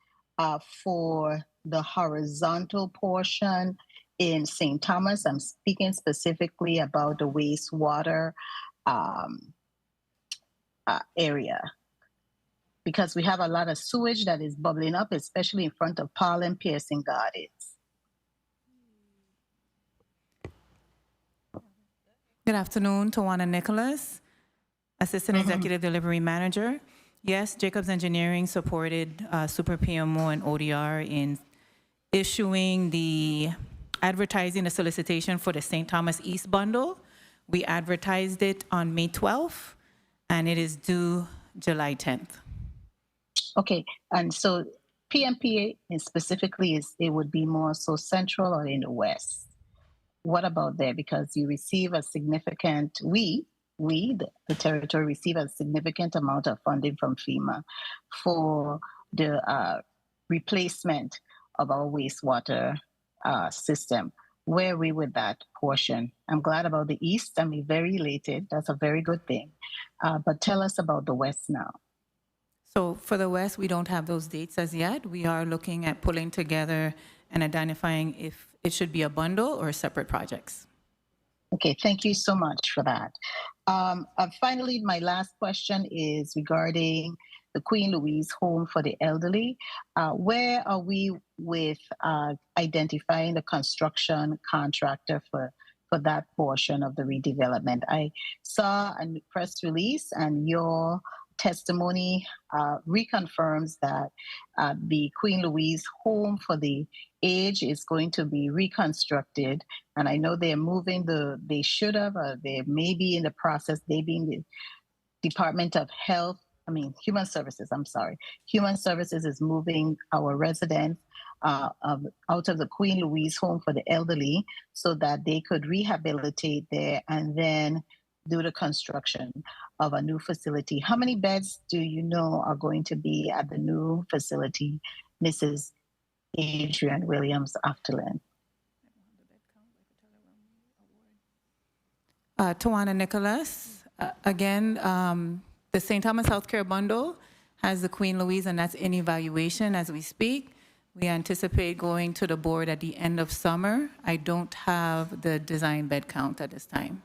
for the horizontal portion in St. Thomas? I'm speaking specifically about the wastewater area, because we have a lot of sewage that is bubbling up, especially in front of Paul and Pearson Gardens. Good afternoon, Tawana Nicholas, Assistant Executive Delivery Manager. Yes, Jacobs Engineering supported Super PMO and ODR in issuing the advertising the solicitation for the St. Thomas East bundle. We advertised it on May 12th, and it is due July 10th. Okay, and so PMPA specifically it would be more so central or in the west. What about there? Because you receive a significant, the territory receive a significant amount of funding from FEMA for the replacement of our wastewater system. Where are we with that portion? I'm glad about the east. I'm very elated. That's a very good thing. But tell us about the west now. So for the west, we don't have those dates as yet. We are looking at pulling together and identifying if it should be a bundle or separate projects. Okay, thank you so much for that. Finally, my last question is regarding the Queen Louise Home for the Elderly. Where are we with identifying the construction contractor for that portion of the redevelopment? I saw a press release, and your testimony reconfirms that the Queen Louise Home for the Aged is going to be reconstructed. And I know they're moving they should have, they may be in the process, they being the Department of Human Services, Human Services is moving our residents out of the Queen Louise Home for the Elderly so that they could rehabilitate there and then do the construction of a new facility. How many beds do you know are going to be at the new facility, Mrs. Adrian Williams Afterland? Tawana Nicholas, again, the St. Thomas Healthcare Bundle has the Queen Louise, and that's in evaluation as we speak. We anticipate going to the board at the end of summer. I don't have the design bed count at this time.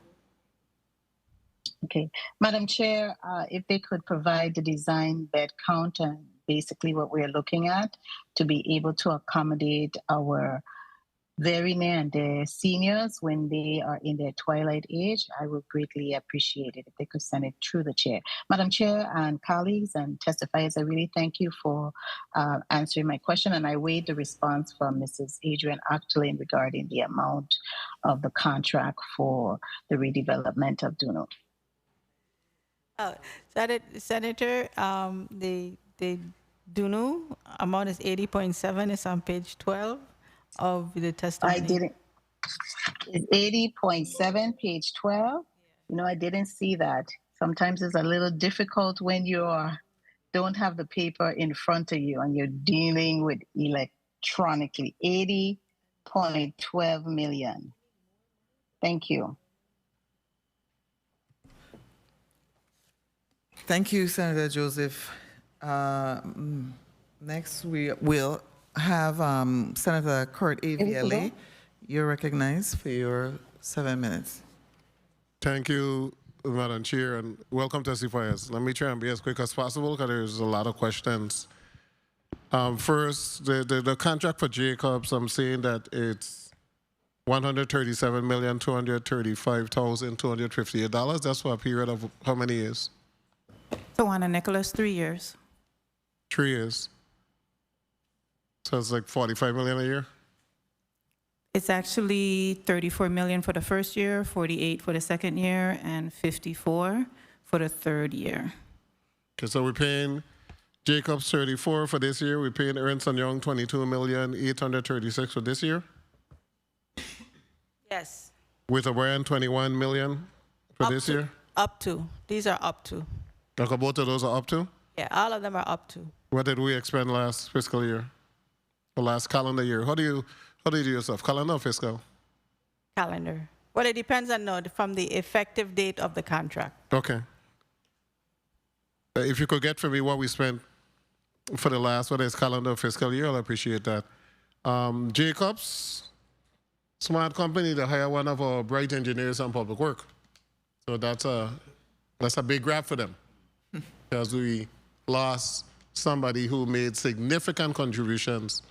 Okay. Madam Chair, if they could provide the design bed count and basically what we're looking at to be able to accommodate our very near and their seniors when they are in their twilight age, I would greatly appreciate it if they could send it through the chair. Madam Chair and colleagues and testifiers, I really thank you for answering my question, and I await the response from Mrs. Adrian Actolin regarding the amount of the contract for the redevelopment of Duno. Senator, the Duno amount is 80.7. It's on page 12 of the testimony. I didn't. It's 80.7, page 12. You know, I didn't see that. Sometimes it's a little difficult when you don't have the paper in front of you and you're dealing with electronically. 80.12 million. Thank you. Thank you, Senator Joseph. Next, we will have Senator Kurt Aviele. You're recognized for your 7 minutes. Thank you, Madam Chair, and welcome testifiers. Let me try and be as quick as possible because there's a lot of questions. First, the contract for Jacobs, I'm saying that it's $137,235,258. That's for a period of how many years? Tawana Nicholas, 3 years. 3 years. So it's like 45 million a year? It's actually 34 million for the first year, 48 for the second year, and 54 for the third year. Okay, so we're paying Jacobs 34 for this year. We're paying Ernst & Young 22,836 for this year. Yes. With a brand 21 million for this year. Up to. These are up to. Okay, both of those are up to? Yeah, all of them are up to. What did we expend last fiscal year? Or last calendar year? How do you do yourself? Calendar or fiscal? Calendar. Well, it depends on from the effective date of the contract. Okay. If you could get for me what we spent for the last, whether it's calendar or fiscal year, I'll appreciate that. Jacobs, smart company to hire one of our bright engineers on public work. So that's a big grab for them. Because we lost somebody who made significant contributions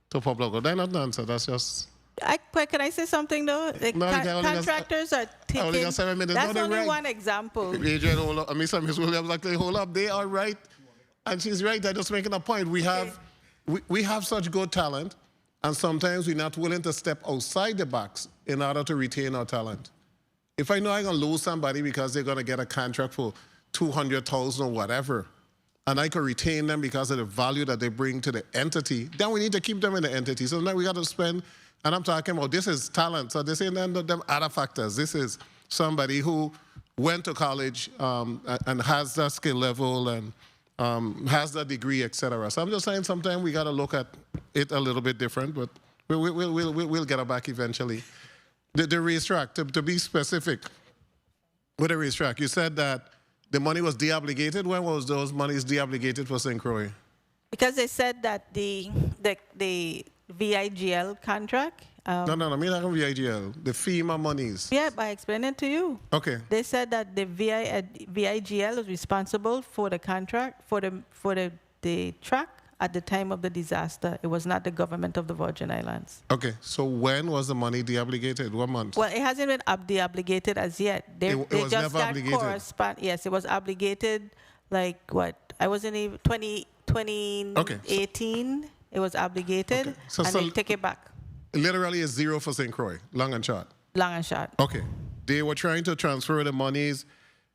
to public work. They're not an answer. That's just. Can I say something though? Contractors are taking. That's only one example. Adrian, hold up. Miss Williams, like, hold up. They are right, and she's right. I'm just making a point. We have such good talent, and sometimes we're not willing to step outside the box in order to retain our talent. If I know I'm gonna lose somebody because they're gonna get a contract for $200,000 or whatever, and I can retain them because of the value that they bring to the entity, then we need to keep them in the entity. So now we got to spend, and I'm talking about this is talent. So this ain't none of them other factors. This is somebody who went to college and has that skill level and has that degree, etc. So I'm just saying sometimes we got to look at it a little bit different, but we'll get it back eventually. The racetrack, to be specific, with the racetrack, you said that the money was de-obligated. When was those monies de-obligated for St. Croix? Because they said that the VIGL contract. No, I mean not VIGL. The FEMA monies. Yeah, I explained it to you. Okay. They said that the VIGL is responsible for the contract for the track at the time of the disaster. It was not the government of the Virgin Islands. Okay. So when was the money deobligated? What month? Well, it hasn't been deobligated as yet. They was just never obligated. Yes, it was obligated. Like what? I wasn't even 2018. Okay. It was obligated, Okay. So they take it back. Literally a zero for St. Croix, long and short. Long and short. Okay. They were trying to transfer the monies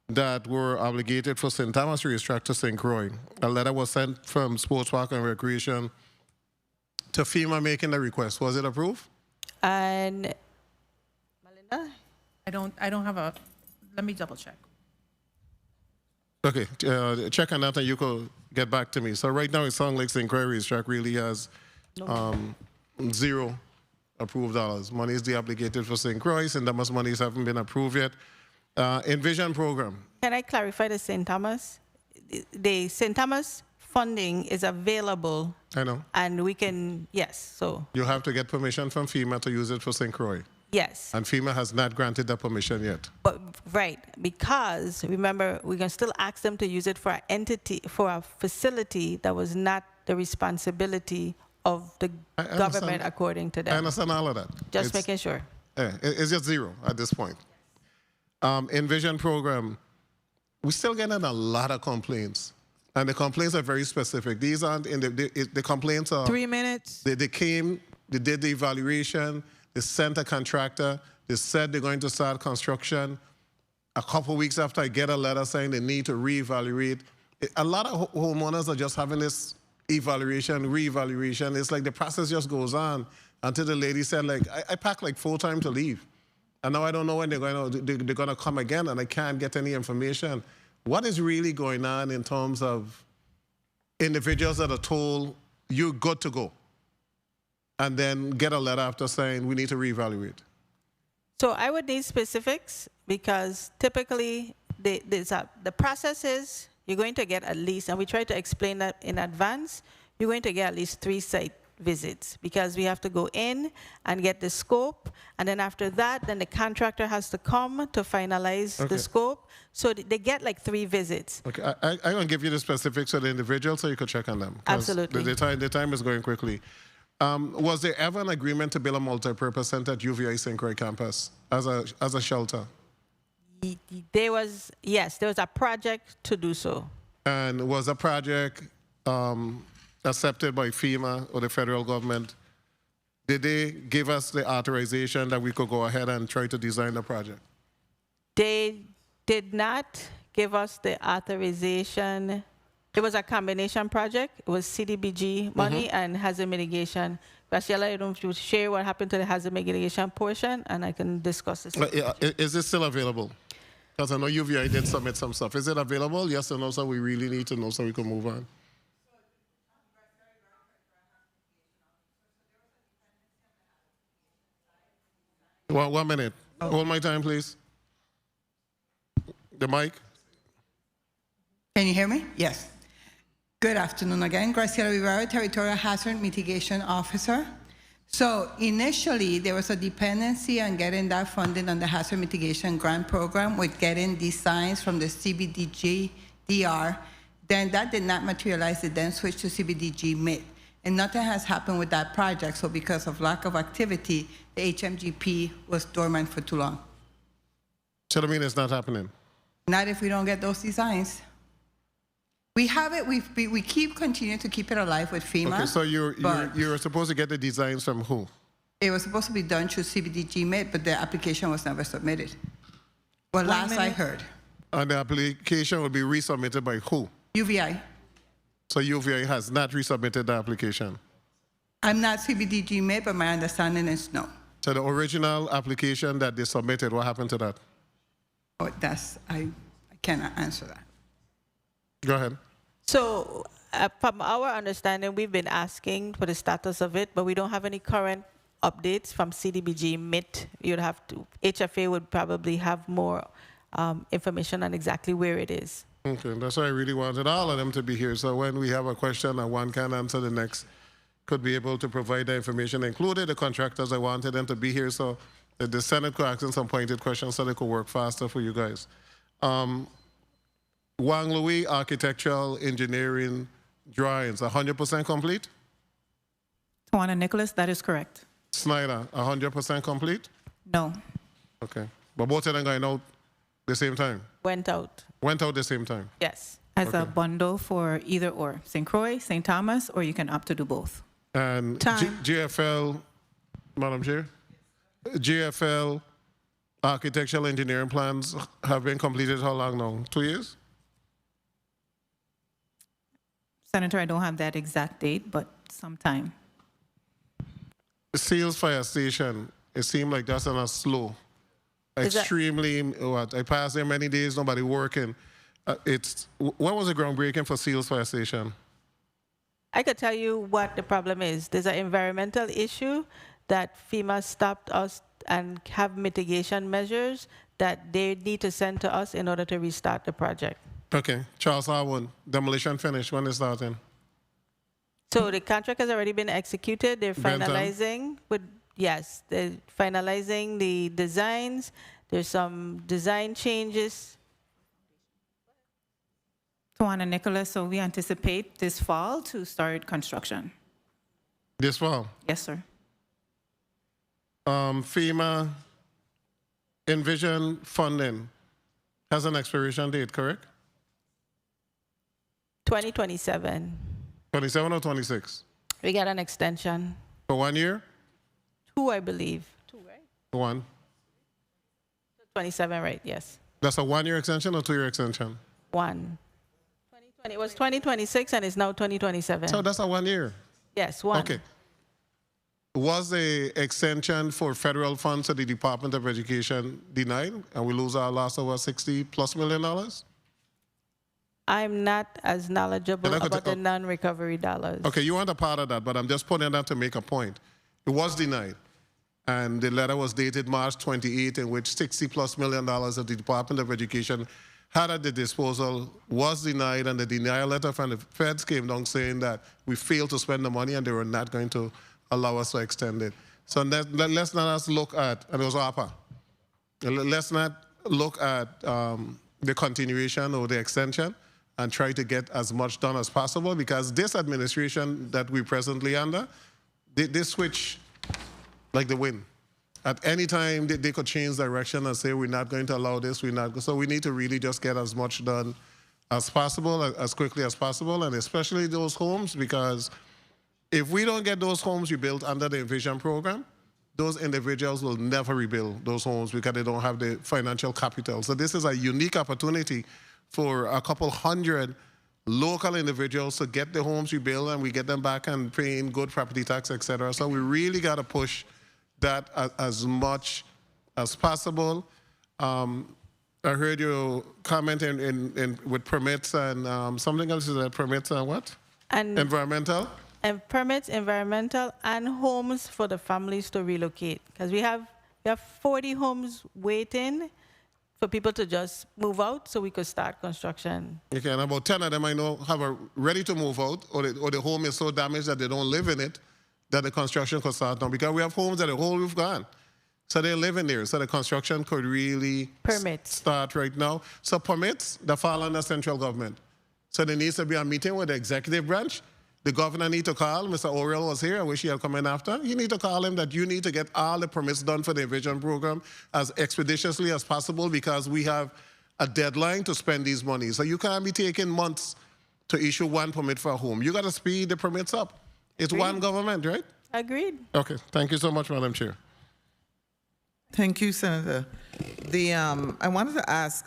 that were obligated for St. Thomas Racetrack to St. Croix. A letter was sent from Sports Park and Recreation to FEMA making the request. Was it approved? And Melinda? I don't have a, let me double check. Okay, check on that and you could get back to me. So right now it sounds like St. Croix Racetrack really has zero approved dollars. Money is deobligated for St. Croix, and that much monies haven't been approved yet. Envision program. Can I clarify the St. Thomas? The St. Thomas funding is available. I know. And we can, yes, so. You have to get permission from FEMA to use it for St. Croix. Yes. And FEMA has not granted that permission yet. But right, because remember, we can still ask them to use it for an entity, for a facility that was not the responsibility of the government according to them. I understand all of that. Just making sure. Yeah, it's just zero at this point. Envision program, we're still getting a lot of complaints. And the complaints are very specific. These aren't in the complaints are 3 minutes. They came, they did the evaluation, they sent a contractor, they said they're going to start construction. A couple weeks after, I get a letter saying they need to reevaluate. A lot of homeowners are just having this evaluation, reevaluation. It's like the process just goes on until the lady said, like, I packed like 4 times to leave. And now I don't know when they're going to come again, and I can't get any information. What is really going on in terms of individuals that are told, you're good to go, and then get a letter after saying, we need to reevaluate? So I would need specifics because typically the process is you're going to get at least, and we try to explain that in advance, you're going to get at least 3 site visits because we have to go in and get the scope, and then after that, then the contractor has to come to finalize the scope. So they get like 3 visits. Okay, I'm going to give you the specifics of the individual so you could check on them. Absolutely. The time is going quickly. Was there ever an agreement to build a multi-purpose center at UVI St. Croix campus as a shelter? There was a project to do so. And was a project accepted by FEMA or the federal government? Did they give us the authorization that we could go ahead and try to design the project? They did not give us the authorization. It was a combination project. It was CDBG money and hazard mitigation. Graciela, I don't know if you share what happened to the hazard mitigation portion, and I can discuss this. Is it still available? Because I know UVI did submit some stuff. Is it available? Yes or no, so we really need to know so we can move on. One minute. Hold my time, please. The mic. Can you hear me? Yes. Good afternoon again. Graciela Rivera, Territorial Hazard Mitigation Officer. So initially, there was a dependency on getting that funding on the Hazard Mitigation Grant Program with getting designs from the CBDG DR. Then that did not materialize. It then switched to CBDG MIT. And nothing has happened with that project. So because of lack of activity, the HMGP was dormant for too long. So that means it's not happening? Not if we don't get those designs. We have it. We keep continuing to keep it alive with FEMA. Okay, so you're supposed to get the designs from who? It was supposed to be done through CBDG MIT, but the application was never submitted. Well, last I heard. And the application will be resubmitted by who? UVI. So UVI has not resubmitted the application? I'm not CBDG MIT, but my understanding is no. So the original application that they submitted, what happened to that? Oh, I cannot answer that. Go ahead. So from our understanding, we've been asking for the status of it, but we don't have any current updates from CDBG MIT. You'd have to, HFA would probably have more information on exactly where it is. Okay, that's why I really wanted all of them to be here. So when we have a question and one can't answer, the next could be able to provide the information, including the contractors. I wanted them to be here so that the Senate could ask them some pointed questions so they could work faster for you guys. Wang Louis architectural engineering drawings, 100% complete? Tawana Nicholas, that is correct. Snyder, 100% complete? No. Okay. But both of them going out the same time? Went out. Went out the same time? Yes. As a bundle for either or, St. Croix, St. Thomas, or you can opt to do both. And GFL, Madam Chair, GFL architectural engineering plans have been completed how long now? 2 years? Senator, I don't have that exact date, but sometime. Seals Fire Station, it seemed like that's on a slow. Extremely, what? I passed there many days, nobody working. When was the groundbreaking for Seals Fire Station? I could tell you what the problem is. There's an environmental issue that FEMA stopped us and have mitigation measures that they need to send to us in order to restart the project. Okay, Charles Harwood, demolition finished, when is starting? So the contract has already been executed. They're Benton? finalizing yes, they're finalizing the designs. There's some design changes. Tawana Nicholas, so we anticipate this fall to start construction. This fall? Yes, sir. FEMA Envision funding has an expiration date, correct? 2027. 27 or 26? We got an extension. For 1 year? 2, I believe. 2, right? 1. 27, right? Yes. That's a 1 year extension or 2 year extension? 1. 2020. It was 2026 and it's now 2027. So that's a 1 year? Yes, 1. Okay. Was the extension for federal funds to the Department of Education denied and we lose our loss over $60+ million? I'm not as knowledgeable about the non-recovery dollars. Okay, you weren't a part of that, but I'm just putting that to make a point. It was denied. And the letter was dated March 28, in which $60+ million of the Department of Education had at the disposal was denied, and the denial letter from the feds came down saying that we failed to spend the money and they were not going to allow us to extend it. So let's not look at, and it was ARPA, let's not look at the continuation or the extension and try to get as much done as possible, because this administration that we're presently under, they switch like the wind. At any time, they could change direction and say, we're not going to allow this, we're not. So we need to really just get as much done as possible, as quickly as possible, and especially those homes, because if we don't get those homes rebuilt under the Envision program, those individuals will never rebuild those homes because they don't have the financial capital. So this is a unique opportunity for a couple hundred local individuals to get the homes rebuilt and we get them back and paying good property tax, et cetera. So we really got to push that as much as possible. I heard you comment with permits and something else is that permits and what? And environmental? And permits, environmental, and homes for the families to relocate. Because we have 40 homes waiting for people to just move out so we could start construction. Okay, and about 10 of them I know have a ready to move out, or the home is so damaged that they don't live in it, that the construction could start now. Because we have homes that the whole roof gone. So they're living there, so the construction could really start right now. So permits that fall under central government. So there needs to be a meeting with the executive branch. The governor need to call, Mr. Oriel was here, I wish he had come in after. You need to call him that you need to get all the permits done for the Envision program as expeditiously as possible, because we have a deadline to spend these monies. So you can't be taking months to issue one permit for a home. You got to speed the permits up. It's one government, right? Agreed. Okay, thank you so much, Madam Chair. Thank you, Senator. I wanted to ask,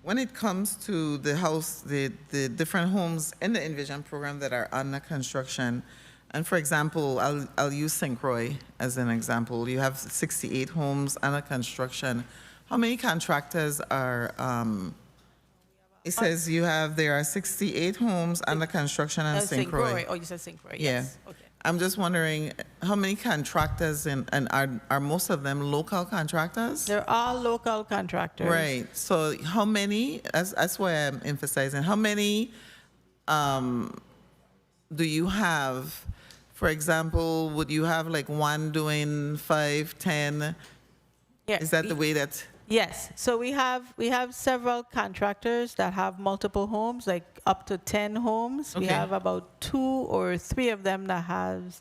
when it comes to the different homes in the Envision program that are under construction, and for example, I'll use St. Croix as an example. You have 68 homes under construction. How many contractors are, it says there are 68 homes under construction in St. Croix. Oh, you said St. Croix, Yeah. yes. Okay. I'm just wondering, how many contractors, and are most of them local contractors? They're all local contractors. Right. So how many, that's why I'm emphasizing, how many do you have For example, would you have like one doing 5, 10? Yeah, Is that the way that? Yes. So we have several contractors that have multiple homes, like up to 10 homes. We Okay. have about 2 or 3 of them that have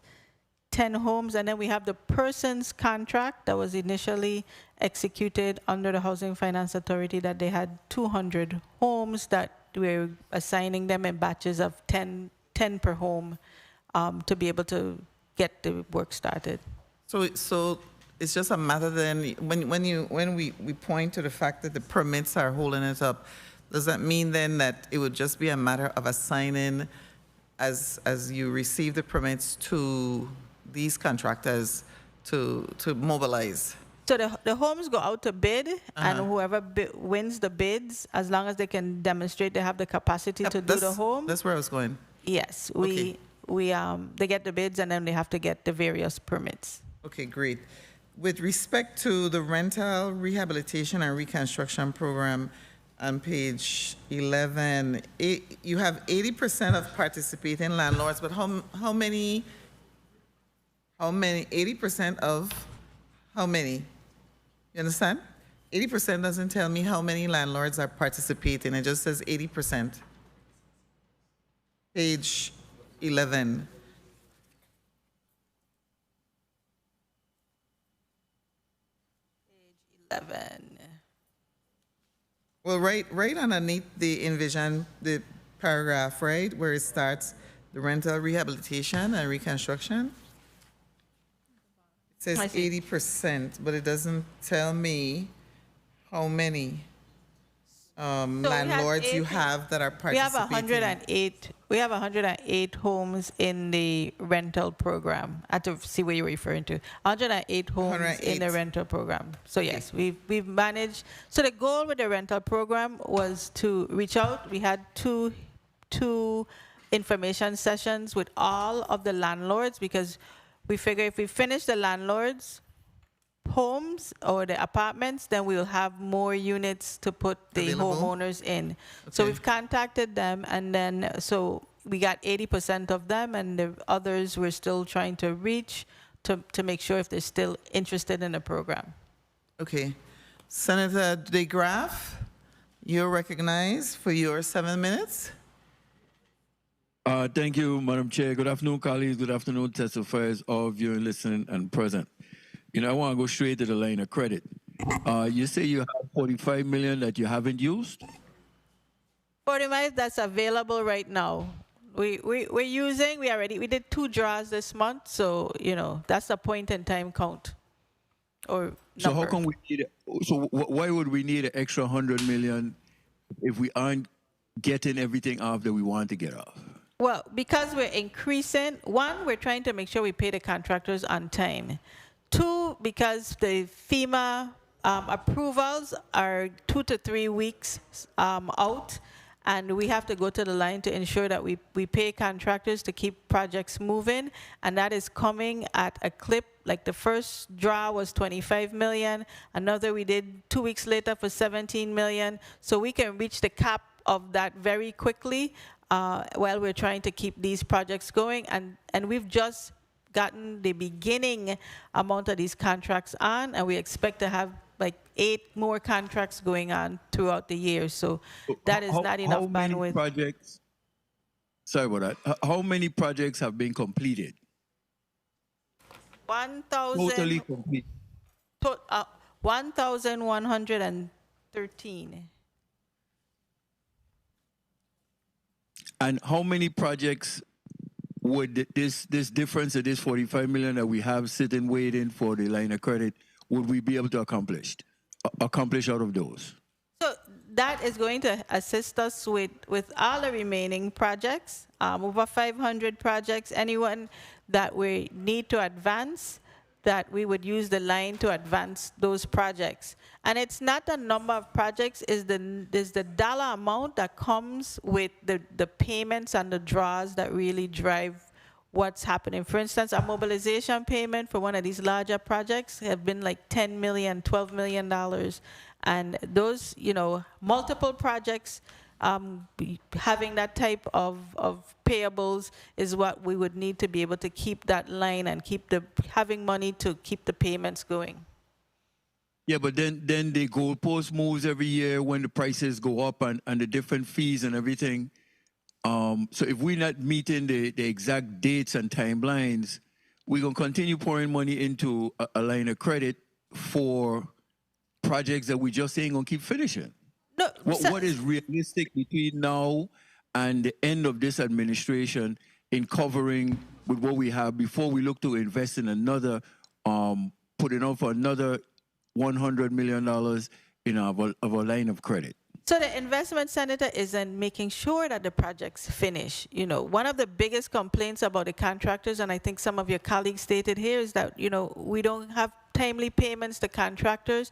10 homes, and then we have the person's contract that was initially executed under the Housing Finance Authority that they had 200 homes that we're assigning them in batches of 10 per home to be able to get the work started. So it's just a matter then, when we point to the fact that the permits are holding it up, does that mean then that it would just be a matter of assigning as you receive the permits to these contractors to mobilize? So the homes go out to bid, and whoever wins the bids, as long as they can demonstrate they have the capacity to do the home. That's where I was going. Yes, Okay. they get the bids, and then they have to get the various permits. Okay, great. With respect to the rental rehabilitation and reconstruction program on page 11, you have 80% of participating landlords, but how many, 80% of how many? You understand? 80% doesn't tell me how many landlords are participating. It just says 80%. Page 11. Page 11. Well, right underneath the envision, the paragraph, right, where it starts, the rental rehabilitation and reconstruction. It says 80%, but it doesn't tell me how many landlords you have that are participating. We have 108 homes in the rental program. I have to see what you're referring to. 108 homes in the 108. rental program. So yes, we've managed. So the goal with the rental program was to reach out. We had two information sessions with all of the landlords, because we figure if we finish the landlords' homes or the apartments, then we'll have more units to put the Available? homeowners in. So Okay. we've contacted them, and then so we got 80% of them, and the others we're still trying to reach to make sure if they're still interested in the program. Okay. Senator DeGraff, you're recognized for your 7 minutes. Thank you, Madam Chair. Good afternoon, colleagues. Good afternoon, testifiers, all viewing, listening, and present. You know, I want to go straight to the line of credit. You say you have 45 million that you haven't used? 45 that's available right now. We did 2 draws this month, so you know that's the point in time count. Or So how number. come we need it? So why would we need an extra 100 million if we aren't getting everything off that we want to get off? Well, because we're increasing, one, we're trying to make sure we pay the contractors on time. 2, because the FEMA approvals are 2 to 3 weeks out, and we have to go to the line to ensure that we pay contractors to keep projects moving, and that is coming at a clip. Like the first draw was 25 million, another we did 2 weeks later for 17 million, so we can reach the cap of that very quickly while we're trying to keep these projects going, and we've just gotten the beginning amount of these contracts on, and we expect to have like 8 more contracts going on throughout the year. So that is not enough bandwidth. Projects? Sorry about that. How many projects have been completed? 1,000. Totally complete. 1,113. And how many projects would this difference of this 45 million that we have sitting waiting for the line of credit, would we be able to accomplish out of those? So that is going to assist us with all the remaining projects, over 500 projects, anyone that we need to advance, that we would use the line to advance those projects. And it's not the number of projects, is the dollar amount that comes with the payments and the draws that really drive what's happening. For instance, a mobilization payment for one of these larger projects have been like $10 million, $12 million. And those, you know, multiple projects Having that type of payables is what we would need to be able to keep that line and having money to keep the payments going. Yeah, but then the goalpost moves every year when the prices go up and the different fees and everything. So if we're not meeting the exact dates and timelines, we're going to continue pouring money into a line of credit for projects that we just ain't going to keep finishing. No, what is realistic between now and the end of this administration in covering with what we have before we look to invest in another, putting on for another $100 million in our line of credit? So the investment, Senator, is in making sure that the projects finish. You know, one of the biggest complaints about the contractors, and I think some of your colleagues stated here, is that, you know, we don't have timely payments to contractors.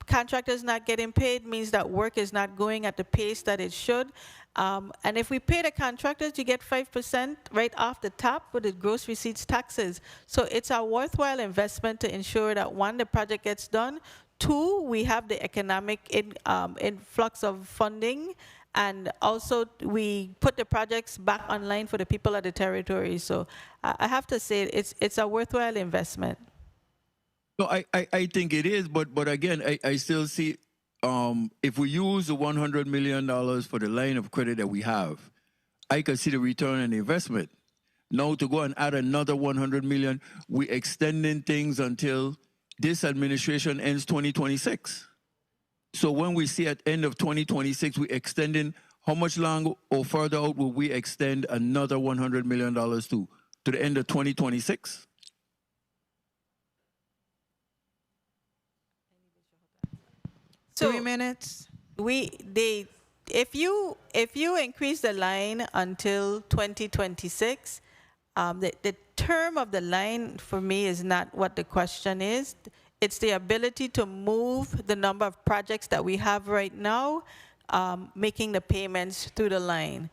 Contractors not getting paid means that work is not going at the pace that it should. And if we pay the contractors, you get 5% right off the top with the gross receipts taxes. So it's a worthwhile investment to ensure that, one, the project gets done, two, we have the economic influx of funding, and also we put the projects back online for the people of the territory. So I have to say it's a worthwhile investment. No, I think it is, but again, I still see if we use the $100 million for the line of credit that we have, I can see the return on the investment. Now to go and add another $100 million, we're extending things until this administration ends 2026. So when we see at the end of 2026, we're extending, how much longer or further out will we extend another $100 million to the end of 2026? So 3 minutes. If you increase the line until 2026, the term of the line for me is not what the question is. It's the ability to move the number of projects that we have right now, making the payments through the line.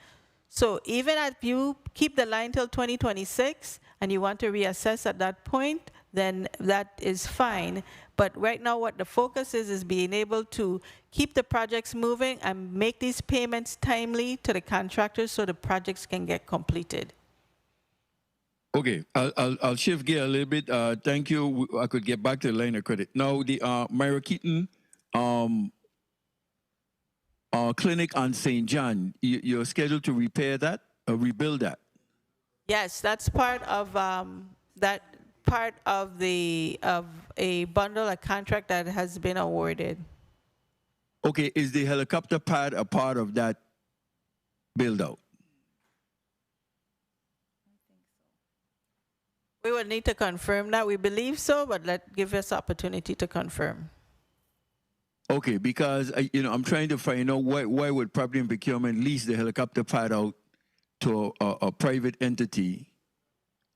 So even if you keep the line till 2026 and you want to reassess at that point, then that is fine. But right now what the focus is being able to keep the projects moving and make these payments timely to the contractors so the projects can get completed. Okay, I'll shift gear a little bit. Thank you. I could get back to the line of credit. Now, the Myra Keaton clinic on St. John, you're scheduled to repair that or rebuild that? Yes, that's part of a bundle, a contract that has been awarded. Okay, is the helicopter pad a part of that build out? We would need to confirm that. We believe so, but give us opportunity to confirm. Okay, because I'm trying to find out why would property and procurement lease the helicopter pad out to a private entity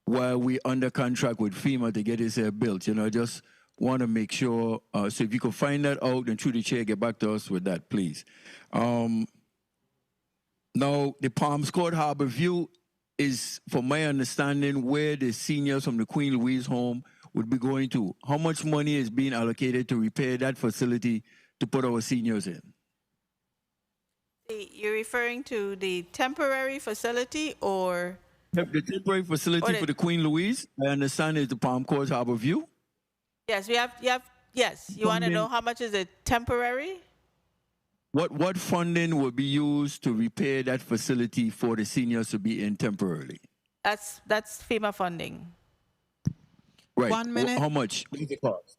while we under contract with FEMA to get this built. I just want to make sure. So if you could find that out and through the chair, get back to us with that, please. Now, the Palms Court Harbor View is, from my understanding, where the seniors from the Queen Louise home would be going to. How much money is being allocated to repair that facility to put our seniors in? You're referring to the temporary facility or? The temporary facility for the Queen Louise, I understand, is the Palm Court Harbor View. Yes, yes. You want to know how much is it temporary? What funding will be used to repair that facility for the seniors to be in temporarily? That's FEMA funding. Right. 1 minute. How much? What is the cost?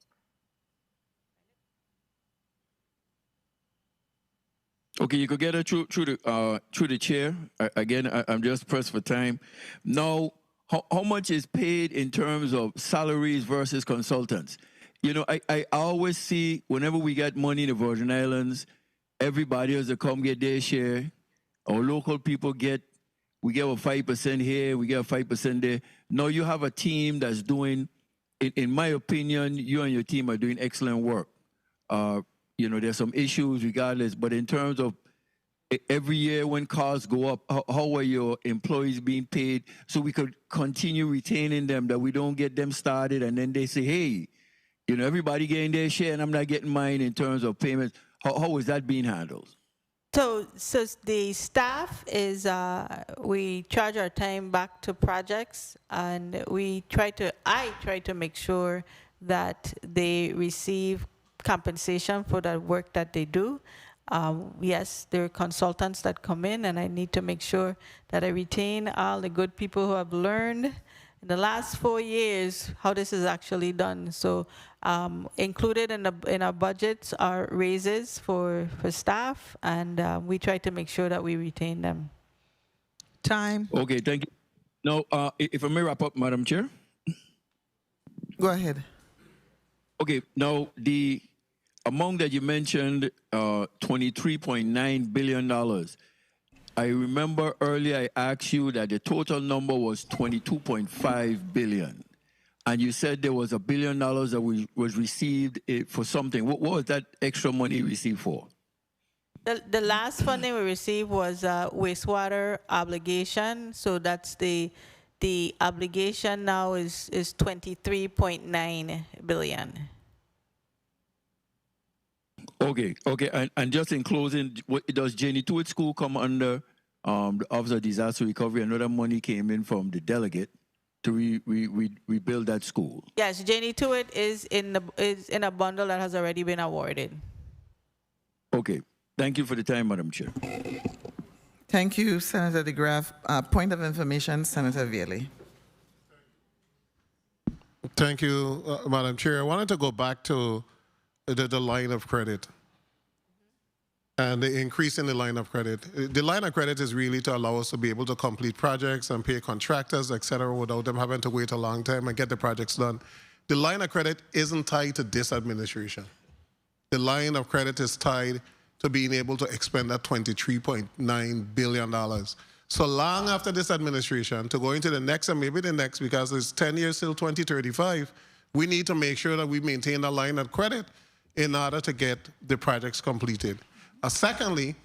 Okay, you could get it through the chair. Again, I'm just pressed for time. Now, how much is paid in terms of salaries versus consultants? I always see whenever we get money in the Virgin Islands, everybody has to come get their share. Our local people we get a 5% here, we get a 5% there. Now you have a team that's doing, in my opinion, you and your team are doing excellent work. There's some issues regardless, but in terms of every year when costs go up, how are your employees being paid so we could continue retaining them, that we don't get them started and then they say, hey, everybody getting their share and I'm not getting mine in terms of payments. How is that being handled? So the staff is, we charge our time back to projects, and I try to make sure that they receive compensation for the work that they do. Yes, there are consultants that come in, and I need to make sure that I retain all the good people who have learned in the last 4 years how this is actually done. So included in our budgets are raises for staff, and we try to make sure that we retain them. Time. Okay, thank you. Now, if I may wrap up, Madam Chair. Go ahead. Okay, now the amount that you mentioned, $23.9 billion. I remember earlier I asked you that the total number was $22.5 billion. And you said there was $1 billion that was received for something. What was that extra money received for? The last funding we received was wastewater obligation. So that's the obligation now is 23.9 billion. Okay. And just in closing, does Jenny Tewitt School come under the Office of Disaster Recovery? Another money came in from the delegate to rebuild that school. Yes, Jenny Tewitt is in a bundle that has already been awarded. Okay. Thank you for the time, Madam Chair. Thank you, Senator DeGraff. Point of information, Senator Veely. Thank you, Madam Chair. I wanted to go back to the line of credit and the increase in the line of credit. The line of credit is really to allow us to be able to complete projects and pay contractors, et cetera, without them having to wait a long time and get the projects done. The line of credit isn't tied to this administration. The line of credit is tied to being able to expend that $23.9 billion. So long after this administration, to go into the next and maybe the next, because it's 10 years till 2035, we need to make sure that we maintain a line of credit in order to get the projects completed. Secondly,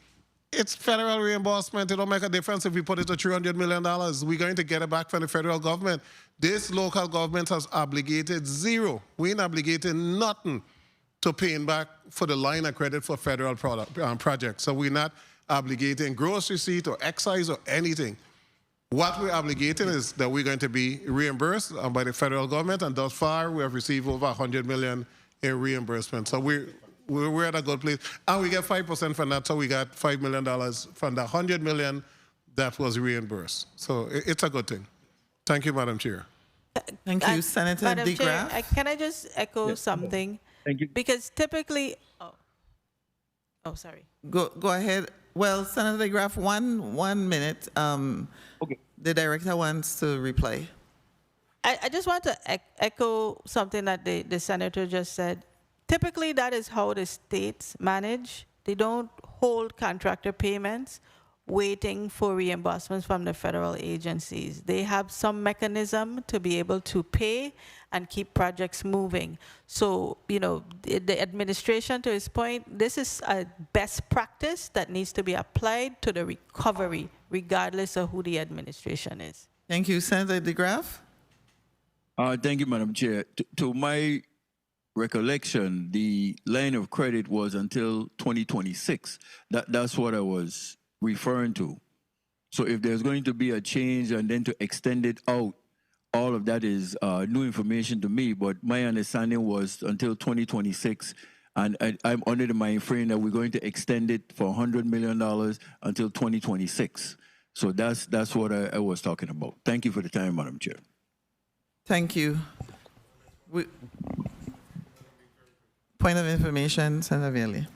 it's federal reimbursement. It don't make a difference if we put it to $300 million. We're going to get it back from the federal government. This local government has obligated zero. We ain't obligated nothing to paying back for the line of credit for federal projects. So we're not obligating gross receipt or excise or anything. What we're obligating is that we're going to be reimbursed by the federal government, and thus far we have received over $100 million in reimbursement. So we're at a good place. And we get 5% from that, so we got $5 million from the $100 million that was reimbursed. So it's a good thing. Thank you, Madam Chair. Thank you, Senator Madam Chair, DeGraff. can I just echo something? Thank you. Because typically, sorry. Go ahead. Well, Senator DeGraff, one minute. Okay. The director wants to reply. I just want to echo something that the senator just said. Typically, that is how the states manage. They don't hold contractor payments waiting for reimbursements from the federal agencies. They have some mechanism to be able to pay and keep projects moving. So, the administration, to his point, this is a best practice that needs to be applied to the recovery, regardless of who the administration is. Thank you, Senator DeGraff. Thank you, Madam Chair. To my recollection, the line of credit was until 2026. That's what I was referring to. So if there's going to be a change and then to extend it out, all of that is new information to me, but my understanding was until 2026, and I'm under the mind frame that we're going to extend it for $100 million until 2026. So that's what I was talking about. Thank you for the time, Madam Chair. Thank you. Point of information, Senator Veely.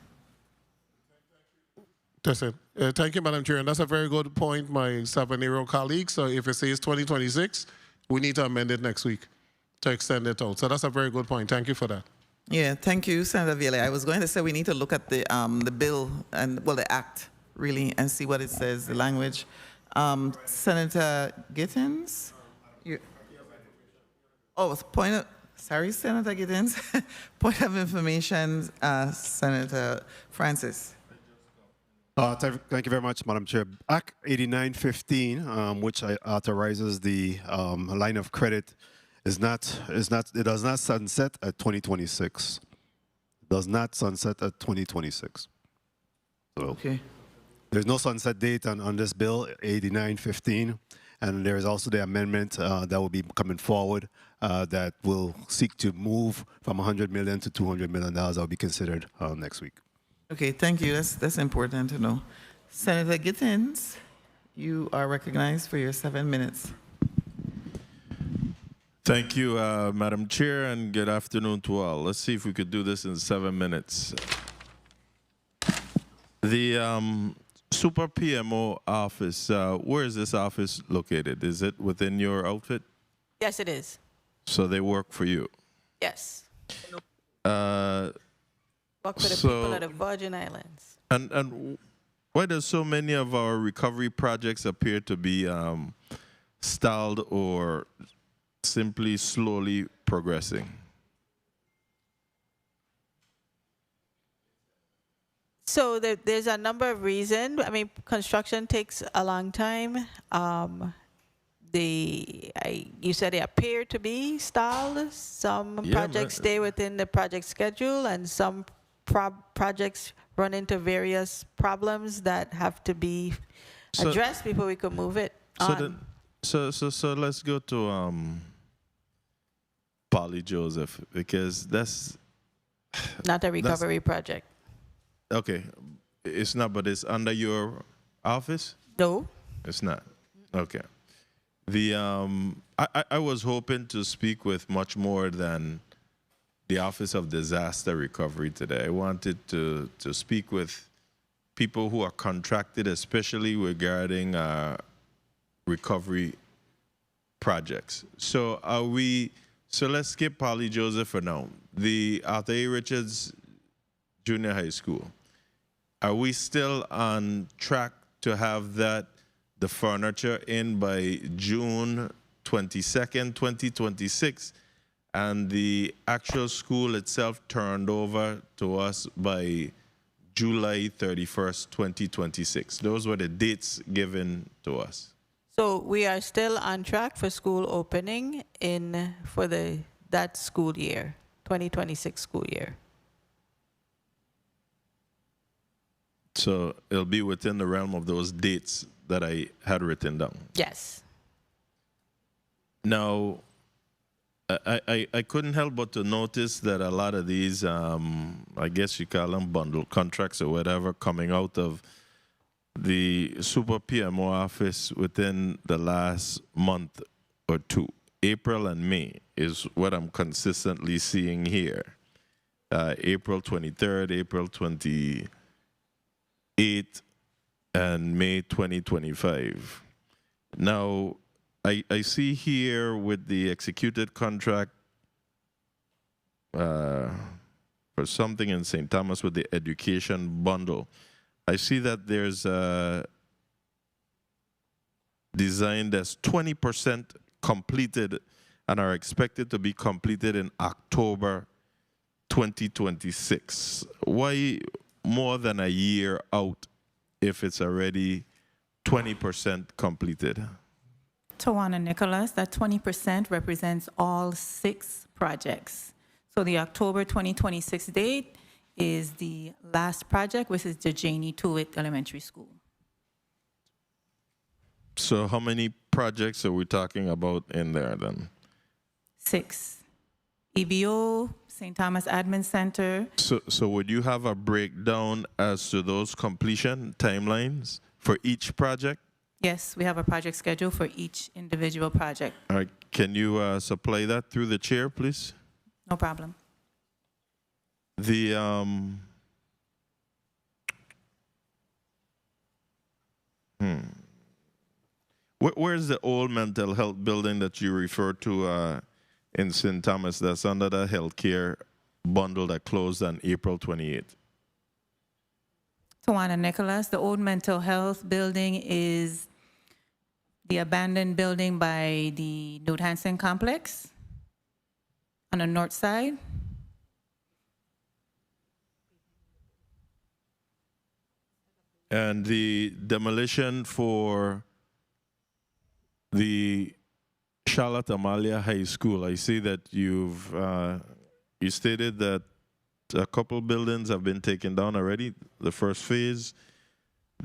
That's it. Thank you, Madam Chair. And that's a very good point, my Savanero colleague. So if it says 2026, we need to amend it next week to extend it out. So that's a very good point. Thank you for that. Yeah, thank you, Senator Veely. I was going to say we need to look at the bill and, well, the act, really, and see what it says, the language. Senator Gittins? Sorry, Senator Gittins. Point of information, Senator Francis. Thank you very much, Madam Chair. Act 8915, which authorizes the line of credit, it does not sunset at 2026. It does not sunset at 2026. So. Okay. There's no sunset date on this bill, 8915, and there is also the amendment that will be coming forward that will seek to move from $100 million to $200 million. That will be considered next week. Okay, thank you. That's important to know. Senator Gittins, you are recognized for your 7 minutes. Thank you, Madam Chair, and good afternoon to all. Let's see if we could do this in 7 minutes. The Super PMO office, where is this office located? Is it within your outfit? Yes, it is. So they work for you? Yes. Work for the people of the Virgin Islands. And why does so many of our recovery projects appear to be stalled or simply slowly progressing? So there's a number of reasons. I mean, construction takes a long time. You said they appear to be stalled. Some projects stay within the project schedule, and some projects run into various problems that have to be addressed before we could move it on. So let's go to Polly Joseph, because that's not a recovery project. Okay, it's not, but it's under your office? No. It's not. Okay. The I was hoping to speak with much more than the Office of Disaster Recovery today. I wanted to speak with people who are contracted, especially regarding recovery projects. So let's skip Polly Joseph for now. The Arthur A. Richards Junior High School, are we still on track to have the furniture in by June 22nd, 2026, and the actual school itself turned over to us by July 31st, 2026? Those were the dates given to us. So we are still on track for school opening for that school year, 2026 school year. So it'll be within the realm of those dates that I had written down. Yes. Now, I couldn't help but to notice that a lot of these, I guess you call them bundle contracts or whatever, coming out of the Super PMO office within the last month or two. April and May is what I'm consistently seeing here. April 23rd, April 28th, and May 2025. Now, I see here with the executed contract for something in St. Thomas with the education bundle, I see that there's designed as 20% completed and are expected to be completed in October 2026. Why more than a year out if it's already 20% completed? Tawana Nicholas, that 20% represents all 6 projects. So the October 2026 date is the last project, which is the Janie Tuitt Elementary School. So how many projects are we talking about in there then? 6. EBO, St. Thomas Admin Center. So would you have a breakdown as to those completion timelines for each project? Yes, we have a project schedule for each individual project. All right, can you supply that through the chair, please? No problem. The where's the old mental health building that you refer to in St. Thomas that's under the healthcare bundle that closed on April 28th? Tawana Nicholas, the old mental health building is the abandoned building by the Newt Hansen complex on the north side. And the demolition for the Charlotte Amalia High School, I see that you stated that a couple buildings have been taken down already, the first phase.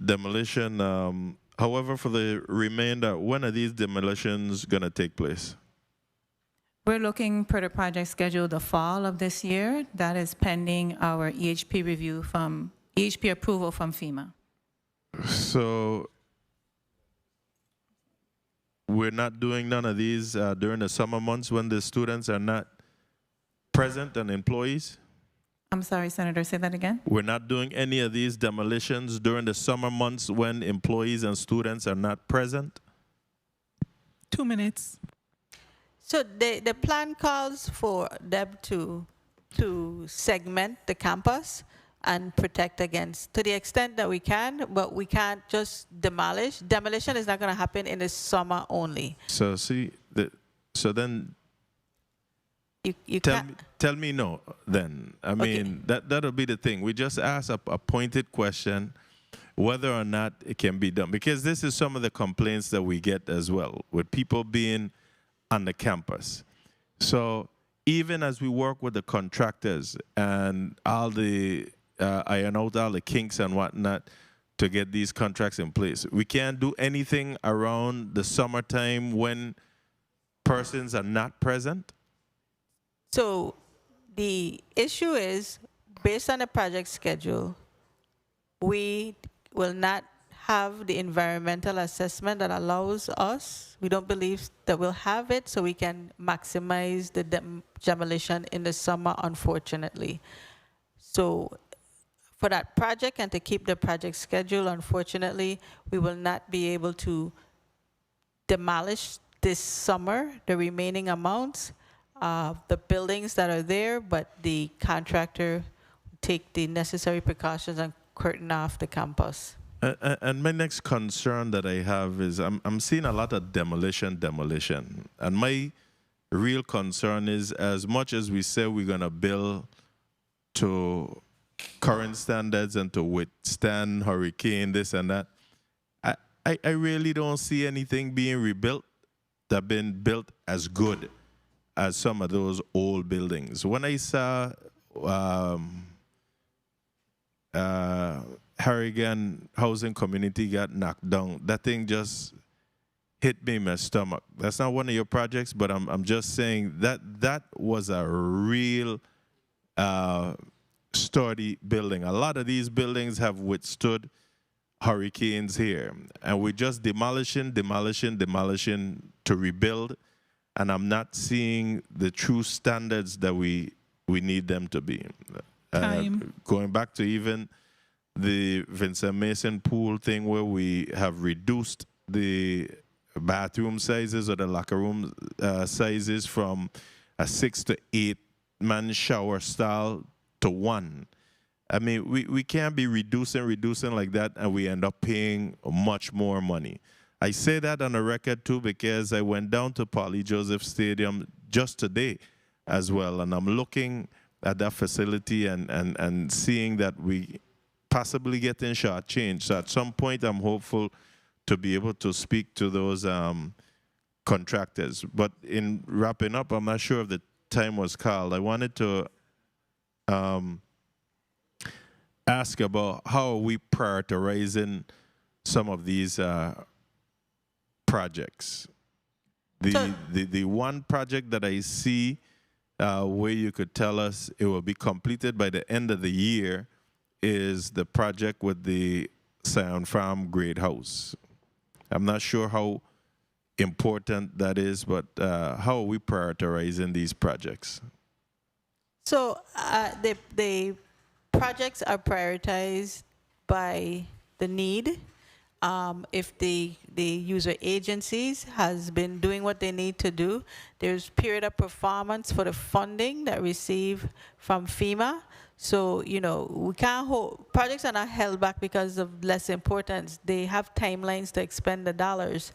demolition. However, for the remainder, when are these demolitions going to take place? We're looking per the project schedule the fall of this year. That is pending our EHP review from EHP approval from FEMA. So we're not doing none of these during the summer months when the students are not present and employees? I'm sorry, Senator, say that again. We're not doing any of these demolitions during the summer months when employees and students are not present? 2 minutes. So the plan calls for them to segment the campus and protect against, to the extent that we can, but we can't just demolish. Demolition is not going to happen in the summer only. So see, so then you tell me no then. I mean, that'll be the thing. We just ask a pointed question whether or not it can be done. Because this is some of the complaints that we get as well, with people being on the campus. So even as we work with the contractors and all the iron out all the kinks and whatnot to get these contracts in place, we can't do anything around the summertime when persons are not present. So the issue is, based on the project schedule, we will not have the environmental assessment that allows us. We don't believe that we'll have it, so we can maximize the demolition in the summer, unfortunately. So for that project and to keep the project schedule, unfortunately, we will not be able to demolish this summer the remaining amounts of the buildings that are there, but the contractor will take the necessary precautions and curtain off the campus. And my next concern that I have is I'm seeing a lot of demolition. And my real concern is, as much as we say we're going to build to current standards and to withstand hurricane, this and that, I really don't see anything being rebuilt that been built as good as some of those old buildings. When I saw Harrigan Housing Community got knocked down, that thing just hit me in my stomach. That's not one of your projects, but I'm just saying that was a real sturdy building. A lot of these buildings have withstood hurricanes here, and we're just demolishing to rebuild, and I'm not seeing the true standards that we need them to be. Going back to even the Vincent Mason pool thing, where we have reduced the bathroom sizes or the locker room sizes from a 6 to 8 man shower style to 1. I mean, we can't be reducing like that, and we end up paying much more money. I say that on the record too, because I went down to Polly Joseph Stadium just today as well, and I'm looking at that facility and seeing that we possibly getting shortchanged. So at some point, I'm hopeful to be able to speak to those contractors. But in wrapping up, I'm not sure if the time was called. I wanted to ask about how are we prioritizing some of these projects. The one project that I see where you could tell us it will be completed by the end of the year is the project with the Zion Farm Great House. I'm not sure how important that is, but how are we prioritizing these projects? So the projects are prioritized by the need. If the user agencies has been doing what they need to do, there's period of performance for the funding that receive from FEMA. So, you know, we can't hold, projects are not held back because of less importance. They have timelines to expend the dollars.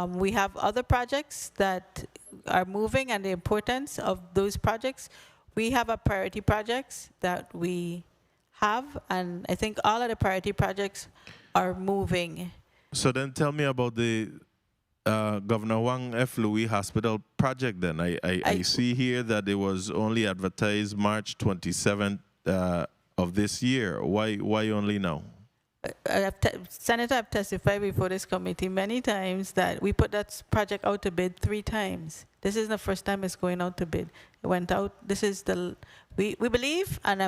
We have other projects that are moving, and the importance of those projects, we have a priority projects that we have, and I think all of the priority projects are moving. So then tell me about the Governor Wang F. Louis Hospital project then. I see here that it was only advertised March 27th of this year. Why only now? Senator, I've testified before this committee many times that we put that project out to bid 3 times. This is the first time it's going out to bid. It went out. This is we believe, and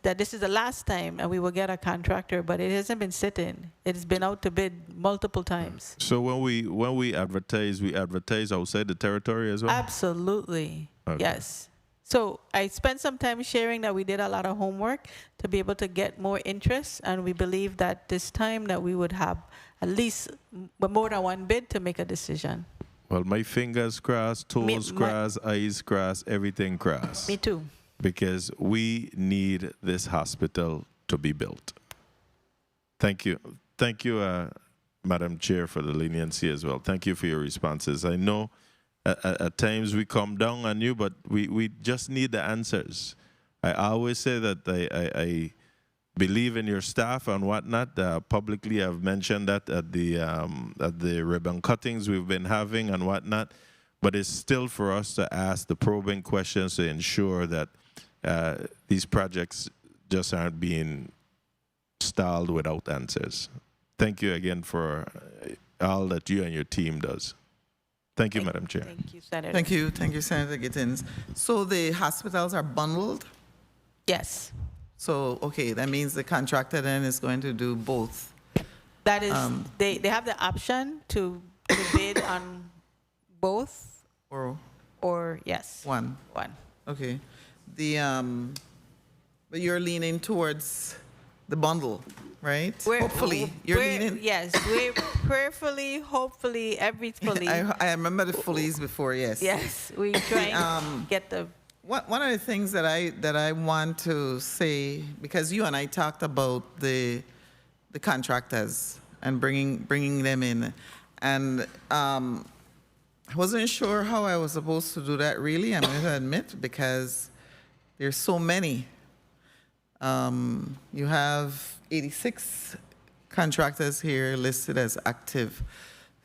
that this is the last time, and we will get a contractor. But it hasn't been sitting. It's been out to bid multiple times. So when we advertise outside the territory as well? Absolutely. Okay. Yes. So I spent some time sharing that we did a lot of homework to be able to get more interest, and we believe that this time that we would have at least more than 1 bid to make a decision. Well, my fingers crossed, toes crossed, eyes crossed, everything crossed. Me too. Because we need this hospital to be built. Thank you. Thank you, Madam Chair, for the leniency as well. Thank you for your responses. I know at times we come down on you, but we just need the answers. I always say that I believe in your staff and whatnot. Publicly, I've mentioned that at the ribbon cuttings we've been having and whatnot. But it's still for us to ask the probing questions to ensure that these projects just aren't being stalled without answers. Thank you again for all that you and your team does. Thank you, Madam Chair. Thank you, Senator. Thank you, Senator Gittins. So the hospitals are bundled? Yes. So, okay, that means the contractor then is going to do both. That is, they have the option to bid on both. Or yes. One. One. Okay. But you're leaning towards the bundle, right? Hopefully, you're leaning. Yes, we're prayerfully, hopefully, everything. I remember the fullies before. Yes. Yes, we try to get the. One of the things that I want to say, because you and I talked about the contractors and bringing them in, and I wasn't sure how I was supposed to do that. Really, I'm going to admit, because there's so many. You have 86 contractors here listed as active.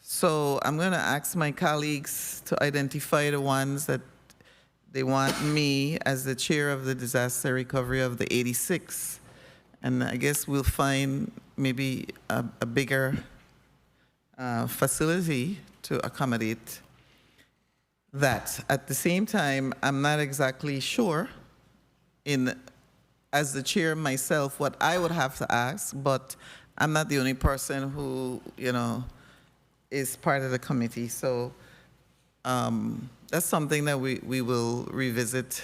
So I'm going to ask my colleagues to identify the ones that they want me as the chair of the disaster recovery of the 86. And I guess we'll find maybe a bigger facility to accommodate that. At the same time, I'm not exactly sure as the chair myself what I would have to ask, but I'm not the only person who, is part of the committee. So that's something that we will revisit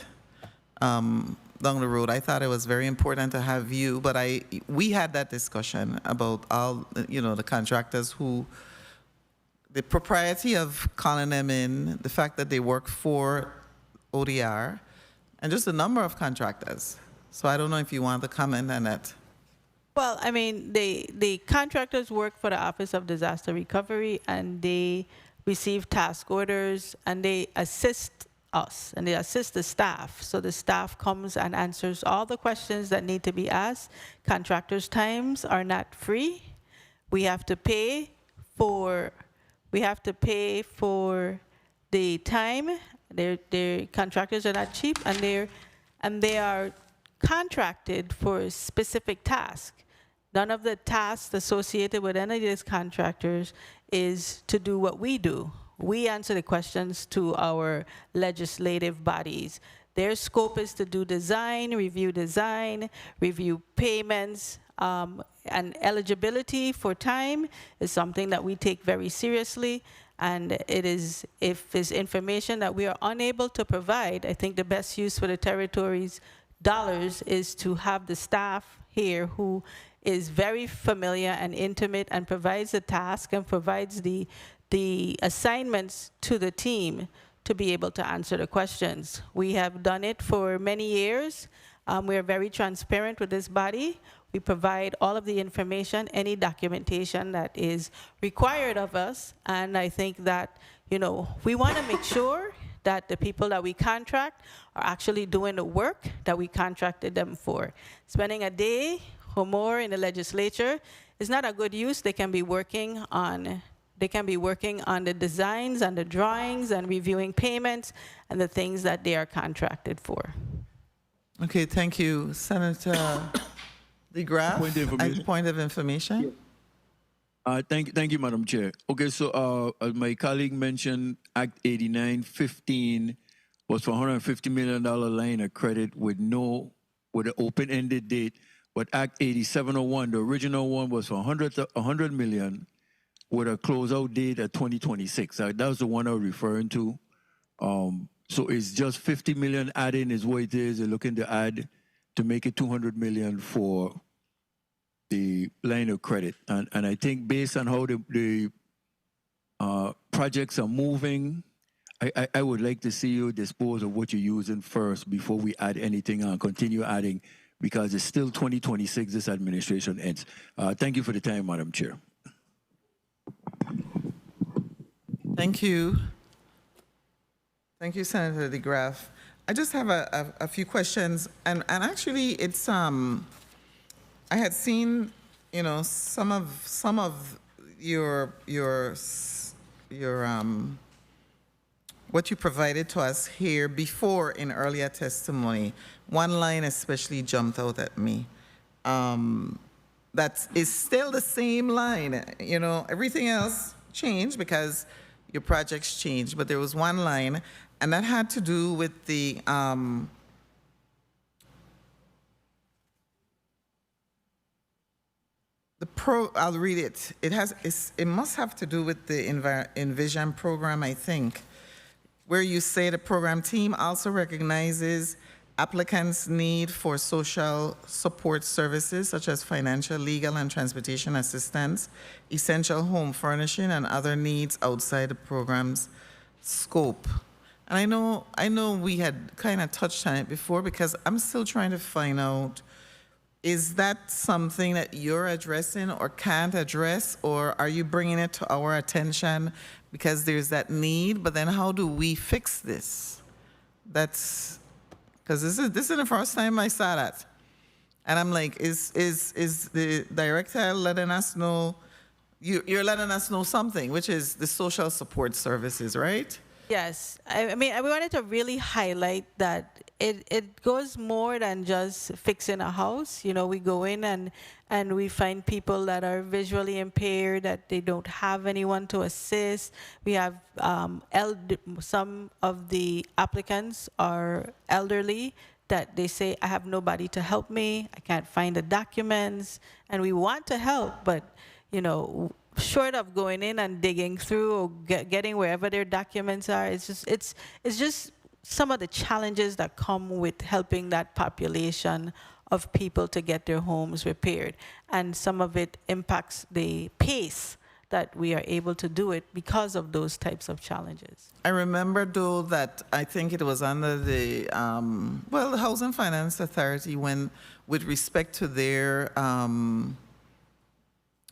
down the road. I thought it was very important to have you, but we had that discussion about all, the contractors who, the propriety of calling them in, the fact that they work for ODR, and just the number of contractors. So I don't know if you want to comment on that. Well, I mean, the contractors work for the Office of Disaster Recovery, and they receive task orders, and they assist us, and they assist the staff. So the staff comes and answers all the questions that need to be asked. Contractors' times are not free. We have to pay for the time. Their contractors are not cheap, and they are contracted for a specific task. None of the tasks associated with any of these contractors is to do what we do. We answer the questions to our legislative bodies. Their scope is to do design, review payments, and eligibility for time is something that we take very seriously. And it is, if there's information that we are unable to provide, I think the best use for the territory's dollars is to have the staff here who is very familiar and intimate and provides the task and provides the assignments to the team to be able to answer the questions. We have done it for many years. We are very transparent with this body. We provide all of the information, any documentation that is required of us. And I think that, we want to make sure that the people that we contract are actually doing the work that we contracted them for. Spending a day or more in the legislature is not a good use. They can be working on the designs and the drawings and reviewing payments and the things that they are contracted for. Okay, thank you. Senator The graph, Point of information. point of information. Thank you, Madam Chair. Okay, so as my colleague mentioned, Act 8915 was for $150 million line of credit with an open-ended date. But Act 8701, the original one, was for $100 million with a closeout date at 2026. That was the one I was referring to. So it's just $50 million add-in is what it is. They're looking to add to make it $200 million for the line of credit. And I think based on how the projects are moving, I would like to see you dispose of what you're using first before we add anything and continue adding, because it's still 2026 this administration ends. Thank you for the time, Madam Chair. Thank you. Thank you, Senator DeGraff. I just have a few questions, and actually, it's I had seen, some of your what you provided to us here before in earlier testimony. One line especially jumped out at me. That is still the same line. Everything else changed because your projects changed, but there was one line, and that had to do with the I'll read it. It must have to do with the Envision program, I think, where you say the program team also recognizes applicants' need for social support services such as financial, legal, and transportation assistance, essential home furnishing, and other needs outside the program's scope. And I know we had kind of touched on it before, because I'm still trying to find out, is that something that you're addressing or can't address, or are you bringing it to our attention because there's that need? But then how do we fix this? That's because this is the first time I saw that, and I'm like, is the director letting us know? You're letting us know something, which is the social support services, right? Yes. I mean, we wanted to really highlight that it goes more than just fixing a house. We go in and we find people that are visually impaired, that they don't have anyone to assist. We have some of the applicants are elderly, that they say, I have nobody to help me, I can't find the documents, and we want to help, but short of going in and digging through or getting wherever their documents are, it's just some of the challenges that come with helping that population of people to get their homes repaired. And some of it impacts the pace that we are able to do it because of those types of challenges. I remember, though, that I think it was under the, the Housing Finance Authority, when, with respect to their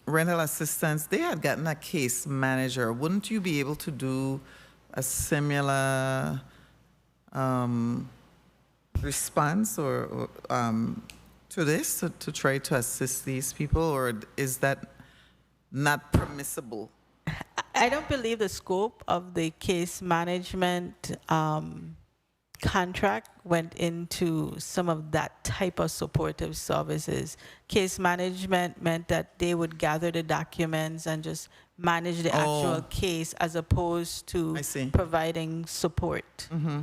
rental assistance, they had gotten a case manager. Wouldn't you be able to do a similar response or to this, to try to assist these people, or is that not permissible? I don't believe the scope of the case management contract went into some of that type of supportive services. Case management meant that they would gather the documents and just manage the actual case, as opposed to providing support. Mm-hmm.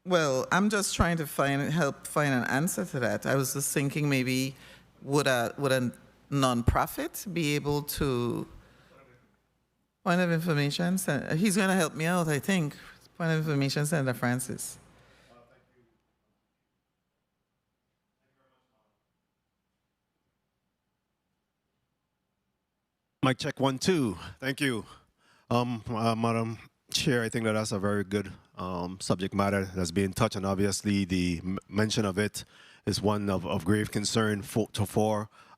Well, I'm just trying to help find an answer to that. I was just thinking, maybe would a nonprofit be able to point of information? He's going to help me out, I think. Point of information, Senator Francis. Mic check 1, 2. Thank you, Madam Chair. I think that's a very good subject matter that's being touched, and obviously the mention of it is one of grave concern for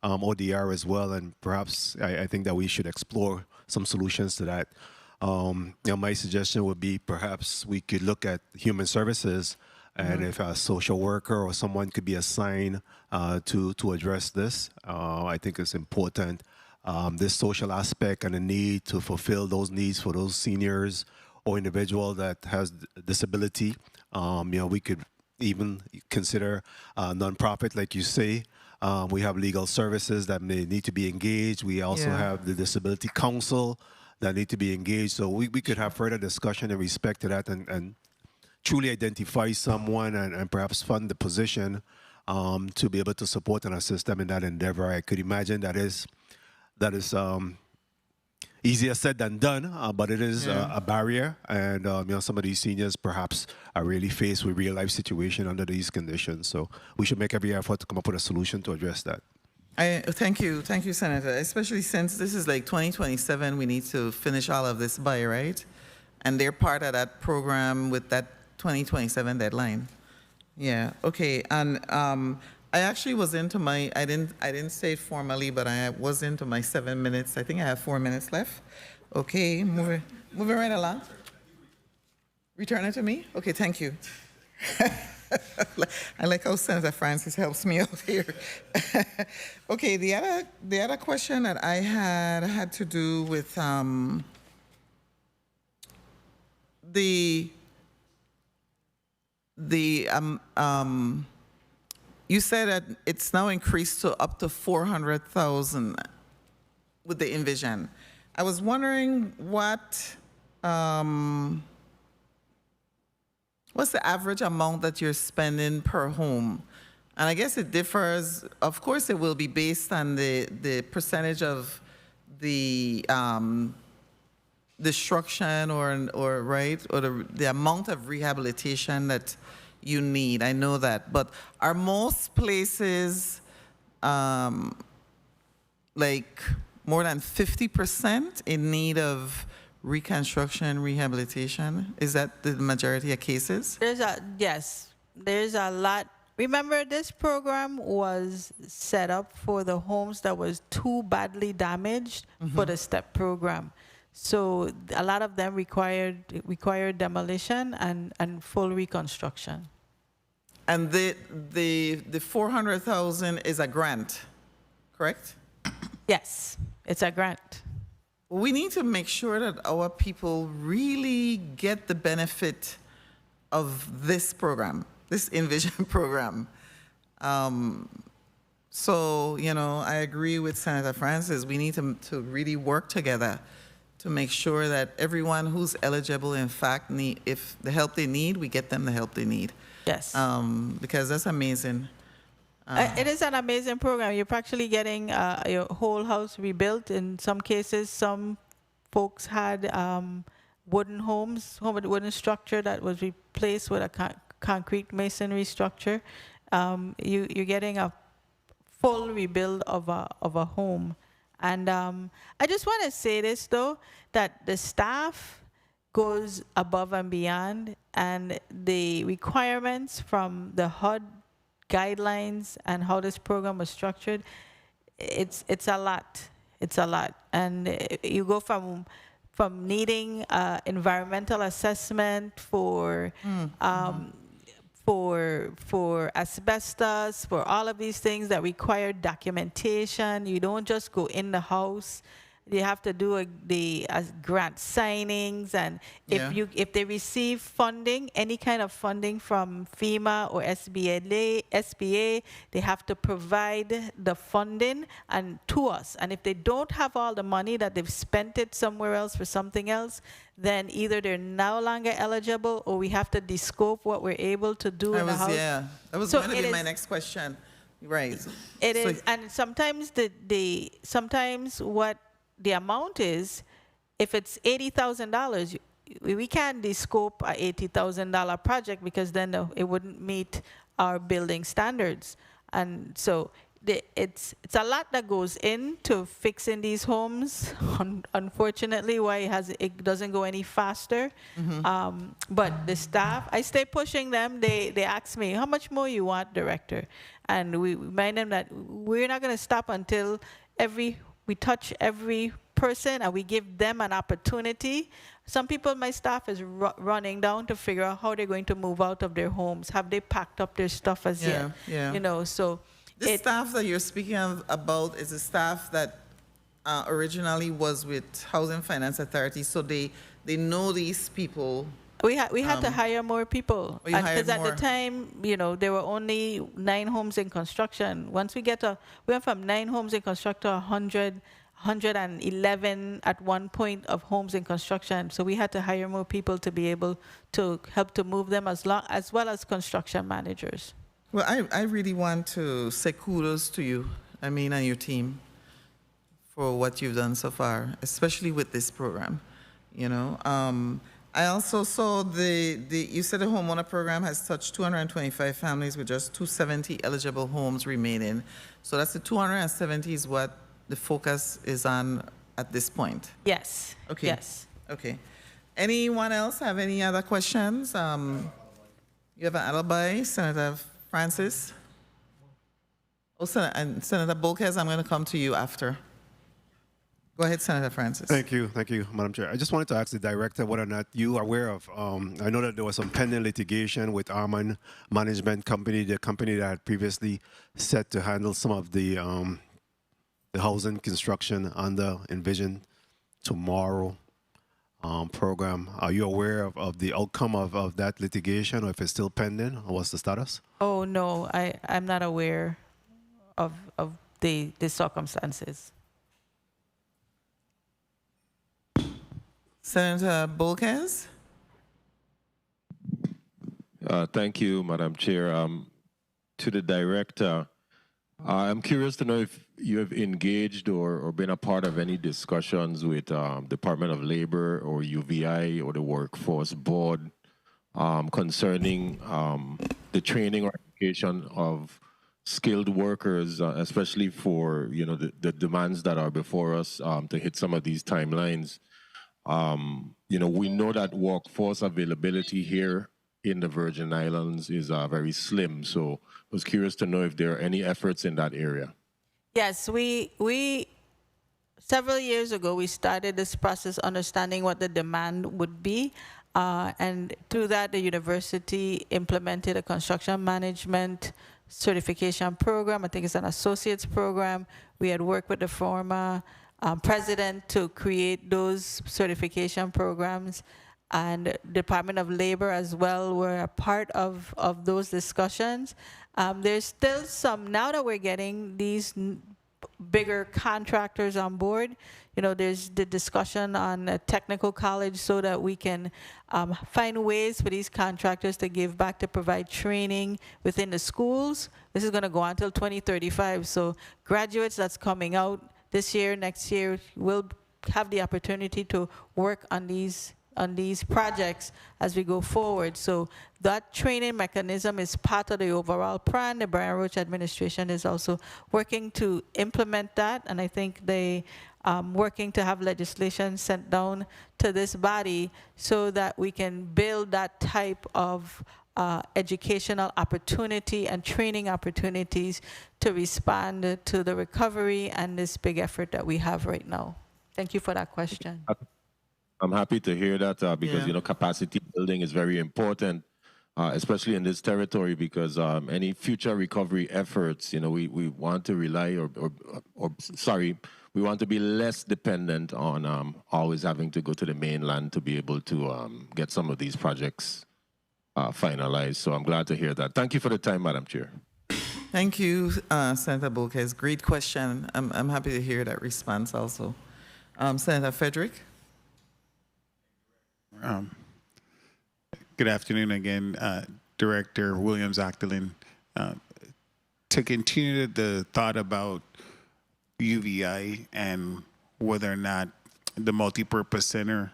ODR as well, and perhaps I think that we should explore some solutions to that. My suggestion would be perhaps we could look at human services, and if a social worker or someone could be assigned to address this. I think it's important. This social aspect and the need to fulfill those needs for those seniors or individual that has disability. We could even consider nonprofit, like you say. We have legal services that may need to be engaged. We also have the Disability Council that need to be engaged. So we could have further discussion in respect to that and truly identify someone and perhaps fund the position to be able to support and assist them in that endeavor. I could imagine that is easier said than done, but it is a barrier. And some of these seniors perhaps are really faced with real life situation under these conditions. So we should make every effort to come up with a solution to address that. Thank you, Senator. Especially since this is like 2027, we need to finish all of this by, right? And they're part of that program with that 2027 deadline. Yeah. Okay. And I actually was into my. I didn't say it formally, but I was into my 7 minutes. I think I have 4 minutes left. Okay. Moving right along. Return it to me. Okay. Thank you. I like how Senator Francis helps me out here. Okay, the other question that I had to do with you said that it's now increased to up to 400,000 with the Envision. I was wondering what's the average amount that you're spending per home? And I guess it differs. Of course, it will be based on the percentage of the destruction or the amount of rehabilitation that you need. I know that. But are most places like more than 50% in need of reconstruction, rehabilitation? Is that the majority of cases? Yes, there's a lot. Remember, this program was set up for the homes that was too badly damaged for the STEP program. So a lot of them required demolition and full reconstruction. And the 400,000 is a grant, correct? Yes, it's a grant. We need to make sure that our people really get the benefit of this program, this Envision program. So, I agree with Senator Francis. We need to really work together to make sure that everyone who's eligible, in fact, if the help they need, we get them the help they need. Yes. Because that's amazing. It is an amazing program. You're actually getting your whole house rebuilt. In some cases, some folks had wooden homes, home with wooden structure that was replaced with a concrete masonry structure. You're getting a full rebuild of a home. And I just want to say this, though, that the staff goes above and beyond, and the requirements from the HUD guidelines and how this program was structured, it's a lot. It's a lot. And you go from needing environmental assessment for asbestos, for all of these things that require documentation. You don't just go in the house. You have to do the grant signings, and if they receive funding, any kind of funding from FEMA or SBA, they have to provide the funding and to us. And if they don't have all the money, that they've spent it somewhere else for something else, then either they're no longer eligible, or we have to descope what we're able to do in the house. Yeah, that was going to be my next question. Right. It is, and sometimes sometimes what the amount is, if it's $80,000, we can't descope a $80,000 project, because then it wouldn't meet our building standards. And so it's a lot that goes into fixing these homes. Unfortunately, why it doesn't go any faster. But the staff, I stay pushing them. They ask me, how much more you want, Director? And we remind them that we're not going to stop until we touch every person and we give them an opportunity. Some people, my staff is running down to figure out how they're going to move out of their homes. Have they packed up their stuff as yet? Yeah. So the staff that you're speaking about is a staff that originally was with Housing Finance Authority, so they know these people We had to hire more people Oh, you hired because at the more. time, there were only 9 homes in construction. Once we went from 9 homes in construction to 111 at one point of homes in construction. So we had to hire more people to be able to help to move them as well as construction managers. Well, I really want to say kudos to you, I mean, and your team for what you've done so far, especially with this program. I also saw you said the homeowner program has touched 225 families with just 270 eligible homes remaining. So that's the 270 is what the focus is on at this point. Yes. Okay. Yes. Okay. Anyone else have any other questions? You have an alibi, Senator Francis? Oh, Senator Bolkes, I'm going to come to you after. Go ahead, Senator Francis. Thank you, Madam Chair. I just wanted to ask the director whether or not you are aware of, I know that there was some pending litigation with Arman Management Company, the company that had previously set to handle some of the housing construction under Envision Tomorrow program. Are you aware of the outcome of that litigation, or if it's still pending, or what's the status? Oh, no, I'm not aware of the circumstances. Senator Bolkes? Thank you, Madam Chair. To the director, I'm curious to know if you have engaged or been a part of any discussions with Department of Labor or UVI or the Workforce Board concerning the training or education of skilled workers, especially for the demands that are before us to hit some of these timelines. We know that workforce availability here in the Virgin Islands is very slim. So I was curious to know if there are any efforts in that area. Yes, we several years ago, we started this process understanding what the demand would be. And through that, the university implemented a construction management certification program. I think it's an associate's program. We had worked with the former president to create those certification programs, and Department of Labor as well were a part of those discussions. There's still some, now that we're getting these bigger contractors on board, there's the discussion on a technical college so that we can find ways for these contractors to give back to provide training within the schools. This is going to go on until 2035. So graduates that's coming out this year, next year, will have the opportunity to work on these projects as we go forward. So that training mechanism is part of the overall plan. The Brian Roach administration is also working to implement that, and I think they working to have legislation sent down to this body so that we can build that type of educational opportunity and training opportunities to respond to the recovery and this big effort that we have right now. Thank you for that question. I'm happy to hear that because capacity building is very important, especially in this territory, because any future recovery efforts, we want to rely we want to be less dependent on always having to go to the mainland to be able to get some of these projects finalized. So I'm glad to hear that. Thank you for the time, Madam Chair. Thank you, Senator Bolkes. Great question. I'm happy to hear that response also. Senator Frederick? Good afternoon again, Director Williams-Octolin. To continue the thought about UVI and whether or not the multipurpose center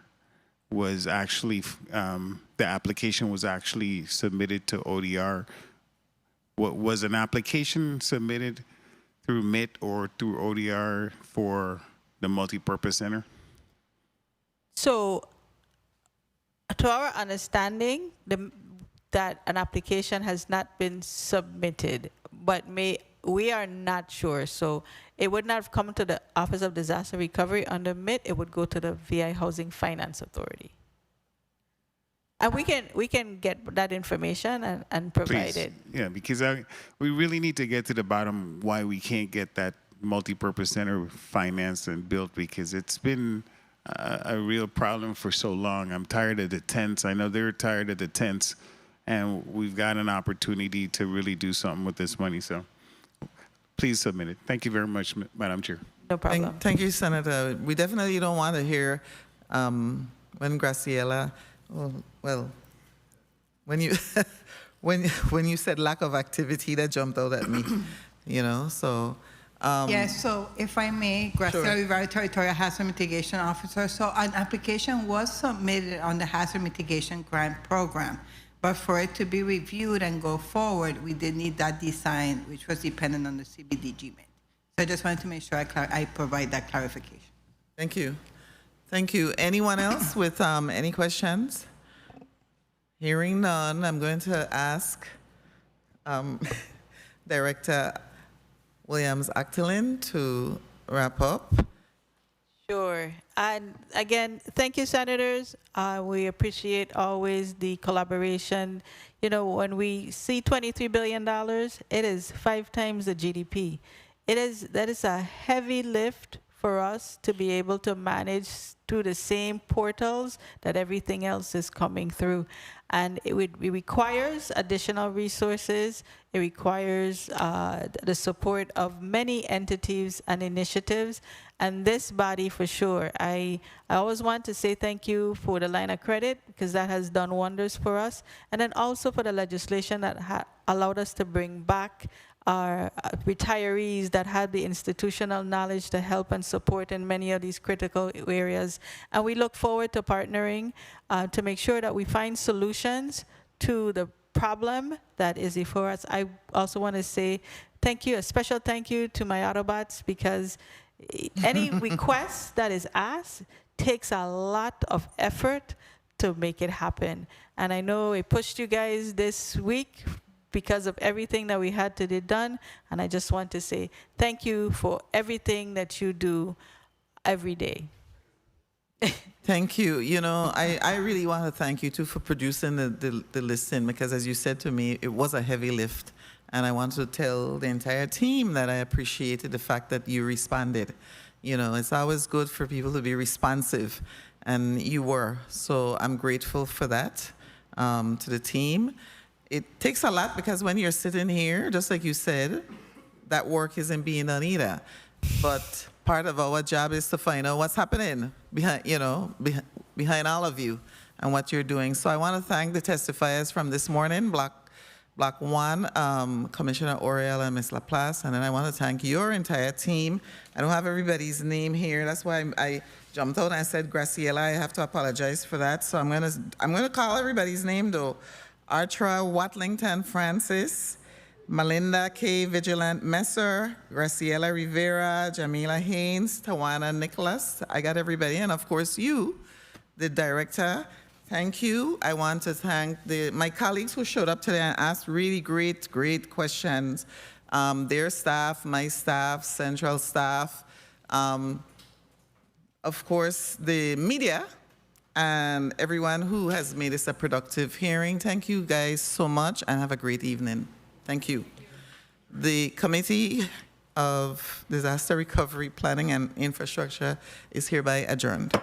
was actually, the application was actually submitted to ODR. What was an application submitted through MIT or through ODR for the multipurpose center? So, to our understanding, that an application has not been submitted, but we are not sure. So it would not have come to the Office of Disaster Recovery under MIT. It would go to the VI Housing Finance Authority. And we can get that information and provide it. Yeah, because we really need to get to the bottom why we can't get that multipurpose center financed and built, because it's been a real problem for so long. I'm tired of the tents. I know they're tired of the tents, and we've got an opportunity to really do something with this money. So please submit it. Thank you very much, Madam Chair. No problem. Thank you, Senator. We definitely don't want to hear when Graciela, well, when you when you said lack of activity, that jumped out at me, you know. So. Yes, so if I may, Graciela Rivera, Territorial Hazard Mitigation Officer. So an application was submitted on the Hazard Mitigation Grant Program, but for it to be reviewed and go forward, we did need that design, which was dependent on the CBDG mandate. So I just wanted to make sure I provide that clarification. Thank you. Thank you. Anyone else with any questions? Hearing none, I'm going to ask Director Williams-Actolin to wrap up. Sure. And again, thank you, Senators. We appreciate always the collaboration. You know, when we see $23 billion, it is 5 times the GDP. That is a heavy lift for us to be able to manage through the same portals that everything else is coming through. And it requires additional resources. It requires the support of many entities and initiatives. And this body, for sure, I always want to say thank you for the line of credit, because that has done wonders for us. And then also for the legislation that allowed us to bring back our retirees that had the institutional knowledge to help and support in many of these critical areas. And we look forward to partnering to make sure that we find solutions to the problem that is before us. I also want to say thank you, a special thank you to my Autobots, because any request that is asked takes a lot of effort to make it happen. And I know it pushed you guys this week because of everything that we had to get done. And I just want to say thank you for everything that you do every day. Thank you. You know, I really want to thank you too for producing the listing, because as you said to me, it was a heavy lift. And I want to tell the entire team that I appreciated the fact that you responded. You know, it's always good for people to be responsive, and you were. So I'm grateful for that to the team. It takes a lot, because when you're sitting here, just like you said, that work isn't being done either. But part of our job is to find out what's happening behind, you know, behind all of you and what you're doing. So I want to thank the testifiers from this morning, Block 1, Commissioner Oriel and Ms. Laplace, and then I want to thank your entire team. I don't have everybody's name here. That's why I jumped out and I said Graciela. I have to apologize for that. So I'm gonna call everybody's name though. Artra Watlington Francis, Melinda K. Vigilant Messer, Graciela Rivera, Jamila Haynes, Tawana Nicholas. I got everybody, and of course you, the director. Thank you. I want to thank my colleagues who showed up today and asked really great questions. Their staff, my staff, central staff, of course, the media, and everyone who has made this a productive hearing. Thank you guys so much, and have a great evening. Thank you. The Committee of Disaster Recovery, Planning and Infrastructure is hereby adjourned.